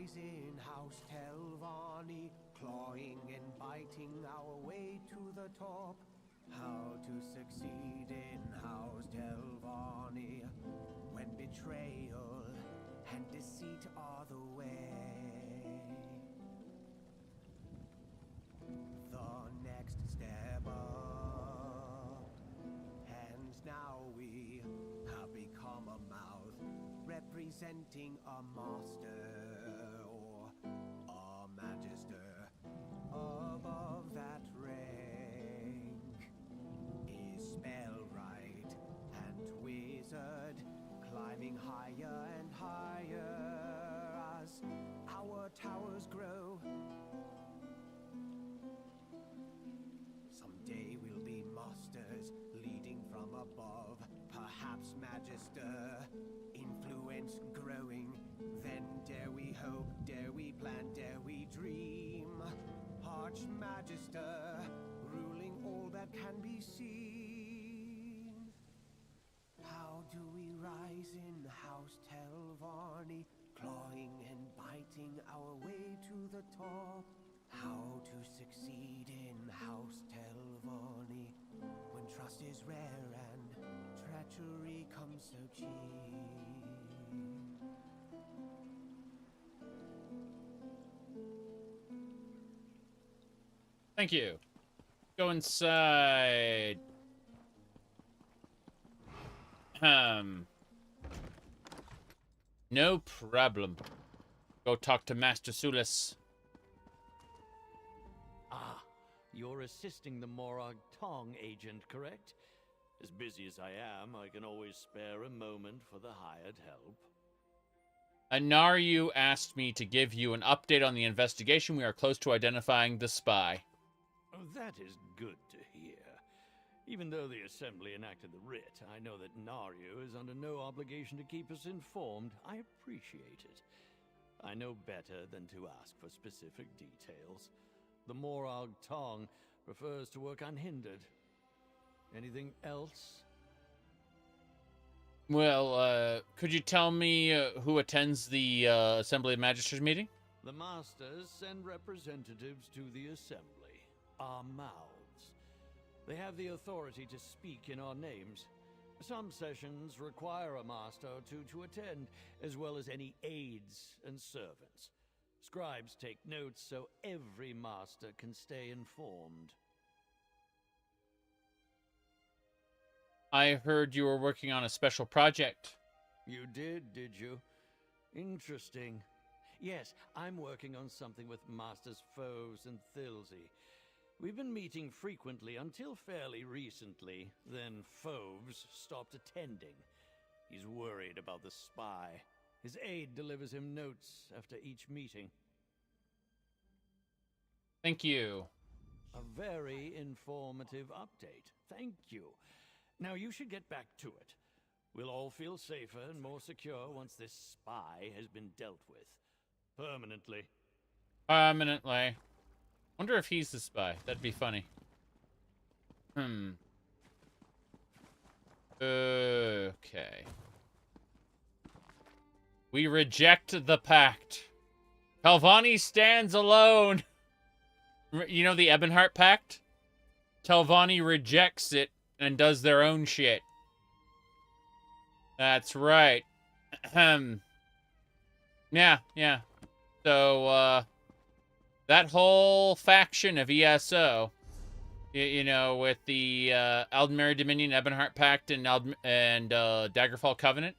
rise in House Telvanni, clawing and biting our way to the top. How to succeed in House Telvanni when betrayal and deceit are the way. The next step up, and now we have become a mouth representing a master or a magister. Above that rank is spellwright and wizard, climbing higher and higher as our towers grow. Someday we'll be masters, leading from above, perhaps magister, influence growing. Then dare we hope, dare we plan, dare we dream. Archmagister, ruling all that can be seen. How do we rise in House Telvanni, clawing and biting our way to the top? How to succeed in House Telvanni when trust is rare and treachery comes so cheap. Thank you. Go inside. No problem. Go talk to Master Sulis. Ah, you're assisting the Morag Tong agent, correct? As busy as I am, I can always spare a moment for the hired help. Anaryu asked me to give you an update on the investigation. We are close to identifying the spy. Oh, that is good to hear. Even though the Assembly enacted the writ, I know that Naryu is under no obligation to keep us informed. I appreciate it. I know better than to ask for specific details. The Morag Tong prefers to work unhindered. Anything else? Well, could you tell me who attends the Assembly of Magistrates meeting? The Masters send representatives to the Assembly. Our mouths. They have the authority to speak in our names. Some sessions require a Master or two to attend, as well as any aides and servants. Scribes take notes so every Master can stay informed. I heard you were working on a special project. You did you? Interesting. Yes, I'm working on something with Masters Foves and Thilsey. We've been meeting frequently until fairly recently. Then Foves stopped attending. He's worried about the spy. His aide delivers him notes after each meeting. Thank you. A very informative update. Thank you. Now you should get back to it. We'll all feel safer and more secure once this spy has been dealt with. Permanently. Permanently. Wonder if he's the spy. That'd be funny. Okay. We reject the pact. Telvanni stands alone. You know the Ebonheart Pact? Telvanni rejects it and does their own shit. That's right. Yeah. So, that whole faction of ESO, you know, with the Aldmeri Dominion, Ebonheart Pact, and Daggerfall Covenant.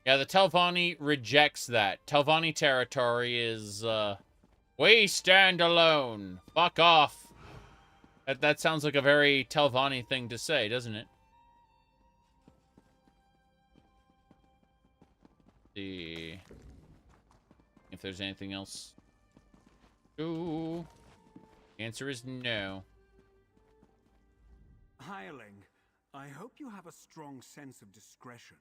Yeah, the Telvanni rejects that. Telvanni territory is, we stand alone. Fuck off. That sounds like a very Telvanni thing to say, doesn't it? See if there's anything else. Ooh. Answer is no. Hireling, I hope you have a strong sense of discretion.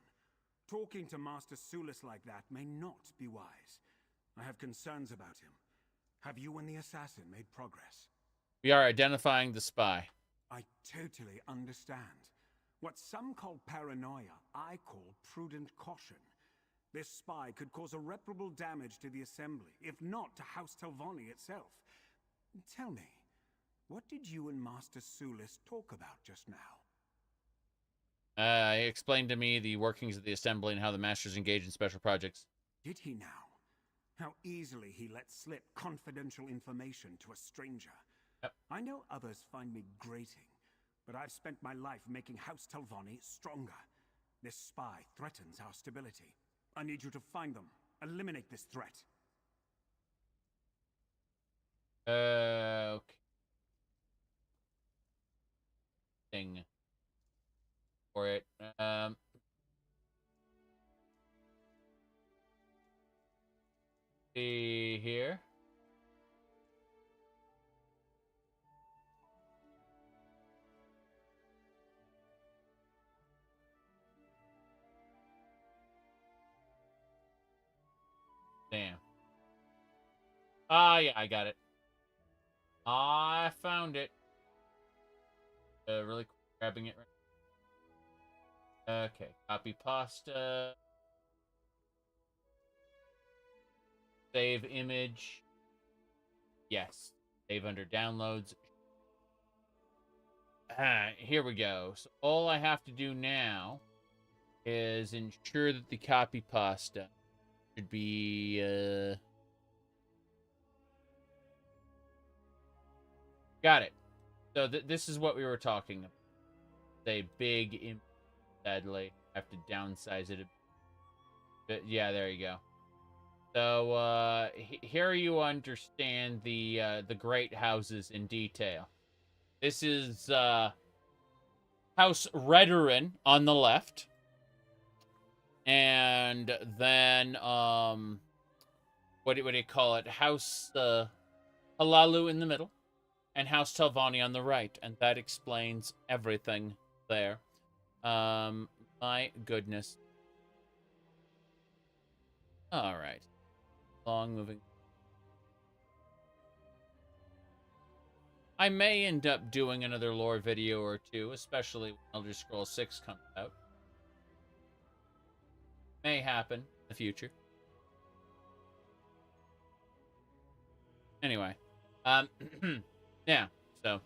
Talking to Master Sulis like that may not be wise. I have concerns about him. Have you and the assassin made progress? We are identifying the spy. I totally understand. What some call paranoia, I call prudent caution. This spy could cause irreparable damage to the Assembly, if not to House Telvanni itself. Tell me, what did you and Master Sulis talk about just now? He explained to me the workings of the Assembly and how the Masters engage in special projects. Did he now? How easily he let slip confidential information to a stranger. Yep. I know others find me grating, but I've spent my life making House Telvanni stronger. This spy threatens our stability. I need you to find them. Eliminate this threat. Okay. Thing. For it. See here. Damn. Ah, yeah, I got it. I found it. Really quick, grabbing it right. Okay, copy pasta. Save image. Yes. Save under downloads. Here we go. So all I have to do now is ensure that the copy pasta should be got it. So this is what we were talking about. A big sadly. I have to downsize it a bit. Yeah, there you go. So here you understand the great houses in detail. This is House Redoran on the left. And then what do you call it? House Halalu in the middle, and House Telvanni on the right, and that explains everything there. My goodness. All right. Long moving. I may end up doing another lore video or two, especially when Elder Scrolls 6 comes out. May happen in the future. Anyway, yeah, so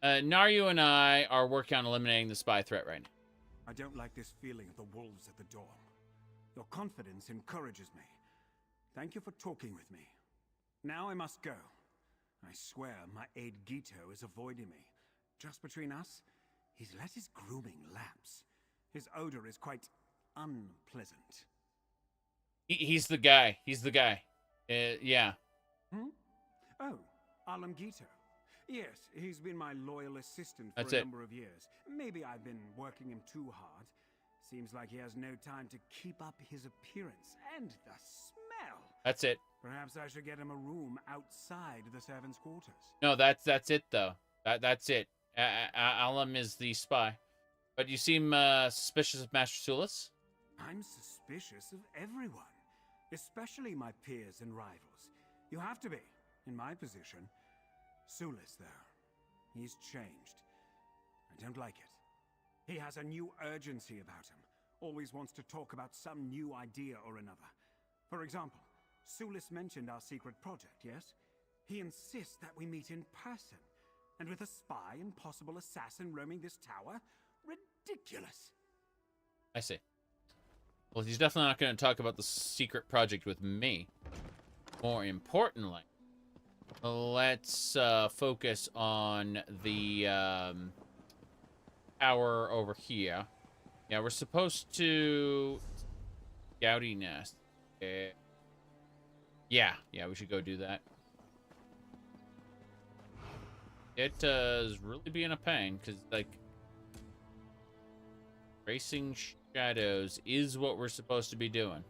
Naryu and I are working on eliminating the spy threat right now. I don't like this feeling of the wolves at the door. Your confidence encourages me. Thank you for talking with me. Now I must go. I swear my aide Gito is avoiding me. Just between us, he's let his grooming lapse. His odor is quite unpleasant. He's the guy. He's the guy. Yeah. Hmm? Oh, Alam Gito. Yes, he's been my loyal assistant for That's a it. number of years. Maybe I've been working him too hard. Seems like he has no time to keep up his appearance. And the smell! That's it. Perhaps I should get him a room outside the servants' quarters. No, that's it though. That's it. Alam is the spy. But you seem suspicious of Master Sulis? I'm suspicious of everyone, especially my peers and rivals. You have to be, in my position. Sulis, though, he's changed. I don't like it. He has a new urgency about him. Always wants to talk about some new idea or another. For example, Sulis mentioned our secret project, yes? He insists that we meet in person. And with a spy and possible assassin roaming this tower? Ridiculous. I see. Well, he's definitely not going to talk about the secret project with me. More importantly, let's focus on the tower over here. Yeah, we're supposed to... Gouty Nest. Yeah, we should go do that. It is really being a pain, because, like, tracing shadows is what we're supposed to be doing.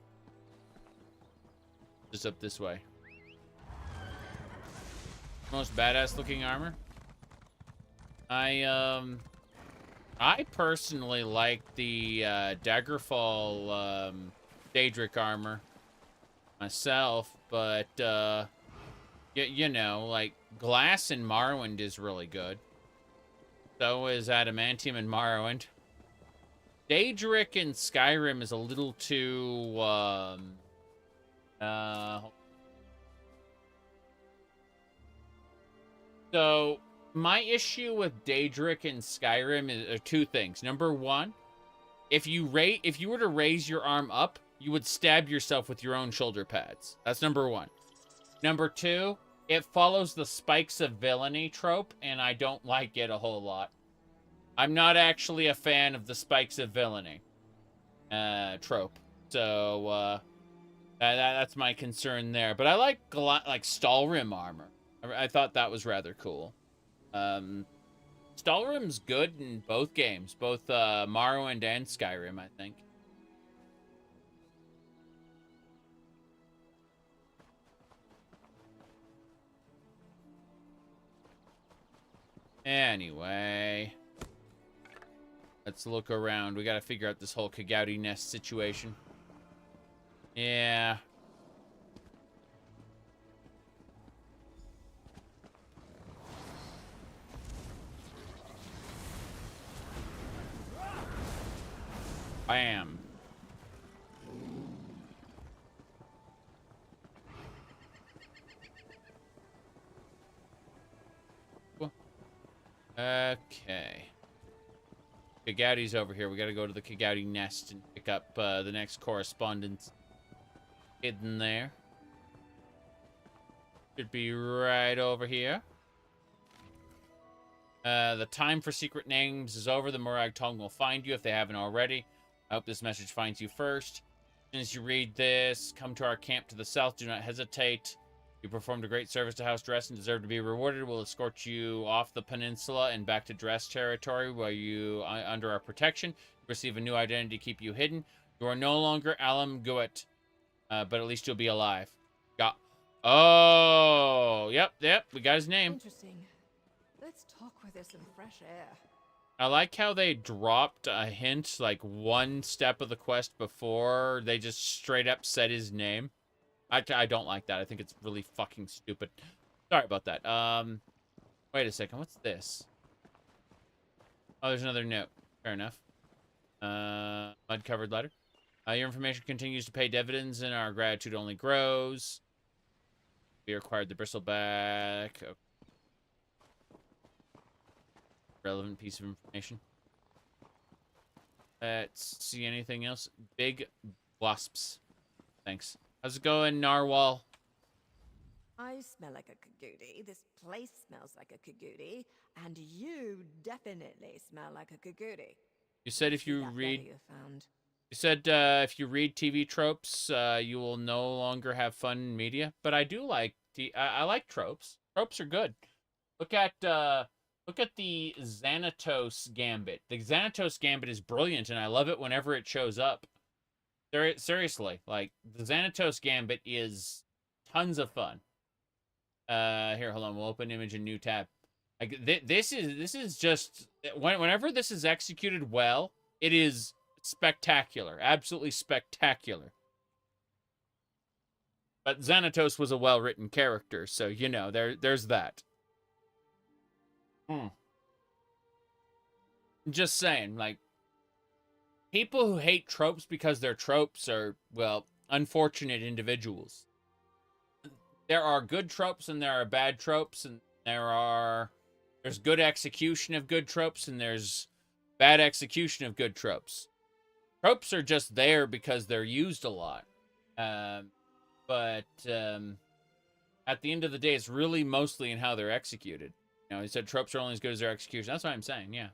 Just up this way. Most badass looking armor. I personally like the Daggerfall Daedric armor myself, but you know, like glass in Morrowind is really good. So is adamantium in Morrowind. Daedric in Skyrim is a little too, So, my issue with Daedric in Skyrim are two things. Number one, if you were to raise your arm up, you would stab yourself with your own shoulder pads. That's number one. Number two, it follows the spikes of villainy trope, and I don't like it a whole lot. I'm not actually a fan of the spikes of villainy trope. So, that's my concern there. But I like Stalrim armor. I thought that was rather cool. Stalrim's good in both games, both Morrowind and Skyrim, I think. Anyway, let's look around. We gotta figure out this whole Kagouti nest situation. Yeah. Bam. Okay. Kagouti's over here. We gotta go to the Kagouti nest and pick up the next correspondence hidden there. Should be right over here. The time for secret names is over. The Morag Tongue will find you if they haven't already. I hope this message finds you first. As soon as you read this, come to our camp to the south. Do not hesitate. You performed a great service to House Dress and deserve to be rewarded. We'll escort you off the peninsula and back to Dress territory where you under our protection. Receive a new identity to keep you hidden. You are no longer Alam Guet, but at least you'll be alive. Oh, yep, we got his name. Interesting. Let's talk with this in fresh air. I like how they dropped a hint like one step of the quest before they just straight up said his name. I don't like that. I think it's really fucking stupid. Sorry about that. Wait a second. What's this? Oh, there's another note. Fair enough. Mud-covered letter. Your information continues to pay dividends and our gratitude only grows. We acquired the bristleback. Okay. Relevant piece of information. Let's see anything else. Big wasps. Thanks. How's it going, Narwhal? I smell like a Kagouti. This place smells like a Kagouti. And you definitely smell like a Kagouti. You said if you read... You said if you read TV tropes, you will no longer have fun in media. But I do like... I like tropes. Tropes are good. Look at the Xanatos Gambit. The Xanatos Gambit is brilliant, and I love it whenever it shows up. Seriously, like, the Xanatos Gambit is tons of fun. Here, hold on. We'll open image in new tab. Like, this is just... Whenever this is executed well, it is spectacular. Absolutely spectacular. But Xanatos was a well-written character, so, you know, there's that. Just saying, like, people who hate tropes because they're tropes are, well, unfortunate individuals. There are good tropes and there are bad tropes, and there's good execution of good tropes and there's bad execution of good tropes. Tropes are just there because they're used a lot. But at the end of the day, it's really mostly in how they're executed. You know, he said tropes are only as good as their execution. That's what I'm saying. Yeah.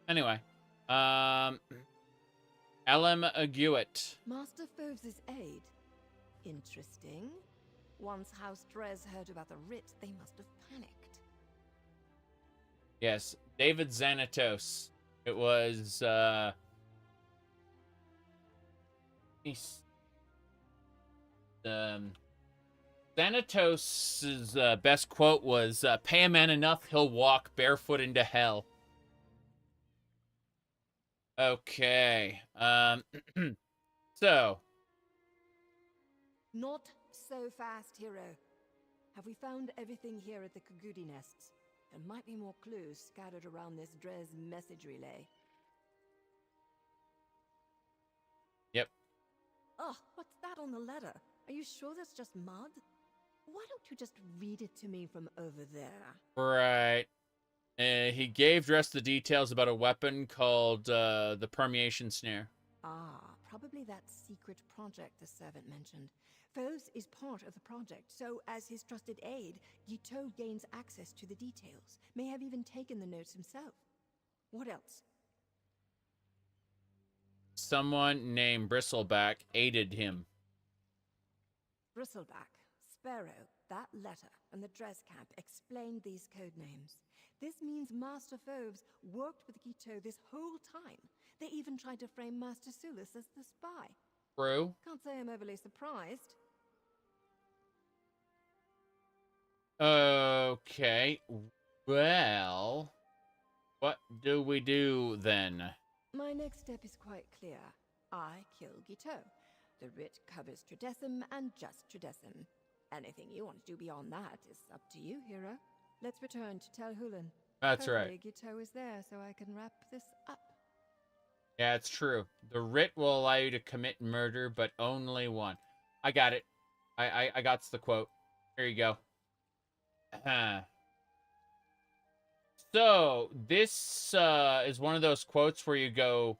Anyway. Elam Aguet. Master Phobes' aid. Interesting. Once House Drez heard about the writ, they must have panicked. Yes, David Xanatos. It was, Xanatos' best quote was, pay a man enough, he'll walk barefoot into hell. Okay. So. Not so fast, hero. Have we found everything here at the Kagouti nests? There might be more clues scattered around this Drez message relay. Oh, what's that on the letter? Are you sure that's just mud? Why don't you just read it to me from over there? Right. He gave Dress the details about a weapon called the Permeation Snare. Ah, probably that secret project the servant mentioned. Phos is part of the project, so as his trusted aide, Guiteau gains access to the details, may have even taken the notes himself. What else? Someone named Bristleback aided him. Bristleback, Sparrow, that letter, and the Dres camp explained these code names. This means Master Phobes worked with Guiteau this whole time. They even tried to frame Master Sulus as the spy. True. Can't say I'm overly surprised. Okay. Well, what do we do then? My next step is quite clear. I kill Guiteau. The writ covers Tridecim and just Tridecim. Anything you want to do beyond that is up to you, hero. Let's return to Tel Hulen. That's Hopefully right. Guiteau is there so I can wrap this up. Yeah, it's true. The writ will allow you to commit murder, but only one. I got it. I got the quote. Here you go. So, this is one of those quotes where you go,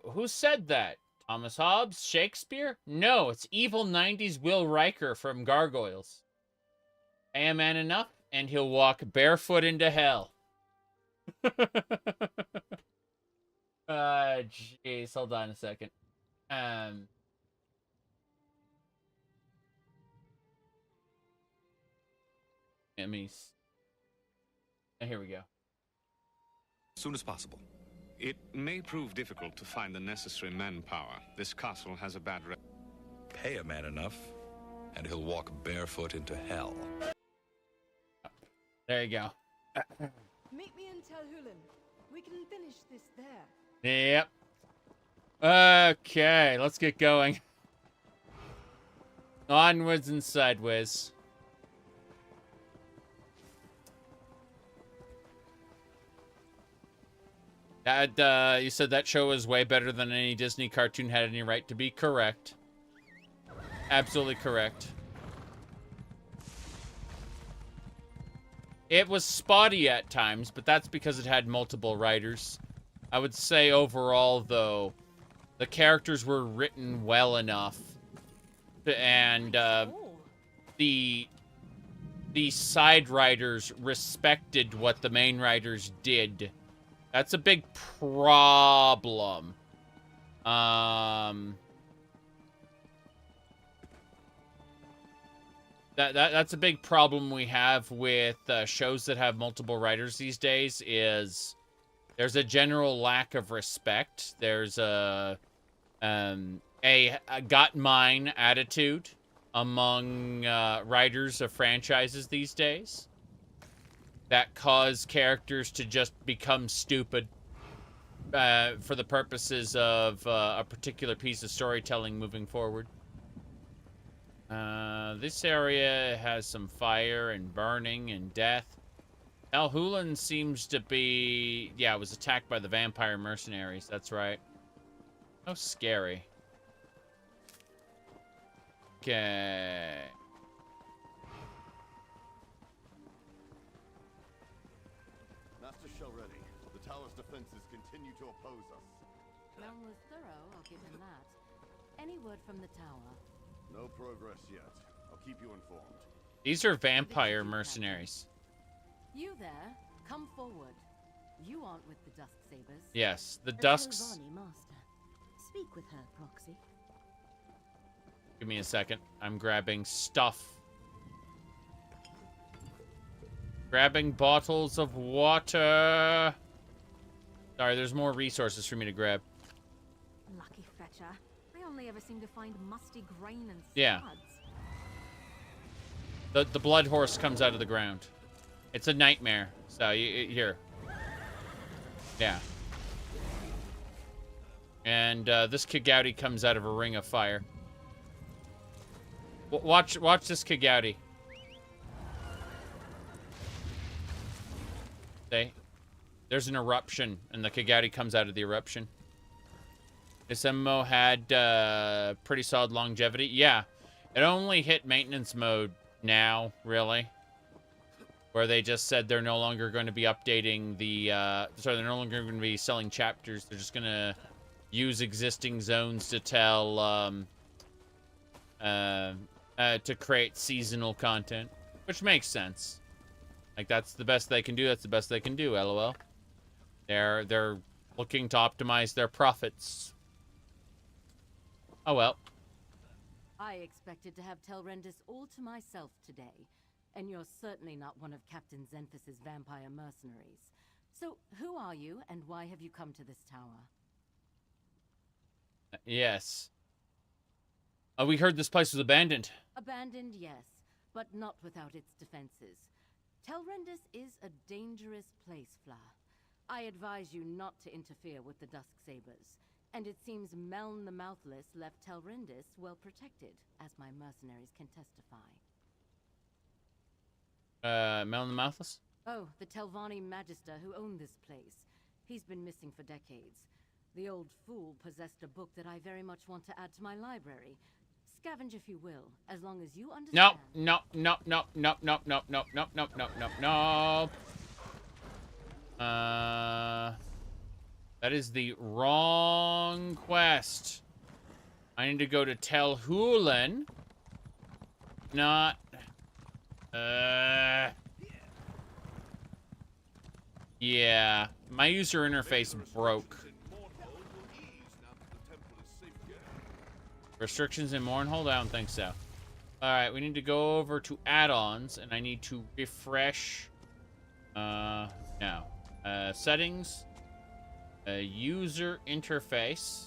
who said that? Thomas Hobbes? Shakespeare? No, it's evil 90s Will Riker from Gargoyles. Pay a man enough, and he'll walk barefoot into hell. Jeez, hold on a second. Let me... Here we go. As soon as possible. It may prove difficult to find the necessary manpower. This castle has a bad rep. Pay a man enough, and he'll walk barefoot into hell. There you go. Meet me in Tel Hulen. We can finish this there. Yep. Okay, let's get going. Onwards and sideways. That, you said that show was way better than any Disney cartoon had any right to be. Correct. Absolutely correct. It was spotty at times, but that's because it had multiple writers. I would say overall, though, the characters were written well enough. And the side writers respected what the main writers did. That's a big problem. That's a big problem we have with shows that have multiple writers these days. Is there's a general lack of respect. There's a got mine attitude among writers of franchises these days that cause characters to just become stupid for the purposes of a particular piece of storytelling moving forward. This area has some fire and burning and death. Tel Hulen seems to be... Yeah, it was attacked by the vampire mercenaries. That's right. Oh, scary. Okay. Master shell ready. The tower's defenses continue to oppose us. Plan was thorough, I'll give him that. Any word from the tower? No progress yet. I'll keep you informed. These are vampire mercenaries. You there? Come forward. You aren't with the Dusk Sabers. Yes, the A Dusks. Telvanni master. Speak with her, Proxy. Give me a second. I'm grabbing stuff. Grabbing bottles of water. Sorry, there's more resources for me to grab. Lucky fetcher. I only ever seem to find musty grain and Yeah. spuds. The blood horse comes out of the ground. It's a nightmare. So, here. Yeah. And this Kigouti comes out of a ring of fire. Watch this Kigouti. See? There's an eruption, and the Kigouti comes out of the eruption. This MMO had pretty solid longevity. Yeah, it only hit maintenance mode now, really, where they just said they're no longer going to be updating the, sorry, they're no longer going to be selling chapters. They're just going to use existing zones to tell, to create seasonal content, which makes sense. Like, that's the best they can do. That's the best they can do, LOL. They're looking to optimize their profits. Oh, well. I expected to have Telrendis all to myself today, and you're certainly not one of Captain Xenphys's vampire mercenaries. So, who are you, and why have you come to this tower? Yes. We heard this place was abandoned. Abandoned, yes, but not without its defenses. Telrendis is a dangerous place, Fla. I advise you not to interfere with the Dusksabers, and it seems Meln the Mouthless left Telrendis well protected, as my mercenaries can testify. Meln the Mouthless? Oh, the Telvanni Magister who owned this place. He's been missing for decades. The old fool possessed a book that I very much want to add to my library. Scavenge if you will, as long as you understand. No. That is the wrong quest. I need to go to Tel Hulen. Not. Yeah. My user interface broke. Restrictions in Mournhold? I don't think so. Alright, we need to go over to add-ons, and I need to refresh... no. Settings. User interface.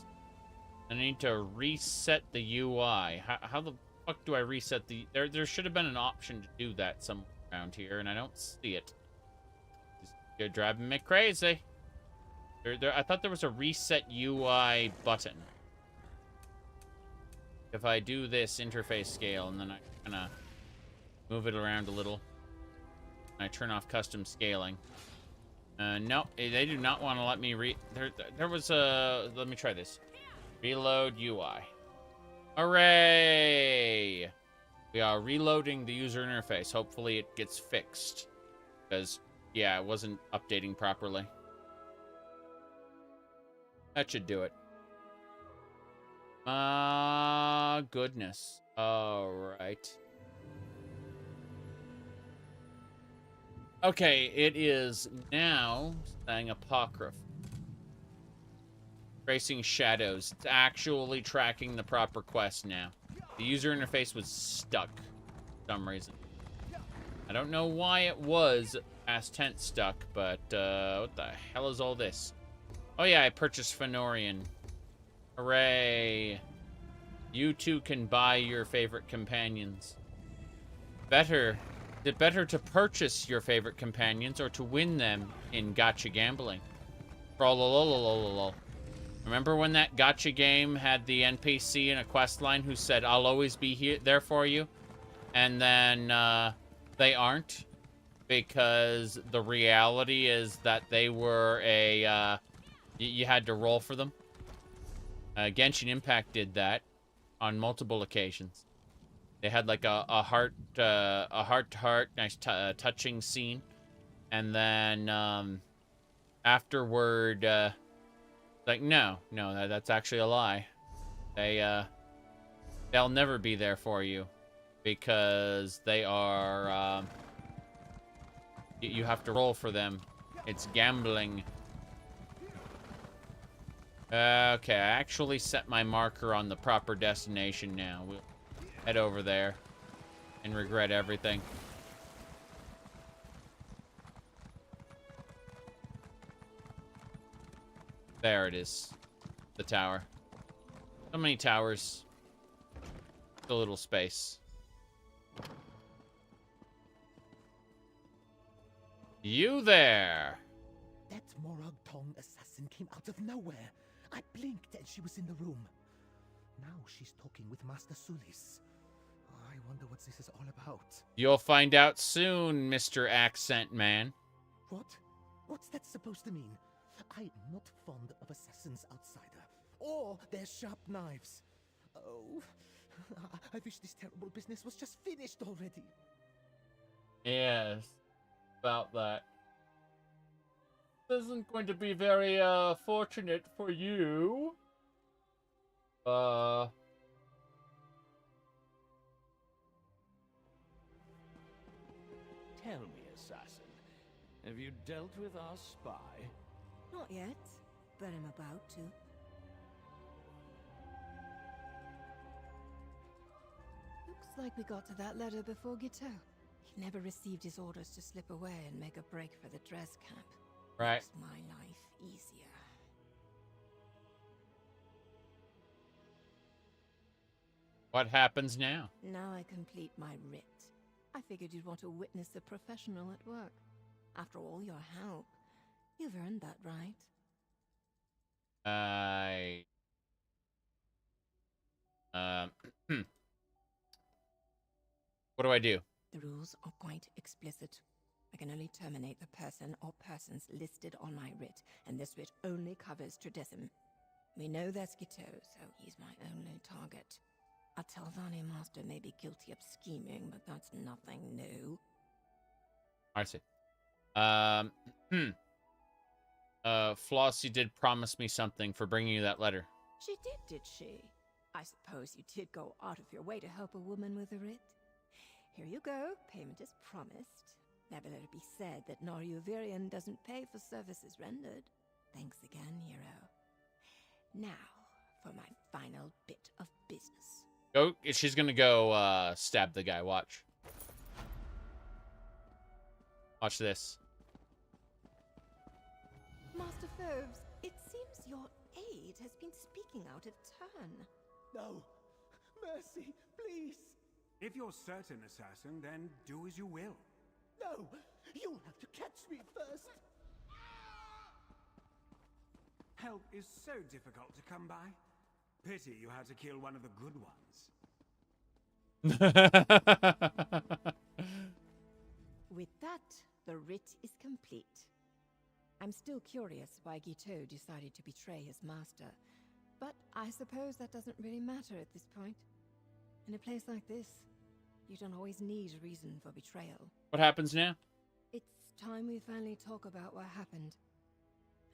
I need to reset the UI. How the fuck do I reset the... There should have been an option to do that somewhere around here, and I don't see it. You're driving me crazy. I thought there was a reset UI button. If I do this interface scale, and then I kind of move it around a little, and I turn off custom scaling. No, they do not want to let me there was a... Let me try this. Reload UI. Hooray! We are reloading the user interface. Hopefully it gets fixed. Because, yeah, it wasn't updating properly. That should do it. Goodness. Alright. Okay, it is now saying Apocrypha. Tracing shadows. It's actually tracking the proper quest now. The user interface was stuck for some reason. I don't know why it was past tense stuck, but what the hell is all this? Oh yeah, I purchased Fenorian. Hooray. You too can buy your favorite companions. Is it better to purchase your favorite companions or to win them in gacha gambling? Remember when that gacha game had the NPC in a questline who said, I'll always be there for you? And then they aren't, because the reality is that they were you had to roll for them. Genshin Impact did that on multiple occasions. They had like a heart-to-heart, nice touching scene, and then afterward, like no, that's actually a lie. They'll never be there for you because they are. You have to roll for them. It's gambling. Okay, I actually set my marker on the proper destination now. We'll head over there and regret everything. There it is. The tower. So many towers. A little space. You there! That Morag Tong assassin came out of nowhere. I blinked and she was in the room. Now she's talking with Master Sulis. I wonder what this is all about. You'll find out soon, Mr. Accent Man. What? What's that supposed to mean? I'm not fond of assassins, outsider. or their sharp knives. Oh, I wish this terrible business was just finished already. Yes, about that. This isn't going to be very fortunate for you. Tell me, assassin, have you dealt with our spy? Not yet, but I'm about to. Looks like we got to that letter before Guiteau. He never received his orders to slip away and make a break for the dress camp. Right. Makes my life easier. What happens now? Now I complete my writ. I figured you'd want to witness a professional at work. After all your help, you've earned that right. What do I do? The rules are quite explicit. I can only terminate the person or persons listed on my writ, and this writ only covers Tredessim. We know that's Guiteau, so he's my only target. A Telvanni master may be guilty of scheming, but that's nothing new. I see. Flossie did promise me something for bringing you that letter. She did she? I suppose you did go out of your way to help a woman with a writ. Here you go, payment is promised. Never let it be said that Noruvirian doesn't pay for services rendered. Thanks again, hero. Now, for my final bit of business. Oh, she's gonna go stab the guy. Watch. Watch this. Master Phobes, it seems your aide has been speaking out of turn. No. Mercy, please. If you're certain, assassin, then do as you will. No, you'll have to catch me first. Help is so difficult to come by. Pity you had to kill one of the good ones. With that, the writ is complete. I'm still curious why Guiteau decided to betray his master, but I suppose that doesn't really matter at this point. In a place like this, you don't always need a reason for betrayal. What happens now? It's time we finally talk about what happened.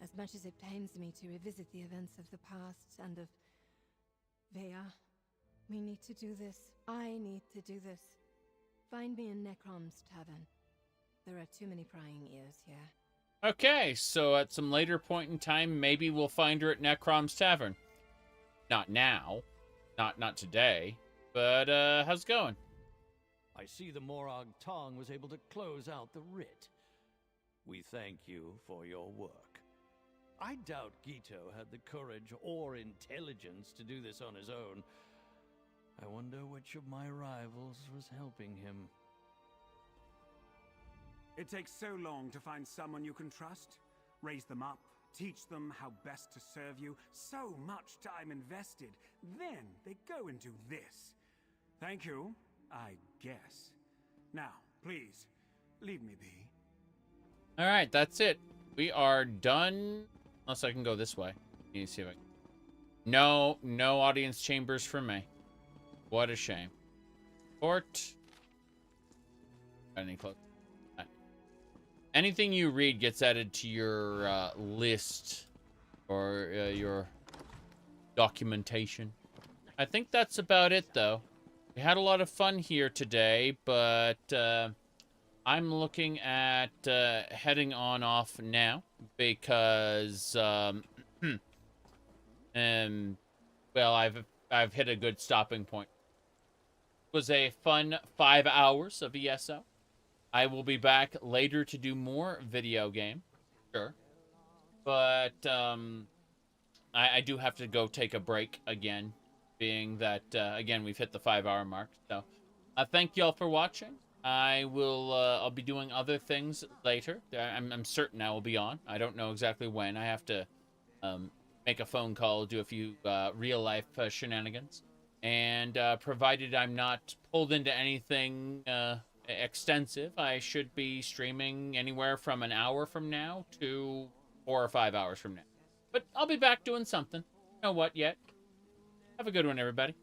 As much as it pains me to revisit the events of the past and of Vea, we need to do this. I need to do this. Find me in Necrom's tavern. There are too many prying ears here. Okay, so at some later point in time, maybe we'll find her at Necrom's tavern. Not now. Not today. But, how's it going? I see the Morag Tong was able to close out the writ. We thank you for your work. I doubt Guiteau had the courage or intelligence to do this on his own. I wonder which of my rivals was helping him. It takes so long to find someone you can trust, raise them up, teach them how best to serve you. So much time invested. Then they go and do this. Thank you, I guess. Now, please, leave me be. All right, that's it. We are done. Unless I can go this way. Let me see if I can. No audience chambers for me. What a shame. Port. Any close? Anything you read gets added to your list or your documentation. I think that's about it, though. We had a lot of fun here today, but I'm looking at heading on off now because, well, I've hit a good stopping point. It was a fun 5 hours of ESO. I will be back later to do more video game, sure, but I do have to go take a break again, being that again we've hit the 5 hour mark. So thank y'all for watching. I'll be doing other things later. I'm certain I will be on. I don't know exactly when. I have to make a phone call, do a few real life shenanigans, and provided I'm not pulled into anything extensive, I should be streaming anywhere from an hour from now to 4 or 5 hours from now. But I'll be back doing something. know what yet. Have a good one, everybody.